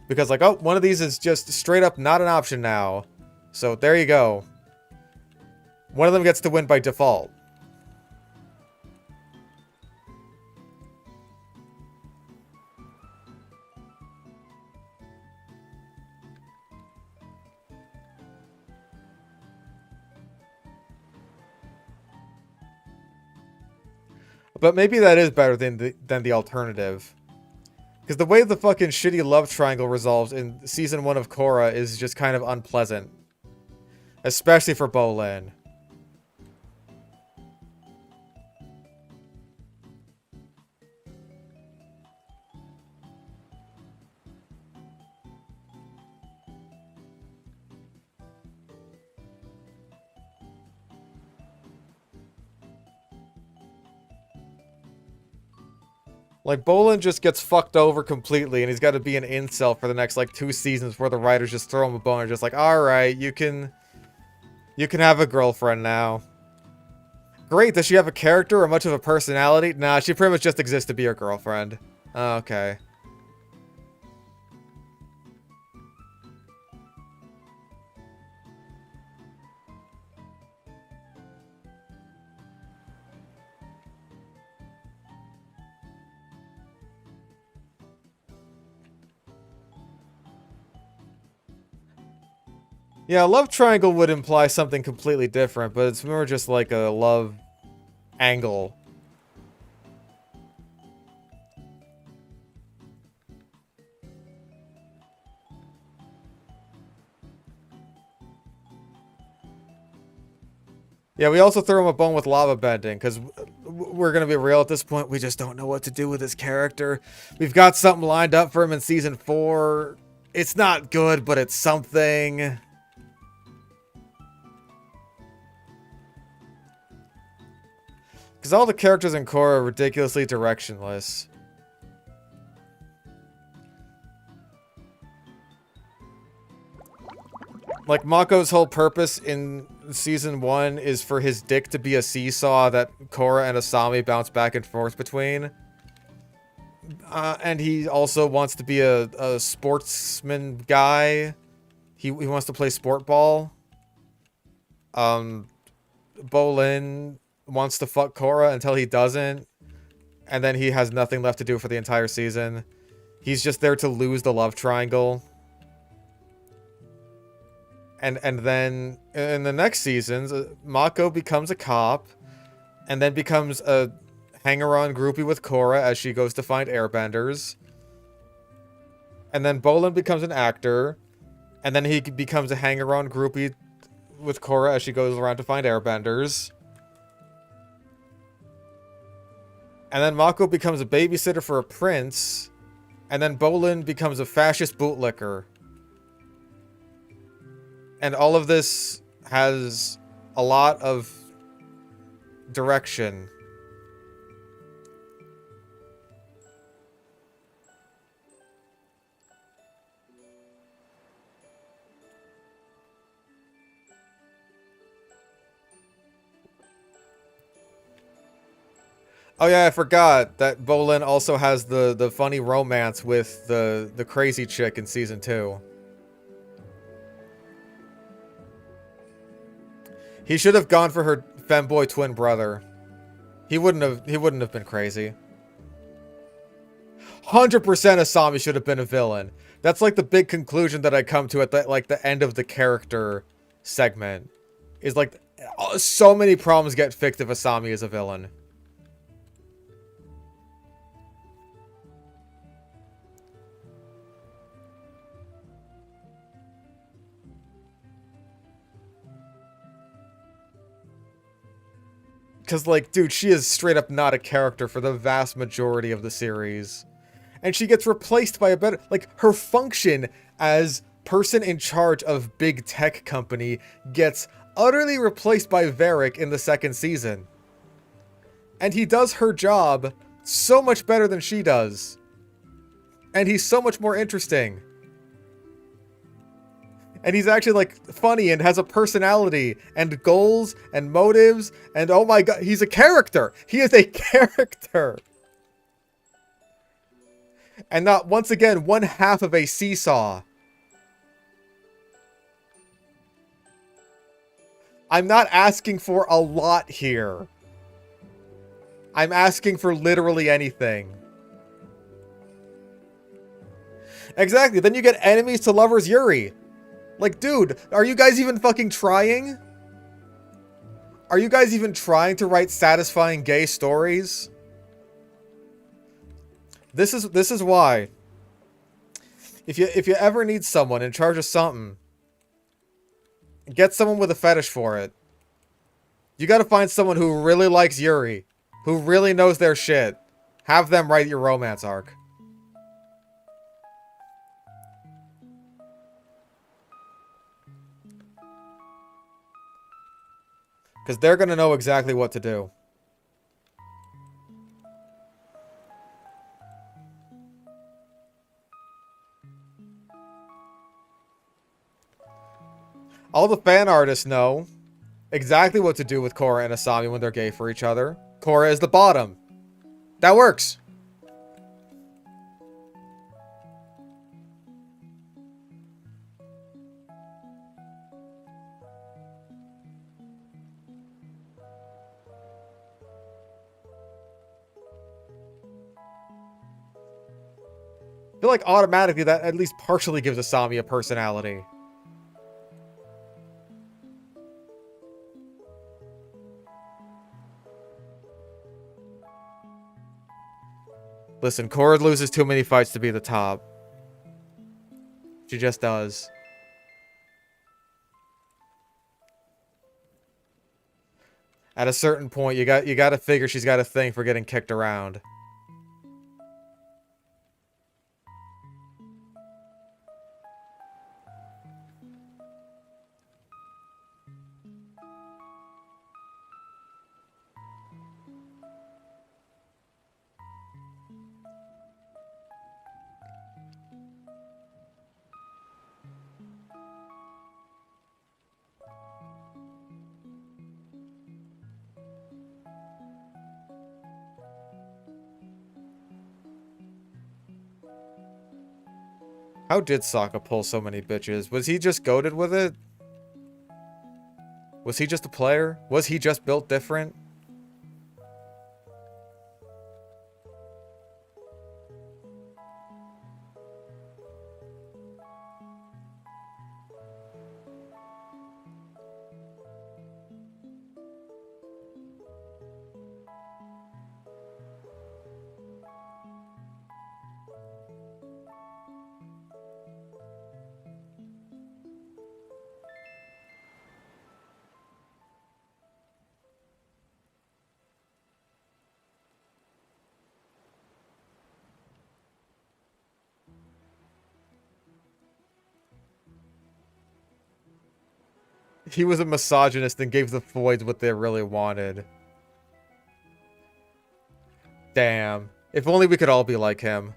Because, like, oh, one of these is just straight up not an option now. So, there you go. One of them gets to win by default. But maybe that is better than the alternative. Because the way the fucking shitty love triangle resolves in Season 1 of Korra is just kind of unpleasant. Especially for Bolin. Like, Bolin just gets fucked over completely, and he's got to be an incel for the next, like, 2 seasons where the writers just throw him a bone and just like, alright, you can have a girlfriend now. Great, does she have a character or much of a personality? Nah, she pretty much just exists to be your girlfriend. Oh, okay. Yeah, a love triangle would imply something completely different, but it's more just like a love angle. Yeah, we also threw him a bone with lava bending, because we're going to be real at this point. We just don't know what to do with his character. We've got something lined up for him in Season 4. It's not good, but it's something. Because all the characters in Korra are ridiculously directionless. Like, Mako's whole purpose in Season 1 is for his dick to be a seesaw that Korra and Asami bounce back and forth between. And he also wants to be a sportsman guy. He wants to play sport ball. Bolin wants to fuck Korra until he doesn't. And then he has nothing left to do for the entire season. He's just there to lose the love triangle. And then in the next seasons, Mako becomes a cop, and then becomes a hanger-on groupie with Korra as she goes to find airbenders. And then Bolin becomes an actor, and then he becomes a hanger-on groupie with Korra as she goes around to find airbenders. And then Mako becomes a babysitter for a prince, and then Bolin becomes a fascist bootlicker. And all of this has a lot of direction. Oh yeah, I forgot that Bolin also has the funny romance with the crazy chick in Season 2. He should have gone for her femboy twin brother. He wouldn't have been crazy. 100% Asami should have been a villain. That's like the big conclusion that I come to at the end of the character segment. Is like so many problems get fixed if Asami is a villain. Because, like, dude, she is straight up not a character for the vast majority of the series. And she gets replaced by a better... Like, her function as person in charge of big tech company gets utterly replaced by Varric in the second season. And he does her job so much better than she does. And he's so much more interesting. And he's actually, like, funny and has a personality and goals and motives. And oh my god, he's a character. He is a character. And not, once again, one half of a seesaw. I'm not asking for a lot here. I'm asking for literally anything. Exactly, then you get enemies to lovers Yuri. Like, dude, are you guys even fucking trying? Are you guys even trying to write satisfying gay stories? This is why. If you ever need someone in charge of something, get someone with a fetish for it. You gotta find someone who really likes Yuri, who really knows their shit. Have them write your romance arc. Because they're going to know exactly what to do. All the fan artists know exactly what to do with Korra and Asami when they're gay for each other. Korra is the bottom. That works. I feel like automatically that at least partially gives Asami a personality. Listen, Korra loses too many fights to be the top. She just does. At a certain point, you got to figure she's got a thing for getting kicked around. How did Sokka pull so many bitches? Was he just goated with it? Was he just a player? Was he just built different? He was a misogynist and gave the Voids what they really wanted. Damn. If only we could all be like him.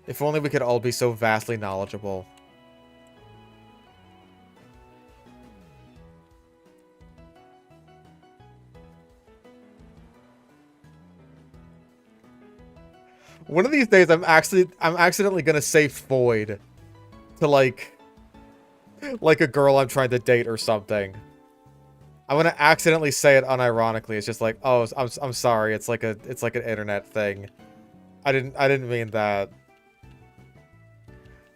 If only we could all be so vastly knowledgeable. One of these days, I'm accidentally gonna say Void to like a girl I'm trying to date or something. I'm gonna accidentally say it unironically. It's just like, oh, I'm sorry. It's like an internet thing. I didn't mean that.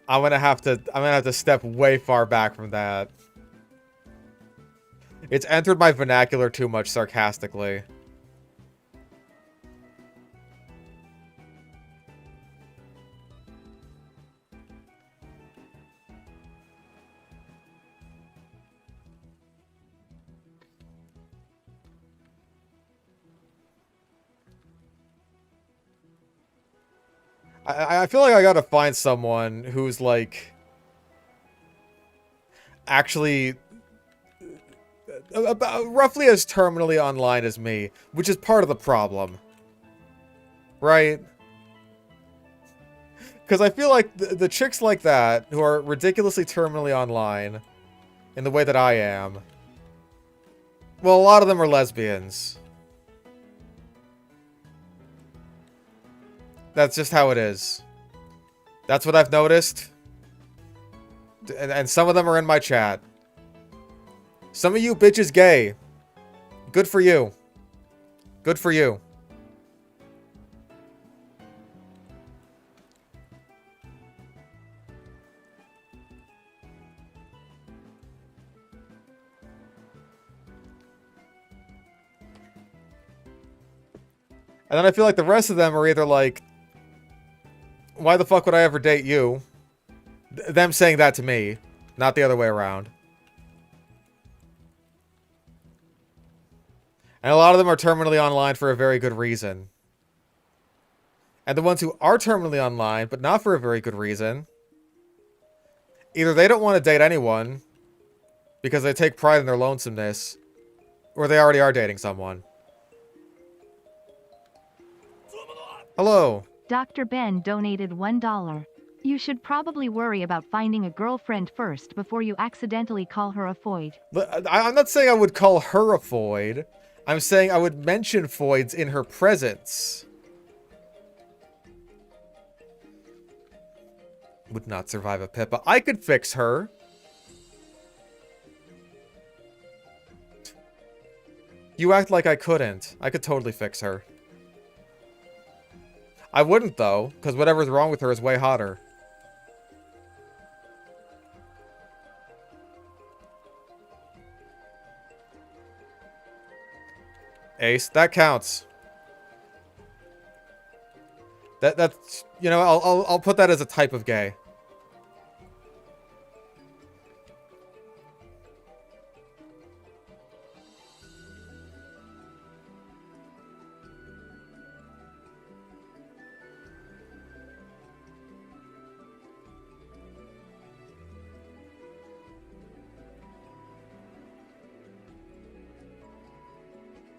I'm gonna have to step way far back from that. It's entered my vernacular too much sarcastically. I feel like I gotta find someone who's like actually about roughly as terminally online as me, which is part of the problem, right? Because I feel like the chicks like that who are ridiculously terminally online in the way that I am, well, a lot of them are lesbians. That's just how it is. That's what I've noticed. And some of them are in my chat. Some of you bitches gay. Good for you. Good for you. And then I feel like the rest of them are either like, why the fuck would I ever date you? Them saying that to me, not the other way around. And a lot of them are terminally online for a very good reason. And the ones who are terminally online, but not for a very good reason, either they don't want to date anyone because they take pride in their lonesomeness, or they already are dating someone. Hello. Dr. Ben donated $1. You should probably worry about finding a girlfriend first before you accidentally call her a Void. I'm not saying I would call her a Void. I'm saying I would mention Voids in her presence. Would not survive a Pippa. I could fix her. You act like I couldn't. I could totally fix her. I wouldn't, though, because whatever's wrong with her is way hotter. Ace, that counts. That's, you know, I'll put that as a type of gay.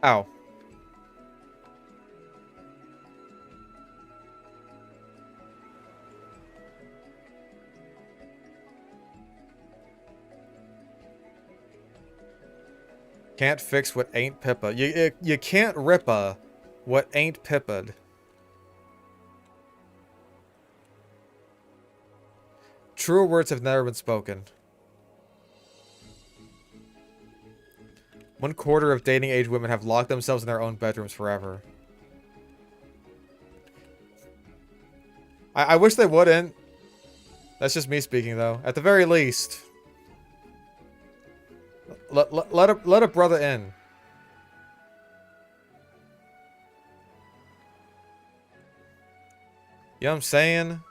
Ow. Can't fix what ain't Pippa. You can't rippa what ain't Pippa'd. Truer words have never been spoken. 1/4 of dating age women have locked themselves in their own bedrooms forever. I wish they wouldn't. That's just me speaking, though. At the very least, let a brother in. You know what I'm saying?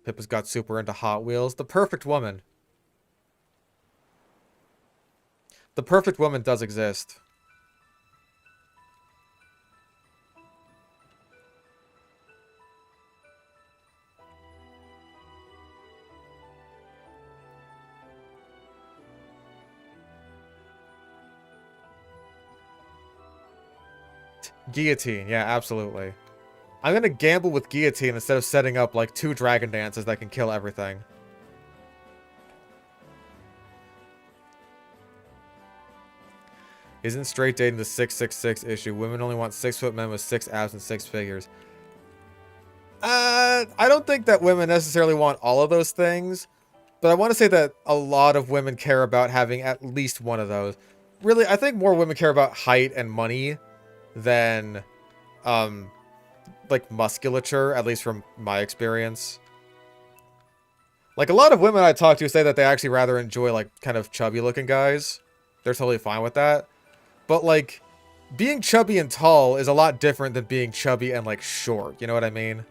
Pippa's got super into Hot Wheels. The perfect woman. The perfect woman does exist. Guillotine, yeah, absolutely. I'm gonna gamble with Guillotine instead of setting up like 2 Dragon Dances that can kill everything. Isn't straight dating the 666 issue? Women only want 6-foot men with 6 abs and 6 figures. I don't think that women necessarily want all of those things, but I want to say that a lot of women care about having at least one of those. Really, I think more women care about height and money than, like musculature, at least from my experience. Like a lot of women I talk to say that they actually rather enjoy like kind of chubby looking guys. They're totally fine with that. But like being chubby and tall is a lot different than being chubby and like short. You know what I mean?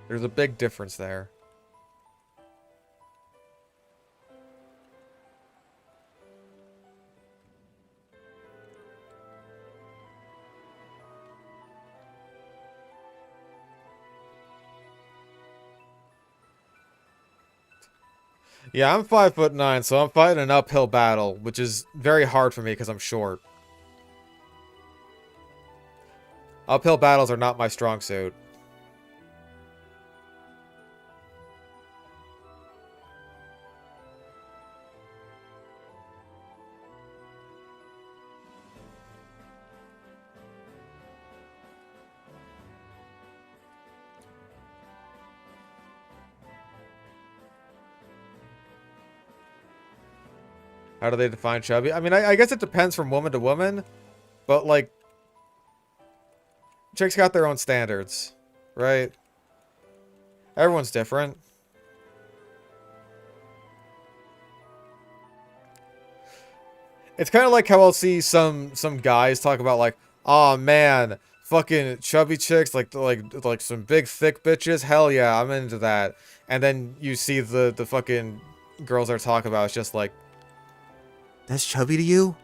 There's a big difference there. Yeah, I'm 5'9", so I'm fighting an uphill battle, which is very hard for me because I'm short. Uphill battles are not my strong suit. How do they define chubby? I mean, I guess it depends from woman to woman, but like, chicks got their own standards, right? Everyone's different. It's kind of like how I'll see some guys talk about like, oh man, fucking chubby chicks, like some big thick bitches. Hell yeah, I'm into that. And then you see the fucking girls they're talking about. It's just like, that's chubby to you?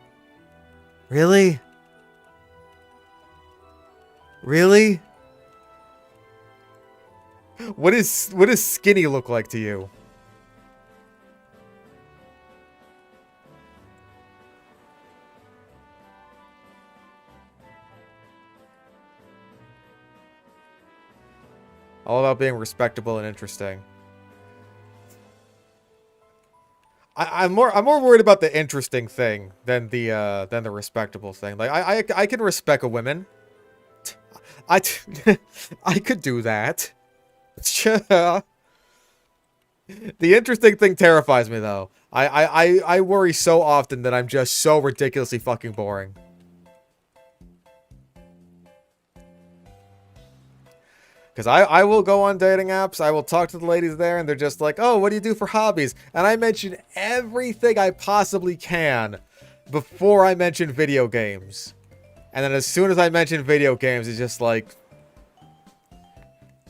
Really? Really? What does skinny look like to you? All about being respectable and interesting. I'm more worried about the interesting thing than the respectable thing. Like I can respect a woman. I could do that. The interesting thing terrifies me though. I worry so often that I'm just so ridiculously fucking boring. Because I will go on dating apps, I will talk to the ladies there, and they're just like, oh, what do you do for hobbies? And I mention everything I possibly can before I mention video games. And then as soon as I mention video games, it's just like...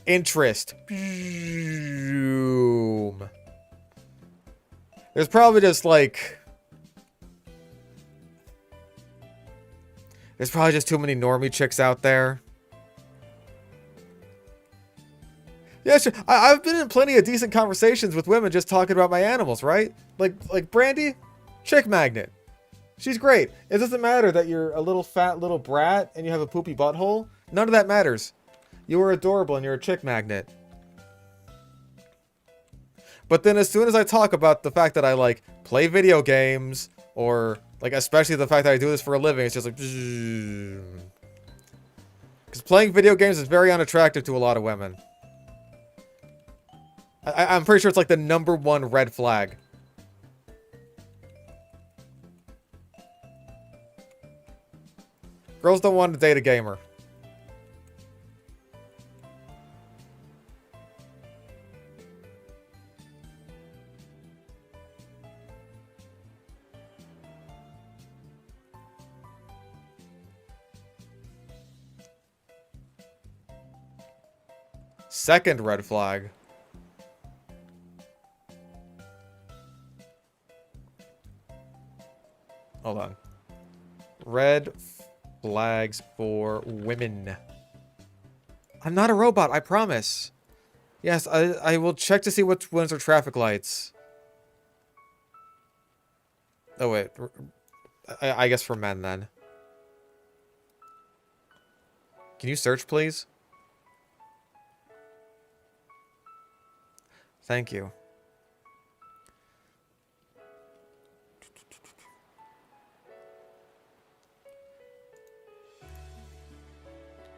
interest. Boom. There's probably just like... there's probably just too many normie chicks out there. Yeah, sure. I've been in plenty of decent conversations with women just talking about my animals, right? Like Brandy, chick magnet. She's great. It doesn't matter that you're a little fat little brat and you have a poopy butthole. None of that matters. You are adorable and you're a chick magnet. But then as soon as I talk about the fact that I like play video games, or like especially the fact that I do this for a living, it's just like... because playing video games is very unattractive to a lot of women. I'm pretty sure it's like the #1 red flag. Girls don't want to date a gamer. Second red flag. Hold on. Red flags for women. I'm not a robot, I promise. Yes, I will check to see which ones are traffic lights. Oh, wait. I guess for men, then. Can you search, please? Thank you.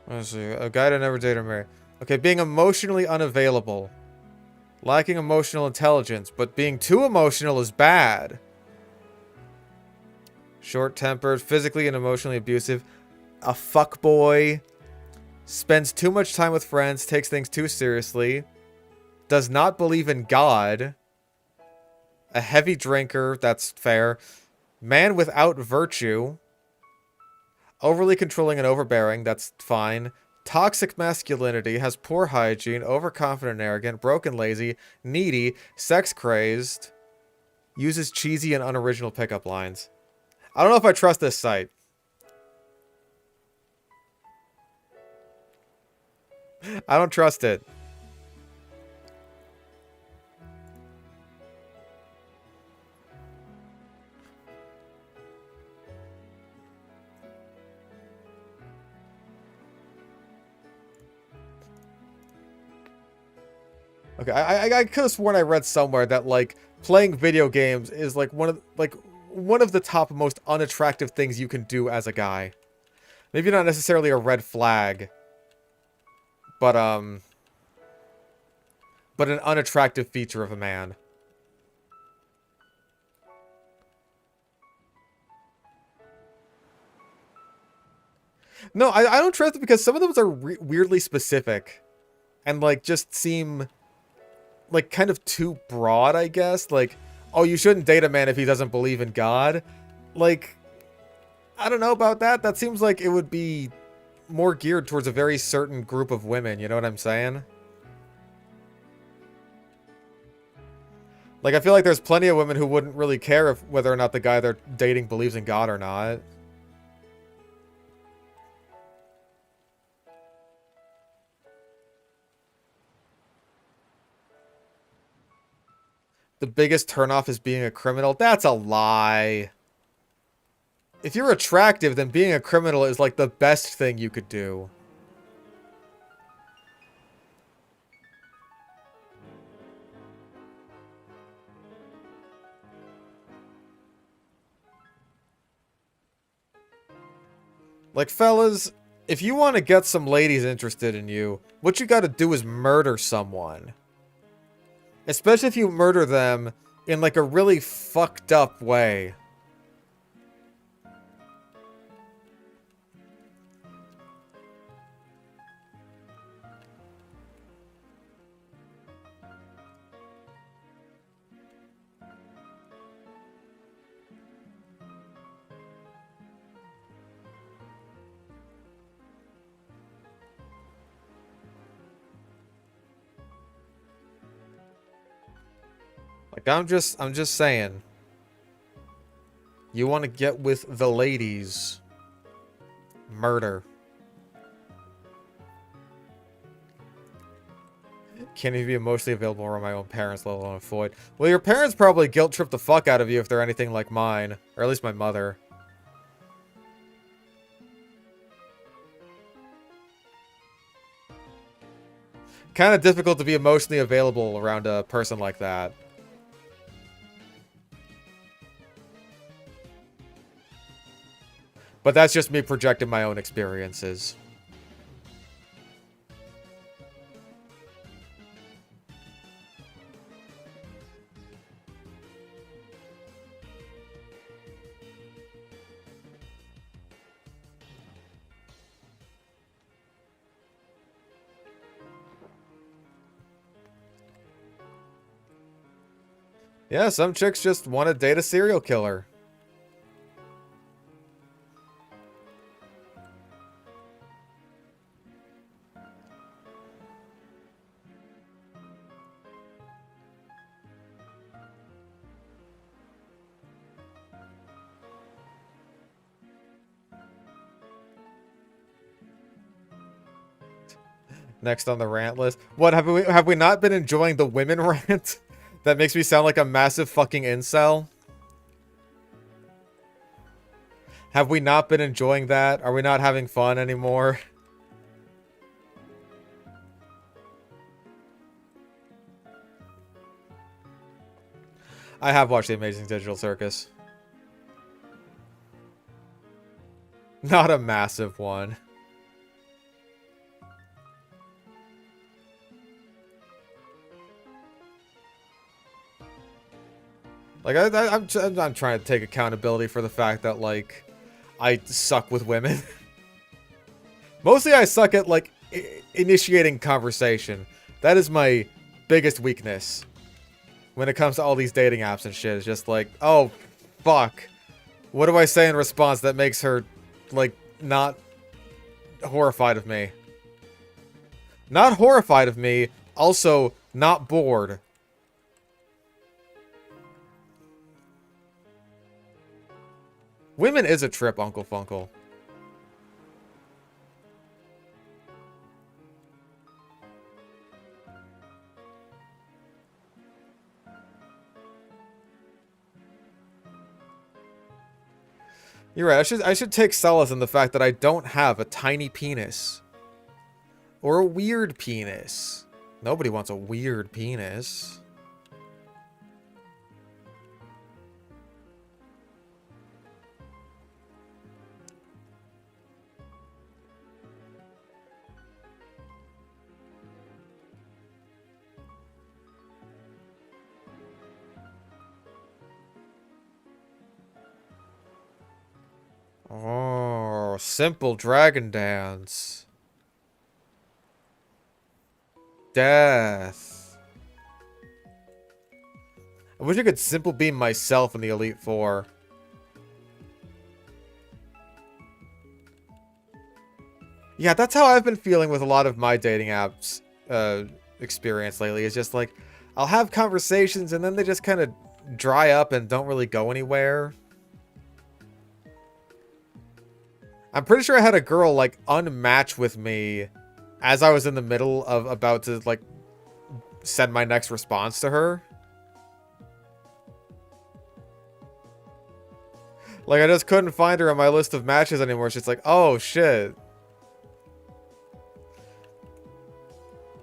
Let's see. A guy to never date or marry. Okay, being emotionally unavailable. Lacking emotional intelligence, but being too emotional is bad. Short-tempered, physically and emotionally abusive. A fuckboy. Spends too much time with friends, takes things too seriously. Does not believe in God. A heavy drinker, that's fair. Man without virtue. Overly controlling and overbearing, that's fine. Toxic masculinity, has poor hygiene, overconfident and arrogant, broken, lazy, needy, sex-crazed, uses cheesy and unoriginal pickup lines. I don't know if I trust this site. I don't trust it. Okay, I could have sworn I read somewhere that like playing video games is like one of the top most unattractive things you can do as a guy. Maybe not necessarily a red flag, but an unattractive feature of a man. No, I don't trust it because some of those are weirdly specific and like just seem like kind of too broad, I guess. Like, oh, you shouldn't date a man if he doesn't believe in God. Like, I don't know about that. That seems like it would be more geared towards a very certain group of women. You know what I'm saying? Like, I feel like there's plenty of women who wouldn't really care if whether or not the guy they're dating believes in God or not. The biggest turnoff is being a criminal. That's a lie. If you're attractive, then being a criminal is like the best thing you could do. Like, fellas, if you want to get some ladies interested in you, what you gotta do is murder someone. Especially if you murder them in like a really fucked up way. Like, I'm just saying. You want to get with the ladies. Murder. Can't even be emotionally available around my own parents, let alone avoid. Well, your parents probably guilt trip the fuck out of you if they're anything like mine. Or at least my mother. Kind of difficult to be emotionally available around a person like that. But that's just me projecting my own experiences. Yeah, some chicks just want to date a serial killer. Next on the rant list. What, have we not been enjoying the women rant? That makes me sound like a massive fucking incel. Have we not been enjoying that? Are we not having fun anymore? I have watched The Amazing Digital Circus. Not a massive one. Like, I'm trying to take accountability for the fact that, like, I suck with women. Mostly I suck at, like, initiating conversation. That is my biggest weakness. When it comes to all these dating apps and shit. It's just like, oh, fuck. What do I say in response that makes her, like, not horrified of me? Not horrified of me, also not bored. Women is a trip, Uncle Funkle. You're right, I should take solace in the fact that I don't have a tiny penis. Or a weird penis. Nobody wants a weird penis. Oh, simple dragon dance. Death. I wish I could simple beam myself in the Elite Four. Yeah, that's how I've been feeling with a lot of my dating apps experience lately. It's just like, I'll have conversations and then they just kind of dry up and don't really go anywhere. I'm pretty sure I had a girl, like, unmatch with me as I was in the middle of about to, like, send my next response to her. Like, I just couldn't find her on my list of matches anymore. It's just like, oh, shit.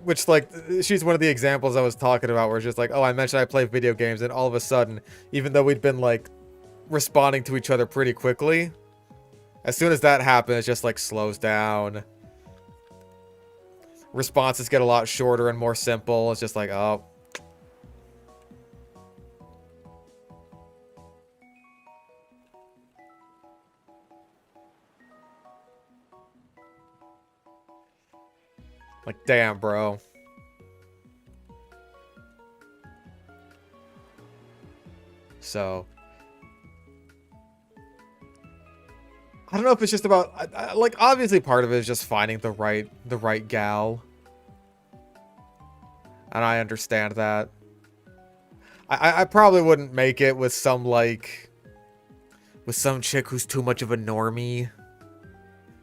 Which, like, she's one of the examples I was talking about where it's just like, oh, I mentioned I play video games, and all of a sudden, even though we'd been, like, responding to each other pretty quickly, as soon as that happens, it just, like, slows down. Responses get a lot shorter and more simple. It's just like, oh. Like, damn, bro. So, I don't know if it's just about, like, obviously part of it is just finding the right gal. And I understand that. I probably wouldn't make it with some, like... with some chick who's too much of a normie.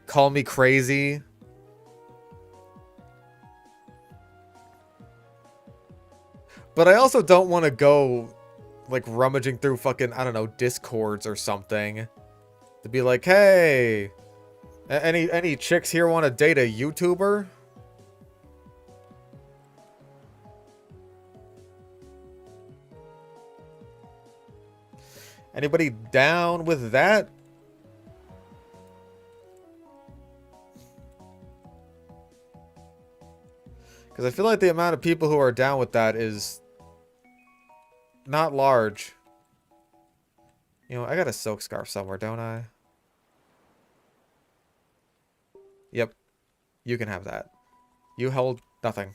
Call me crazy. But I also don't want to go, like, rummaging through fucking, I don't know, Discords or something. To be like, hey, any chicks here want to date a YouTuber? Anybody down with that? Because I feel like the amount of people who are down with that is not large. You know, I got a silk scarf somewhere, don't I? Yep. You can have that. You hold nothing.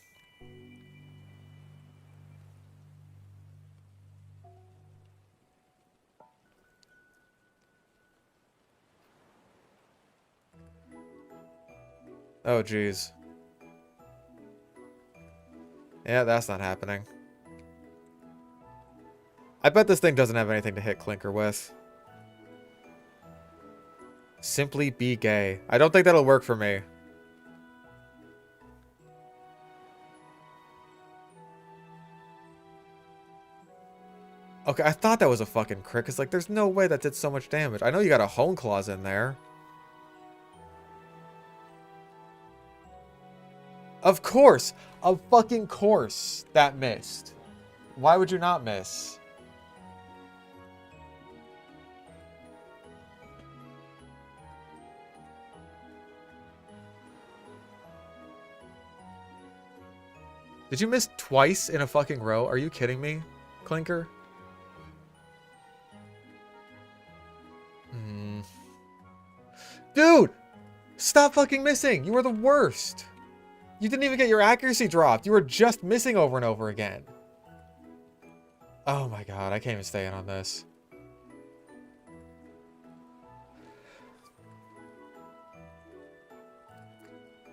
Oh, jeez. Yeah, that's not happening. I bet this thing doesn't have anything to hit Clinker with. Simply be gay. I don't think that'll work for me. Okay, I thought that was a fucking crit, because, like, there's no way that did so much damage. I know you got a Hone Claws in there. Of course! Of fucking course that missed. Why would you not miss? Did you miss twice in a fucking row? Are you kidding me, Clinker? Dude! Stop fucking missing! You were the worst! You didn't even get your accuracy dropped. You were just missing over and over again. Oh my god, I can't even stay in on this.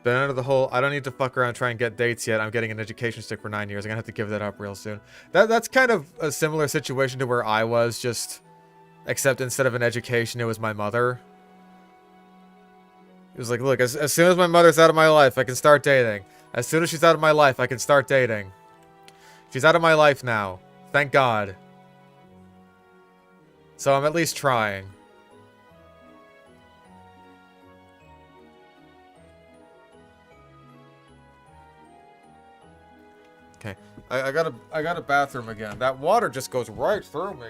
Been out of the hole. I don't need to fuck around and try and get dates yet. I'm getting an education stick for 9 years. I'm gonna have to give that up real soon. That's kind of a similar situation to where I was, just... except instead of an education, it was my mother. It was like, look, as soon as my mother's out of my life, I can start dating. As soon as she's out of my life, I can start dating. She's out of my life now. Thank God. So I'm at least trying. Okay. I got a bathroom again. That water just goes right through me.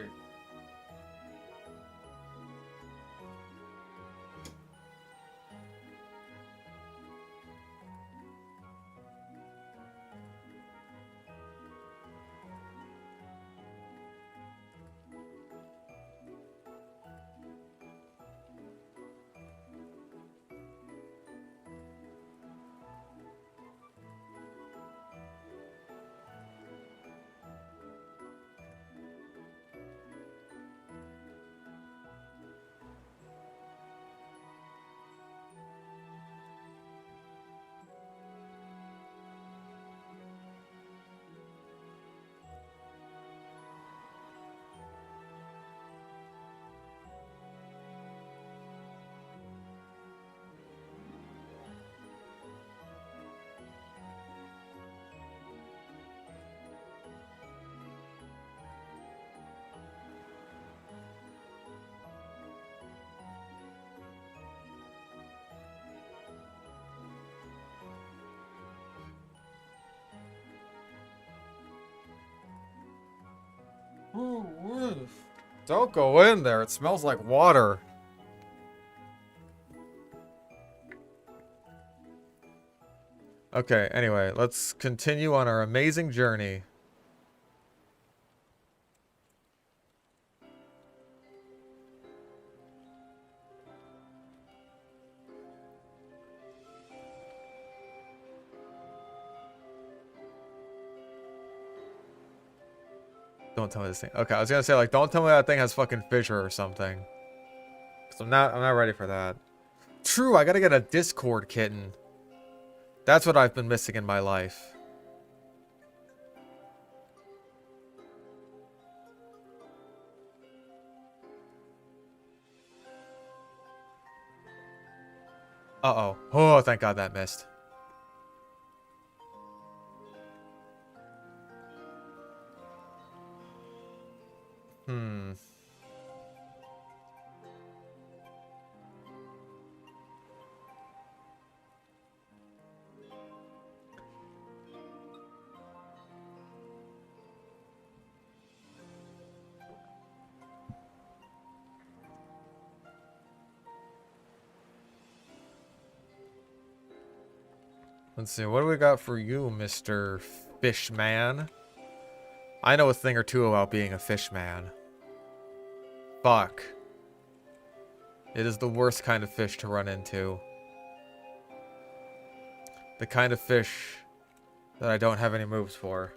Ooh, don't go in there. It smells like water. Okay, anyway, let's continue on our amazing journey. Don't tell me this thing. Okay, I was gonna say, like, don't tell me that thing has fucking fissure or something. 'Cause I'm not ready for that. True, I gotta get a Discord kitten. That's what I've been missing in my life. Uh-oh. Oh, thank God that missed. Hmm. Let's see, what do we got for you, Mr. Fishman? I know a thing or two about being a fishman. Fuck. It is the worst kind of fish to run into. The kind of fish that I don't have any moves for.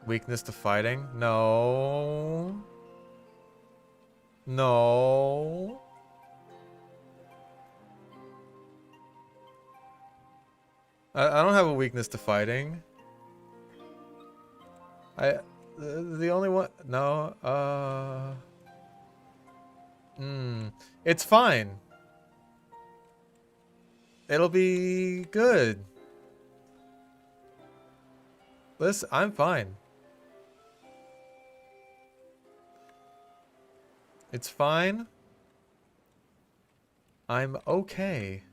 Weakness to fighting? No. No. I don't have a weakness to fighting. The only one... No, it's fine. It'll be good. Listen, I'm fine. It's fine. I'm okay.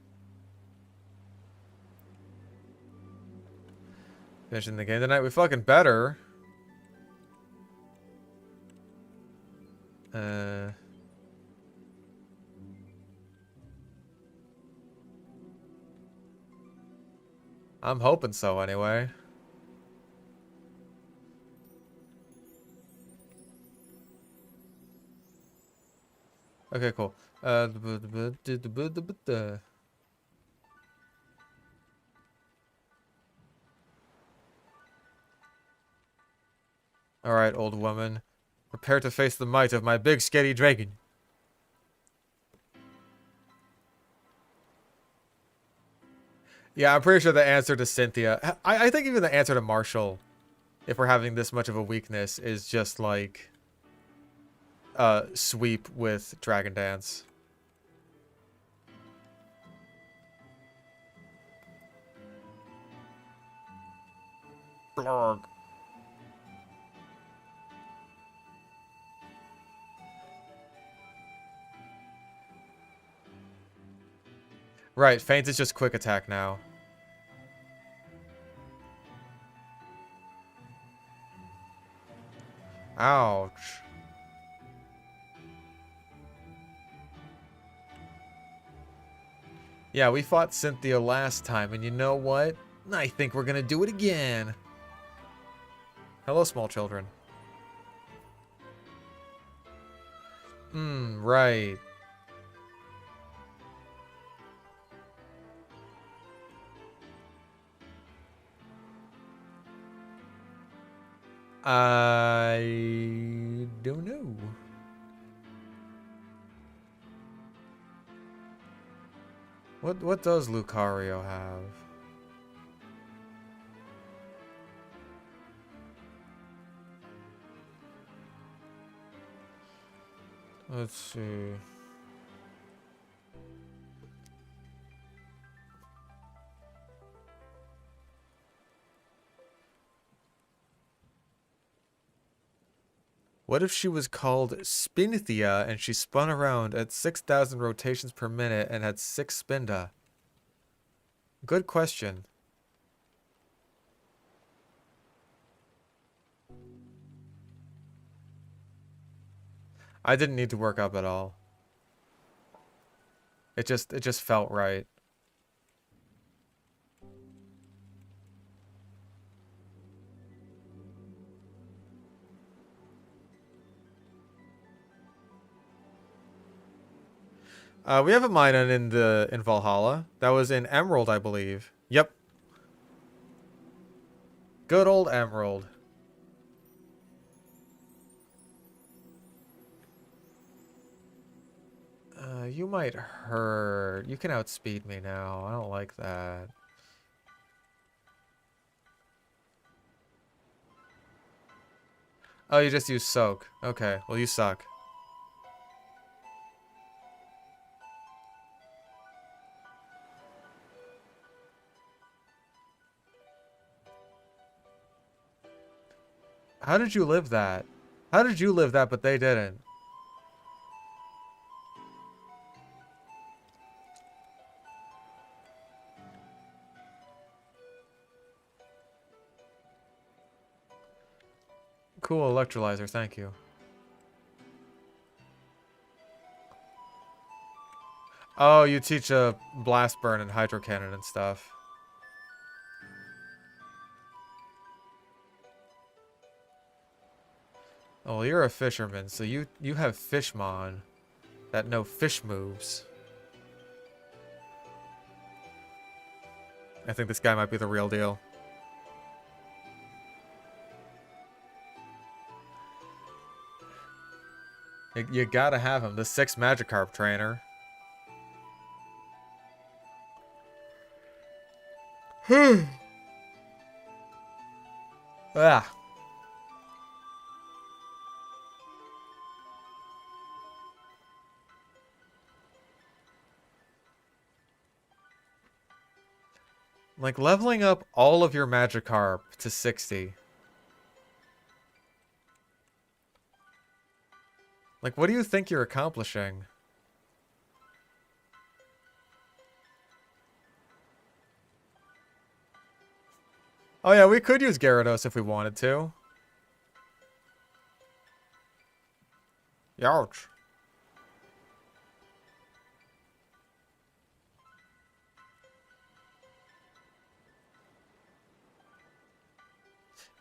Finishing the game tonight. We fucking better. I'm hoping so anyway. Okay, cool. Alright, old woman. Prepare to face the might of my big scary dragon. Yeah, I'm pretty sure the answer to Cynthia... I think even the answer to Marshall, if we're having this much of a weakness, is just like... sweep with Dragon Dance. Blog. Right, Feint is just quick attack now. Ouch. Yeah, we fought Cynthia last time, and you know what? I think we're gonna do it again. Hello, small children. Right. I don't know. What does Lucario have? Let's see. What if she was called Spinthia and she spun around at 6,000 rotations per minute and had 6 Spinda? Good question. I didn't need to work up at all. It just felt right. We have a Minun in Valhalla. That was in Emerald, I believe. Yep. Good old Emerald. You might hurt. You can outspeed me now. I don't like that. Oh, you just use soak. Okay, well you suck. How did you live that? How did you live that, but they didn't? Cool electrolyzer, thank you. Oh, you teach a blast burn and hydro cannon and stuff. Oh, well, you're a fisherman, so you have Fishmon that know fish moves. I think this guy might be the real deal. You gotta have him, the 6 Magikarp trainer. Ah. Like, leveling up all of your Magikarp to 60. Like, what do you think you're accomplishing? Oh yeah, we could use Gyarados if we wanted to. Youch.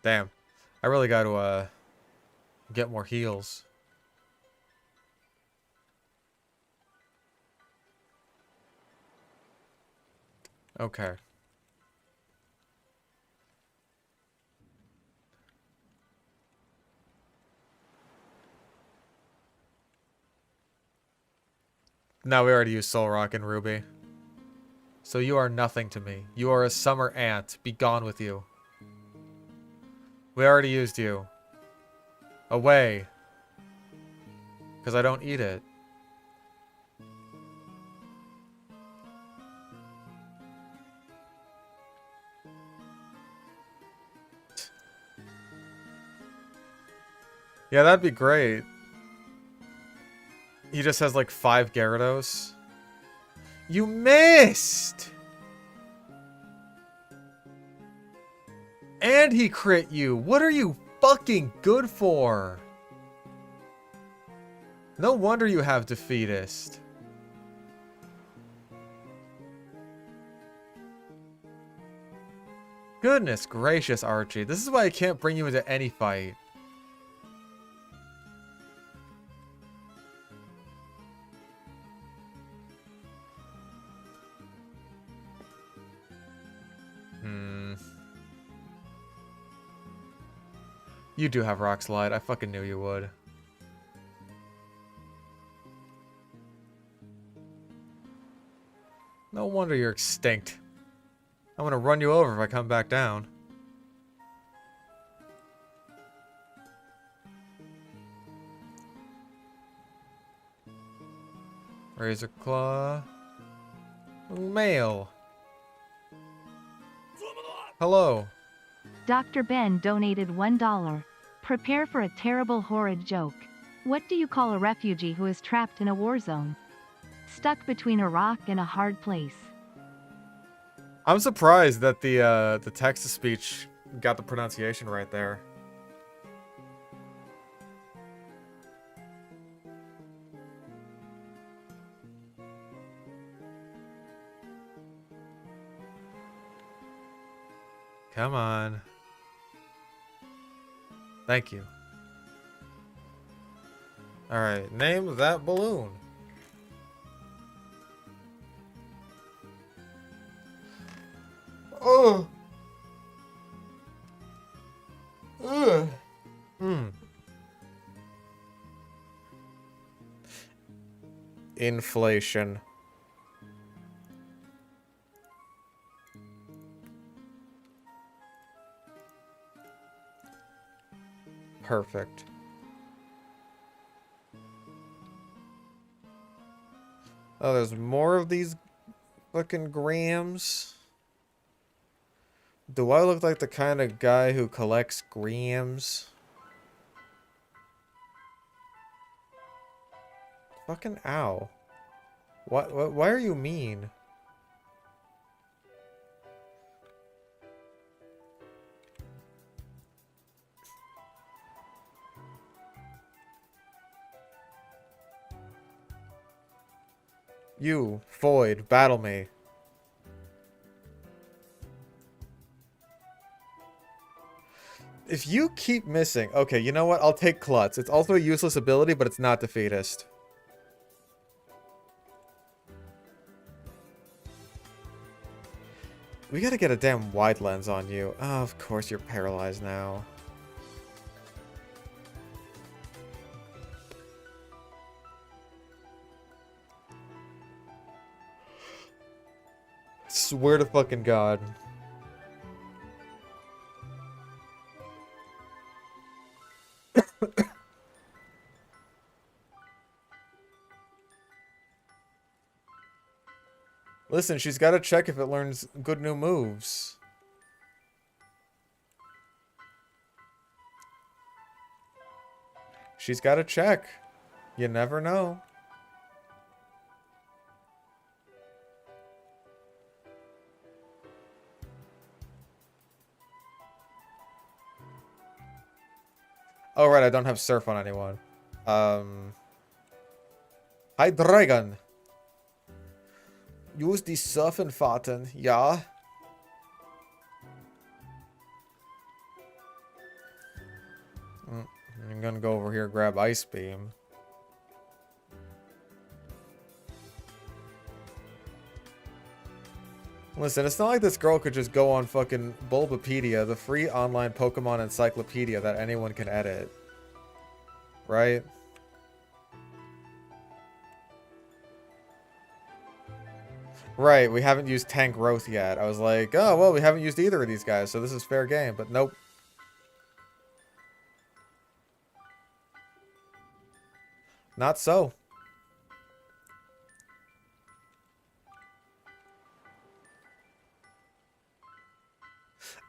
Damn. I really got to, get more heals. Okay. No, we already used Solrock and Ruby. So you are nothing to me. You are a summer ant. Be gone with you. We already used you. Away. Because I don't eat it. Yeah, that'd be great. He just has like 5 Gyarados. You missed! And he crit you. What are you fucking good for? No wonder you have Defeatist. Goodness gracious, Archie. This is why I can't bring you into any fight. You do have Rock Slide. I fucking knew you would. No wonder you're extinct. I'm gonna run you over if I come back down. Razor Claw. Mail. Hello. Dr. Ben donated $1. Prepare for a terrible horrid joke. What do you call a refugee who is trapped in a war zone? Stuck between a rock and a hard place. I'm surprised that the text-to-speech got the pronunciation right there. Come on. Thank you. Alright, name that balloon. Oh. Ugh. Inflation. Perfect. Oh, there's more of these fucking grams. Do I look like the kind of guy who collects grams? Fucking ow. What, why are you mean? You, Void, battle me. If you keep missing... Okay, you know what? I'll take Klutz. It's also a useless ability, but it's not defeatist. We gotta get a damn wide lens on you. Oh, of course you're paralyzed now. Swear to fucking God. Listen, she's got to check if it learns good new moves. She's got to check. You never know. Oh, right, I don't have surf on anyone. Hi, Dragon. Use die Surfenfahrten, ja. I'm gonna go over here and grab Ice Beam. Listen, it's not like this girl could just go on fucking Bulbapedia, the free online Pokemon encyclopedia that anyone can edit. Right? Right, we haven't used Tank Growth yet. I was like, oh, well, we haven't used either of these guys, so this is fair game. But nope. Not so.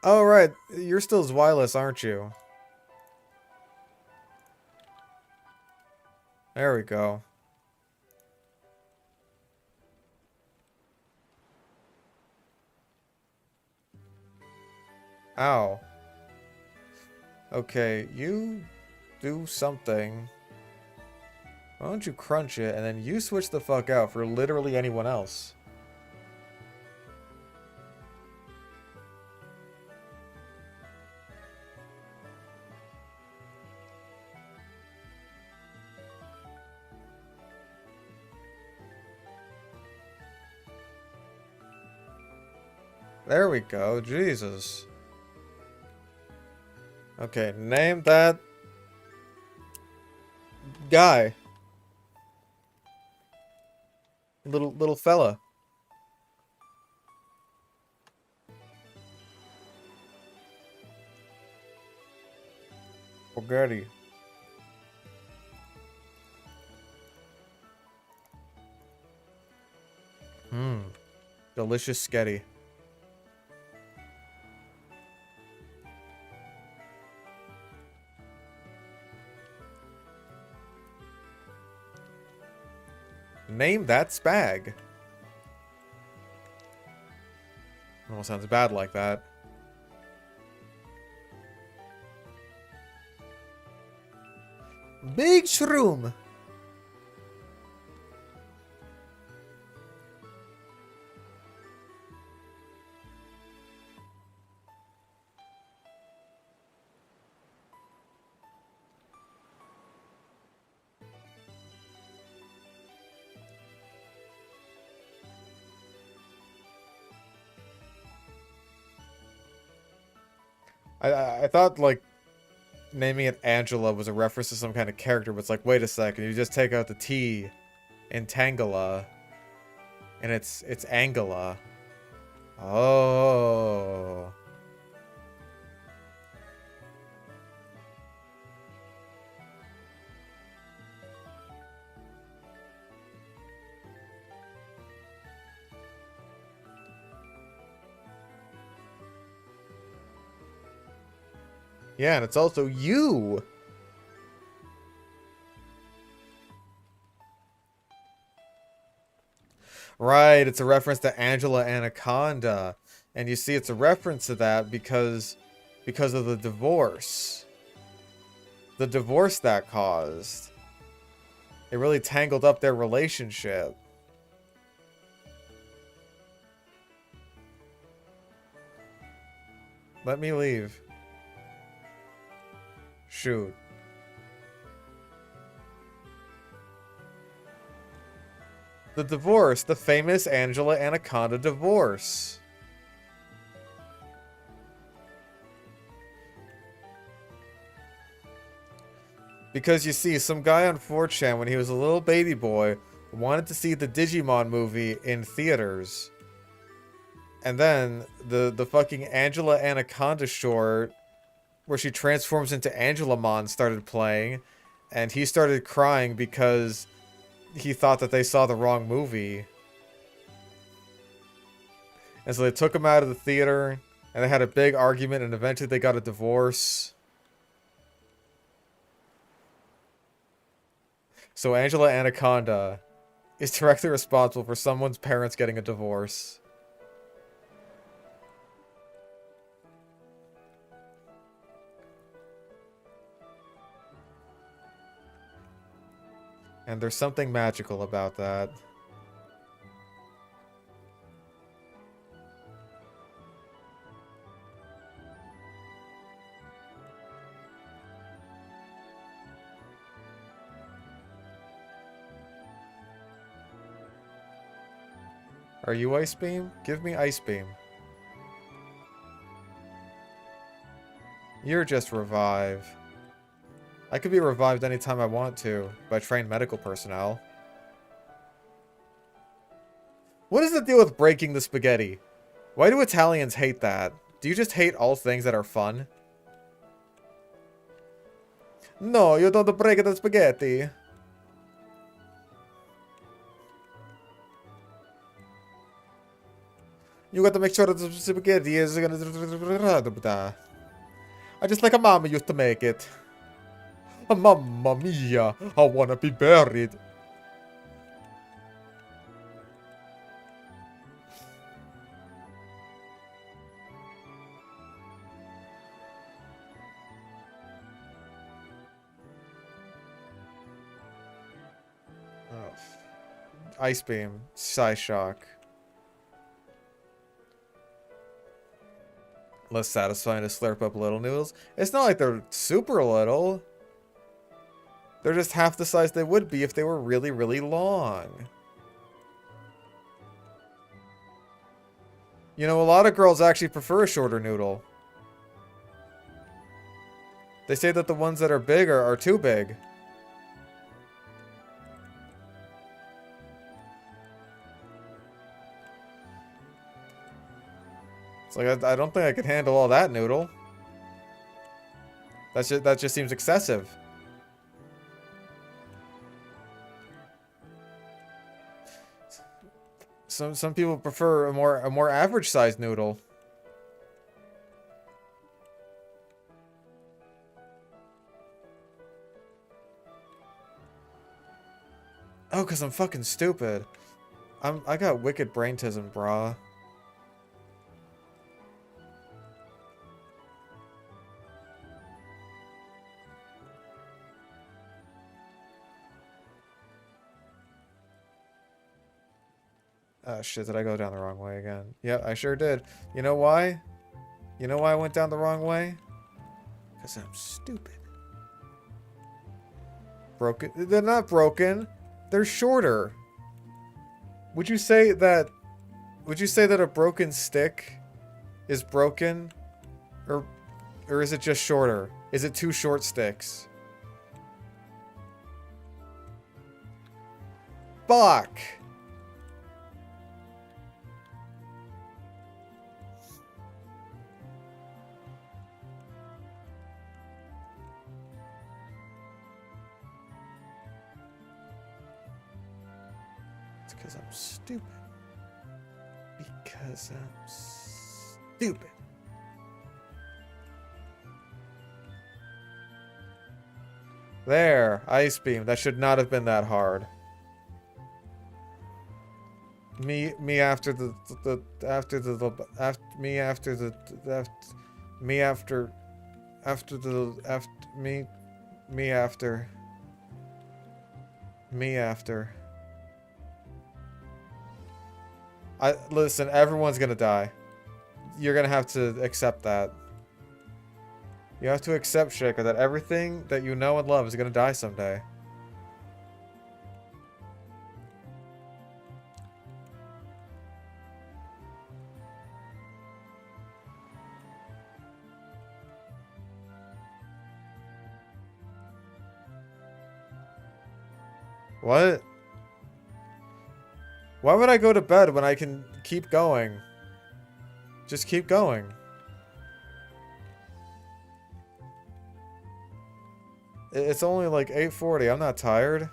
Oh, right. You're still Zwilus, aren't you? There we go. Ow. Okay, you do something. Why don't you crunch it, and then you switch the fuck out for literally anyone else. There we go, Jesus. Okay, name that guy. Little fella. Spaghetti. Delicious sketty. Name that spag. Almost sounds bad like that. Big shroom. I thought, like, naming it Angela was a reference to some kind of character, but it's like, wait a second, you just take out the T in Tangela. And it's Angela. Oh. Yeah, and it's also you. Right, it's a reference to Angela Anaconda. And you see it's a reference to that because of the divorce. The divorce that caused. It really tangled up their relationship. Let me leave. Shoot. The divorce. The famous Angela Anaconda divorce. Because you see, some guy on 4chan, when he was a little baby boy, wanted to see the Digimon movie in theaters. And then the fucking Angela Anaconda short, where she transforms into Angelamon, started playing. And he started crying because he thought that they saw the wrong movie. And so they took him out of the theater, and they had a big argument, and eventually they got a divorce. So Angela Anaconda is directly responsible for someone's parents getting a divorce. And there's something magical about that. Are you Ice Beam? Give me Ice Beam. You're just Revive. I could be revived anytime I want to by trained medical personnel. What is the deal with breaking the spaghetti? Why do Italians hate that? Do you just hate all things that are fun? No, you don't break the spaghetti. You got to make sure that the spaghetti is gonna... I just like a mama used to make it. Oh, mamma mia, I wanna be buried. Oh. Ice Beam, Psyshock. Less satisfying to slurp up little noodles. It's not like they're super little. They're just half the size they would be if they were really, really long. You know, a lot of girls actually prefer a shorter noodle. They say that the ones that are big are too big. It's like, I don't think I could handle all that noodle. That just seems excessive. Some people prefer a more average sized noodle. Oh, 'cause I'm fucking stupid. I got wicked braintism, brah. Oh shit, did I go down the wrong way again? Yeah, I sure did. You know why? You know why I went down the wrong way? Because I'm stupid. Broken? They're not broken. They're shorter. Would you say that a broken stick is broken? Or is it just shorter? Is it two short sticks? fuck? It's because I'm stupid. Because I'm stupid. There, Ice Beam. That should not have been that hard. Me after the after me after the me after me after listen, everyone's gonna die. You're gonna have to accept that. You have to accept, Shaker, that everything that you know and love is gonna die someday. What? Why would I go to bed when I can keep going? Just keep going. It's only like 8:40. I'm not tired.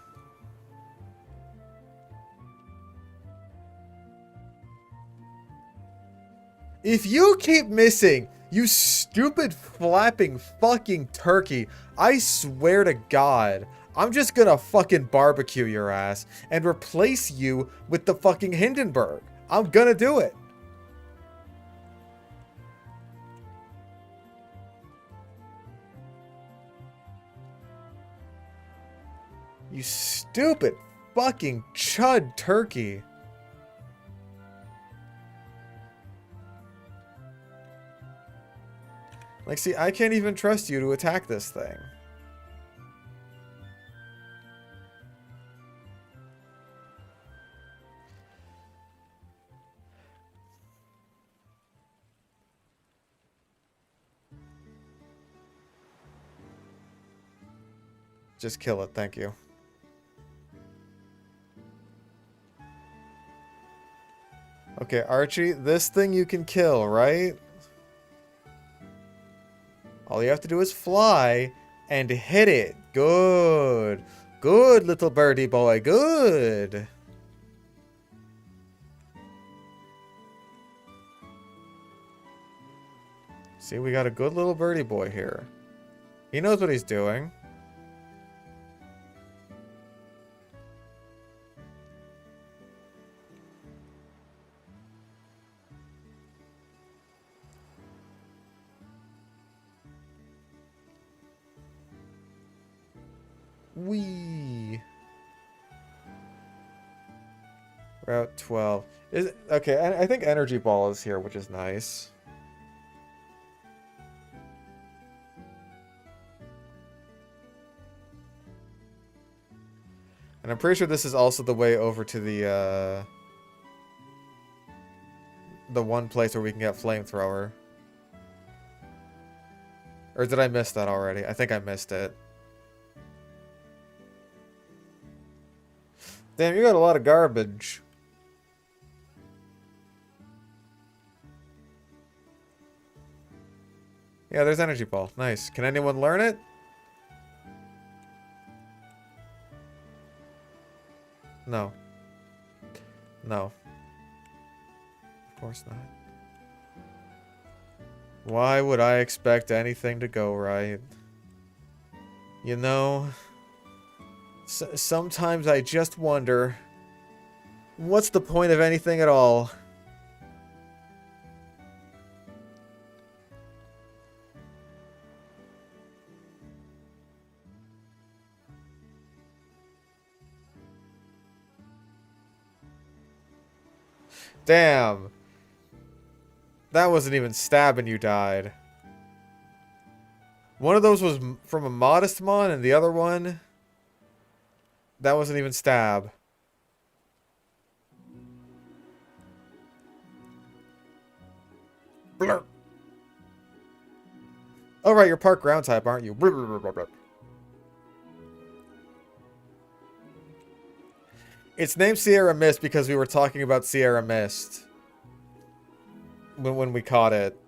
If you keep missing, you stupid flapping fucking turkey, I swear to God, I'm just gonna fucking barbecue your ass and replace you with the fucking Hindenburg. I'm gonna do it. You stupid fucking chud turkey. Like, see, I can't even trust you to attack this thing. Just kill it, thank you. Okay, Archie, this thing you can kill, right? All you have to do is fly and hit it. Good. Good, little birdie boy. Good. See, we got a good little birdie boy here. He knows what he's doing. Wee. Route 12. Is okay, I think Energy Ball is here, which is nice. And I'm pretty sure this is also the way over to the one place where we can get Flamethrower. Or did I miss that already? I think I missed it. Damn, you got a lot of garbage. Yeah, there's Energy Ball. Nice. Can anyone learn it? No. No. Of course not. Why would I expect anything to go right? You know... sometimes I just wonder, what's the point of anything at all? Damn. That wasn't even stabbing you died. One of those was from a Modest Mon, and the other one... that wasn't even stab. Blur. Oh, right, you're park ground type, aren't you? Blur. It's named Sierra Mist because we were talking about Sierra Mist when we caught it.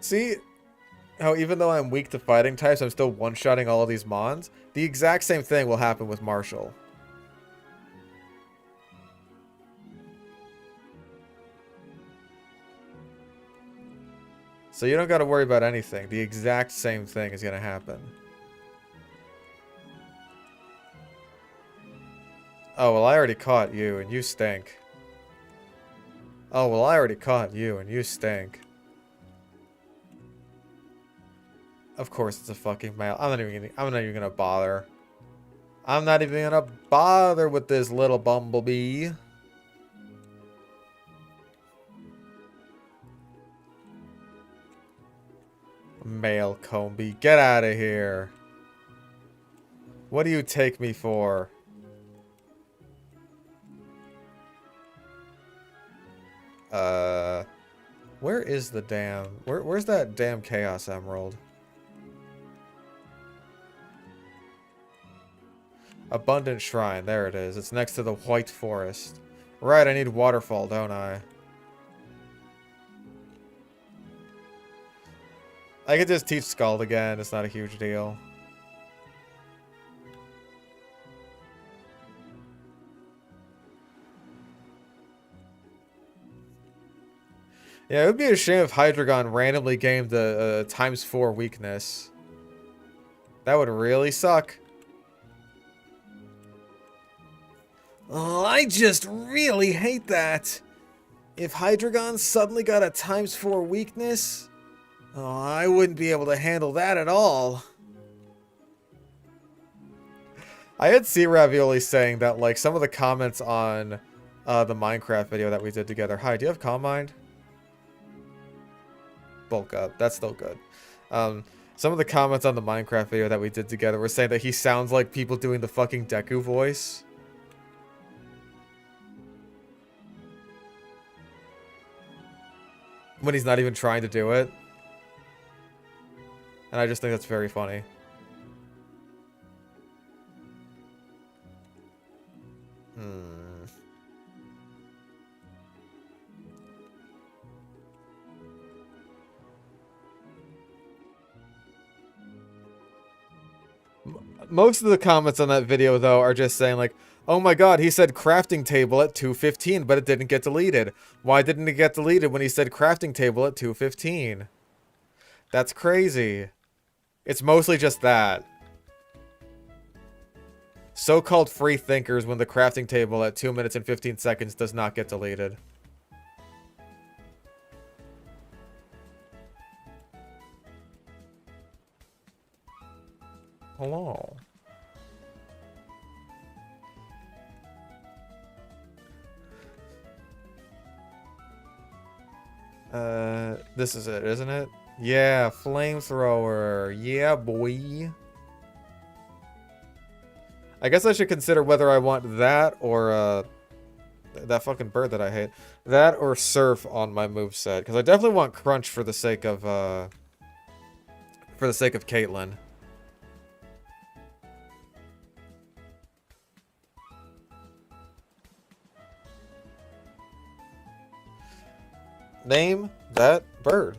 See how even though I'm weak to fighting types, I'm still one-shotting all of these mons? The exact same thing will happen with Marshall. So you don't got to worry about anything. The exact same thing is going to happen. Oh, well, I already caught you, and you stink. Oh, well, I already caught you, and you stink. Of course it's a fucking male. I'm not even gonna bother. I'm not even gonna bother with this little bumblebee. Male Combi, get out of here. What do you take me for? Where is the damn... Where's that damn Chaos Emerald? Abundant Shrine, there it is. It's next to the White Forest. Right, I need Waterfall, don't I? I could just teach Scald again, it's not a huge deal. Yeah, it would be a shame if Hydreigon randomly gained the ×4 weakness. That would really suck. Oh, I just really hate that. If Hydreigon suddenly got a ×4 weakness, oh, I wouldn't be able to handle that at all. I had C Ravioli saying that, like, some of the comments on the Minecraft video that we did together. Hi, do you have Calm Mind? Bulk up. That's still good. Some of the comments on the Minecraft video that we did together were saying that he sounds like people doing the fucking Deku voice. When he's not even trying to do it. And I just think that's very funny. Most of the comments on that video, though, are just saying, like, oh my god, he said crafting table at 2:15, but it didn't get deleted. Why didn't it get deleted when he said crafting table at 2:15? That's crazy. It's mostly just that. So-called free thinkers when the crafting table at 2 minutes and 15 seconds does not get deleted. Hello. This is it, isn't it? Yeah, flamethrower. Yeah, boy. I guess I should consider whether I want that or, that fucking bird that I hate. That or Surf on my moveset. Because I definitely want Crunch for the sake of, Caitlyn. Name that bird.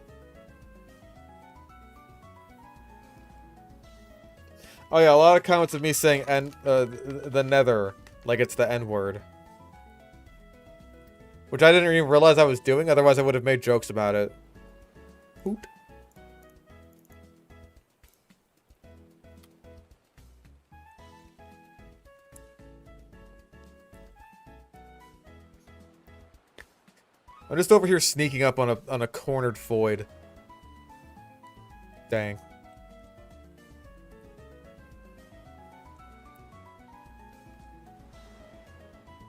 Oh yeah, a lot of comments of me saying the nether, like it's the N-word. Which I didn't even realize I was doing, otherwise I would have made jokes about it. Hoot. I'm just over here sneaking up on a cornered void. Dang.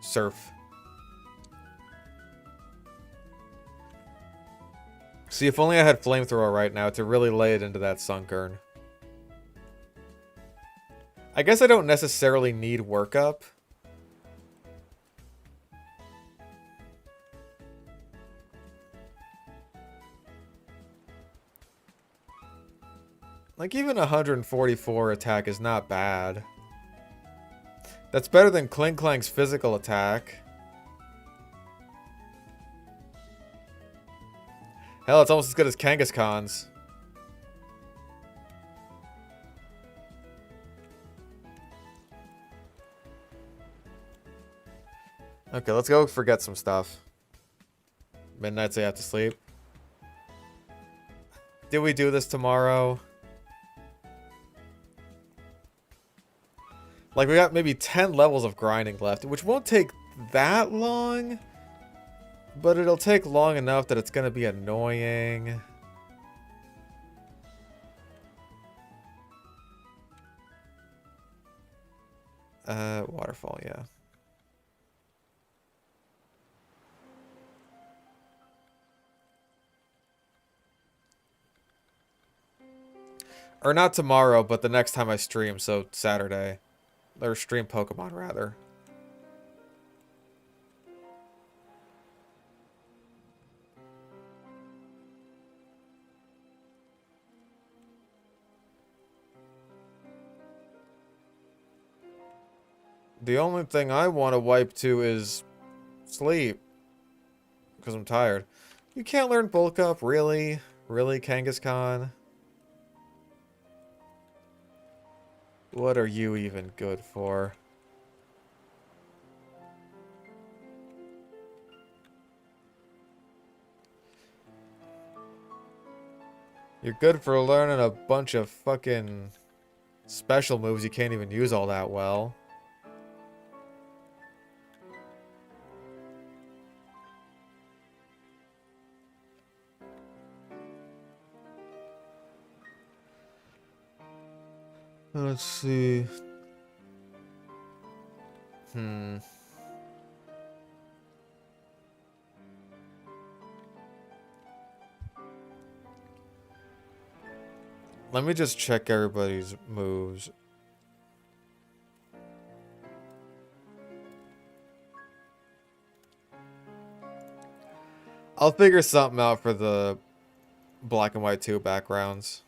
Surf. See, if only I had flamethrower right now to really lay it into that Sunkern. I guess I don't necessarily need workup. Like, even 144 attack is not bad. That's better than Clink Clank's physical attack. Hell, it's almost as good as Kangaskhan's. Okay, let's go forget some stuff. Midnight, so you have to sleep. Did we do this tomorrow? Like, we got maybe 10 levels of grinding left, which won't take that long. But it'll take long enough that it's gonna be annoying. Waterfall, yeah. Or not tomorrow, but the next time I stream, so Saturday. Or stream Pokemon, rather. The only thing I want to wipe to is sleep. Because I'm tired. You can't learn Bulk Up, really? Really, Kangaskhan? What are you even good for? You're good for learning a bunch of fucking special moves you can't even use all that well. Let's see. Let me just check everybody's moves. I'll figure something out for the black and white 2 backgrounds.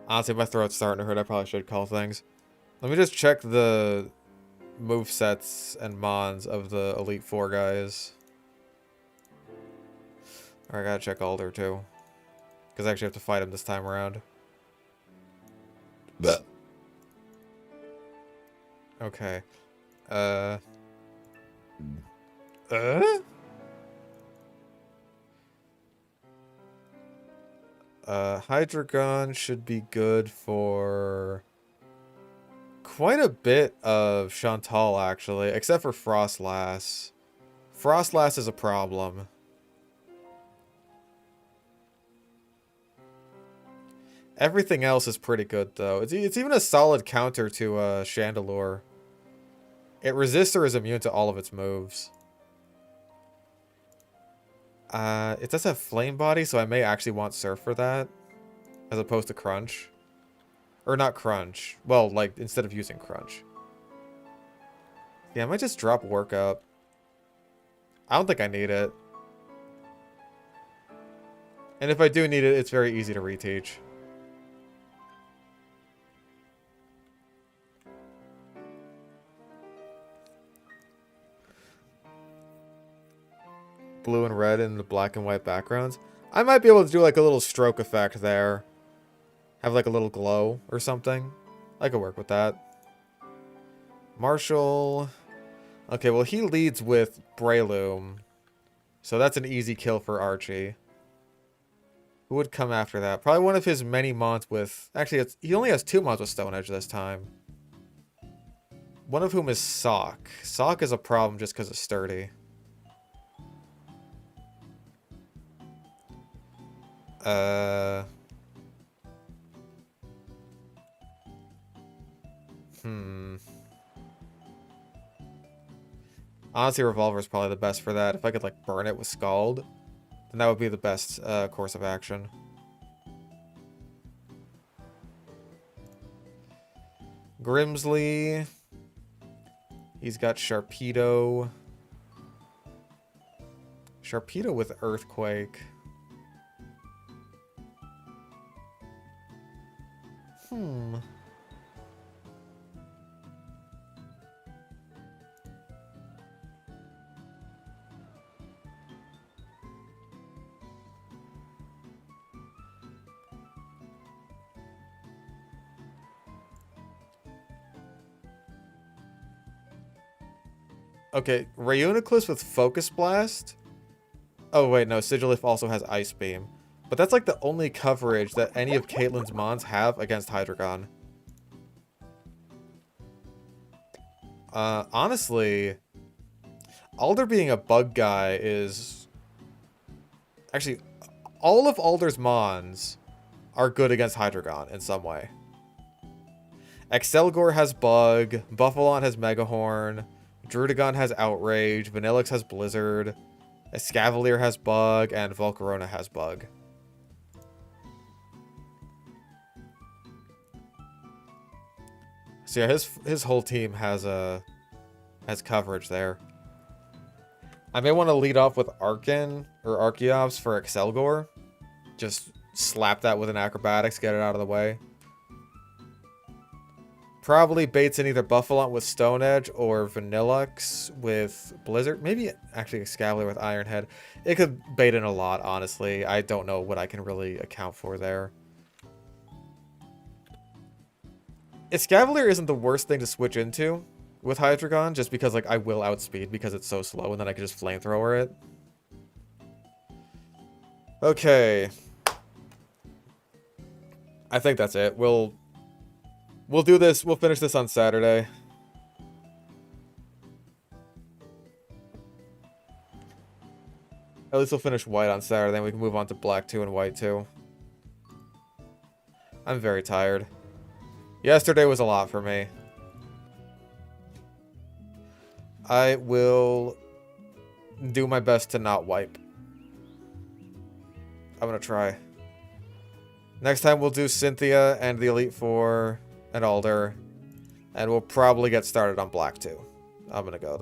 Honestly, my throat's starting to hurt. I probably should call things. Let me just check the movesets and mons of the Elite Four guys. Or I gotta check Alder too. Because I actually have to fight him this time around. But okay. Hydreigon should be good for quite a bit of Chantal, actually, except for Frostlass. Frostlass is a problem. Everything else is pretty good, though. It's even a solid counter to Chandelure. It resists or is immune to all of its moves. It does have Flame Body, so I may actually want Surf for that. As opposed to Crunch. Or not Crunch. Well, like, instead of using Crunch. Yeah, I might just drop Work Up. I don't think I need it. And if I do need it, it's very easy to reteach. Blue and red in the black and white backgrounds. I might be able to do like a little stroke effect there. Have like a little glow or something. I could work with that. Marshall. Okay, well he leads with Breloom. So that's an easy kill for Archie. Who would come after that? Probably one of his many mons with... Actually, he only has 2 mons with Stone Edge this time. One of whom is Sock. Sock is a problem just because it's sturdy. Honestly, Revolver is probably the best for that. If I could, like, burn it with Scald, then that would be the best course of action. Grimsley. He's got Sharpedo. Sharpedo with Earthquake. Okay, Reuniclus with Focus Blast. Oh wait, no, Sigilif also has Ice Beam. But that's like the only coverage that any of Caitlyn's Mons have against Hydreigon. Honestly, Alder being a bug guy is... Actually, all of Alder's Mons are good against Hydreigon in some way. Excelgor has Bug, Buffalon has Megahorn, Drudigon has Outrage, Vanillix has Blizzard, Escavalier has Bug, and Volcarona has Bug. So yeah, his whole team has coverage there. I may want to lead off with Arcan or Archeops for Excelgor. Just slap that with an Acrobatics, get it out of the way. Probably baits in either Buffalon with Stone Edge or Vanillux with Blizzard. Maybe actually Escavalier with Iron Head. It could bait in a lot, honestly. I don't know what I can really account for there. Escavalier isn't the worst thing to switch into with Hydreigon, just because like I will outspeed because it's so slow, and then I can just flamethrower it. Okay. I think that's it. We'll do this. We'll finish this on Saturday. At least we'll finish white on Saturday, then we can move on to black 2 and white 2. I'm very tired. Yesterday was a lot for me. I will do my best to not wipe. I'm gonna try. Next time we'll do Cynthia and the Elite Four and Alder. And we'll probably get started on black 2. I'm gonna go